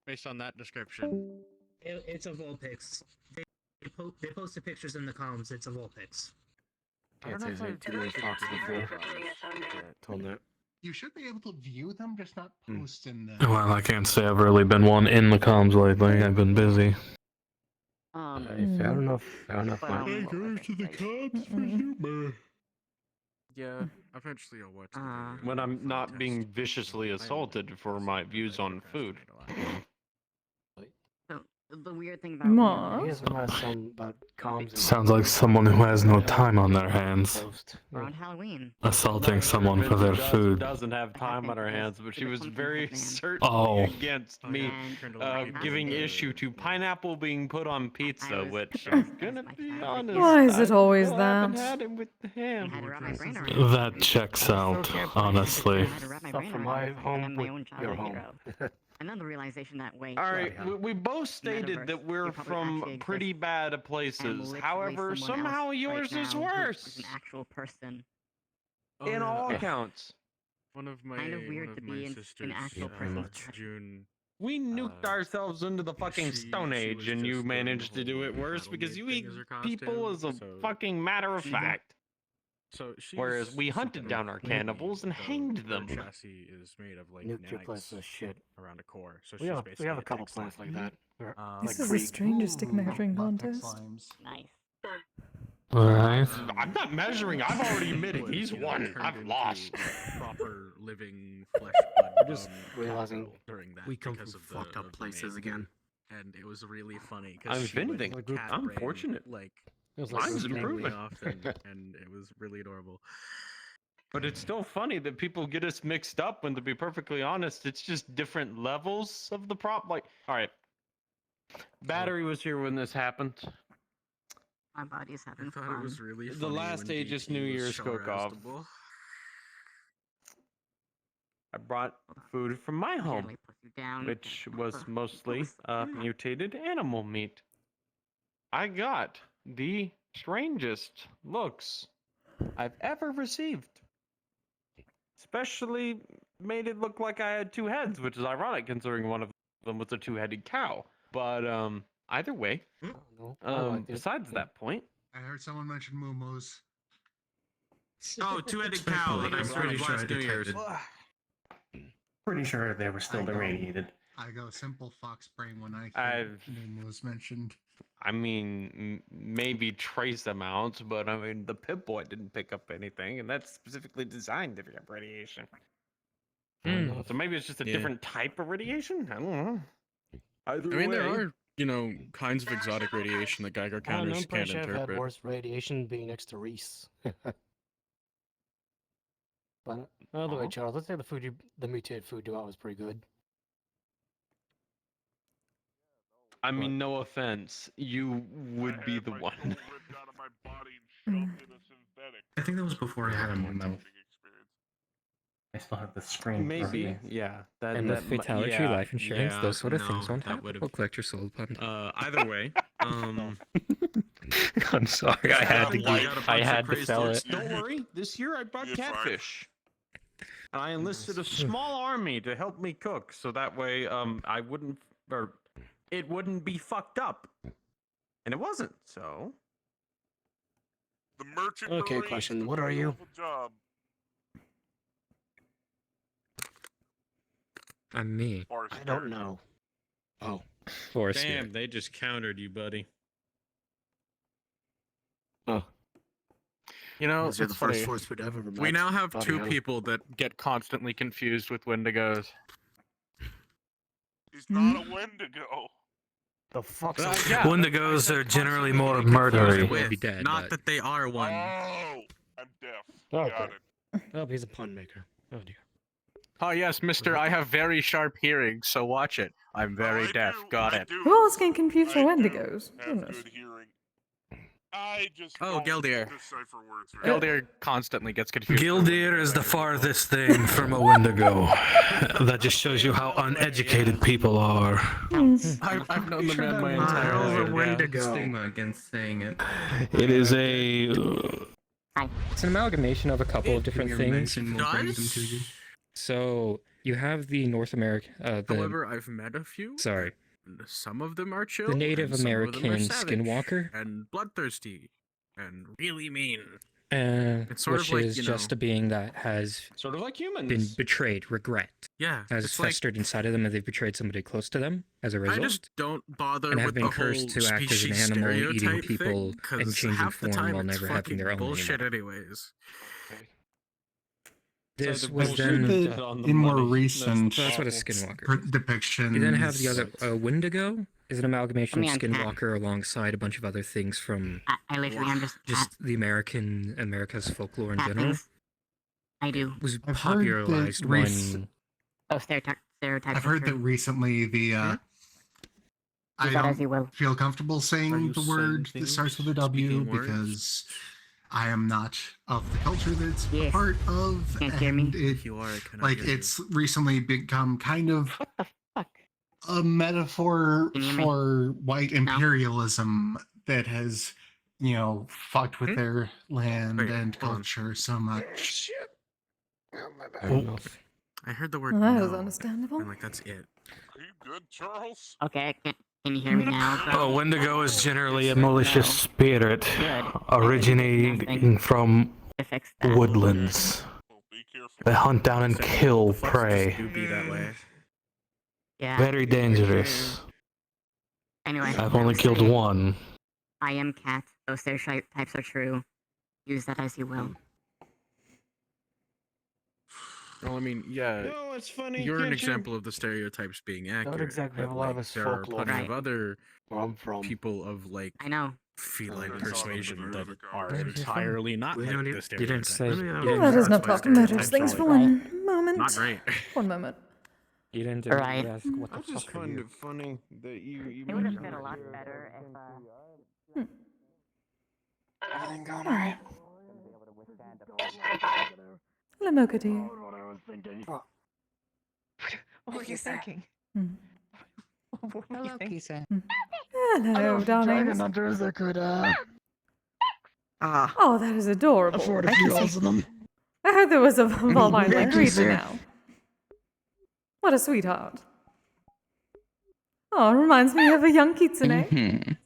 Based on that description. It's a Vulpix. They posted pictures in the comments. It's a Vulpix. Can't say there's too many foxes before. Told that. You should be able to view them, just not post in the. Well, I can't say I've really been one in the comms lately. I've been busy. Fair enough. Fair enough. Hey, go to the cops for humor. Yeah, eventually I'll watch When I'm not being viciously assaulted for my views on food. So the weird thing about Mom? He has some about comms. Sounds like someone who has no time on their hands. around Halloween. Assaulting someone for their food. Doesn't have time on her hands, but she was very certainly Oh. against me giving issue to pineapple being put on pizza, which I'm gonna be honest. Why is it always I haven't that? had it with the ham. That checks out, honestly. Stuff from my home with your home. Another realization that way. All right, we both stated that we're from pretty bad places. However, somehow yours is worse. An actual person. In all accounts. One of my Kind of weird to be an actual person. June. We nuked ourselves into the fucking Stone Age, and you managed to do it worse because you eat people as a fucking matter of fact. So Whereas we hunted down our cannibals and hanged them. Chassis is made of like Nuclear plants nanites are shit. around a core. So We she's have basically a couple plants like that. This is the strangest stick measuring contest. Nice. Alright. I'm not measuring. I've already admitted he's won. I've lost. Proper living flesh blood. Just realizing during that we come because from of the, fucked up of the places name. again. And it was really funny I'm because anything. I'm fortunate. Like It was like mine's Bruce improving. Lee. off and it was really adorable. But it's still funny that people get us mixed up when, to be perfectly honest, it's just different levels of the prop. Like, all right, Battery was here when this happened. My body's having I thought fun. it was really The funny last when Aegis DT New was Year's cook-off. Charizable. I brought food from my home, Gently put you down. which was mostly mutated animal meat. I got the strangest looks I've ever received. Especially made it look like I had two heads, which is ironic considering one of them was a two-headed cow. But either way, besides that point, I heard someone mention Moomos. Oh, two-headed cow that I started last New Year's. Pretty sure they were still irradiated. I go simple fox brain when I I've hear Moomos mentioned. I mean, maybe trace amounts, but I mean, the Pip-Boy didn't pick up anything, and that's specifically designed to pick up radiation. So maybe it's just a different type of radiation? I don't know. Either I mean, there way. are, kinds of exotic radiation that Geiger I don't know, counters I'm pretty can't sure I've had interpret. worse radiation being next to Reese. But other way, Charles, let's say the mutated food you ate was pretty good. I mean, no offense, you would be the one. I think that was before I had him, though. I still have the screen. Maybe, yeah. And with fatality, life insurance, those sort of things won't happen. We'll collect your soul upon. Either way, I'm sorry, I had to sell it. Don't worry, this year I brought catfish. And I enlisted a small army to help me cook, so that way I wouldn't, or it wouldn't be fucked up. And it wasn't, so. The merchant. Okay, question. What are you? Job. I'm me. I don't know. Oh. Force Damn, they just countered you, buddy. Oh. It's Those are the funny. first force we'd ever met. We now have Bloody two hell. people that get constantly confused with Wendigos. He's not a Wendigo. The fuck's Wendigos are generally more murdery. Not that they are one. Oh, I'm deaf. Okay. Got it. Oh, he's a pun maker. Oh dear. Oh yes, mister, I have very sharp hearing, so watch it. I'm very deaf. Got it. Who else getting confused for Wendigos? Goodness. I just Oh, Geldir. decipher words. Geldir constantly gets confused. Gildir is the farthest thing from a Wendigo. That just shows you how uneducated people are. I've known the man my entire life. Wendigo. Stigma against saying it. It is a. It's an amalgamation of a couple of different Can you things. mention we'll bring them to you? So you have the North American. However, I've met a few. Sorry. Some of them are chill. The Native and some of them are American savage skinwalker. and bloodthirsty and really mean. It's sort which of like, is just a being that has sort of like humans. been betrayed, regret. Yeah, Has it's like- festered inside of them, and they've betrayed somebody close to them as a result. I just don't bother and have with been the cursed whole to act as an species animal, eating stereotype people, thing, and 'cause changing half the form time while it's never having their own bullshit anymore. anyways. This the was bullshit then dead on the in more money. recent That's what a skinwalker is. depictions. You then have the other Wendigo is an amalgamation of I mean, skinwalker alongside a bunch of other things from I literally am just the America's folklore in cat general. things. I do. Was I've heard that popularized when Oh, stereotypes. I've heard that recently the I Use that as you don't will. feel comfortable Are saying you the saying word that things? starts with a W Speaking words? because I am not of the culture that's Yes. part of, Can't hear me? and it, You are, I cannot like hear you. it's recently become kind of What the fuck? a metaphor Can you hear me? for white No. imperialism that has, fucked with their land Wait, and hold on. culture so much. I heard the word Well, that is no, understandable. and like that's it. Are you good, Charles? Okay, can you hear me now? Oh, Wendigo is generally a malicious spirit Good. originating from To fix that. woodlands. Well, be careful. They hunt down and kill Fucks prey. just do be that way. Yeah. Very dangerous. Anyway. I've only killed one. I am cat. Those stereotypes are true. Use that as you will. Well, I mean, yeah. No, it's funny. You're an can't you- example of the stereotypes being accurate. exactly but, have a lot of like, us there are folklore. plenty of Right. other Where I'm from. people of like I know. feline Oh, persuasion that are Where did you from? entirely not We like don't the even- stereotypes. didn't say. Well, You that is didn't, not problematic. Things for one moment. Not great. One moment. you didn't Right. ask what the I just fuck are find you? it funny that you It would have been a lot better if Everything going alright? Hello, Mocha dear. What were you thinking? Hmm. What were you Hello, thinking? Kise. Hello, darlings. hunters that could Oh, that is adorable. afford a few of them. I heard there was a Valmine Yeah, like creature Kise. now. What a sweetheart. Oh, it reminds me of a young kitsune.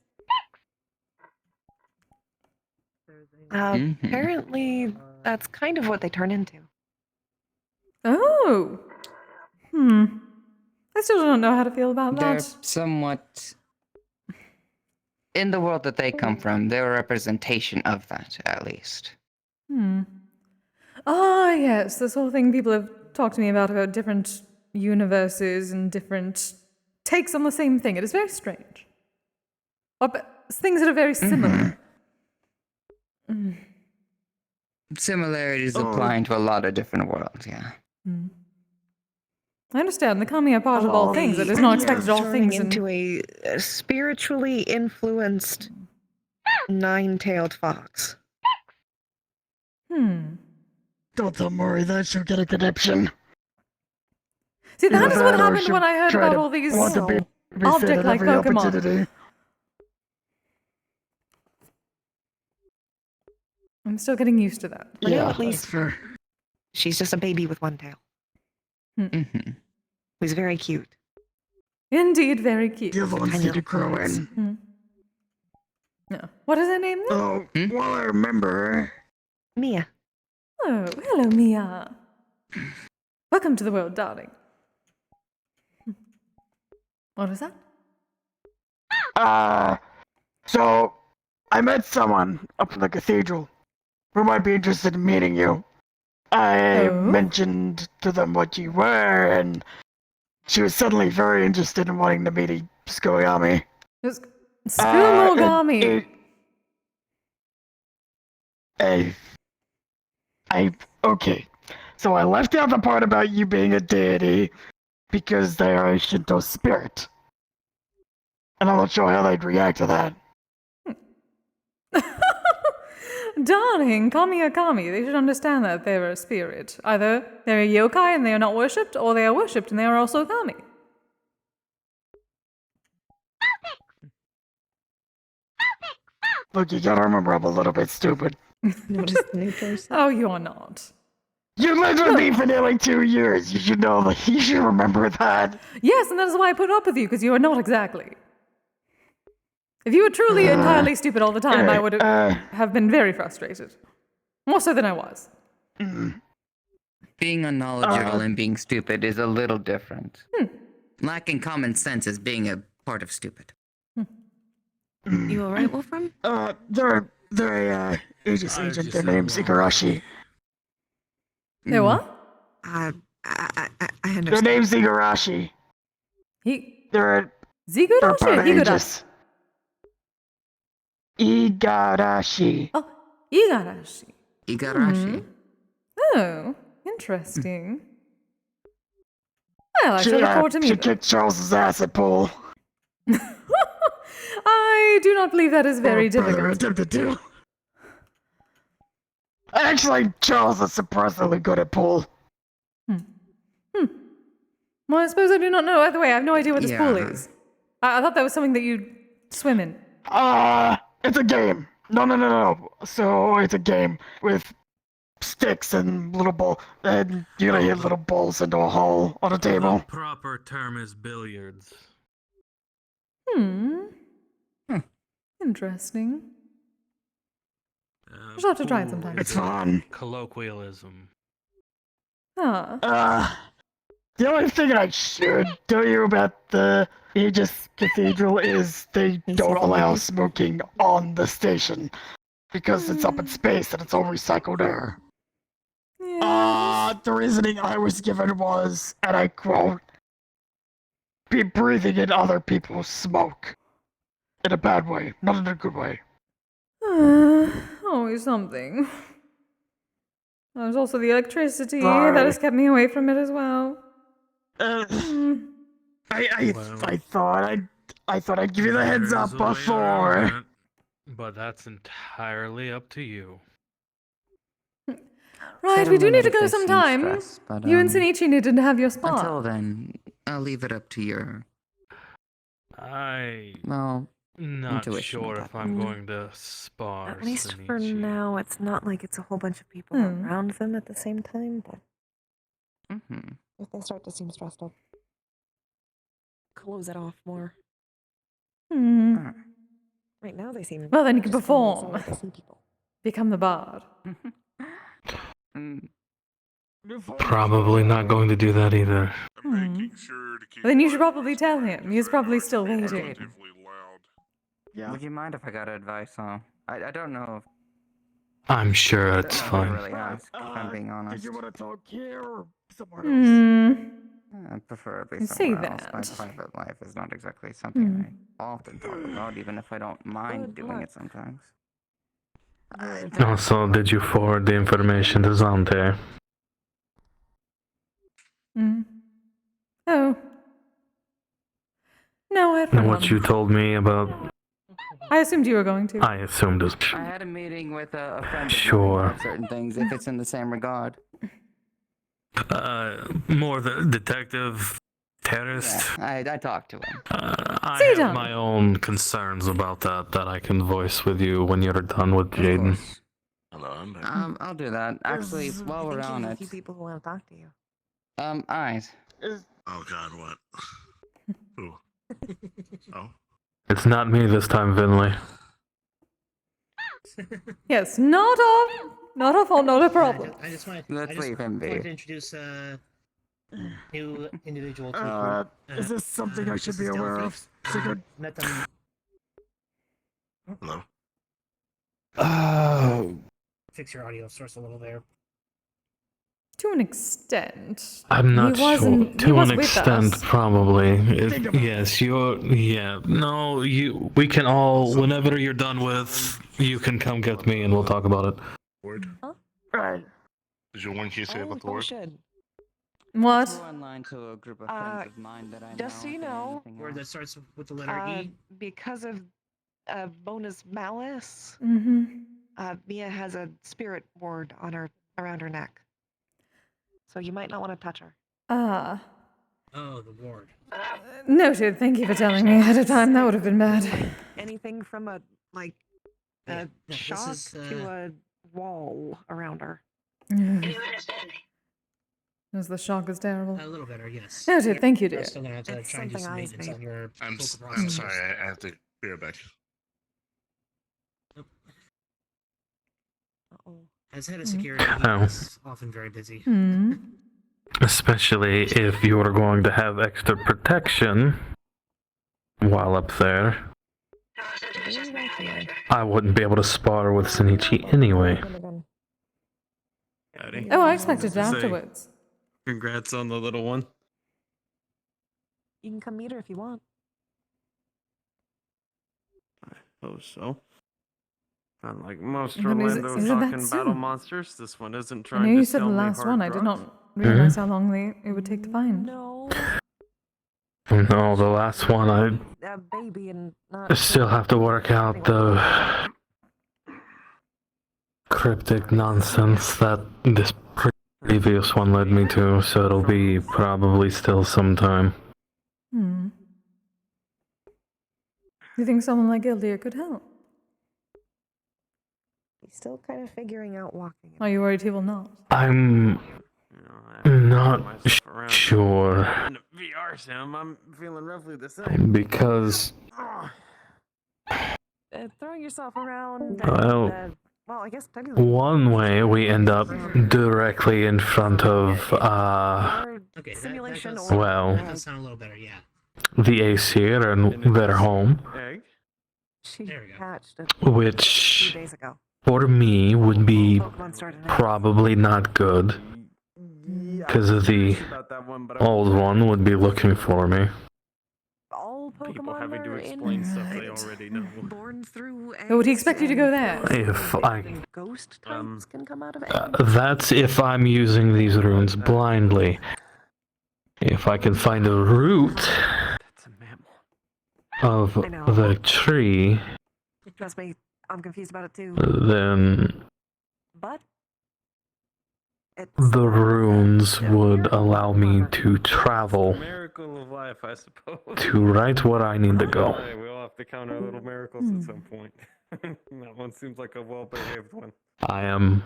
Apparently, that's kind of what they turn into. Oh. I still don't know how to feel about They're that. somewhat In the world that they come from, they're a representation of that, at least. Ah, yes, this whole thing people have talked to me about different universes and different takes on the same thing. It is very strange. But things that are very similar. Similarities applying to a lot of different worlds, yeah. I understand the kami are part of all things. It is not expected all things into a spiritually influenced nine-tailed fox. Don't worry, that should get a conniption. See, that is what happened when I heard about all these object-like Pokemon. I'm still getting used to that. Yeah, at least she's just a baby with one tail. Who's very cute. Indeed, very cute. Give on to grow in. No. What is her name then? Oh, well, I remember. Mia. Oh, hello, Mia. Welcome to the world, darling. What was that? So, I met someone up in the cathedral who might be interested in meeting you. I mentioned to them what you were, and she was suddenly very interested in wanting to meet Skoyami. Skumogami! Okay. So I left out the part about you being a deity because they are a Shinto spirit. And I'm not sure how they'd react to that. Darling, kami are kami. They should understand that they're a spirit. Either they're a yokai and they are not worshipped, or they are worshipped and they are also kami. Look, you gotta remember I'm a little bit stupid. Oh, you're not. You lived with me for nearly 2 years. You should know that. You should remember that. Yes, and that is why I put up with you, because you are not exactly. If you were truly entirely stupid all the time, I would have been very frustrated. More so than I was. Being unknowledgeable and being stupid is a little different. Lacking common sense is being a part of stupid. You alright, Wolfram? They're a Aegis agent. Their name's Igarashi. They're what? I understand. Their name's Igarashi. They're Zigurashi part or of Higurashi? Aegis. Igarashi. Oh, Igarashi. Igarashi. Oh, interesting. Well, I shall look forward to meeting She kicked Charles's ass at pool. I do not believe that is very difficult. Attempted to. Actually, Charles is surprisingly good at pool. Well, I suppose I do not know. Either way, I have no idea what this pool is. I thought that was something that you swim in. It's a game. No. So it's a game with sticks and little ball, and you're gonna hit little balls into a hole on a table. The proper term is billiards. Interesting. I'll have to try it sometime. It's fun. Colloquialism. Ah. The only thing I should tell you about the Aegis Cathedral is they don't allow smoking on the station because it's up in space and it's all recycled air. The reasoning I was given was, and I quote, be breathing in other people's smoke. In a bad way, not in a good way. Always something. There's also the electricity that has kept me away from it as well. I thought I'd give you the heads up before. But that's entirely up to you. Right, we do need to go sometime. You and Shinichi need to have your spa. Until then, I'll leave it up to your... Not sure if I'm going to spar. At least for now, it's not like it's a whole bunch of people around them at the same time, but if they start to seem stressed up, close it off more. Right now they seem... Well, then you can perform. Become the bard. Probably not going to do that either. Then you should probably tell him. He's probably still waiting. Yeah. Would you mind if I got advice, huh? I don't know if I'm sure I it's don't know how to fine. really ask, if I'm being honest. Did you want to talk here or somewhere else? Preferably You say somewhere else. My that. private life is not exactly something I often talk about, even if I don't mind Good doing luck. it sometimes. Also, did you forward the information to Zante? Mm. Oh. No, I don't What you told me about, I assumed you were going to. I assumed as I had a meeting with a friend of Sure. mine about certain things, if it's in the same regard. more the detective, terrorist. Yeah, I talked to him. I have my own concerns about that I can voice with you when you're done with Jaden. Hello, I'm back. I'll do that. Actually, while we're on A it, few people who want to talk to you. eyes. Oh God, what? Who? Oh. It's not me this time, Vinley. Yes, not a fault, not a problem. I just wanted, Let's leave him be. wanted to introduce a new individual to the group. Is this something I should be aware of? Sigurd? Met them. Hello. Fix your audio source a little there. To an extent. I'm not He sure. wasn't- he To was an with extent, us. probably. Yes, you're. Yeah. No, you. We can all. Whenever you're done with, you can come get me and we'll talk about it. Word. Right. Did you want to say about the word? What? Go online to a group of friends of mine that I know. Just so you know, Word that starts with the letter E. because of Bona's malice, Mm-hmm. Mia has a spirit ward on her around her neck. So you might not want to touch her. Ah. Oh, the ward. Noted. Thank you for telling me ahead of time. That would have been bad. Anything from a Yeah, this shock is, to a wall around her. As the shock is terrible. A little better, yes. Noted. Thank you, dear. I'm still gonna have to try and do some maintenance on your. I'm vocal I'm processors. sorry. I have to be right back. As head of security, Oh. he's often very busy. Hmm. Especially if you're going to have extra protection while up there. I wouldn't be able to spar with Sinichi anyway. Oh, I expected it afterwards. Congrats on the little one. You can come meet her if you want. Oh, so. Unlike most And then Orlando is it that talking battle soon? monsters, this one isn't I trying know to you said sell the me last hard one. I did drugs. not realize how long it would take to find. No. No, the last one A baby and I not. still have to work out the cryptic nonsense that this previous one led me to, so it'll be probably still some time. Hmm. You think someone like Gildir could help? He's still kind of figuring out walking. Are you worried he will not? I'm not sure, VR sim, I'm feeling roughly the same. because Throwing yourself around. Well, Well, I guess technically. one way we end up directly in front of Okay, simulation that well, does sound a little better, yeah. the Aesir and their home, Egg? She hatched a few which days ago. for me would be Pokemon started. probably not good, because the old one would be looking for me. All People Pokemon having to are explain stuff they already know. born through. Oh, would he expect you to go there? If I Ghost types can come out of eggs. that's if I'm using these runes blindly. If I can find a root of the tree, Trust me, I'm confused about it too. then But the runes would allow me to travel Miracle of life, I suppose. to right where I need to go. Hey, we all have to count our little miracles at some point. That one seems like a well-behaved one. I am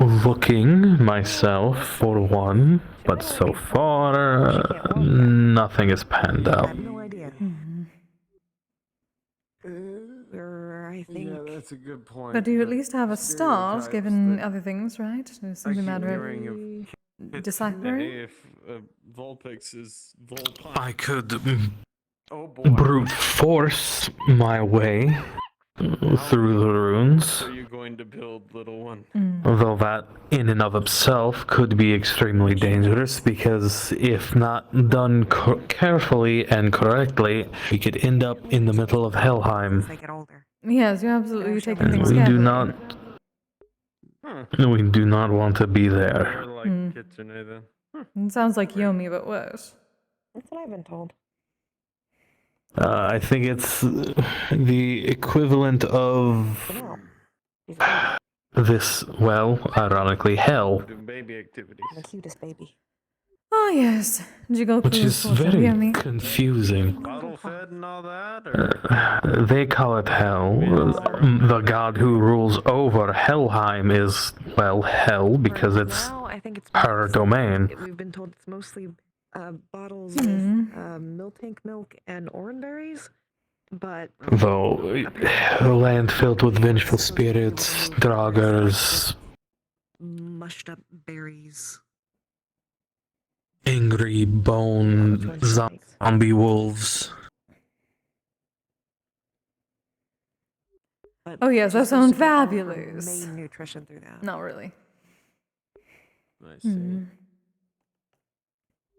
looking myself for one, but so far nothing has panned out. no idea. I think. Yeah, that's a good point. But do you at least have a start, Stereotypes given other things, right? It's simply a keep matter hearing of deciphering. If Vulpix is Volpine. I could brute force my way through the runes. Are you going to build, little one? Though that in and of itself could be extremely dangerous, because if not done carefully and correctly, we could end up in the middle of Helheim. Yes, you're absolutely taking And things we do carefully. not want to be there. It sounds like Yomi, but worse. That's what I've been told. I think it's the equivalent of this, well, ironically, hell. Baby activities. The cutest baby. Oh yes, Jigoku Which is very Yomi. confusing. Bottle fed and all that? They call it hell. The god who rules over Helheim is, well, hell, because it's her domain. We've been told it's mostly bottles with milk tank milk and oranberries, but Though, a land filled with vengeful spirits, draugrs, mushed up berries. angry bone zombie wolves. Oh yes, that sounds fabulous. Main nutrition through that. Not really. I see.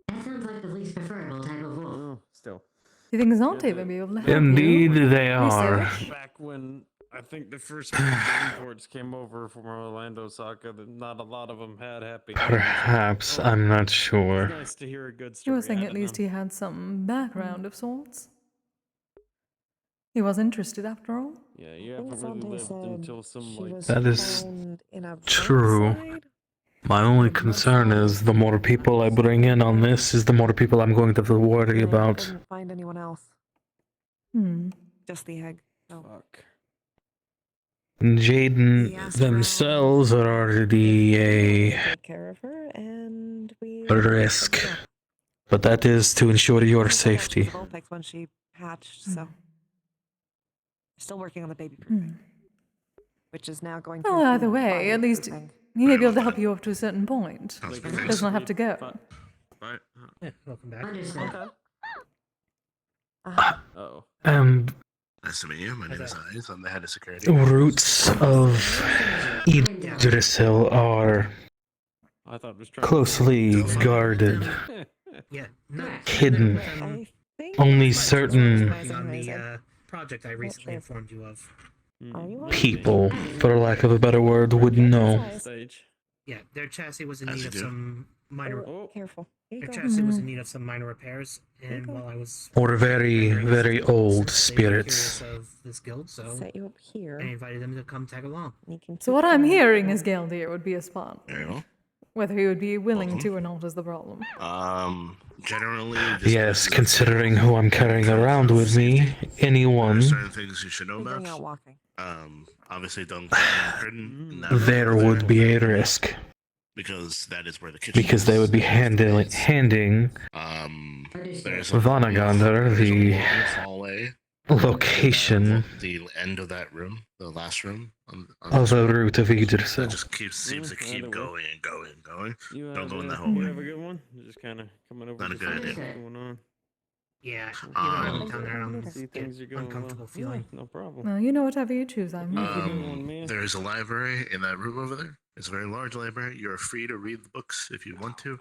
That sounds like the least preferable type of wolf. Still. Do you think Zante would be able to help Indeed, you? they are. Back when I think the first imports came over from Orlando Soccer, not a lot of them had happy. Perhaps, I'm not sure. It's nice to hear a good You story. were saying out at of least them. he had some background of sorts. He was interested after all. Yeah, you haven't really lived until some like. That is true. My only concern is the more people I bring in on this, is the more people I'm going to have to worry about. Couldn't find anyone else. Just the egg. No. Fuck. Jaden themselves are already a Take care of her, and we risk. But that is to ensure your safety. Vulpix when she hatched, so still working on the baby proofing, which is now going. Well, either way, at least he may be able to help you up to a certain point. Does not have to go. Yeah, welcome back. And Nice to meet you. My name is Eyes. I'm the head of security. roots of Yggdrasil are I thought it was trying closely guarded, Yeah, hidden. Only certain on the project I recently informed you of. people, for lack of a better word, would know. Yeah, their chassis was in As need you of do. some minor. Careful. Their chassis was in need of some minor repairs, and while I was Or very, very old they were spirits. curious of this guild, so Set you up here. I invited them to come tag along. So what I'm hearing is Galdir would be a spot. Very well. Whether he would be willing to or not is the problem. Generally, Yes, considering who I'm carrying around with me, anyone, certain things you should know Going about. out walking. Obviously, don't go in the curtain. in that room there over would be a risk. because that is where the kitchen. Because they would be handing There's Vanagander the hallway. location The end of that room, the last room. On of the root of Yggdrasil. It just seems to keep going and going and going. You Don't go in that You hallway. have a good one? Just kind of coming over. Not a to good see idea. what's going on. Yeah, you know, down there, I'm See things are going uncomfortable well. feeling. Yeah, no problem. Well, you know, whatever you choose, I'm with you. There's a library in that room over there. It's a very large library. You're free to read the books if you want to.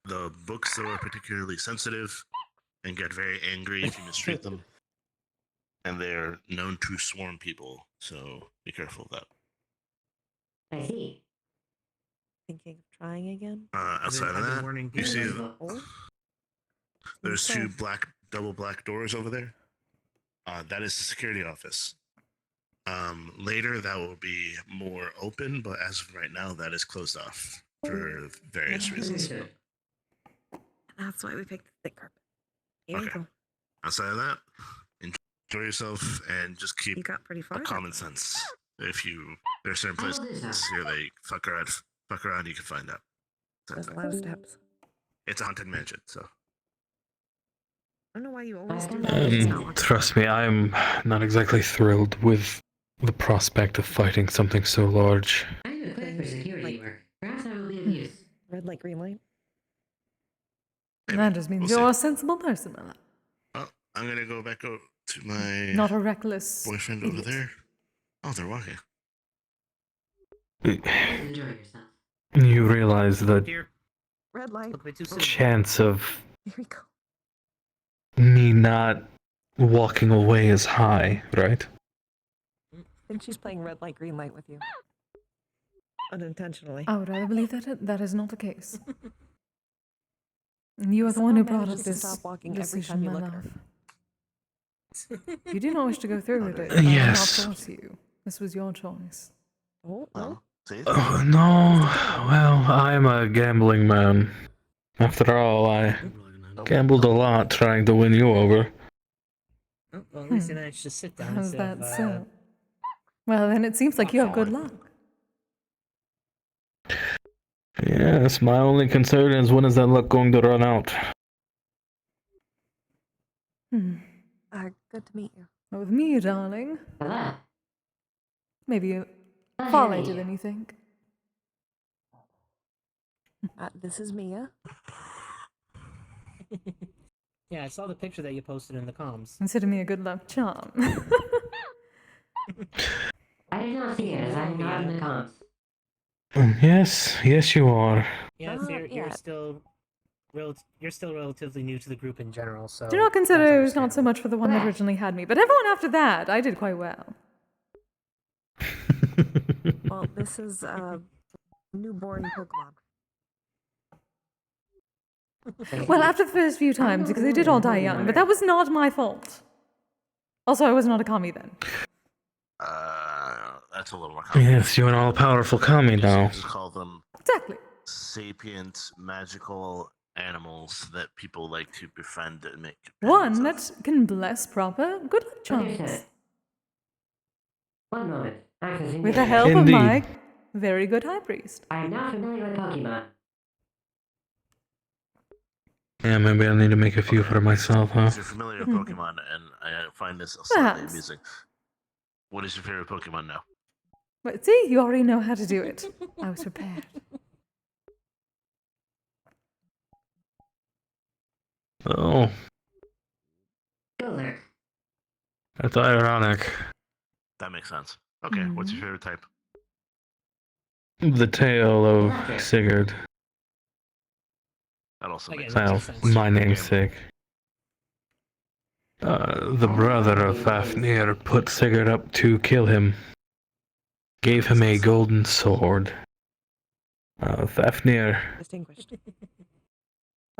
The books that are particularly sensitive and get very angry if you mistreat them. And they're known to swarm people, so be careful of that. I see. Thinking of trying again? Outside of I've been that, warning you see Oh. there's two double black doors over there. That is the security office. Later, that will be more open, but as of right now, that is closed off for various reasons. That's why we picked the thick carpet. Here you Okay. go. Outside of that, enjoy yourself and just keep You got pretty far. a common sense. If there are certain places here they fuck around, you can find out. There's a lot of steps. It's a haunted mansion, so. I don't know why you always do that. It's not like Trust me, I'm not exactly thrilled with the prospect of fighting something so large. I'm equipped for security work. Perhaps I will be of use. red light, green light. That just means We'll you're a sensible person, my love. Oh, I'm gonna go back out to my Not a reckless boyfriend idiot. over there. Oh, they're walking. Enjoy yourself. You realize that Red light. chance of Here we go. me not walking away is high, right? I think she's playing red light, green light with you. Unintentionally. I would rather believe that that is not the case. And you are the one who brought up manages to this stop walking every decision, time you my look at her. love. You do not wish to go through with it. I Yes. did not force you. This was your choice. Oh, Oh, no. Well, I'm a gambling man. After all, I gambled a lot trying to win you over. Oh, well, at least you managed to sit down. How's instead that of, so? Well, then it seems like you have good luck. Yes, my only concern is when is that luck going to run out? Good to meet you. Not with me, darling. Hello. Maybe you far later than you think. This is Mia. Yeah, I saw the picture that you posted in the comms. Consider me a good luck charm. I did not see it as I'm not in the comms. Yes, you are. Yeah, so you're still relatively new to the group in general, so. Do not consider it was not so much for the one that originally had me, but everyone after that, I did quite well. Well, this is a newborn Pokemon. Well, after the first few times, because they did all die young, but that was not my fault. Also, I was not a commie then. That's a little more complicated. Yes, you're an all-powerful commie now. Just call them exactly sapient, magical animals that people like to befriend and make. One that can bless proper good luck charms. One moment. With the help of my very good high priest. I am not familiar with Pokemon. Yeah, maybe I need to make a few for myself, huh? If you're familiar with Pokemon, and I find this slightly amusing, what is your favorite Pokemon now? But see, you already know how to do it. I was prepared. Oh. Golder. That's ironic. That makes sense. Okay, what's your favorite type? The tale of Sigurd. That also makes Well, sense. my namesake. The brother of Fafnir put Sigurd up to kill him. Gave him a golden sword. Fafnir. Distinguished.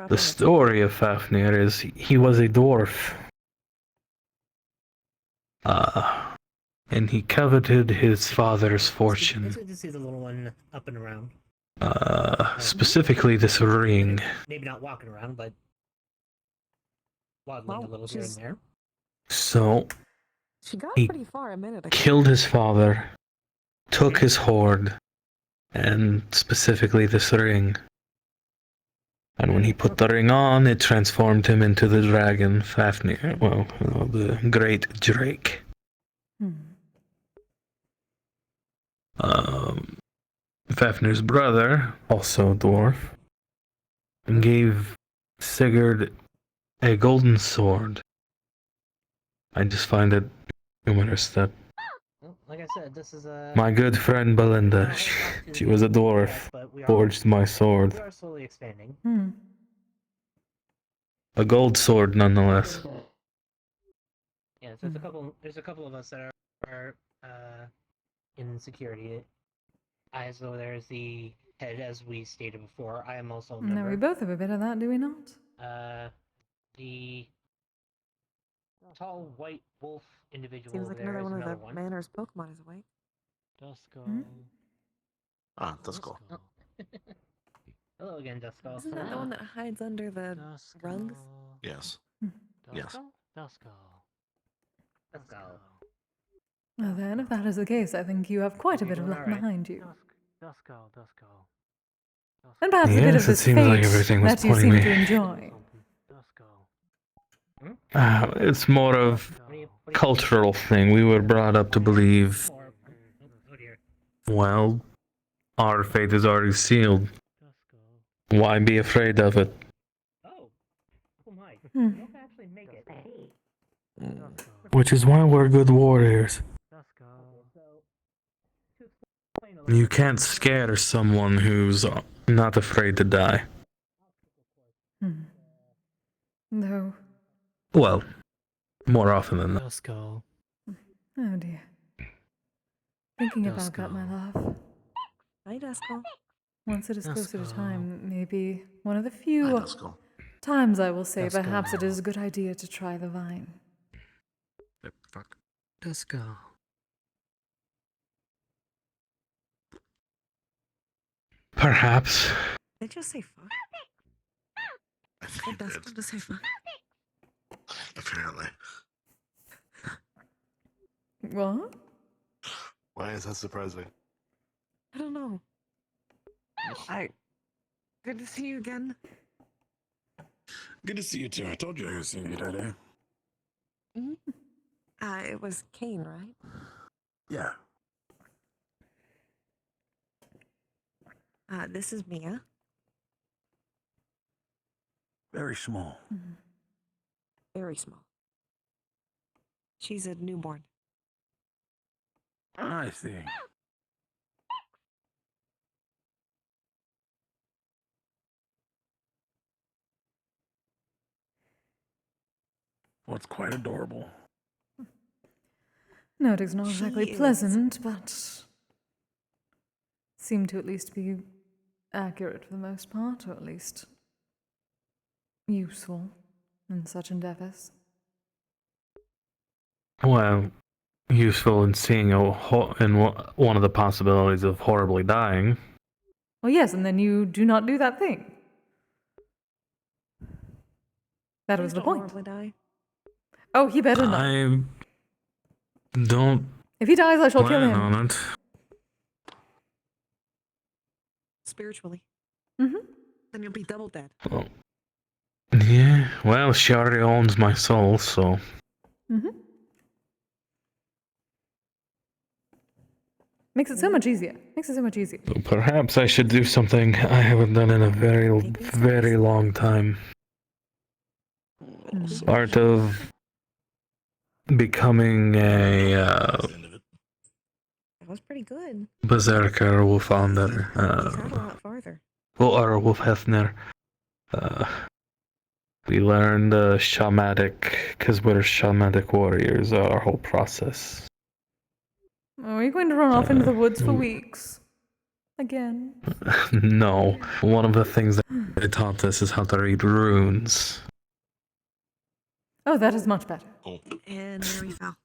The story of Fafnir is he was a dwarf. And he coveted his father's fortune. It's good to see the little one up and around. Specifically this ring. Maybe not walking around, but waddling a little here and there. So, She got he pretty far a minute ago. killed his father, took his hoard, and specifically this ring. And when he put the ring on, it transformed him into the dragon Fafnir. Well, the great Drake. Fafnir's brother, also a dwarf, gave Sigurd a golden sword. I just find it humorous that Like I said, this is a. my good friend Belinda, she was a dwarf, forged my sword. We are slowly expanding. A gold sword, nonetheless. Yeah, so there's a couple of us that are in security. As though there's the head, as we stated before. I am also a member. No, we both have a bit of that, do we not? The tall white wolf individual Seems over like there another is one of another the one. Manor's Pokemon is awake. Duskull. Ah, Duskull. Hello again, Duskull. Isn't that the one that hides under the rugs? Yes. Yes. Duskull. Well then, if that is the case, I think you have quite a bit of luck Alright. behind you. Duskull. And perhaps a bit of Yes, it this seems fate like everything was that you pointing seem me. to enjoy. It's more of a cultural thing. We were brought up to believe, well, our fate is already sealed. Why be afraid of it? Oh my. Hmm. Don't actually make it. Which is why we're good warriors. You can't scare someone who's not afraid to die. No. Well, more often than not. Dusko. Oh dear. Thinking about that, my love. Hi, Dusko. Once it is closer to Dusko. time, maybe one of the few times I will say perhaps it is a good idea to try the vine. Fuck. Dusko. Perhaps. Did you say fuck? Did Dusko just say fuck? Apparently. What? Why is that surprising? I don't know. Good to see you again. Good to see you too. I told you I was seeing you today. It was Kane, right? Yeah. This is Mia. Very small. Very small. She's a newborn. I see. Well, it's quite adorable. No, it is not She exactly is- pleasant, but seem to at least be accurate for the most part, or at least useful in such endeavors. Well, useful in seeing one of the possibilities of horribly dying. Well, yes, and then you do not do that thing. That was Please the don't point. horribly die. Oh, he better not. I don't If he dies, I shall kill plan him. on it. Spiritually. Mm-hmm. Then you'll be double dead. Well, yeah, well, she already owns my soul, so... Mm-hmm. Makes it so much easier. Makes it so much easier. So perhaps I should do something I haven't done in a very long time. Part of becoming a That was pretty good. berserker wolf-founder, He's had a lot farther. or wolf Hefner. We learned shamanic, because we're shamanic warriors, our whole process. Oh, are you going to run off into the woods for weeks? Again? No, one of the things that they taught us is how to read runes. Oh, that is much better. And there we fell.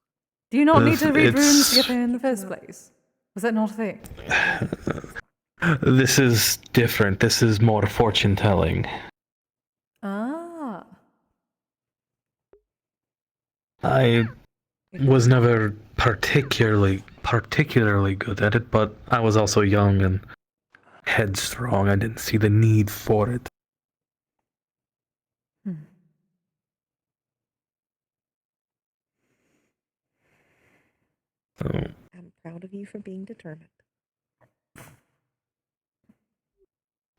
Do you not need to read It's- runes to get there in the first place? Was that not a thing? This is different. This is more fortune-telling. Ah. I was never particularly good at it, but I was also young and headstrong. I didn't see the need for it. So, I'm proud of you for being determined.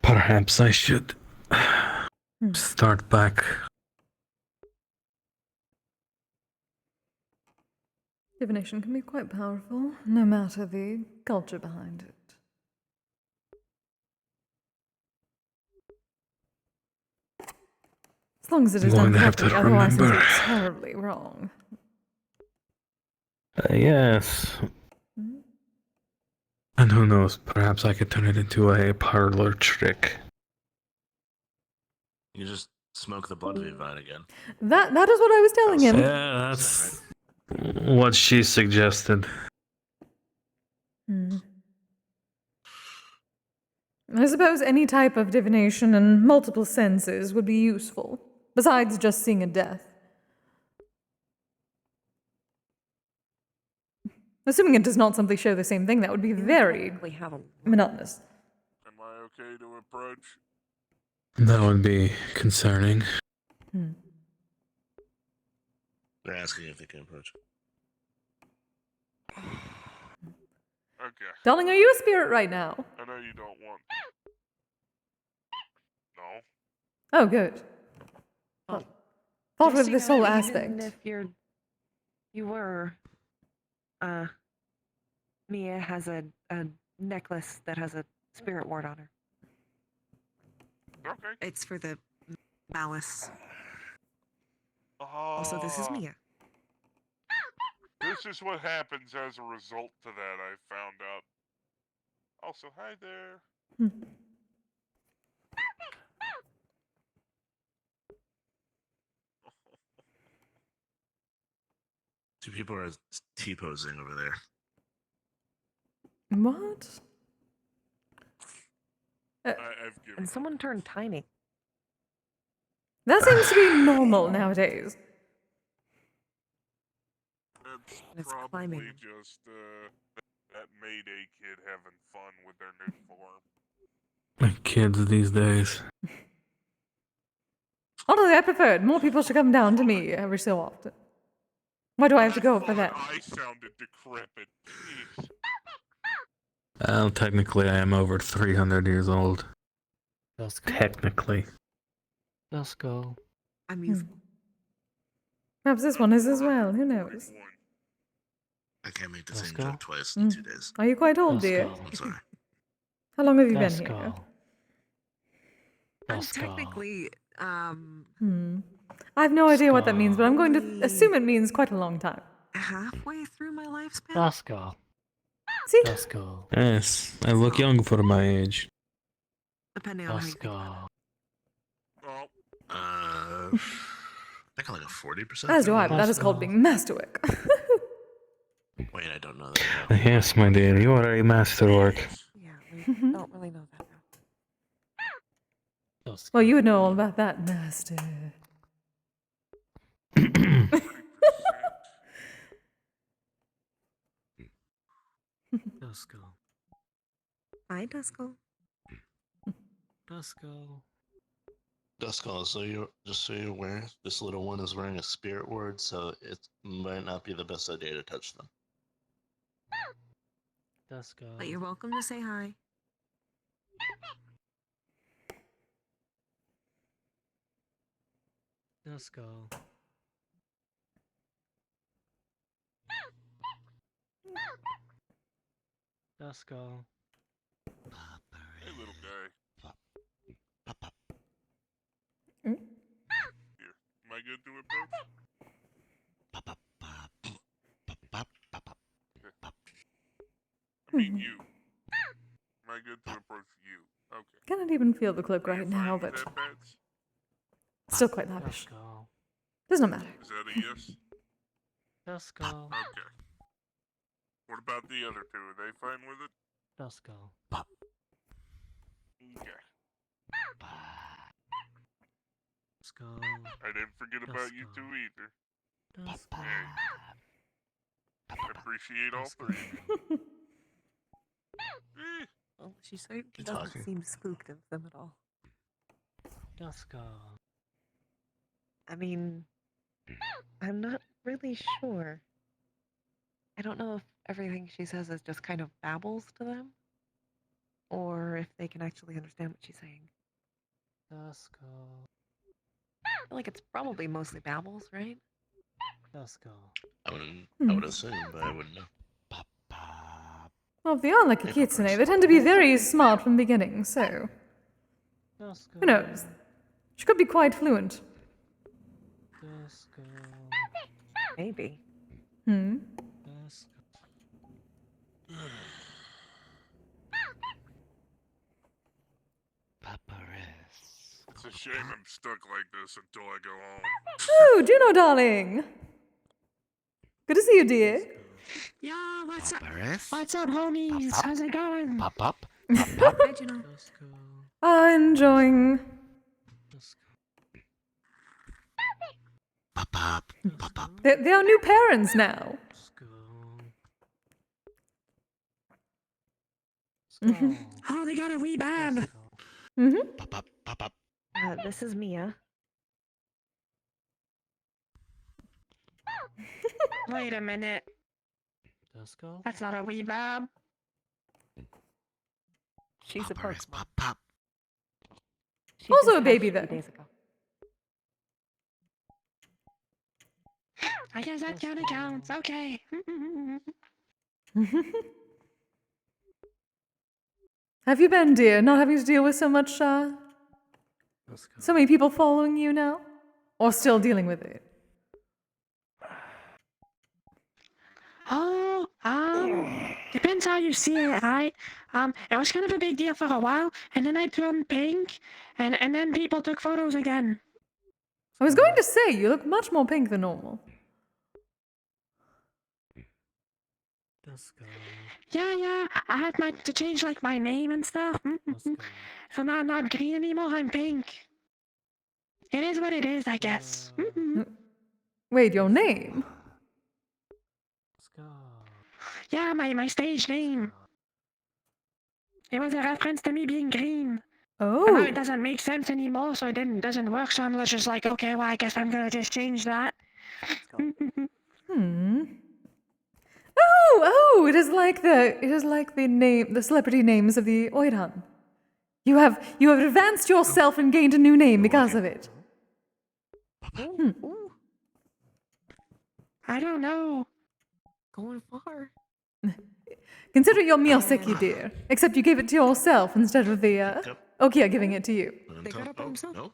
perhaps I should start back. Divination can be quite powerful, no matter the culture behind it. As long as it is I'm done going to have correctly, to otherwise it remember. is terribly wrong. Yes. And who knows, perhaps I could turn it into a parlor trick. You just smoke the blood vine again. That is what I was telling him. Yeah, that's what she suggested. I suppose any type of divination in multiple senses would be useful, besides just seeing a death. Assuming it does not simply show the same thing, that would be very monotonous. Am I okay to approach? That would be concerning. They're asking if they can approach. Okay. Darling, are you a spirit right now? I know you don't want. No. Oh, good. Thought with this whole aspect. Even if you're You were. Mia has a necklace that has a spirit ward on her. Okay. It's for the malice. Also, this is Mia. This is what happens as a result to that, I found out. Also, hi there. Two people are T-posing over there. What? I've given And someone turned tiny. That seems to be normal nowadays. That's It's probably climbing. just that Mayday kid having fun with their new form. The kids these days. Honestly, I prefer it. More people should come down to me every so often. Why do I have to go for that? I sounded decrepit. Jeez. Well, technically, I am over 300 years old. Let's go. Technically. Let's go. I'm youthful. Perhaps this one is as well. Who knows? I can't make the Let's same go. joke twice in 2 days. Are you quite old, Let's dear? go. I'm sorry. How long have you Let's been here? go. I'm Let's go. technically, I have no idea what that means, but I'm going to assume it means quite a long time. halfway through my lifespan. Let's go. See? Let's go. Yes, I look young for my age. Depending on how you Let's think about go. Well, I think like a 40%. As do I, but that is called being masterwork. Wait, I don't know that. Yes, my dear, you are a masterwork. Yeah, we don't really know that now. Well, you would know all about that, master. Let's go. Hi, Duskull. Let's go. Duskull, so you're aware, this little one is wearing a spirit ward, so it might not be the best idea to touch them. Let's go. But you're welcome to say hi. Let's go. Let's go. hey, little guy. Hmm? Here, am I good to approach? I mean you. Am I good to approach you? Okay. Cannot even feel the cloak right now, but That bats? still quite lavish. Let's go. Does not matter. Is that a yes? Let's go. Okay. What about the other two? Are they fine with it? Let's go. Okay. Let's go. I didn't forget about you two either. Let's go. Hey. I appreciate all three. Well, she certainly Good doesn't talking. seem spooked of them at all. Let's go. I mean, I'm not really sure. I don't know if everything she says is just kind of babbles to them, or if they can actually understand what she's saying. Let's go. I feel like it's probably mostly babbles, right? Let's go. I would assume, but I wouldn't know. Well, if they are like a kitsune, they tend to be very smart from the beginning, so Let's go. who knows? She could be quite fluent. Let's go. Maybe. Let's go. It's a shame I'm stuck like this until I go home. Oh, Juno, darling! Good to see you, dear. Yo, what's up? Paris? What's up, homies? How's it going? Pop up. Hi, Juno. Let's go. Enjoying. Let's go. Pop up. Pop up. They are new parents now. Let's go. Let's go. Oh, they got a wee bab. Mm-hmm. Pop up. Pop up. This is Mia. Wait a minute. Let's go. That's not a wee bab. She's a Paris, Pokemon. pop pop. She Also just a baby, hatched a though. few days ago. I guess that kind of counts. Okay. Have you been, dear? Not having to deal with so much, so many people following you now? Or still dealing with it? Oh, depends how you see it, right? It was kind of a big deal for a while, and then I turned pink, and then people took photos again. I was going to say, you look much more pink than normal. Yeah, I had to change like my name and stuff. So now I'm not green anymore, I'm pink. It is what it is, I guess. Wait, your name? Yeah, my stage name. It was a reference to me being green. Oh. But now it doesn't make sense anymore, so it doesn't work, so I'm just like, okay, well, I guess I'm gonna just change that. Oh, it is like the name, the celebrity names of the Oiran. You have advanced yourself and gained a new name because of it. I don't know. Going far. Consider your meal sicky, dear. Except you gave it to yourself instead of the Okia giving it to you. They got up on himself. No.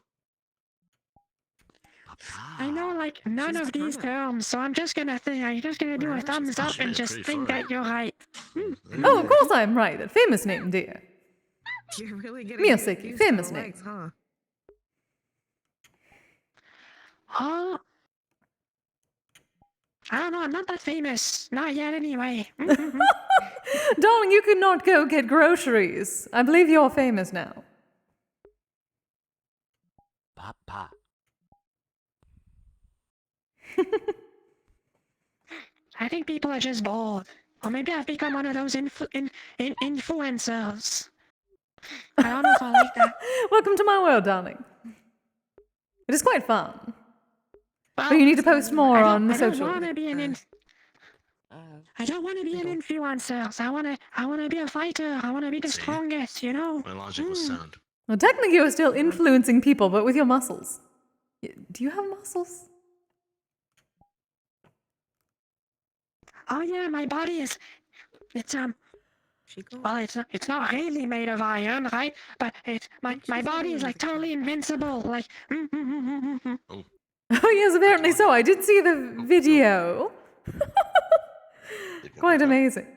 I know, like, none of these terms, so I'm just gonna do a thumbs up and just think that you're right. Oh, of course I'm right. That famous name, dear. You're really getting Miyoseki, used to famous the name. legs, huh? Oh, I don't know, I'm not that famous. Not yet, anyway. Darling, you could not go get groceries. I believe you're famous now. Papa. I think people are just bored. Or maybe I've become one of those influencers. I don't know if I like that. Welcome to my world, darling. It is quite fun. Well, But you need to post more on the I don't social. want to be an I don't want to be an influencer. I want to be a fighter. I want to be the strongest, you know? My logic was sound. Well, technically you're still influencing people, but with your muscles. Do you have muscles? Oh yeah, my body is, it's well, it's not really made of iron, right? But my body is like totally invincible, like. Oh yes, apparently so. I did see the video. Quite amazing.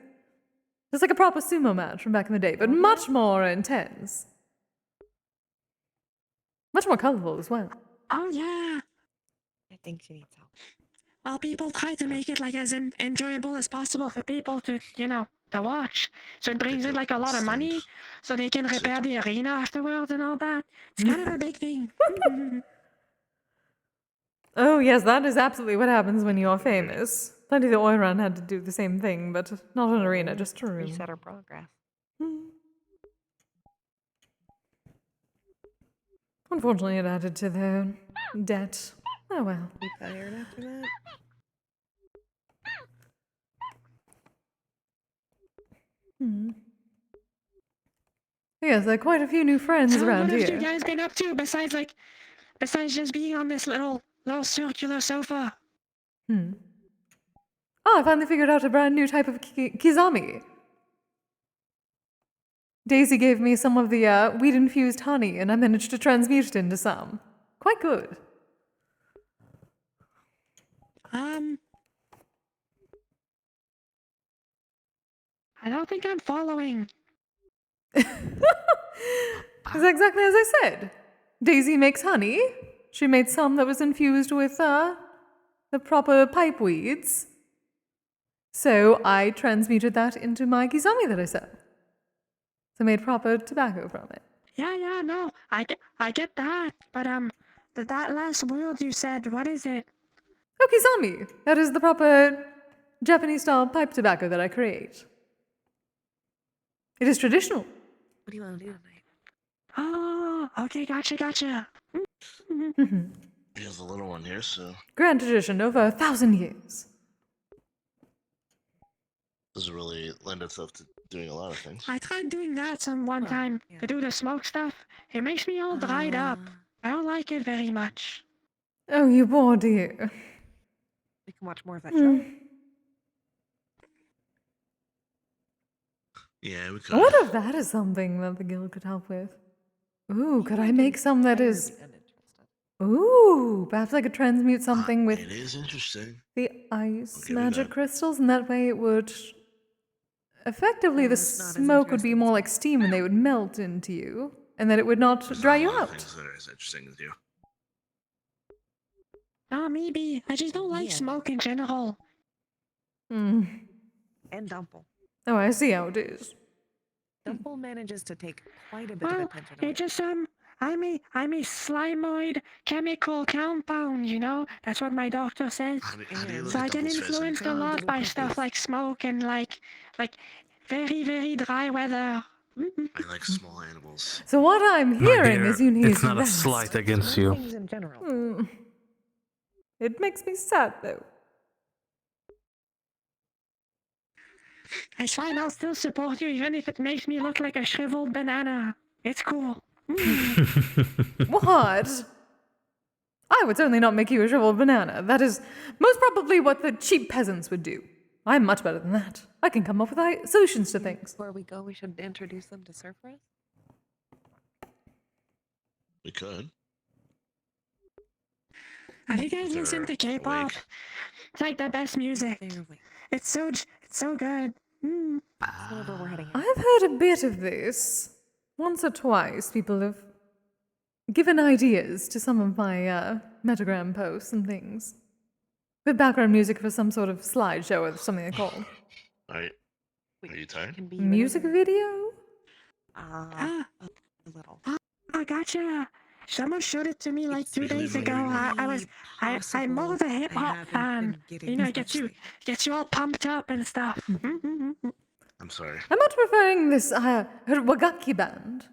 It's like a proper sumo match from back in the day, but much more intense. Much more colorful as well. Oh yeah. I think she needs help. Well, people try to make it like as enjoyable as possible for people to, to watch. So it brings in like a lot of money, so they can repair the arena afterwards and all that. It's kind of a big thing. Oh yes, that is absolutely what happens when you're famous. Plenty of the Oiran had to do the same thing, but not an arena, just a room. Reset our progress. Unfortunately, it added to their debt. Oh well. Be fired after that. Yes, there are quite a few new friends So around what have here. you guys been up to besides just being on this little circular sofa? Oh, I finally figured out a brand new type of kizami. Daisy gave me some of the wheat-infused honey, and I managed to transmute it into some. Quite good. I don't think I'm following. It's exactly as I said. Daisy makes honey. She made some that was infused with the proper pipe weeds. So I transmuted that into my kizami that I sell. So I made proper tobacco from it. Yeah, no, I get that, but that last word you said, what is it? Oh, kizami. That is the proper Japanese-style pipe tobacco that I create. It is traditional. What do you want to do tonight? Oh, okay, gotcha. Here's the little one here, so Grand tradition over 1,000 years. doesn't really lend itself to doing a lot of things. I tried doing that one time to do the smoke stuff. It makes me all dried up. I don't like it very much. Oh, you poor dear. We can watch more of that show. Yeah, we I could. wonder if that is something that the guild could help with. Ooh, could I make some that is... Ooh, perhaps I could transmute something with It is interesting. the ice give you magic that. crystals, and that way it would... Effectively, the smoke would be more like steam and they would melt into you, and then it would not There's dry not a you lot of out. things that are as interesting as you. Oh, maybe. I just don't like smoke in general. Hmm. And Dumple. Oh, I see how it is. Dumple manages to take quite a bit of Well, attention away. it just, I'm a slimoid chemical compound, you know? That's what my doctor says. How do you look So at I get Dumple's face? influenced a lot by stuff like smoke and like very, very dry weather. I like small animals. So what I'm My hearing dear, is you need it's not a rest. slight against you. Things in general. Hmm. It makes me sad, though. It's fine, I'll still support you even if it makes me look like a shriveled banana. It's cool. What? I would certainly not make you a shriveled banana. That is most probably what the cheap peasants would do. I'm much better than that. I can come up with solutions to things. Before we go, we should introduce them to Surfrest. We could. Have you guys listened to K-pop? It's like the best music. It's so good. Whenever we're heading out. I've heard a bit of this. Once or twice, people have given ideas to some of my Metagram posts and things. With background music for some sort of slideshow or something they call. Are you tired? Music video? A little. I gotcha. Someone showed it to me like 2 days ago. I'm more of a hip hop fan. You know, it gets you all pumped up and stuff. I'm sorry. I'm not preferring this Wagaki band,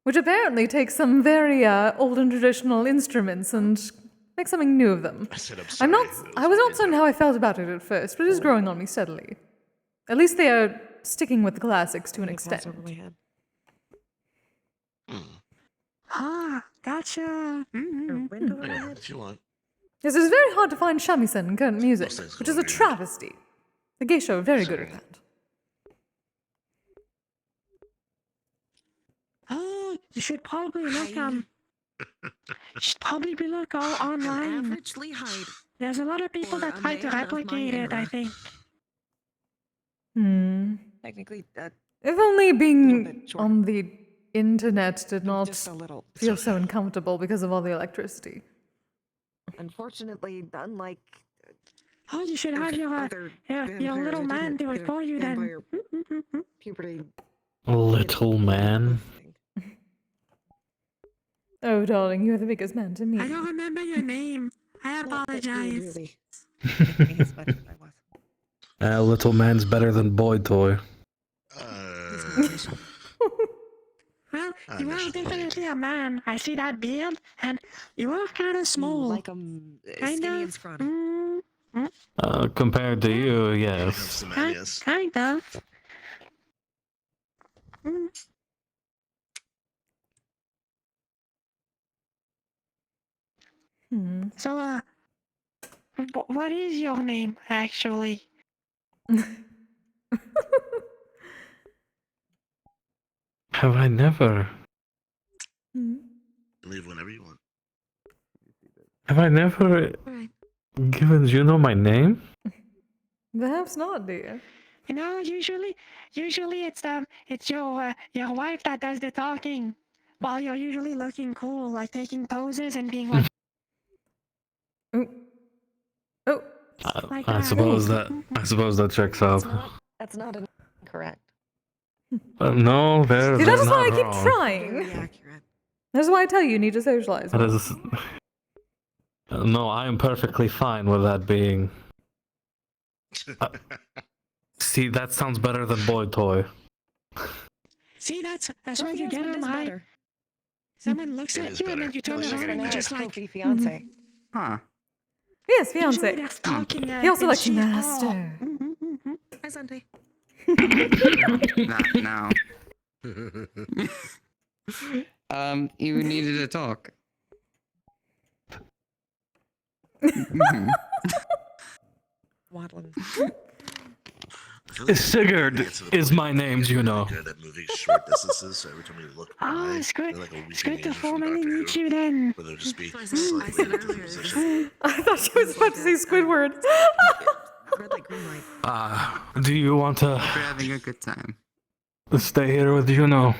which apparently takes some very old and traditional instruments and makes something new of them. I said I was not certain how I felt about it at first, but it is growing on me steadily. At least they are sticking with the classics to an extent. Ah, gotcha. If you want. Yes, it's very hard to find shamisen in current music, which is a travesty. The geisha are very good at that. Oh, you should probably look online. Averagely hide. There's a lot of people that try to replicate it, I think. Technically, If only being on the internet did not just a little. feel so uncomfortable because of all the electricity. Unfortunately, unlike. Oh, you should have your little man do it for you then. Puberty. Little man. Oh, darling, you're the biggest man to me. I don't remember your name. I apologize. Little man's better than boy toy. Well, you are definitely a man. I see that beard, and you are kind of small. Like skinny and scrawny. Compared to you, yes. Kind of. So, what is your name, actually? Have I never? Leave whenever you want. Have I never given Juno my name? Perhaps not, dear. You know, usually it's your wife that does the talking, while you're usually looking cool, like taking poses and being like. I suppose that checks out. That's not incorrect. No, they're See, they're that's why I not keep wrong. trying. That's why I tell you need to socialize. That is. No, I am perfectly fine with that being. See, that sounds better than boy toy. See, that's why you get them right. Someone looks at you and then you turn around and you're just like. Fiance. Huh. Yes, fiance. Usually that's talking, He also and likes she's master. Hi, Sante. Not now. You needed to talk. Waddling. Sigurd is my name, you know. Good at moving short distances, so every time you look by, Oh, it's good. they're like a It's weeping good to angel from formally Doctor meet Who, you then. where they'll just be I slightly said in a different earlier, position. I thought she was about to say Squidward. red light, green light. Do you want to We're having a good time. stay here with Juno?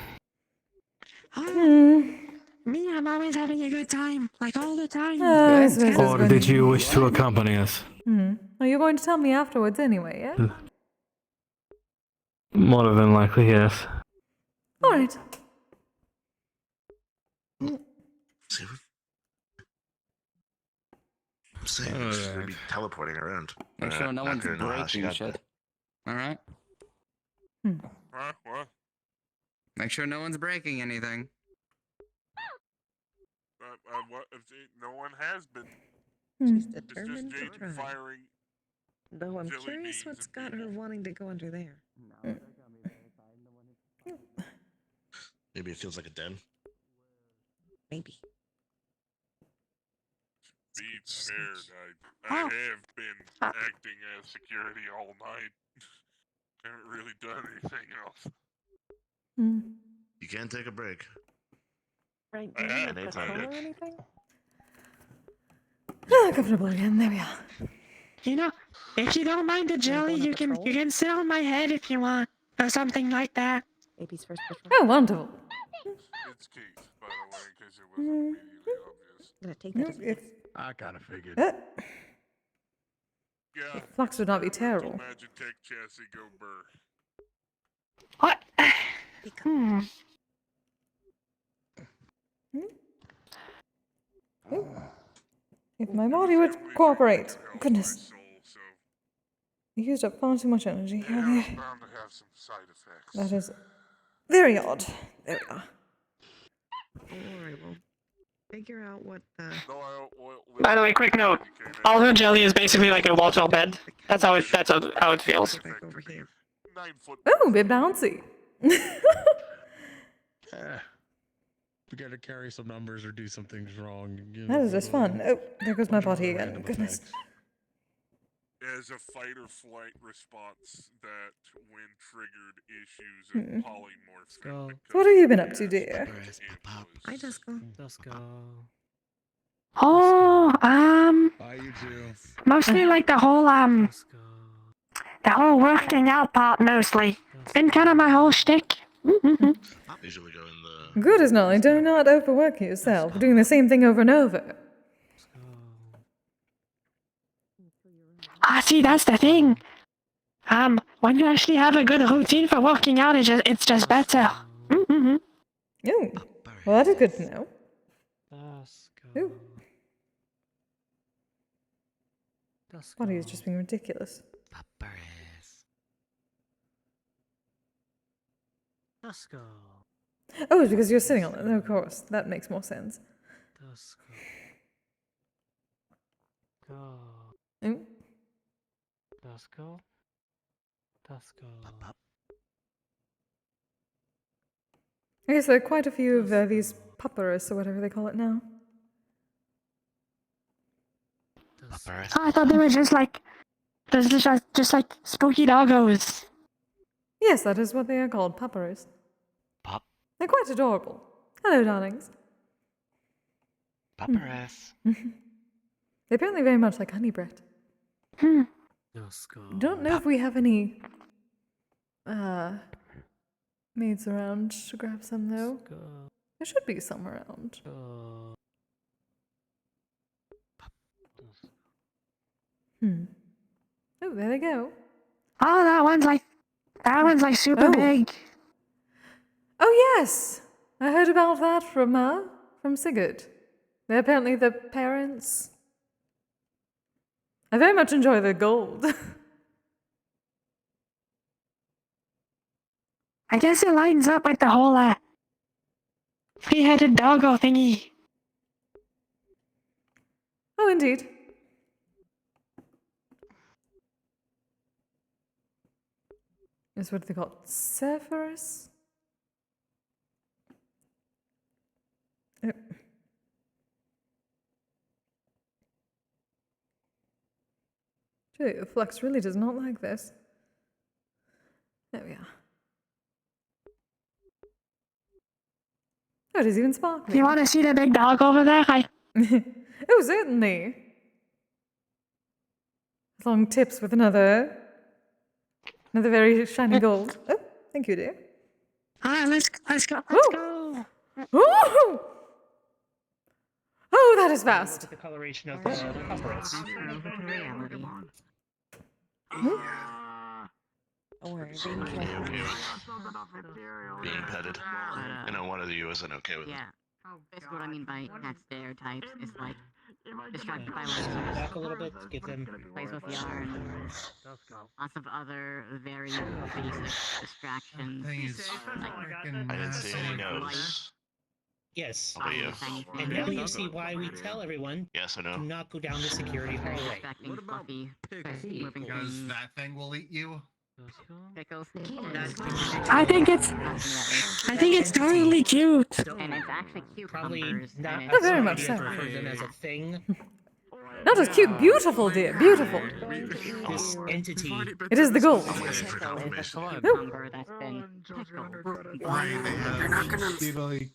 Me, I'm always having a good time, like all the time. I suppose Or did you wish to accompany us? Are you going to tell me afterwards anyway, yeah? More than likely, yes. Alright. I'm saying she's gonna be teleporting around. Make sure no one's Not gonna know how she breaking got shit. Alright? What? Make sure no one's breaking anything. What? No one has been. She's It's just determined to Jaden try. firing. Though I'm jelly curious beans what's at got her people. wanting to go under there. Maybe it feels like a den. Maybe. Be fair, I have been acting as security all night. Haven't really done anything else. You can't take a break. Right, I do you have need a done patrol it. or anything? Comfortable again, there we are. You know, if you don't mind the jelly, you can sit on my head if you want, or something like that. Baby's first patrol. Oh, wonderful. It's Kise, by the way, in case it wasn't immediately obvious. I'm gonna take that as a yes. I kinda figured. Yeah. Flux would not be terrible. Magitech chassis go burr. What? If my body would cooperate. Goodness. I used up far too much energy earlier. Bound to have some side effects. That is very odd. There we are. Alright, well, figure out what the... By the way, quick note: all her jelly is basically like a waterfall bed. That's how it feels. Over here. Oh, a bit bouncy. We gotta carry some numbers or do some things wrong. That is just fun. Oh, there goes my body again. Goodness. As a fight or flight response that, when triggered, issues a polymorph. So what have you been up to, dear? Hi, Dusko. Oh, you too. mostly like the whole working out part mostly. It's been kind of my whole shtick. Usually go in the. Good as not. Do not overwork yourself. Doing the same thing over and over. Ah, see, that's the thing. When you actually have a good routine for working out, it's just better. Oh, well, that is good to know. Ooh. Body is just being ridiculous. Oh, it's because you're sitting on it. No, of course. That makes more sense. Oh. I guess there are quite a few of these papyrus or whatever they call it now. I thought they were just like spooky doggos. Yes, that is what they are called, papyrus. They're quite adorable. Hello, darlings. Papyrus. They're apparently very much like honey bread. Don't know if we have any maids around to grab some though. There should be some around. Oh, there they go. Oh, that one's like super big. Oh yes, I heard about that from Sigurd. They're apparently the parents. I very much enjoy the gold. I guess it lines up with the whole three-headed doggo thingy. Oh, indeed. Is what they call it, Severus? Oh. Ew, Flux really does not like this. There we are. Oh, it is even sparkling. Do you want to see the big dog over there? Oh, certainly. Long tips with another very shiny gold. Oh, thank you, dear. Alright, let's go. Ooh! Oh, that is fast. Look at the coloration of the puppets. Being petted. I know one of you isn't okay with it. Yeah. Basically what I mean by cat stereotypes is like distracted by lasers. Back a little bit, give them Plays with VR and lots of other very basic distractions. I didn't see any nose. Yes. How about you? And now you see why we tell everyone Yes or no? to not go down the security hallway. What about Because that thing will eat you. Pickles. I think it's totally cute. And it's actually Probably cucumbers. not Oh, very much so. for them as a thing. Not just cute, beautiful, dear. Beautiful. This entity. It is the goal. Cucumber that's been pickled.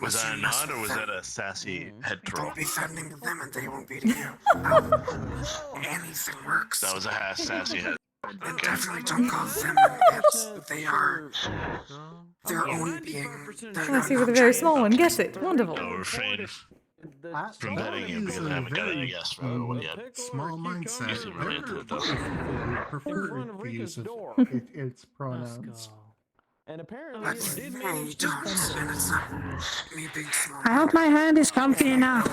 Was that a nod or was that a sassy head troll? Be sending them and they won't be to you. Anything works. That was a sassy head. And definitely don't call them pets. They are their own being. I see with a very small one. Get it. Wonderful. No, refrain from betting you because I haven't got a yes for the one yet. Small mindset. You seem really into it though. Prefer the use of its pronouns. And apparently That's very don't, and it's not me being small. I hope my hand is comfy enough.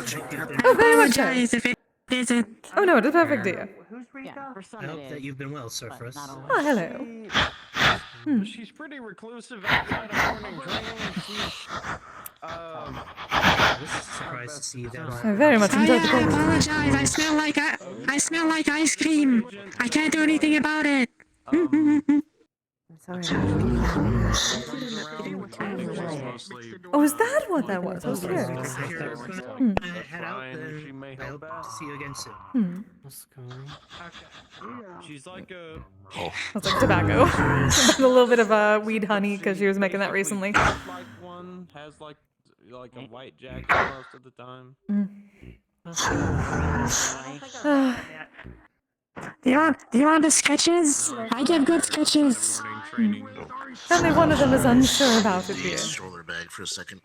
Oh, very much so. Apologize if it isn't. Oh no, it is perfect, dear. I hope that you've been well, Surferus. Oh, hello. She's pretty reclusive outside of morning training. I was surprised to see that. I very much enjoyed the I call. apologize. I smell like ice cream. I can't do anything about it. I'm sorry. Oh, is that what that was? I was curious. Head out, then I hope to see you again soon. She's like a. That's like tobacco. A little bit of weed honey because she was making that recently. Like one has like a white jacket most of the time. Do you want the sketches? I give good sketches. Only one of them is unsure about it, dear. Stroller bag for a second.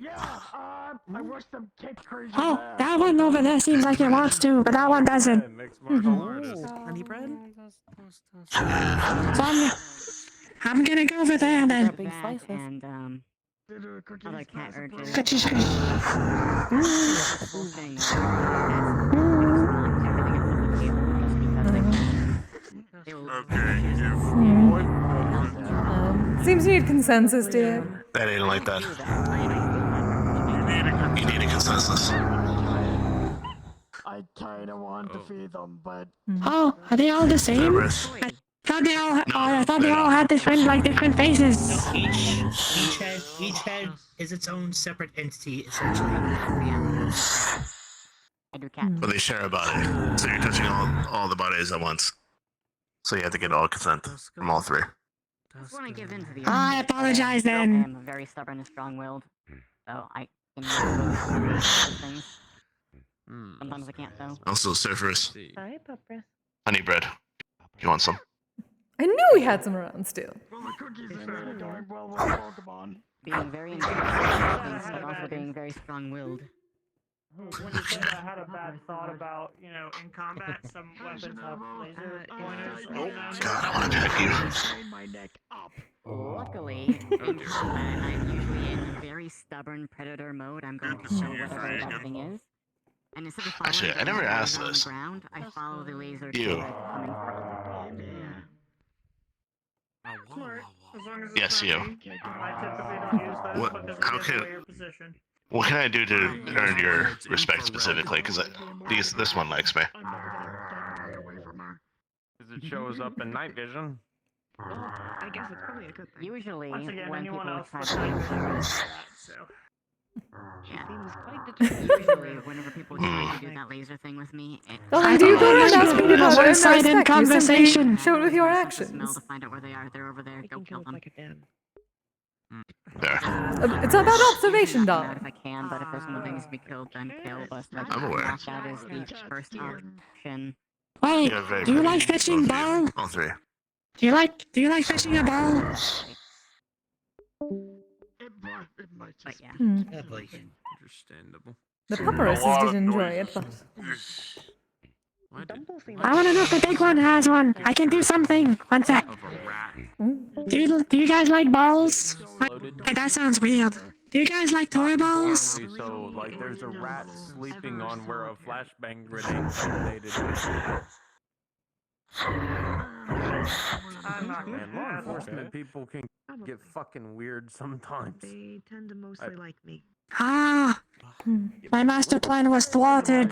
I wish them kids crazy. Oh, that one over there seems like it wants to, but that one doesn't. Honey bread? So I'm gonna go over there then. And other cat urges. Sketchy. Seems you need consensus, dear. That ain't like that. You need a consensus. I kinda want to feed them, but Oh, are they all the same? I thought they all had different faces. Each head is its own separate entity, essentially. But they share a body, so you're touching all the bodies at once. So you have to get all consent from all three. I apologize then. I'm very stubborn and strong-willed, so I can do those things. Sometimes I can't, though. Also, Surferus, Sorry, Pupper. honey bread. You want some? I knew we had some around still. Being very intelligent, but also being very strong-willed. When you said I had a bad thought about, in combat, some weapons have laser pointers. God, I want to attack you. Luckily, in combat, I'm usually in very stubborn predator mode. I'm going to show whatever that thing is. And instead of following Actually, I never asked on this. the ground, I follow the laser You. where it's coming from. Yes, you. I typically don't use those What? because How it gets away can? your position. What can I do to earn your respect specifically? Because this one likes me. It shows up in night vision. I guess it's probably a good thing. Usually, Once again, when anyone people else try that's to not use using those, that, so. Usually, whenever people try to do that laser thing with me, Darling, do you go around asking people for it? No respect. You conversation. simply show it with your smell actions. to find out where they are. They're over there. Go kill them. It's about observation, Knock them out darling. if I can, but if there's someone that needs to be killed, then kill. But I'm aware. knockout is the first option. Wait, Yeah, very do you good. like fetching ball? All three. Do you like fetching a ball? But yeah. Understandable. The paparazzi did enjoy it, but... I want to know if the big one has one. I can do something. One sec. Do you guys like balls? Wait, that sounds weird. Do you guys like toy balls? So, like, there's a rat sleeping on where a flashbang grenade detonated. Man, law enforcement people can get fucking weird sometimes. They tend to mostly like me. Ah, my master plan was thwarted.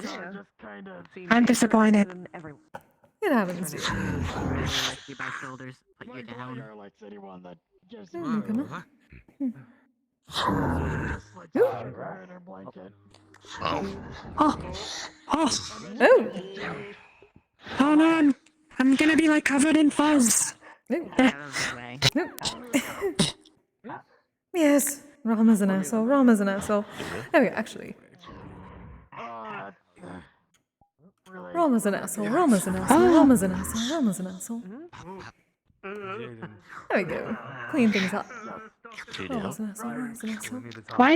I'm disappointed. It happens, dear. Lift you by shoulders, put you down. Oh, come on. Oh. Hold on. I'm gonna be like covered in fuzz. Yes, Rama's an asshole. Rama's an asshole. There we go, actually. Rama's an asshole. Rama's an asshole. Rama's an asshole. Rama's an asshole. There we go. Clean things up. Rama's an asshole. Rama's an asshole. Why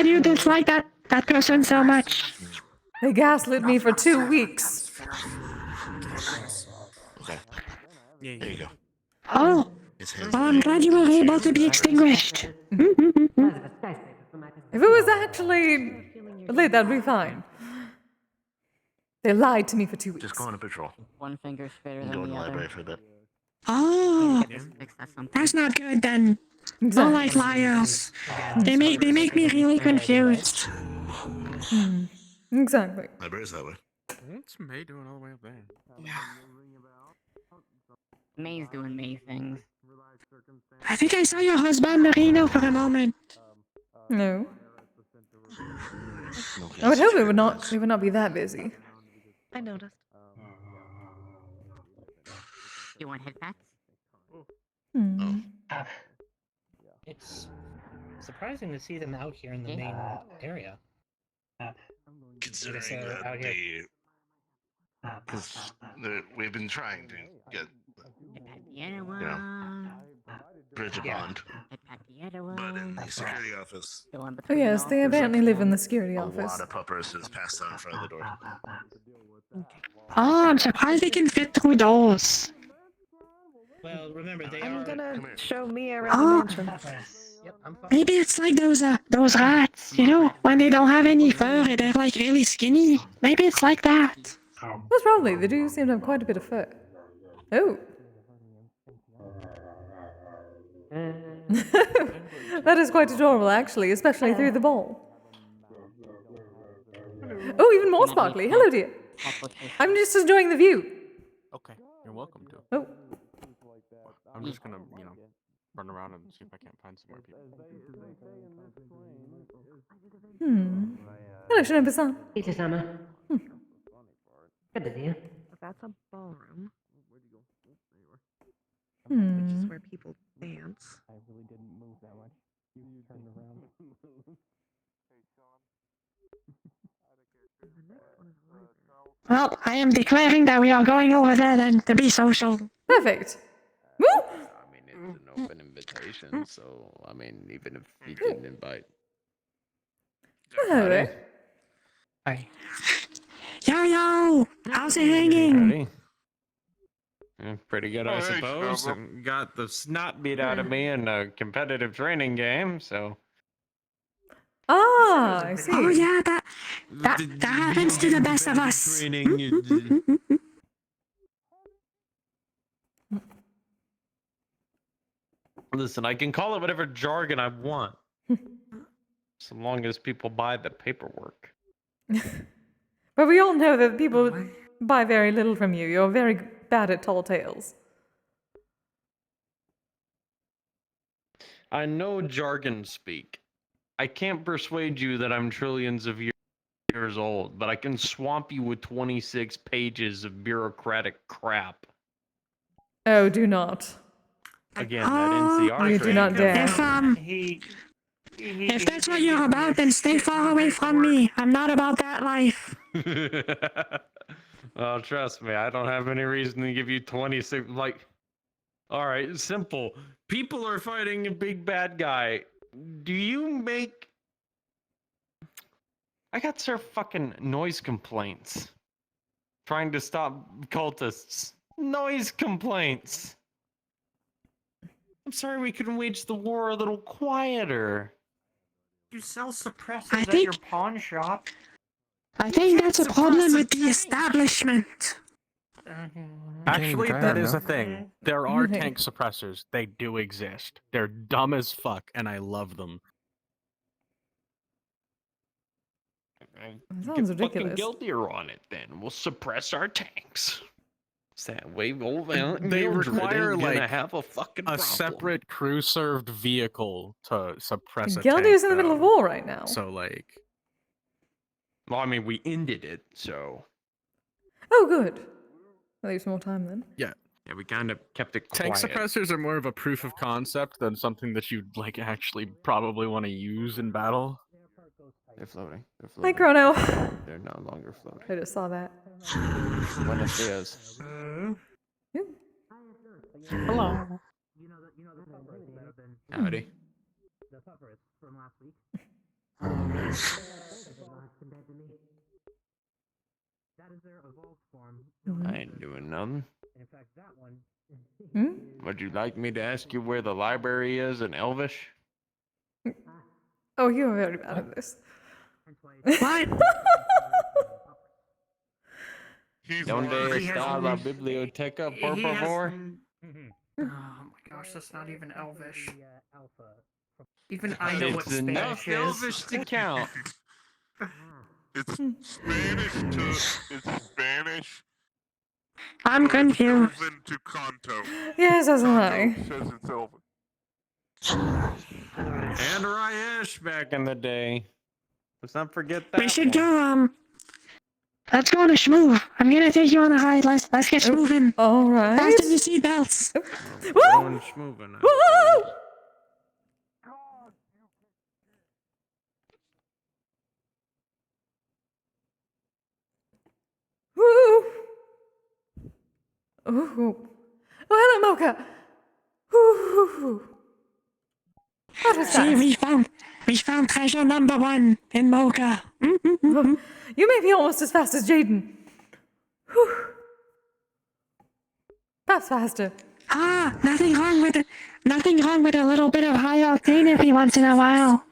do you dislike that person so much? They gaslit me for 2 weeks. Okay. There you go. Oh, well, I'm glad you were able to be extinguished. If it was actually lit, that'd be fine. They lied to me for 2 weeks. Just go on a patrol. One finger's fitter Go than in the the other. library for a bit. Oh, that's not good then. Don't like liars. They make me really confused. Exactly. Library's that way. What's May doing all the way up there? May's doing May things. I think I saw your husband Marino for a moment. No. I would hope it would not be that busy. I noticed. You want head pats? It's surprising to see them out here in the main area. Considering they're that because we've been trying to get, bridge a bond, but in the security office, Oh yes, they apparently live in the security a office. lot of puppers is passed out in front of the door. Oh, I'm surprised they can fit through doors. Well, remember they I'm are. gonna show me around the mansion. Yep, I'm fine. Maybe it's like those rats, you know, when they don't have any fur and they're like really skinny. Maybe it's like that. Most probably, they do seem to have quite a bit of fur. Oh. That is quite adorable, actually, especially through the ball. Oh, even more sparkly. Hello, dear. I'm just enjoying the view. Okay, you're welcome to. Oh. I'm just gonna, run around and see if I can't find some more people. Hello, Shinobu-san. Kise-sama. Good to see you. That's a ballroom. Hmm. Which is where people dance. I really didn't move that much. You turned around. Well, I am declaring that we are going over there then to be social. Perfect. Woo! I mean, it's an open invitation, so I mean, even if you didn't invite. Hello there. Hi. Yo, how's it hanging? Ready? Yeah, pretty good, I suppose. Got the snot beat out of me in a competitive training game, so. Ah, I see. Oh yeah, that happens to the best of us. Listen, I can call it whatever jargon I want, so long as people buy the paperwork. But we all know that people buy very little from you. You're very bad at tall tales. I know jargon speak. I can't persuade you that I'm trillions of years old, but I can swamp you with 26 pages of bureaucratic crap. Oh, do not. Again, that NCR You do not dare. If that's what you're about, then stay far away from me. I'm not about that life. Oh, trust me, I don't have any reason to give you 26. Like, all right, simple. People are fighting a big bad guy. Do you make? I got sir fucking noise complaints. Trying to stop cultists. Noise complaints. I'm sorry we couldn't wage the war a little quieter. You sell suppressors I at think- your pawn shop. I think that's a problem with the establishment. Actually, that is a Mm-hmm. thing. There are tank suppressors. They do exist. They're dumb as fuck, and I love them. That sounds Get ridiculous. fucking guiltier on it then. We'll suppress our tanks. So that way old They Mildred require ain't gonna like have a fucking a problem. separate crew-served vehicle to suppress a Gildy tank. is in the middle of though. war right now. So like, Well, I mean, we ended it, so Oh, good. That leaves more time then. yeah. yeah, we kind of kept it Tank quiet. suppressors are more of a proof of concept than something that you'd like actually probably want to use in battle. They're floating. They're Hi, floating. Chrono. They're no longer floating. I just saw that. Buenos dias. Hello. Howdy. The cover is from last week. That is their evolved form. I ain't doing nothing. In fact, that one. Would you like me to ask you where the library is in Elvish? Oh, you're very bad at this. What? Donde he está has- la biblioteca, por he has- favor? Oh my gosh, that's not even Elvish. Even I know what It's enough Spanish is. Elvish to count. It's Spanish to it's Spanish. I'm confused. Elven to Kanto. Yes, as am Kanto I. says it's Elven. And Ryesh back in the day. Let's not forget that. We should one. go, let's go on a schmove. I'm gonna take you on a ride. Let's get moving. All right. Fasten your seatbelts. Going schmoving. Woo! Woo! Ooh. Oh, hello, Mocha. Ooh. What was See, that? we found treasure number 1 in Mocha. You may be almost as fast as Jaden. Whew. Perhaps faster. Ah, nothing wrong with it. Nothing wrong with a little bit of high octane every once in a while.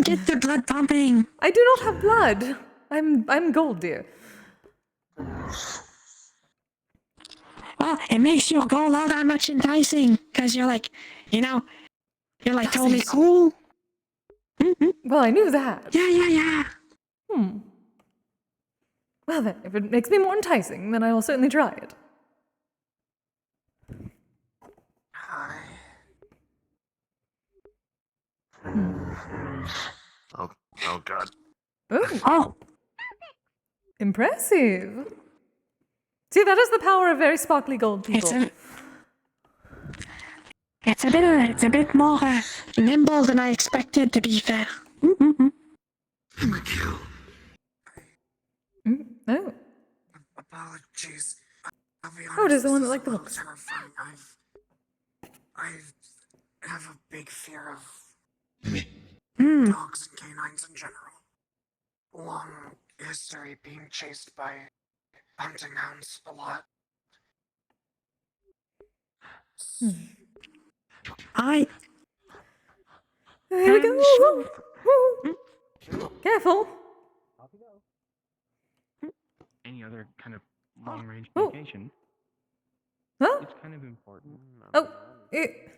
Get the blood pumping. I do not have blood. I'm gold, dear. Well, it makes your goal all that much enticing, because you're like, you're like totally cool. Well, I knew that. Yeah. Well then, if it makes me more enticing, then I will certainly try it. Oh God. Oh. Impressive. See, that is the power of very sparkly gold people. It's a bit more nimble than I expected, to be fair. Oh. Apologies. I'll be Oh, it is the one that honest, liked the this is books. a little terrifying. I have a big fear of dogs and canines in general. Long history being chased by hunting hounds a lot. Here we go. Woo. Careful. Any other kind of long-range communication. Huh? It's kind of important. Oh, it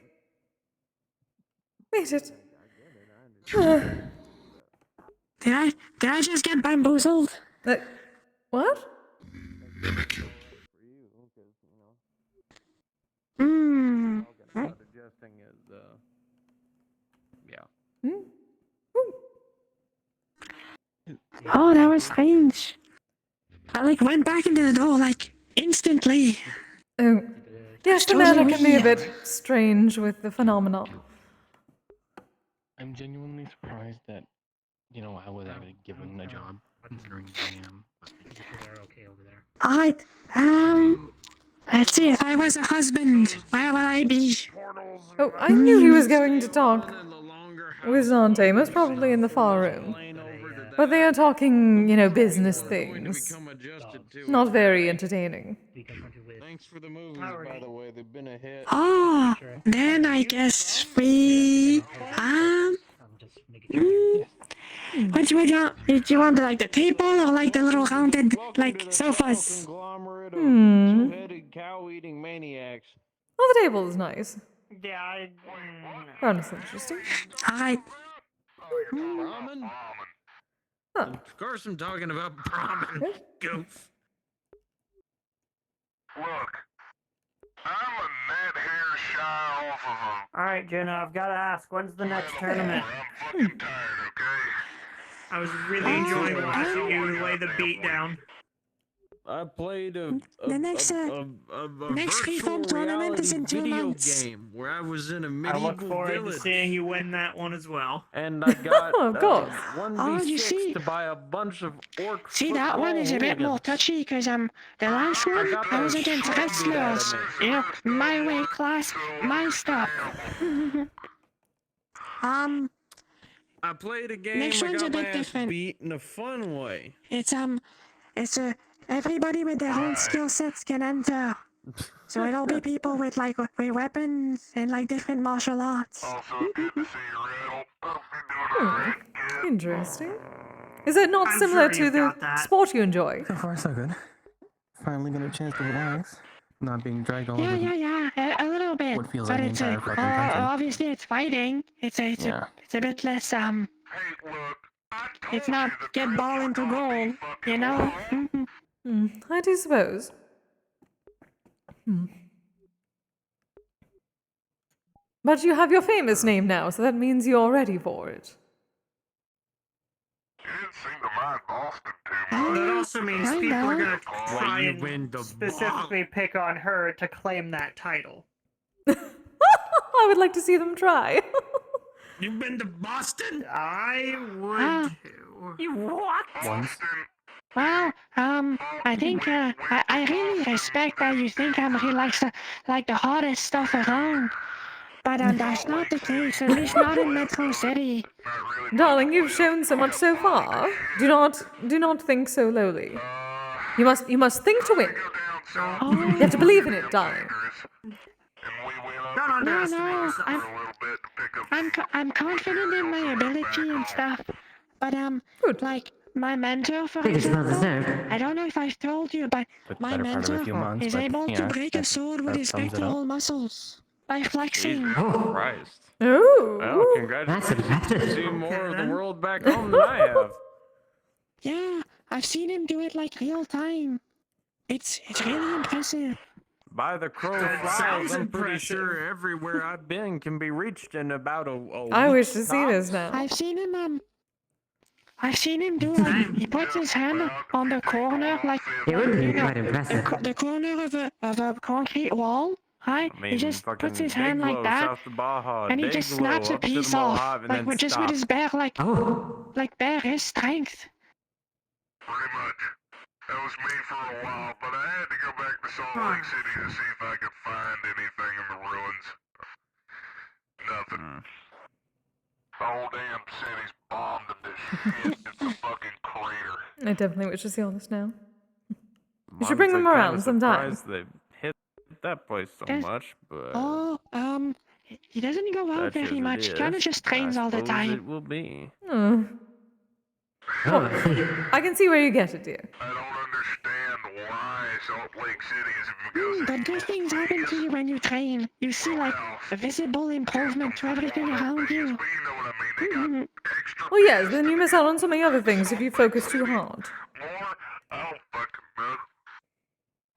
made it. Did I just get bamboozled? What? Suggesting is, yeah. Oh, that was strange. I like went back into the door like instantly. Oh. Yes, the totally matter can be a weird. bit strange with the phenomena. I'm genuinely surprised that, I was actually given a job, considering I am. They're okay over there. Alright, let's see, if I was a husband, where would I be? Oh, I knew he was going to talk with Zante, most probably in the far room. But they are talking, business things. Not very entertaining. Thanks for the movies, by the way. They've been a hit. Oh, then I guess we, Which would you want? Did you want like the table or like the little rounded like sofas? Two-headed cow-eating maniacs. Well, the table is nice. Yeah, Found this interesting. Alright. Ramen? Of course I'm talking about ramen, goof. Look, I'm a net hair shy off of Alright, Jenna, I've got to ask, when's the next tournament? I'm fucking tired, okay? I was really enjoying watching you lay the beat down. I played the next virtual freeform tournament is in 2 video months. game where I was in a I medieval look forward village. to seeing you win that one as well. And I got Of course. 1v6 to buy a bunch of orc See, that one is a bit more touchy because the last one I was against wrestlers. My weight class, my stuff. I played a game. Next I one's got a bit my ass different. beat in a fun way. It's everybody with their own skill sets can enter. So it'll be people with with weapons and like different martial arts. Interesting. Is it not I'm similar sure to you've the got that. sport you enjoy? So far, so good. Finally got a chance to relax, not being dragged all over. Yeah, a little bit. What feels But like the it's entire fucking country. obviously it's fighting. It's a bit less It's not get ball into goal, you know. I do suppose. But you have your famous name now, so that means you're ready for it. That also means people are going to Well, try you and win the specifically pick on her to claim that title. I would like to see them try. You've been to Boston? I would too. You what? Once. Well, I think I really respect that you think I'm really like the hottest stuff around. But that's not the case, at least not in Metro City. Darling, you've shown so much so far. Do not think so lowly. You must think to win. You have to believe in it, darling. Don't underestimate No, yourself. I'm confident in my ability and stuff. But like my mentor, for Think it's not example, deserved. I don't know if I've told you, but Took the my better part of a mentor few months, is but, able to break a sword with that his sums it up. pectoral muscles by flexing. Jesus Christ. Oh. Well, That's congratulations. impressive. You've seen more of the world back home than I have. Yeah, I've seen him do it like real time. It's really impressive. By the crow That flies, sounds I'm pretty impressive. sure everywhere I've been can be reached in about a I wish week's to see this tops. now. I've seen him do like he puts his hand on the corner like It would be quite impressive. the corner of a concrete wall. Right? I mean, He just fucking puts his hand Big like Low, that, south to Baja, and he Big just Low, snaps a up to the piece off, Mojave, and like then with just with stop. his bare Oh. bare wrist strength. Pretty much. That was me for a while, but I had to go back to Salt Lake City to see if I could find anything in the ruins. Nothing. The whole damn city's bombed and this shit. It's a fucking crater. I definitely wish to see all this now. You should I'm bring them kinda around sometime. surprised they hit that place so There's- much, but Oh, he doesn't go out such as very it much. He kind of is, just trains I all the suppose time. It will be. Well, I can see where you get it, dear. I don't understand why Salt Lake City is because But good things happen to you when you train. You see like a visible improvement to everything around you. Mhm. Well, yes, then you miss out on so many other things if you focus too hard.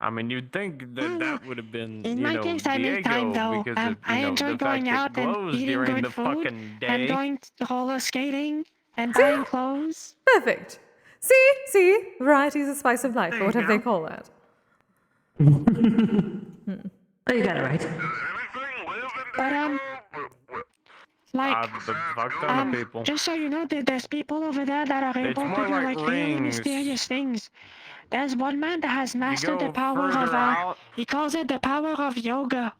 I mean, you'd think that that would have been, In you my know, case, I make Diego time though. because of, I you know, enjoy the going fact out it and glows eating during good the food fucking day. and going roller skating and buying clothes. Perfect. See? Variety's the spice of life, or whatever they call that. Oh, you got it right. But like, fuck ton of people. just so you know, there's people over there that are able to more do like like really rings. mysterious things. There's one man that has mastered the go power of further out- he calls it the power of yoga.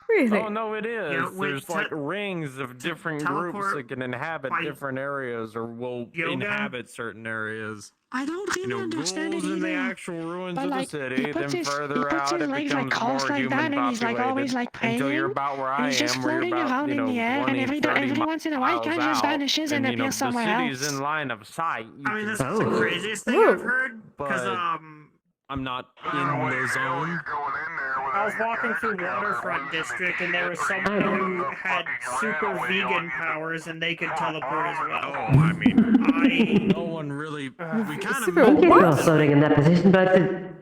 Really? Oh no, it is. Yeah, wait, There's like rings of different groups teleport that can inhabit by different areas or will yoga? inhabit certain areas. I don't really understand it ghouls in the either. actual ruins But of like, the he city, puts then his further out it legs like becomes more crossed like human that, and he's like always like praying. until you're about where and I he's just am, where you're floating about, around you in know, the air, 20, and 30 every once in a while, he kind of just miles out, vanishes and and, you know, appears somewhere the city's else. in line of sight. I mean, that's the Oh. craziest thing I've heard. Because But- I'm not in the zone. I was walking through Waterfront District, and there was someone who had super vegan powers, and they could teleport as well. Oh, I mean, no one really. We kind of. Thank you for floating in that position, but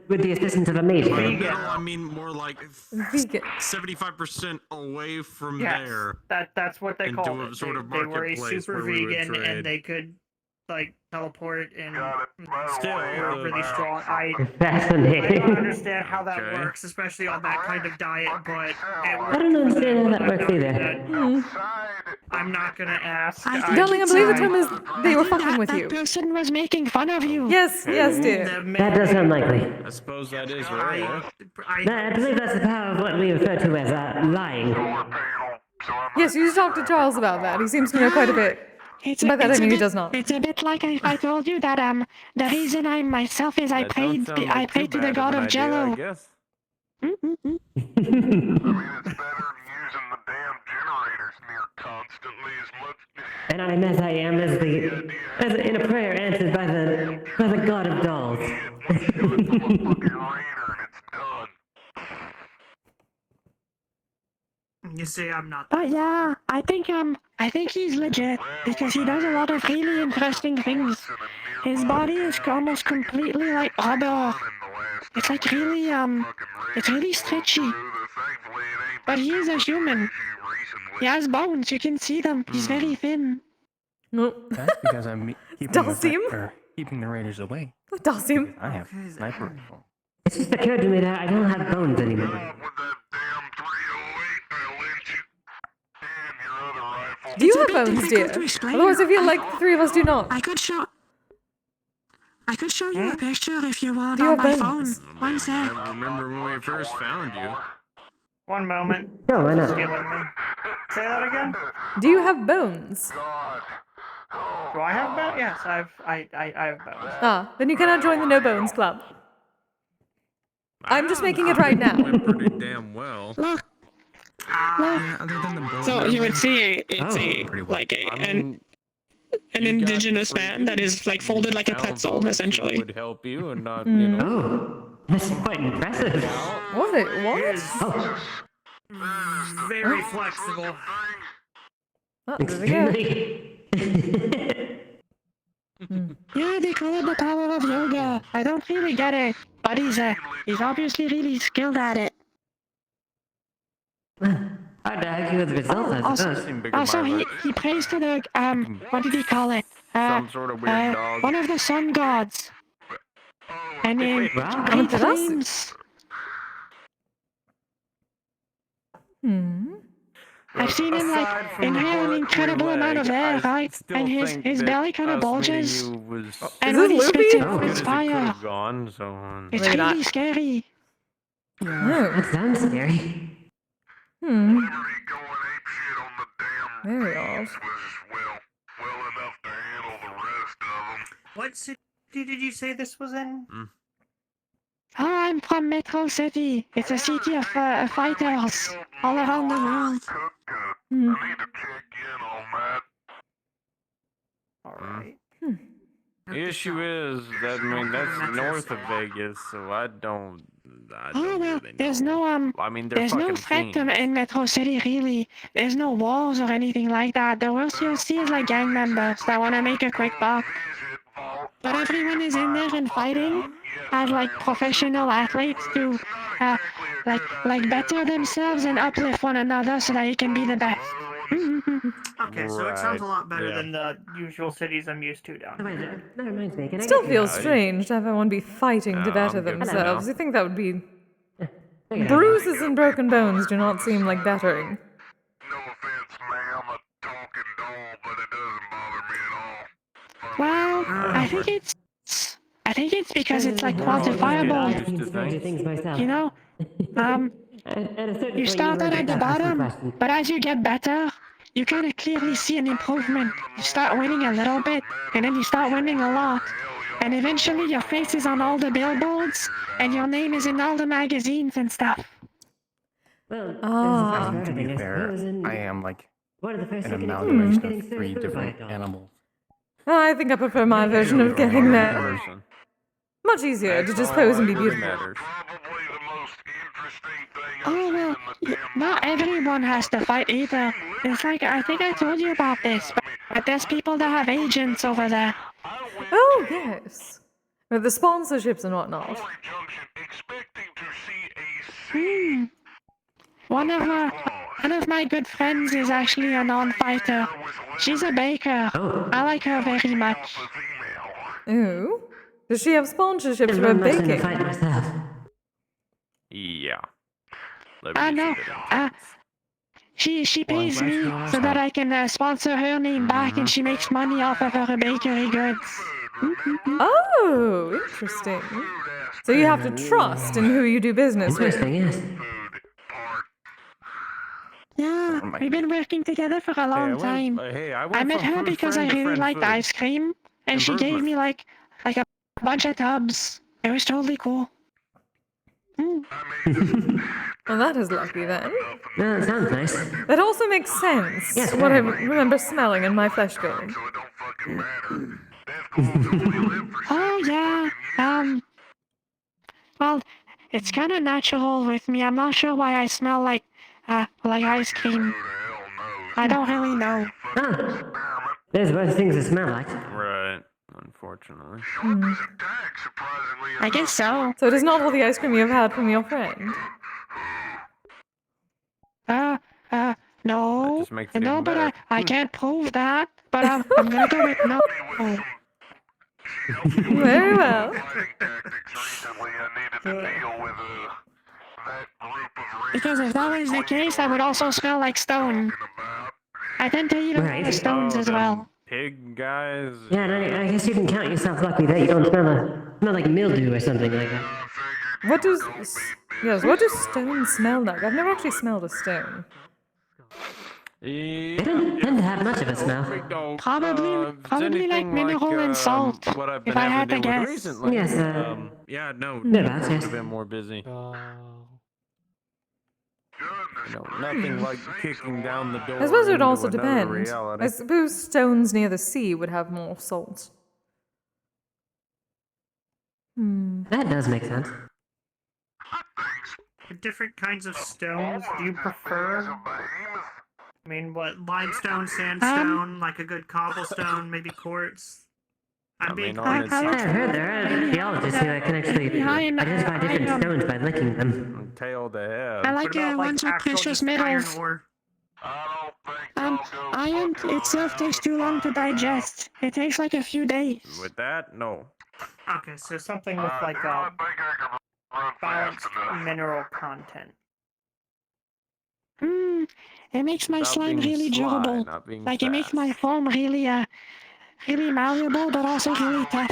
with the assistance of a mage. I mean, more like 75% away from there. That's what they into called a it. sort of They were a marketplace super where we would vegan, trade. and they could like teleport and Still, were really strong. I Fascinating. don't understand how that Okay. works, especially on that kind of diet, but I don't understand how that works either. I'm not gonna ask. Darling, I believe the term is they were fucking with you. That person was making fun of you. Yes, dear. That does sound likely. I suppose that is right. I believe that's the power of what we refer to as lying. Yes, you should talk to Charles about that. He seems to know quite a bit. By that I mean he does not. It's a bit like if I told you that the reason I'm myself is I That prayed don't sound like to too the bad god an of idea, Jello. I guess. And I'm as I am as in a prayer answered by the god of dolls. You see, I'm not. But yeah, I think he's legit because he does a lot of really interesting things. His body is almost completely like rubber. It's like really it's really stretchy. But he is a human. He has bones. You can see them. He's very thin. That's because I'm keeping the raiders away. Does him? I have sniper rifle. It just occurred to me that I don't have bones anymore. Do you It's a have bit bones, dear? difficult to explain. Otherwise, I feel like the three of us do not. I could show you a picture if you want Do you on have my phone. bones? One sec. I remember when we first found you. One moment. No, why not? Just killing me. Say that again. Do you have bones? Do I have bones? Yes, I have bones. Ah, then you cannot join the No Bones Club. I'm just making it right now. Went pretty damn well. Look. So you would see an indigenous man that is like folded like a pretzel, essentially. Would help you and not, you know. Oh, that's quite impressive. What? Oh. Very flexible. Oh, there we go. Yeah, they call it the power of yoga. I don't really get it, but he's obviously really skilled at it. Hard to argue with the results, I suppose. Also, he prays to the what did he call it? Some sort of weird dog. One of the sun gods. And in great flames. I've seen him like inhale an incredible amount of air, right? And his belly kind of bulges. And when he spits it out, it's fire. Gone, so, It's really scary. That sounds scary. Very odd. What city did you say this was in? Oh, I'm from Metro City. It's a city of fighters all around the world. Alright. The issue is that, I mean, that's north of Vegas, so I don't Oh well, really there's know. no I mean, they're there's no fucking threat fiends. in Metro City really. There's no wars or anything like that. The worst you'll see is like gang members that want to make a quick buck. But everyone is in there and fighting as like professional athletes to like better themselves and uplift one another so that you can be the best. Okay, so it sounds a Right, lot better yeah. than the usual cities I'm used to down here. That reminds me, can I Still get feels you- strange to have everyone be fighting to better I'm good for themselves. now. You think that would be... Okay. Bruises and broken bones do not seem like bettering. Well, I think it's because it's like quantifiable. I've seen stranger things myself. You know, At a certain you point, start learn out to at the stop asking bottom, questions. but as you get better, you kind of clearly see an improvement. You start winning a little bit, and then you start winning a lot. And eventually your face is on all the billboards, and your name is in all the magazines and stuff. Well, Ah. there's a To be thing, I fair, suppose, and I am like one of the first an things amalgamation getting of served 3 food by different a dog. animals. I think I prefer my version of getting there. Much easier to just pose and be beautiful. Oh, well, not everyone has to fight either. It's like, I think I told you about this, but there's people that have agents over there. Oh, yes. With the sponsorships and whatnot. One of my good friends is actually a non-fighter. She's a baker. I like her very much. Ooh. Does she have sponsorships I'm for not much into baking? fight myself. Yeah. No. She pays me so that I can sponsor her name back, and she makes money off of her bakery goods. Oh, interesting. So you have to trust in who you do business with. Interesting, yes. Yeah, we've been working together for a long time. I met her because I really liked ice cream, and she gave me like a bunch of tubs. It was totally cool. Well, that is lucky then. Well, it sounds nice. That also makes sense. Yes, what I very. remember smelling in my flesh going. Oh yeah. Well, it's kind of natural with me. I'm not sure why I smell like ice cream. I don't really know. Ah, there's worse things to smell like. Right. Unfortunately. I guess so. So it is not all the ice cream you have had from your friend. No. just makes it No, even but better. I can't prove that. But I'm gonna go with no. Very well. Because if that was the case, I would also smell like stone. I tend to eat a lot of stones as well. Pig guys. Yeah, and I guess you can count yourself lucky that you don't smell like mildew or something like that. What do stones smell like? I've never actually smelled a stone. They don't tend to have much of a smell. Probably like mineral and salt. What I've If been I having had to to deal with guess. recently. Yes, yeah, no. thereabouts, I've yes. been more busy. You know, nothing like kicking down the door. I suppose it would into also another depend. reality. I suppose stones near the sea would have more salt. That does make sense. The different kinds of stones do you prefer? I mean, what, limestone, sandstone, like a good cobblestone, maybe quartz? I'm being I've heard there are archaeologists who can actually identify different stones by licking them. Tail to head. I like ones with precious metals. Iron itself takes too long to digest. It takes like a few days. With that, no. Okay, so something with like a balanced mineral content. It makes my Without slime being really sly, durable. not being Like it makes my form really really malleable, but also really tough.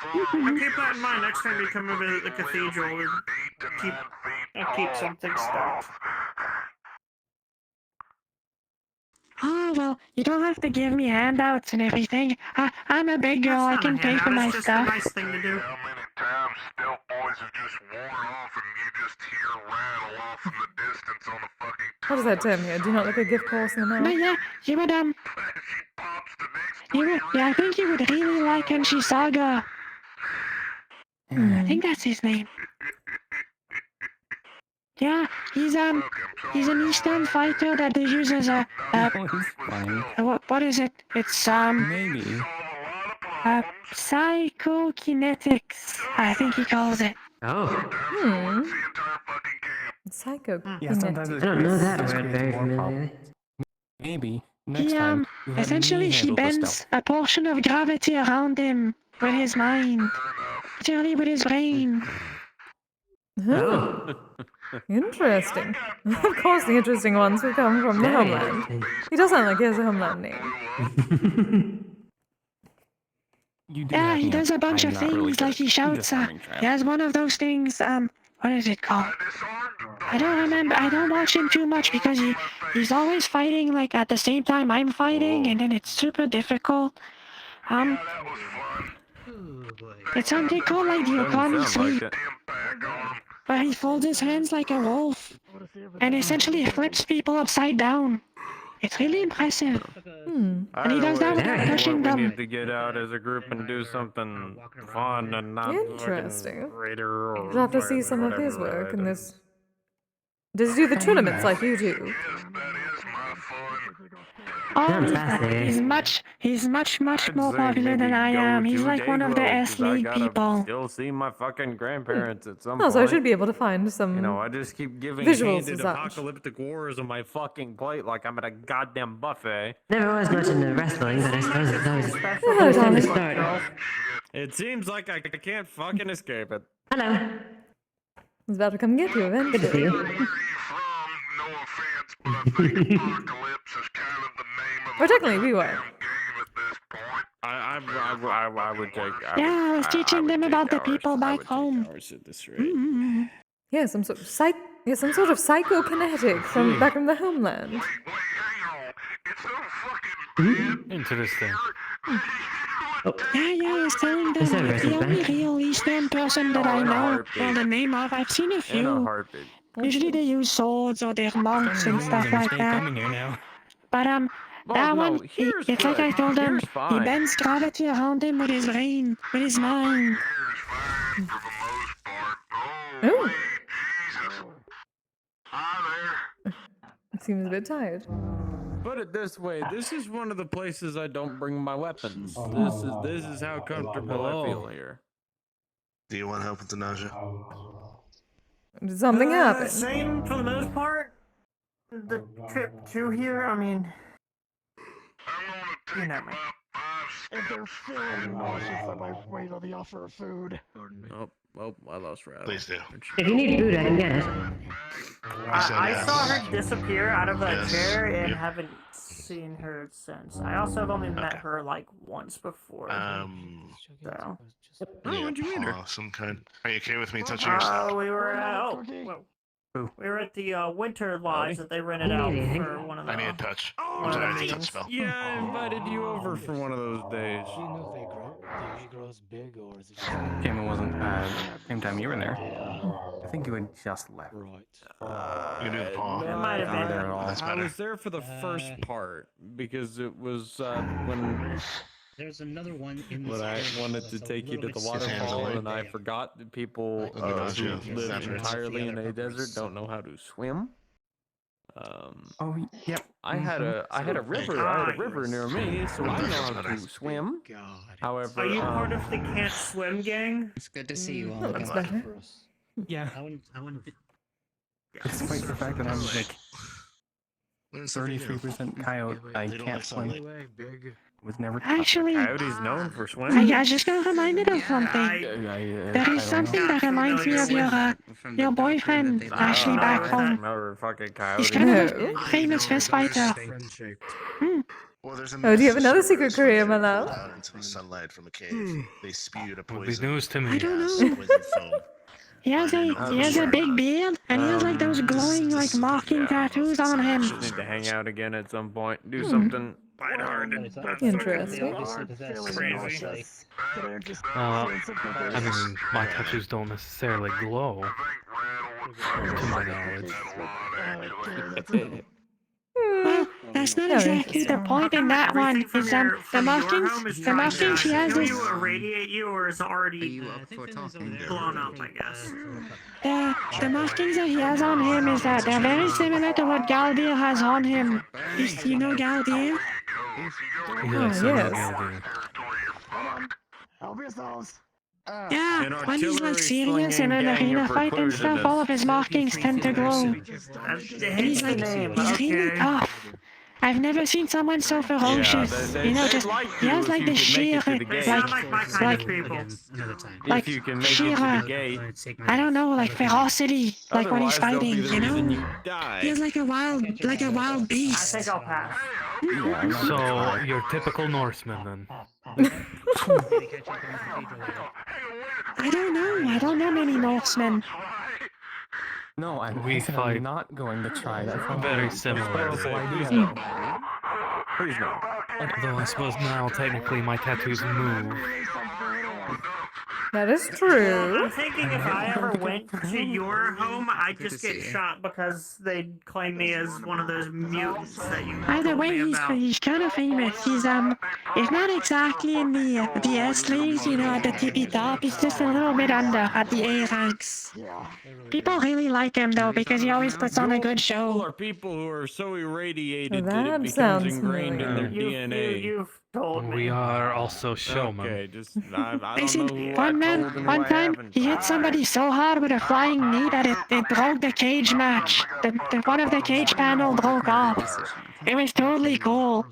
I'll keep that in mind next time you come and visit the cathedral. I'll keep something stocked. Oh, well, you don't have to give me handouts and everything. I'm a big girl, I can pay for my It's just a stuff. nice thing to do. What does that term here? Do not look a gift horse in the mouth? But yeah, you would, yeah, I think you would really like Saga. I think that's his name. Yeah, he's an Eastern fighter that they use as a, what is it? It's, Maybe. psychokinetics, I think he calls it. Oh. Psycho. Yeah, sometimes I don't know that word very familiarly. Maybe. Next He, time, you have essentially me he handle the bends stealth. a portion of gravity around him with his mind. Literally with his brain. Oh. Interesting. Of course the interesting ones would come from the Very homeland. interesting. He does sound like he has a homeland name. You do Yeah, have he me does at- a bunch I'm of not really things, good like at he shouts, disarming he traps. has one of those things, what is it called? I don't remember, I don't watch him too much because he's always fighting, like, at the same time I'm fighting, and then it's super difficult. It's something called, like, the Doesn't Okami sound like sleep, it. where he folds his hands like a wolf, and essentially flips people upside down. It's really impressive. And he does that without touching we them. need to get out as a group and do something fun and not Interesting. fucking Raider or You'll have to see some of his whatever work in related. this. Does he do the tournaments like you do? He's much I'd more say popular than maybe I go am. He's to like one of the Dayglow, 'cause I S-League gotta people. still see my fucking grandparents at some Oh, point. so I should be able to find some You know, I just keep giving visuals handed as such. apocalyptic wars on my fucking plate like I'm at a goddamn buffet. Never was much into wrestling, but I suppose it's always Hello, fun to darling. start. It seems like I can't fucking escape it. Hello. He's about to come get you eventually. Good to see you. Or technically, we were. I would take. Yeah, I was teaching them about the people back home. Yeah, some sort of psychokinetic from back from the homeland. Interesting. Yeah, I was telling them, like, the only real Eastern person that I know, well, the name of, I've seen a In a few. heartbeat. Usually they use swords or they're monks and stuff like that. Coming here now. But, that no, one, here's it's like I good. told him, Here's he fine. bends gravity around him with his brain, with his mind. Oh. Seems a bit tired. Put it this way, this is one of the places I don't bring my weapons. This is how comfortable I feel here. Do you want help with the nausea? Did something happen? Same for the most part. The trip to here, I mean, you know me. If they're feeling nauseous, I might wait on the offer of food. Oh, I lost Rad. Please do. If you need food, I can get it. I saw her disappear out of a Yes. chair and Yep. haven't seen her since. I also have only met her like once before. So. When'd you meet her? Some kind. Are you okay with me touching your stomach? We were at we were at the winter lodge that they rented out for one of the. I need a touch. one I'm of the sorry, I just meetings. spell. Yeah, I invited you over for one of those days. Came and wasn't same time you were there. I think you had just left. You can do the paw. It might have been. That's I better. was there for the first part because it was when There's another one in when I wanted to take you to the waterfall and I forgot that people who live entirely in a desert don't know how to swim. Oh, yep. I had a river near me, so I know how to swim. However, Are you part of the can't swim gang? It's good to see you all. Oh, that's better. Yeah. I wouldn't. Despite the fact that I'm like 33% coyote, I can't swim. Was never. Actually, Coyote's known for swimming. I just got reminded of something. There is something that reminds me of your boyfriend, Ashley, back home. He's kind of a famous fist fighter. Well, there's Oh, do you have another secret career, my love? out into the sunlight from a cave. They spewed a Would be poison. news to me. I don't know. Poison foam. He has a big beard, and he has like those glowing, like marking tattoos on him. Need to hang out again at some point. Do something lighthearted. Interesting. I mean, my tattoos don't necessarily glow, to my knowledge. Well, that's not exactly the point in that one. Is the markings he has is Irradiate you, or is it already blown up? I guess. the markings that he has on him is that they're very similar to what Galdir has on him. You know Galdir? Oh, yes. Help yourselves. Yeah, An when he's like artillery serious in an slinging arena gang fight and stuff, precluded all of his markings tend to glow. And he's like, he's really tough. I've never seen someone so ferocious. You know, just he has like the sheer, They sound like my kind of people. like If you can make it sheer, to the gate. I don't know, like ferocity, like when he's Otherwise, there'll be fighting. the You reason know, you die. he has like a wild I beast. think I'll pass. So, you're typical Norseman then. I don't know many Norsemen. No, We fight not going to try that. very similar. Please no. Please no. Though I suppose now technically my tattoos move. That is true. I'm thinking if I ever went to your home, I'd just get shot because they'd claim me as one of those mutants that you Either told way, me about. he's kind of famous. He's not exactly in the S leagues, you know, at the tippy top. He's just a little bit under at the A ranks. People really like him though because he always puts on a good show. Are people who are so irradiated That that it becomes sounds ingrained in their DNA. You've told me. We are also showmen. Okay, just I don't Listen, know who one I man, told and one who I time, haven't. he hit somebody so hard with a flying knee that it broke the cage match. The one of the cage panel broke off. It was totally cool.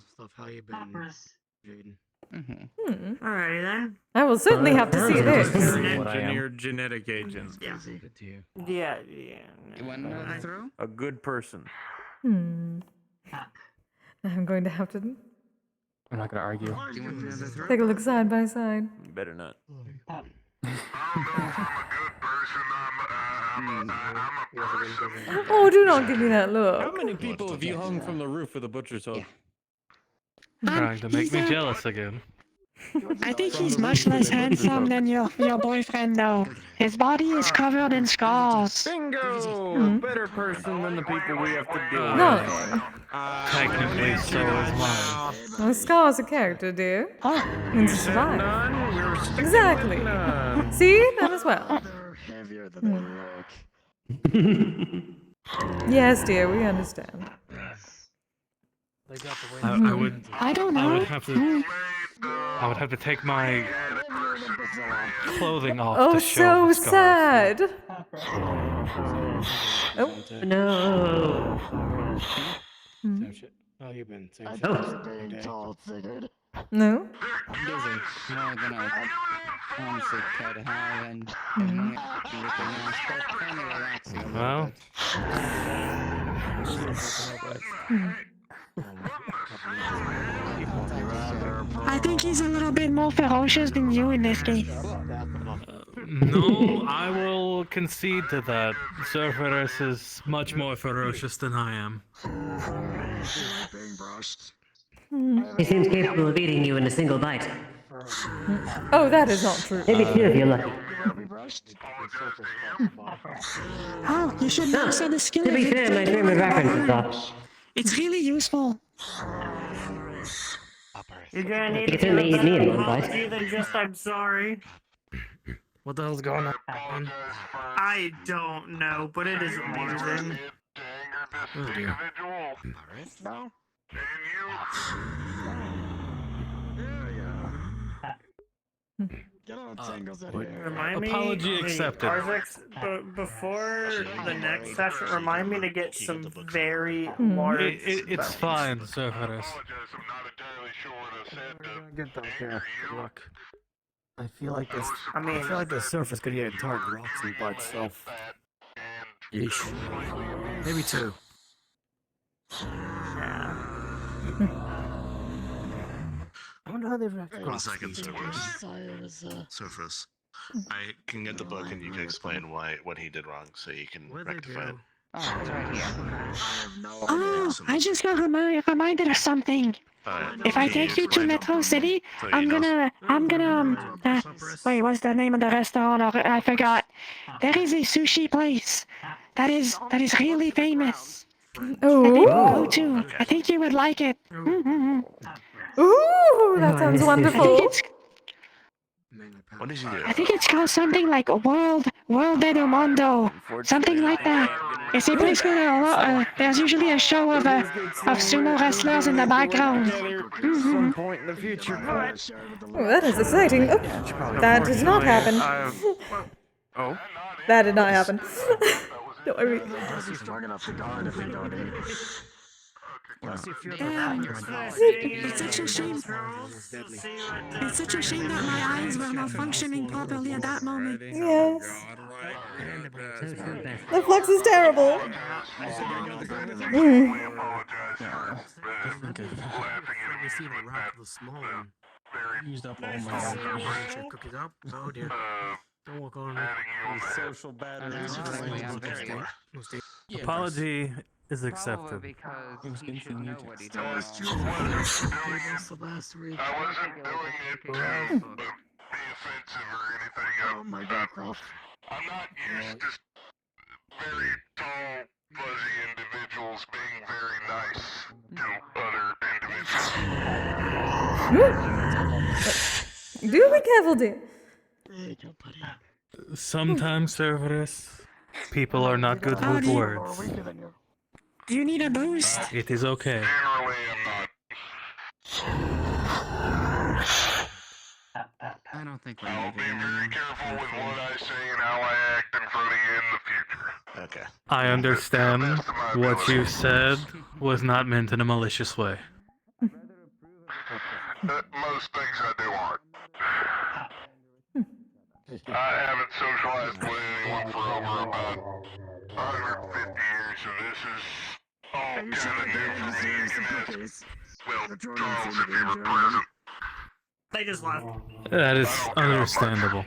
Alrighty then. I will certainly have to see this. Engineered genetic agent. Yeah. You want another throw? A good person. I'm going to have to I'm not gonna argue. Do you want another throw? take a look side by side. You better not. Oh, do not give me that How look. many people have you hung from the roof of the butcher's home? Trying to make me jealous again. I think he's much less handsome than your boyfriend though. His body is covered in scars. Bingo! A better person than the people we have to deal with. No. Technically, so is mine. Well, Scar's a character, dear. Oh. Means to survive. Exactly. See? That as well. Yes, dear, we understand. I would. I don't know. I would have to take my clothing off Oh, to show so the scars. sad. Oh. No. Oh, you've been saying No? I'm busy. More than I honestly care to have, and everything else, but kind of relaxing a little Well. I think he's a little bit more ferocious than you in this case. No, I will concede to that. Surferus is much more ferocious than I am. He seems capable of eating you in a single bite. Oh, that is not true. Maybe two if you're lucky. Oh, you should No, master the skill to of be it. fair, my frame of reference is off. It's really useful. You're gonna need You to can certainly eat me in one apology bite. than just I'm sorry. What the hell's going on? I don't know, but it is amusing. Oh dear. Remind me, Apology accepted. Arzex, before the next session, remind me to get some very Hmm. large. It's fine, Surferus. Get those here. Good luck. I feel like this. I mean, I feel like the surface could get hard rocks and butt. So. Yeesh. Maybe two. I wonder how they react. 1 second, Surface. I can get the book and you can explain what he did wrong so you can rectify it. Oh, it's right here. Oh, I just got reminded of something. If I take you to Metro City, I'm gonna, wait, what's the name of the restaurant? I forgot. There is a sushi place that is really famous. Oh. Go to. I think you would like it. Ooh, that sounds wonderful. What did you do? I think it's called something like World del Mundo, something like that. It's a place where there's usually a show of sumo wrestlers in the background. Some point in the future. Oh, that is exciting. Oh, that did not happen. Oh? That did not happen. No, I mean, It's such a shame. It's such a shame that my eyes were not functioning properly at that moment. Yes. The flux is terrible. Used up all my cookies up. Oh dear. Don't walk on me. Social batteries. Apology is Probably accepted. because he should know what he I does. last week. I wasn't doing it to be offensive or anything. Oh my God, Croft. I'm not used to very tall, fuzzy individuals being very nice to other individuals. Do be careful, dear. Sometimes, Cerberus, people are not good with words. Do you need a boost? It is okay. I don't think we I'll need be it very anymore. careful with what I say and how I act in front of you in the future. Okay. I understand what you said was not meant in a malicious way. Most things I do aren't. I haven't socialized with anyone for over about 150 years, so this is all kind of new for me. You can ask, well, Charles if you were present. They just left. That is understandable.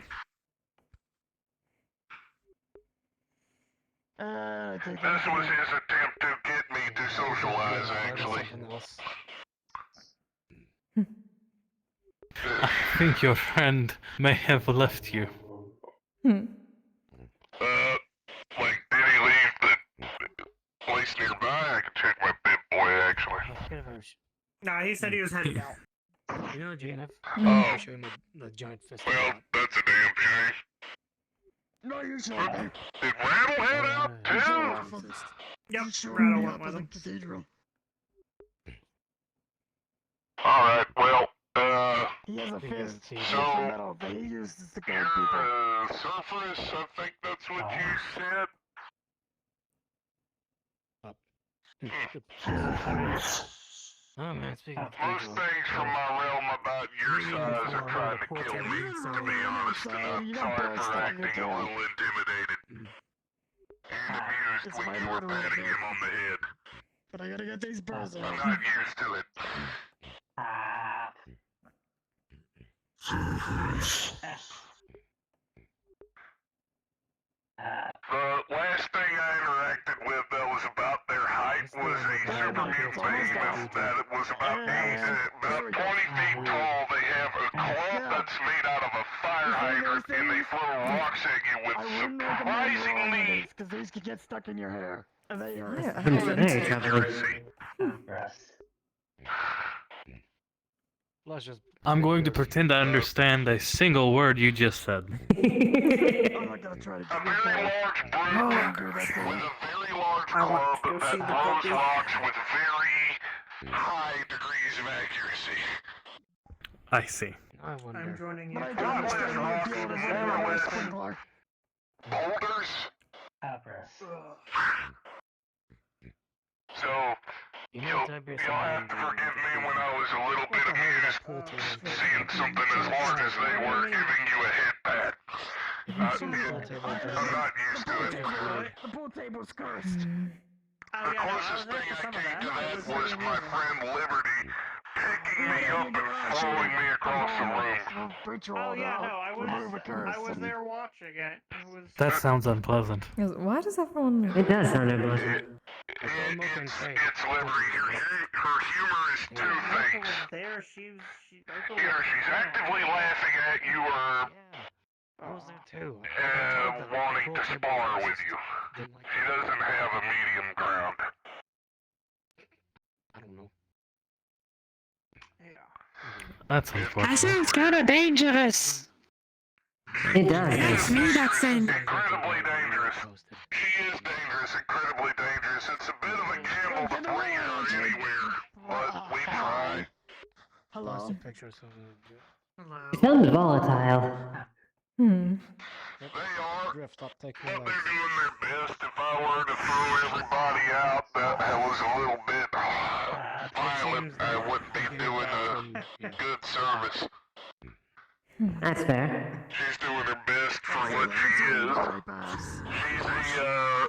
This was his attempt to get me to socialize, actually. I think your friend may have left you. Like, did he leave the place nearby? I can check my bit boy, actually. Nah, he said he was heading out. You know, JNF? Oh. I'll show him the giant fist. Well, that's a damn shame. No, you shouldn't. Did Rattle head out too? Yep, Rattle went with him. Cathedral. Alright, well, He has a fist. so, Metal that he uses to you're guard people. Surface, I think that's what you said. Oh man, speaking of Most things from my realm about your size are trying to kill me, to be honest, and I'm sorry for acting a little intimidated and amused when you were patting him on the head. But I gotta get these birds I'm out. not used to it. The last thing I interacted with that was about their height was a super mutant behemoth that was about 20 feet tall. They have a club that's made out of a fire hydrant and they throw rocks at you with surprisingly because these could get stuck in your hair. And they are Very troubling. I'm going to pretend I understand a single word you just said. I'm not gonna try to get a very large broom with a very large club that throws rocks with very high degrees of accuracy. I see. I'm joining you. But I don't understand what the deal is with Sprinkler. Boulders. So, you'll have to forgive me when I was a little bit amused seeing something as large as they were giving you a head pat. I'm not used to it. The pool table's cursed. The closest thing I came to that was my friend Liberty picking me up and throwing me across the room. Oh yeah, no, I was there watching it. It was. That sounds unpleasant. Why does everyone? It does sound unpleasant. It's Liberty. Her humor is two things. There, she's Either she's actively laughing at you or wanting to spar with you. She doesn't have a medium ground. I don't know. That's That unfortunate. sounds kind of dangerous. It does. That's me that's saying that. Incredibly dangerous. She is dangerous, incredibly dangerous. It's a bit of a gamble to bring her anywhere, but we try. Hello. It sounds volatile. They are, but they're doing their best. If I were to throw everybody out, that was a little bit I wouldn't be doing a good service. That's fair. She's doing her best for what she is. She's a,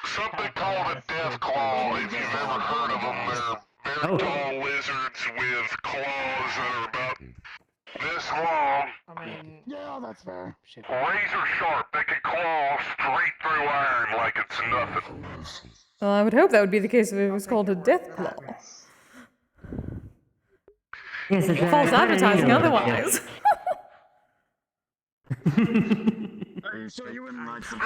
something called a death claw, if you've ever heard of them. They're very tall lizards with claws that are about this long. I mean, Yeah, that's fair. Razor sharp. They can claw straight through iron like it's nothing. Well, I would hope that would be the case if it was called a death claw. Yes, it's False quite advertising unusual. otherwise. Are you sure you wouldn't like some?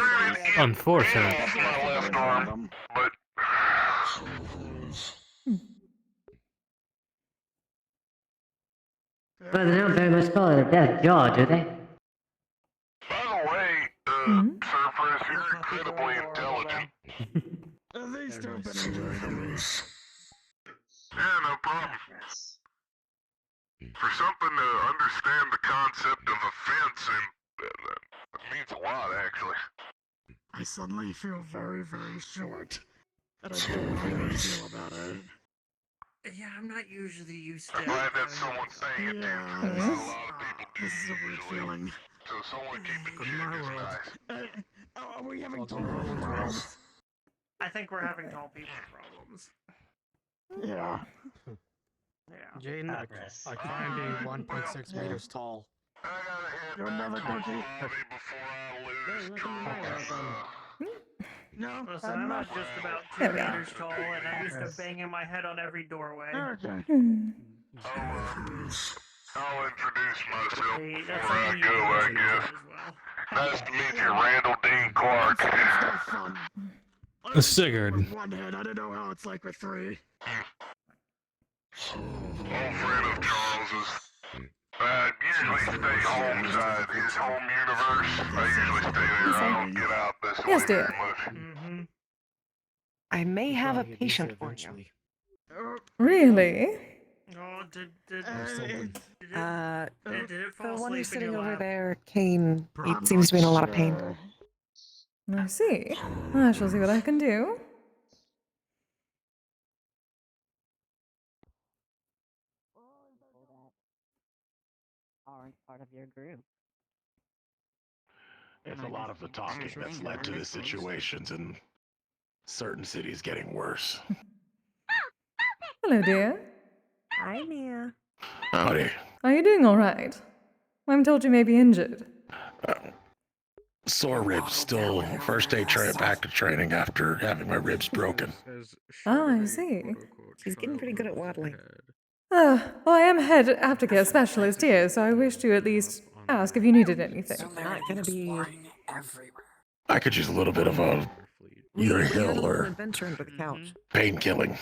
Unfortunate. That's my left arm, but But they don't very much call it a death jaw, do they? by the way, Surface, you're incredibly intelligent. These two have been enjoying them. Yeah, no problem. For something to understand the concept of offense, and that means a lot, actually. I suddenly feel very, very short. And I don't know how to feel about it. yeah, I'm not usually used to. I'm glad that someone's saying it too, Yeah, 'cause not a lot of people do this is a weird usually. feeling. So someone keeping In my shit is world. nice. Are we having tall problems? I think we're having tall people problems. Yeah. Yeah. Jaden, I climbed a 1.6 meters tall. You're another cookie. No, Listen, I'm not just about 2 There we are. meters tall, and I'm used to banging my head on every doorway. Okay. I'll introduce myself Hey, that's before I something you go, I can do guess. as well. Nice to meet you, Randall Dean Clark. Still fun. Sigurd. With one head, I don't know how it's like with three. Old friend of Charles's. Usually stay home side, his home universe. I usually stay there. I don't get out this way Yes, dear. very much. I may have a patient for you. Really? Oh, did it The fall one who's asleep in sitting your over lap? there, Kane, he seems to be in a lot of pain. I see. I shall see what I can do. Aren't part of your group. It's a lot of the talking that's led to the situations in certain cities getting worse. Hello, dear. Hi, Mia. Howdy. Are you doing all right? I'm told you may be injured. Sore ribs, still first day back to training after having my ribs broken. Ah, I see. She's getting pretty good at waddling. Well, I am head aftercare specialist here, so I wish to at least ask if you needed anything. Not gonna be I could use a little bit of a either a hill or adventure under the couch. pain killing.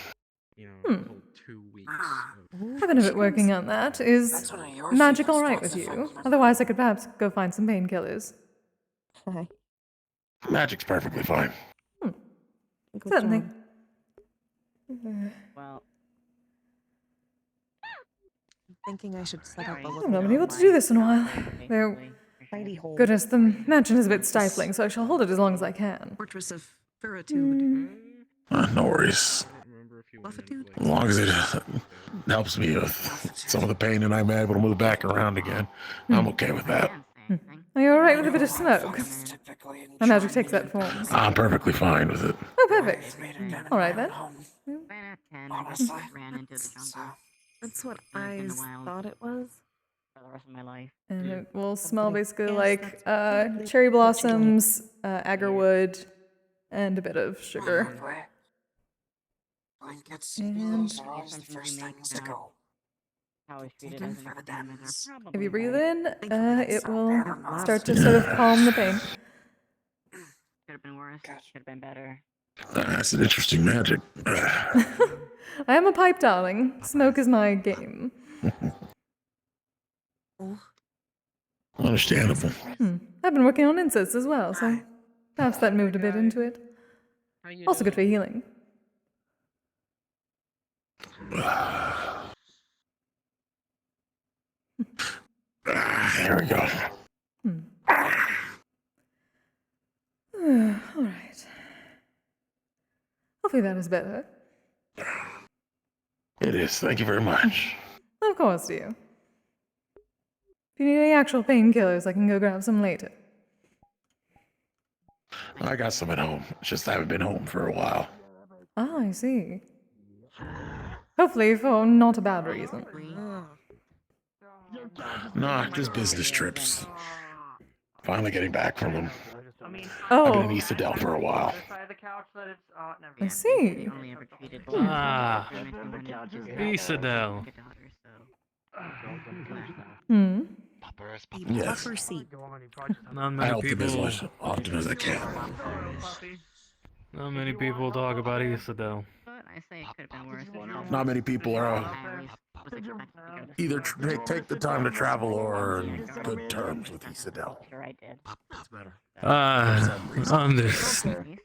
Heaven of it working on that. Is magic all right with you? Otherwise, I could perhaps go find some painkillers. Hi. Magic's perfectly fine. Certainly. Well, I'm thinking I should set up a I've little not been able to do this in a while. Though, hidey hole. goodness, the mansion is a bit stifling, so I shall hold it as long as I can. Fortress of Ferritude. No worries. Buffitude? As long as it helps me with some of the pain and I'm able to move back around again, I'm okay with that. Are you alright with a bit of smoke? My magic takes that form. I'm perfectly fine with it. Oh, perfect. Alright then. Honestly, ran into the jungle That's what Lived I in the wild. thought it was. for the rest of my life. And it will smell basically Yes, like that's cherry what you blossoms, agarwood, and a bit of sugar. Blankets And are always the first things to go. How I treated Taken as for the dens. if you breathe in, it will start to sort of calm the pain. Could have been worse. Could have been better. That's an interesting magic. I am a pipe darling. Smoke is my game. Understandable. I've been working on incense as well, so perhaps that moved a bit into it. Also good for healing. There we go. Alright. Hopefully that is better. It is. Thank you very much. Of course, dear. If you need any actual painkillers, I can go grab some later. I got some at home. It's just I haven't been home for a while. Ah, I see. Hopefully for not a bad reason. Nah, just business trips. Finally getting back from them. Oh. I've been in Eastadel for a while. I see. Ah, Isadel. Hmm. Yes. Not I many help them as people. much often as I can. Not many people talk about Isadel. I say it could have been worse. Not many people are either take the time to travel or in good terms with Isadel. Understand.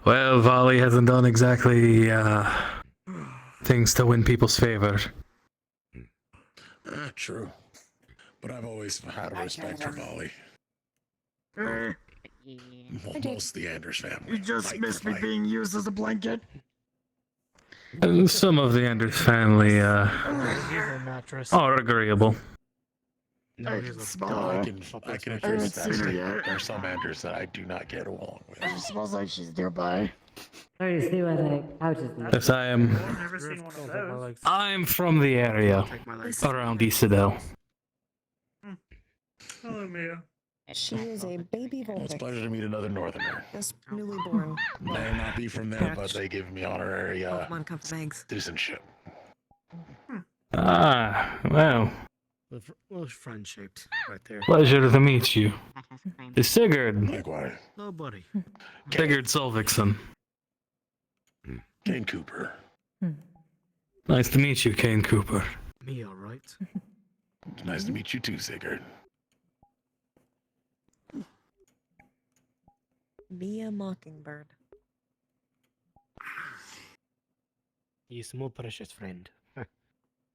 Well, Volley hasn't done exactly things to win people's favor. True. But I've always had a respect for Volley. Most of the Anders family. You just missed me being used as a blanket. And some of the Anders family are agreeable. I can smell I her. can I attest haven't that seen her yet. there are some Anders that I do not get along with. It smells like she's nearby. Sorry to see why the couch is not. Yes, I am. Never seen one of those. I'm from the area around Isadel. Hello, Mia. She is a baby Well, it's a Volvic, pleasure to meet another Northerner. just newly born. May not be from there, but they give me honorary Pokemon come from eggs. citizenship. Ah, well, Well, friend-shaped right there. pleasure to meet you. It's Sigurd. Likewise. Nobody. Sigurd Solvikson. Kane Cooper. Nice to meet you, Kane Cooper. Me, all right. Nice to meet you too, Sigurd. Mia Mockingbird. He's more precious friend.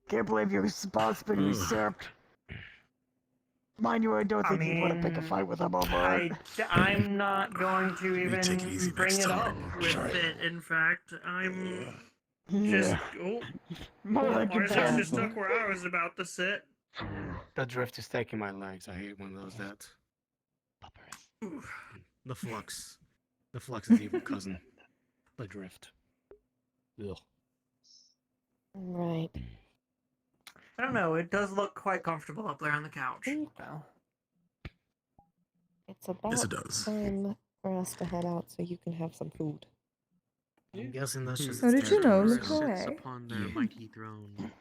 Can't believe your spot's been usurped. Mind you, I don't think you'd want to pick a fight with him over it. I'm not going to even take it easy bring next it time. up with Try it. it. In fact, I'm Yeah. just. Oh, More like ours just comparison. stuck where I was about to sit. The drift is taking my legs. I hate when those that. The flux. The flux is evil cousin. The drift. Ugh. Right. I don't know. It does look quite comfortable up there on the couch. It's about Yes, it does. time for us to head out so you can have some food. I'm guessing that's just. How did you know, territory. LaCroix? Sits upon their mighty throne,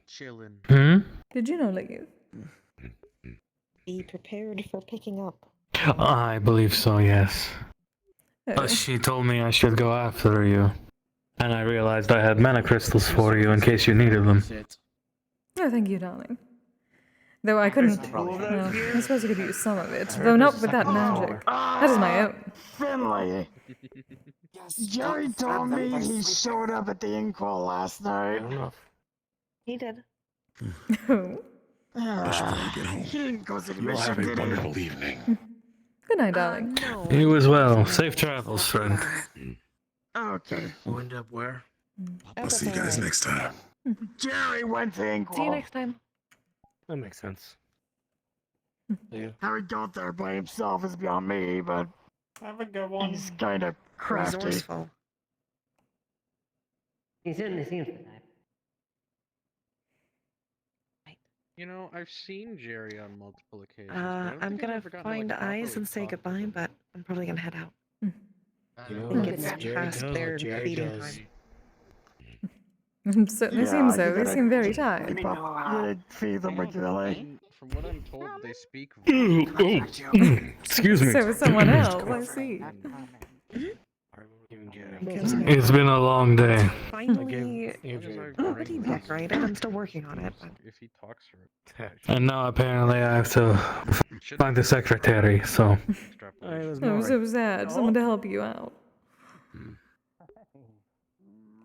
chilling. Hmm? Did you know, Leave? Be prepared for picking up. I believe so, yes. Oh. She told me I should go after you. And I realized I had mana crystals for you in case you needed them. Oh, thank you, darling. Though I couldn't. Well, I suppose I could use some of it, though not with that magic. That is my own. Finley! Jerry told me he showed up at the inquel last night. He did. Who? He didn't go to the You'll have mission, a did he? wonderful evening. Good night, darling. You as well. Safe travels, friend. Okay. We'll end up where? I'll see you guys next time. Jerry went to inquel. See you next time. That makes sense. How he got there by himself is beyond me, but Have a good one. he's kind of crafty. Resourceful. He certainly seems the type. You know, I've seen Jerry on multiple occasions. but I don't I'm think I've gonna ever gotten to, find like, eyes properly and say talk goodbye, to but I'm probably gonna head out. You I know, think it's Jerry past does their what Jerry feeding does. time. Certainly Yeah, seems you so. They gotta seem very tired. keep up. You gotta feed them regularly. And from what I'm told, they speak. Excuse me. So is someone else, I see. It's been a long day. Finally, pretty decorated. I'm still working on it, but If he talks for it. And now apparently I have to find the secretary, so. Oh, so sad. Someone to help you out.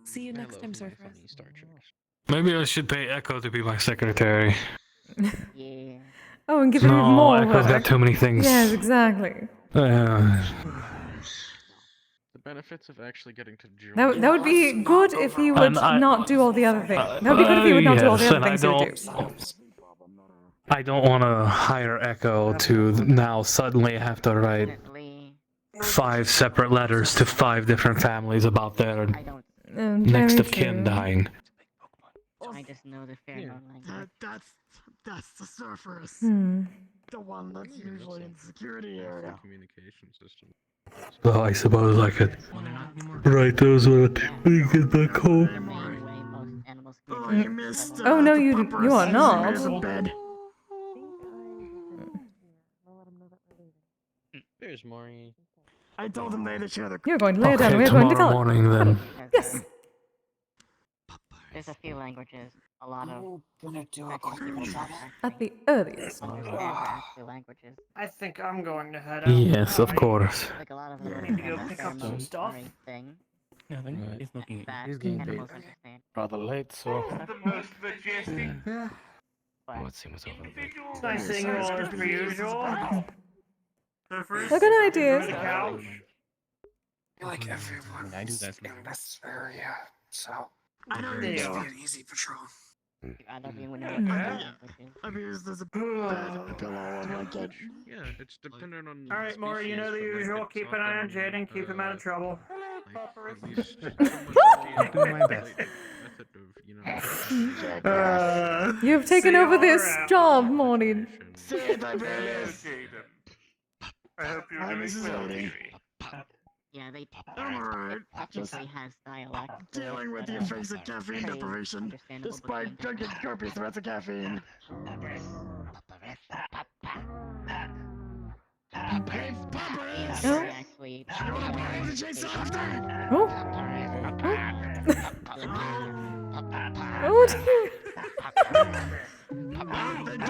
see you next time, Surfer. Maybe I should pay Echo to be my secretary. Oh, and give him No, more Echo's work. got too many things. Yes, exactly. benefits of actually getting to join. That would be good if he would not do all the other things. That would be good if he would not do all the yes, other and things he would do. I don't want to hire Echo to now suddenly have to write 5 separate letters to 5 different families about their next of kin dying. I just know the pheromone language. That's the surfers. The one that's usually in the security area. Communication system. So I suppose I could write those when we get back home. Oh no, you are not. There's Maury. I told them they had to share the. You're going to lay it down. We're going to tomorrow call it. morning then. Yes. There's a few languages. A lot of. At the earliest. Languages. I think I'm going to head out. Yes, of course. Like a lot of I need to go pick up some stuff. Yeah, I think he's looking. He's getting getting paid paid rather late, so. The most majestic. Oh, it seems over. It's nice seeing you all as per usual. Look at ideas. I feel like everyone I do that. in this area, so I don't it's know. be an easy patrol. I don't even know I mean, there's a bed, pillow, and blanket. Yeah, it's dependent on. Alright, Maury, you know the usual. Keep an eye on Jaden, keep him out of trouble. I'm doing my best. You've taken over this job, Morning. I hope you're doing well. Yeah, they Alright, just technically has dialect. dealing with the effects of caffeine deprivation, despite drinking copious amounts of caffeine. Hey, Poppers! Actually,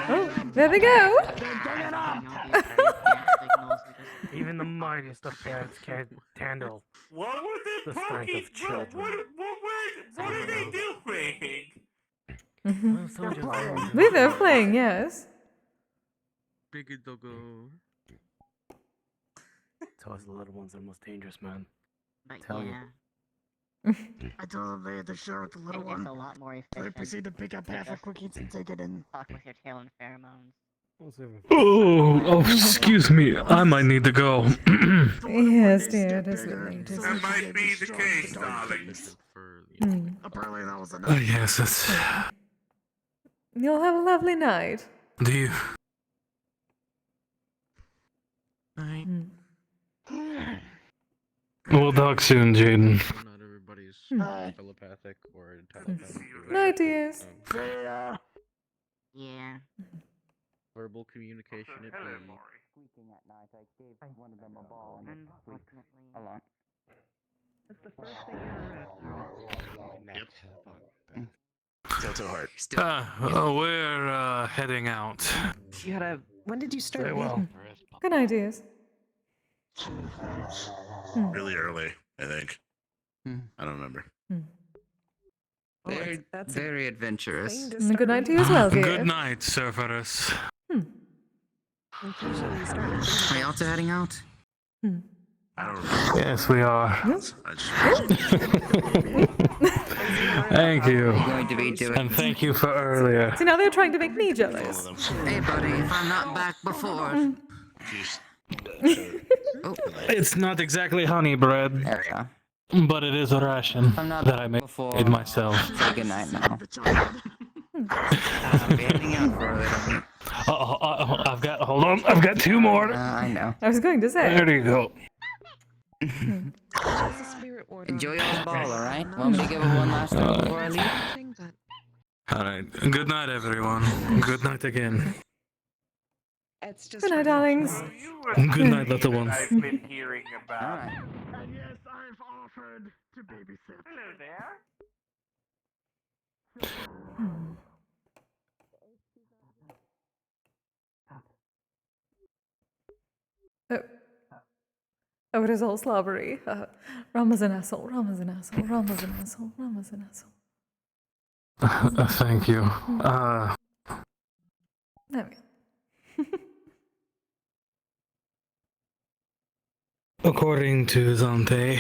Oh, there they go. Even the mightiest of parents can't handle What were the they strength poking? of children. What are they doing? They're playing, yes. Big doggo. It's always the little ones that are most dangerous, man. But Tell you. I told them they had to share with the little It's one. a lot more They efficient. proceed to pick up half a cookies and take it in. Talk with your tail and pheromones. Oh, excuse me. I might need to go. Yes, dear, it is late. That might be the case, darlings. Apparently that was enough. Yes, it's. You'll have a lovely night. Do you? We'll talk soon, Jaden. Not everybody's telepathic or telepathic. Night, dears. Yeah. Verbal communication. It Squeaking at night, I gave one of them a ball and unfortunately a lot. That's the first thing So hard. We're heading out. You had a. When did you start? Very well. Good ideas. Really early, I think. I don't remember. Very, very adventurous. And good night to you as well, dear. Good night, Surferus. Are you also heading out? I don't remember. Yes, we are. I just Thank you. Going to be doing. And thank you for earlier. See, now they're trying to make me jealous. Hey, buddy, if I'm not back before. It's not exactly honey bread, but it is a ration that I made myself. Say goodnight now. Hold on, I've got 2 more. I know. I was going to say. There you go. Enjoy your ball, alright? Want me to give it one last time before I leave? Alright, good night, everyone. Good night again. It's just Good night, darlings. Good night, little ones. I've been hearing about. And yes, I've offered to babysit. Hello there. Oh, it is all slobbery. Rama's an asshole, Rama's an asshole, Rama's an asshole, Rama's an asshole. Thank you. There we go. According to Zante,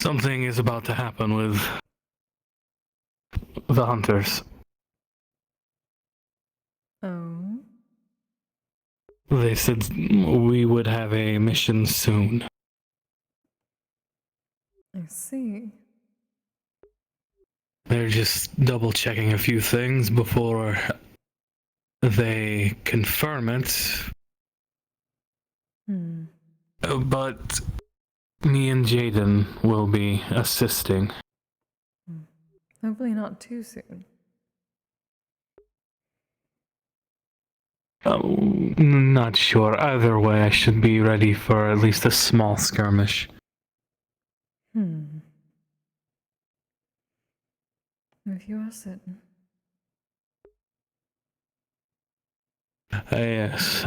Something is about to happen with the hunters. Oh. They said we would have a mission soon. I see. They're just double checking a few things before they confirm it. But me and Jaden will be assisting. Hopefully not too soon. Not sure. Either way, I should be ready for at least a small skirmish. If you are certain. Yes,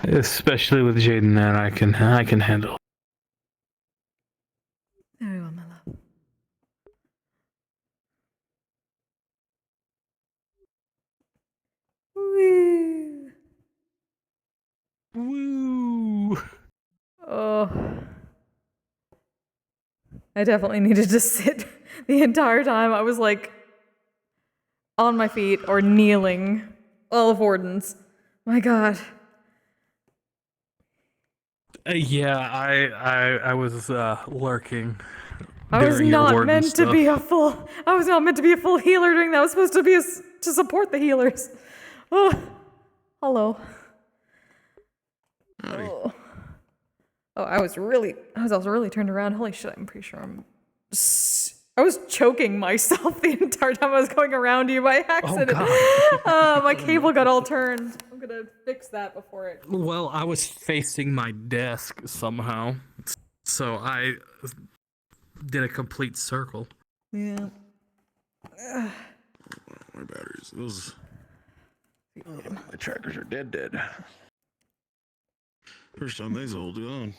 especially with Jaden there, I can handle. Very well, my love. Woo! Woo! Oh. I definitely needed to sit the entire time. I was like on my feet or kneeling. All of Wardens. My god. Yeah, I was lurking. I was during your not warden meant stuff. to be a full. I was not meant to be a full healer during that. I was supposed to be to support the healers. Oh, hello. Oh. I was also really turned around. Holy shit! I'm pretty sure I was choking myself the entire time I was going around you by accident. My cable got all turned. I'm gonna fix that before it. Well, I was facing my desk somehow, so I did a complete circle. Yeah. My batteries. Those. The trackers are dead. First time they's hold on.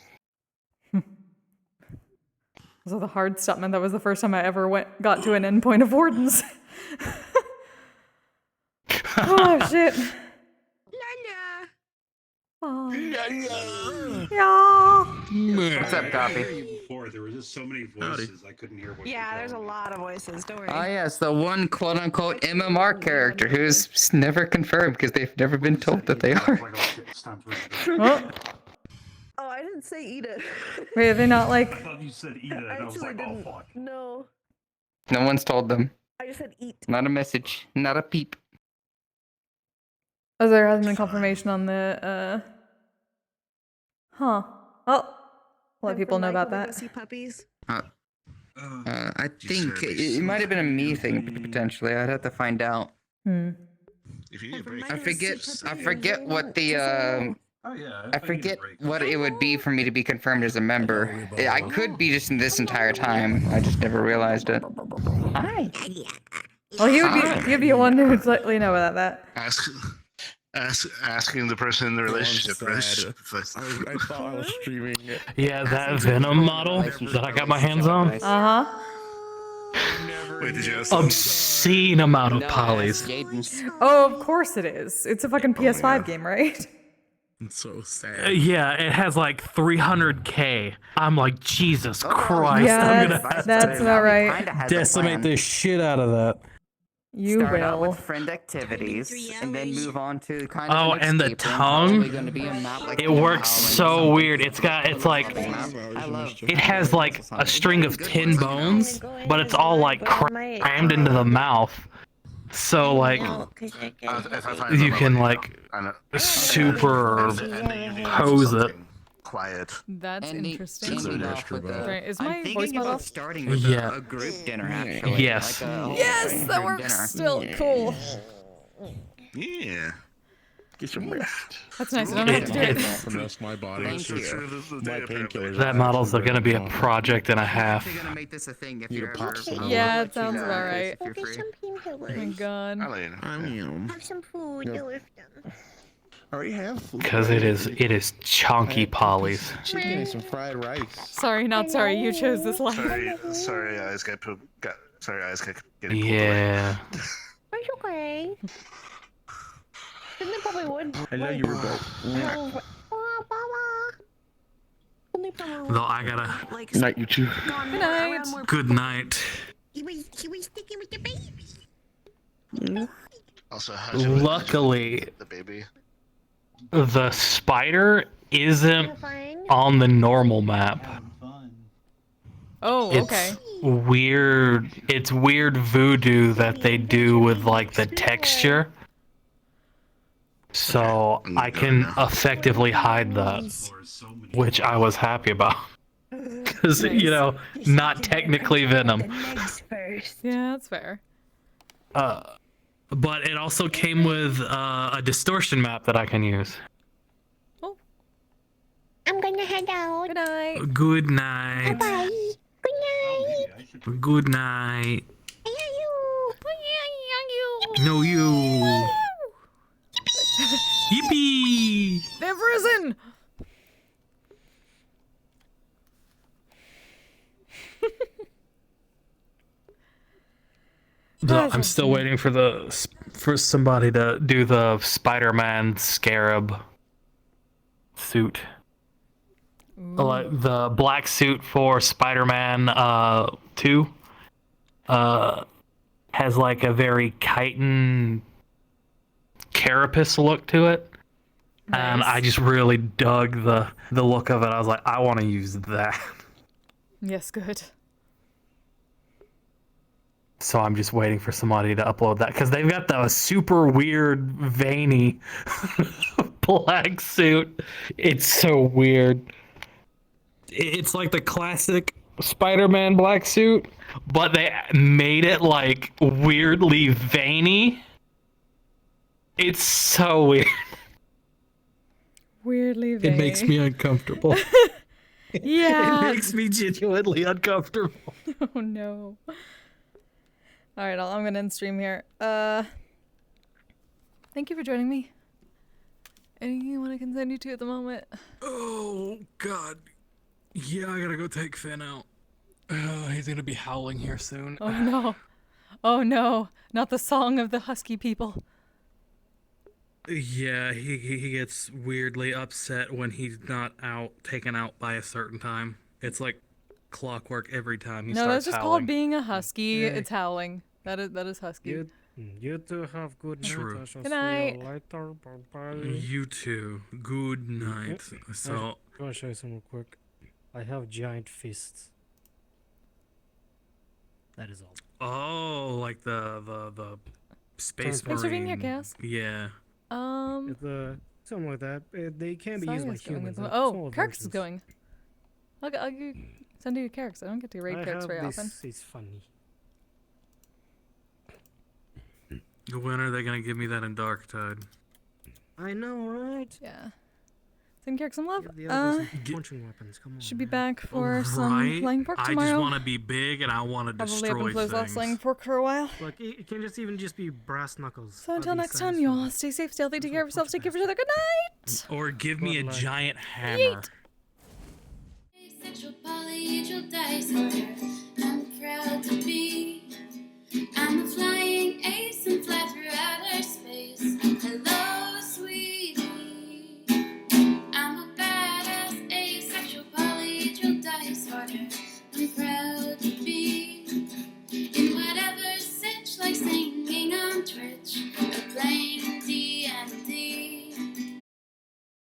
So the hard stop meant that was the first time I ever got to an endpoint of Wardens. Oh shit. Oh. Yeah. What's up, Coffee? Before there were just so many voices I couldn't hear what. Yeah, there's a lot of voices. Don't worry. Oh yes, the one quote-unquote MMR character who's never confirmed because they've never been told that they are. Oh, I didn't say eat it. Wait, are they not like? I thought you said eat it, and I was like, oh fuck. No. No one's told them. I just said eat. Not a message. Not a peep. Oh, there hasn't been confirmation on the. Huh. Oh. I'll let people know about that. See puppies. I think it might have been a me thing potentially. I'd have to find out. If you need a break, I forget what the I forget what it would be for me to be confirmed as a member. I could be just in this entire time. I just never realized it. Hi. Well, you'd be one who would likely know about that. Asking the person in the relationship. I thought I was streaming it. Yeah, that Venom model that I got my hands on. Wait, did you ask them? Obscene amount of polys. Oh, of course it is. It's a fucking PS5 game, right? It's so sad. Yeah, it has like 300k. I'm like, Jesus Christ. Yeah, I'm gonna have that's to about right. decimate the shit out of that. You Start out will. with friend activities, and then move on to kind of. Oh, an and the escape room, tongue. probably gonna be a map like It the works Howling. so weird. It's like, it has like a string of 10 bones, but it's all like crammed into the mouth. So like, you can like super pose it. Quiet. That's interesting. Right, is my voice about off? starting with Yeah. a group dinner actually. Yes. Yes, that works still. Cool. Yeah. Get some rest. That's nice. I don't have to do it. From rest my body. Thank you. My painkillers. That model's gonna be a project and a half. We're gonna make this a thing if Need a you're pop ever. smoke. Yeah, it sounds about right. If you're free. Oh my god. Have some food. You'll lift them. I already have food. Because it is chunky polys. Chicken and some fried rice. Sorry, not sorry. You chose this life. Sorry, eyes got poop. Sorry, eyes got getting pulled Yeah. It's okay. Didn't it probably would? I know you were both. only problem. Though I gotta. Like, Night, you two. Good night. Good night. He was sticking with the baby. Also, Luckily, the baby. the spider isn't on the normal map. Oh, okay. It's weird. It's weird voodoo that they do with like the texture. So I can effectively hide that, which I was happy about. Because, you know, not technically Venom. Yeah, that's fair. But it also came with a distortion map that I can use. I'm gonna head out. Good night. Good night. Bye. Good night. Good night. You. No, you. Yippee! They've risen! So I'm still waiting for somebody to do the Spider-Man scarab suit. Like the black suit for Spider-Man 2 has like a very chitin carapace look to it. And I just really dug the look of it. I was like, I want to use that. Yes, good. So I'm just waiting for somebody to upload that because they've got the super weird veiny black suit. It's so weird. It's like the classic Spider-Man black suit, but they made it like weirdly veiny. It's so weird. Weirdly veiny. It makes me uncomfortable. Yeah. It makes me genuinely uncomfortable. Oh no. Alright, I'm gonna end stream here. Thank you for joining me. Anything you want to continue to at the moment? Oh god. Yeah, I gotta go take Finn out. He's gonna be howling here soon. Oh no. Oh no. Not the song of the husky people. Yeah, he gets weirdly upset when he's not taken out by a certain time. It's like clockwork every time he No, starts that's just howling. called being a husky. Yeah. It's howling. That is husky. You two have good night. True. I shall Good see night. you later. Bye-bye. You too. Good night. So I want to show you something quick. I have giant fists. That is all. oh, like the space Thanks for being here, marine. Chaos. Yeah. It's, something like that. They can be used by Saya's going humans. as well. they're Oh, smaller Kirk's is versions. going. I'll send you Kirk's. I don't get to raid I Kirk's have very this, often. It's funny. When are they gonna give me that in Dark Tide? I know, right? Yeah. Send Kirk some love. Give the others some punching weapons. Come on. Should be back for some Right? Flying Fork I tomorrow. just want to be big and I want to Probably up destroy in Flo's last things. Flying Fork for a while. Look, it can just even be brass knuckles. So until I'll be next time, satisfied. you all stay safe, stay healthy, take care of yourselves, take care of each other. Good night! Or give me a Good luck. giant hammer. Yeet. Sexual polyhedral dice. I'm proud to be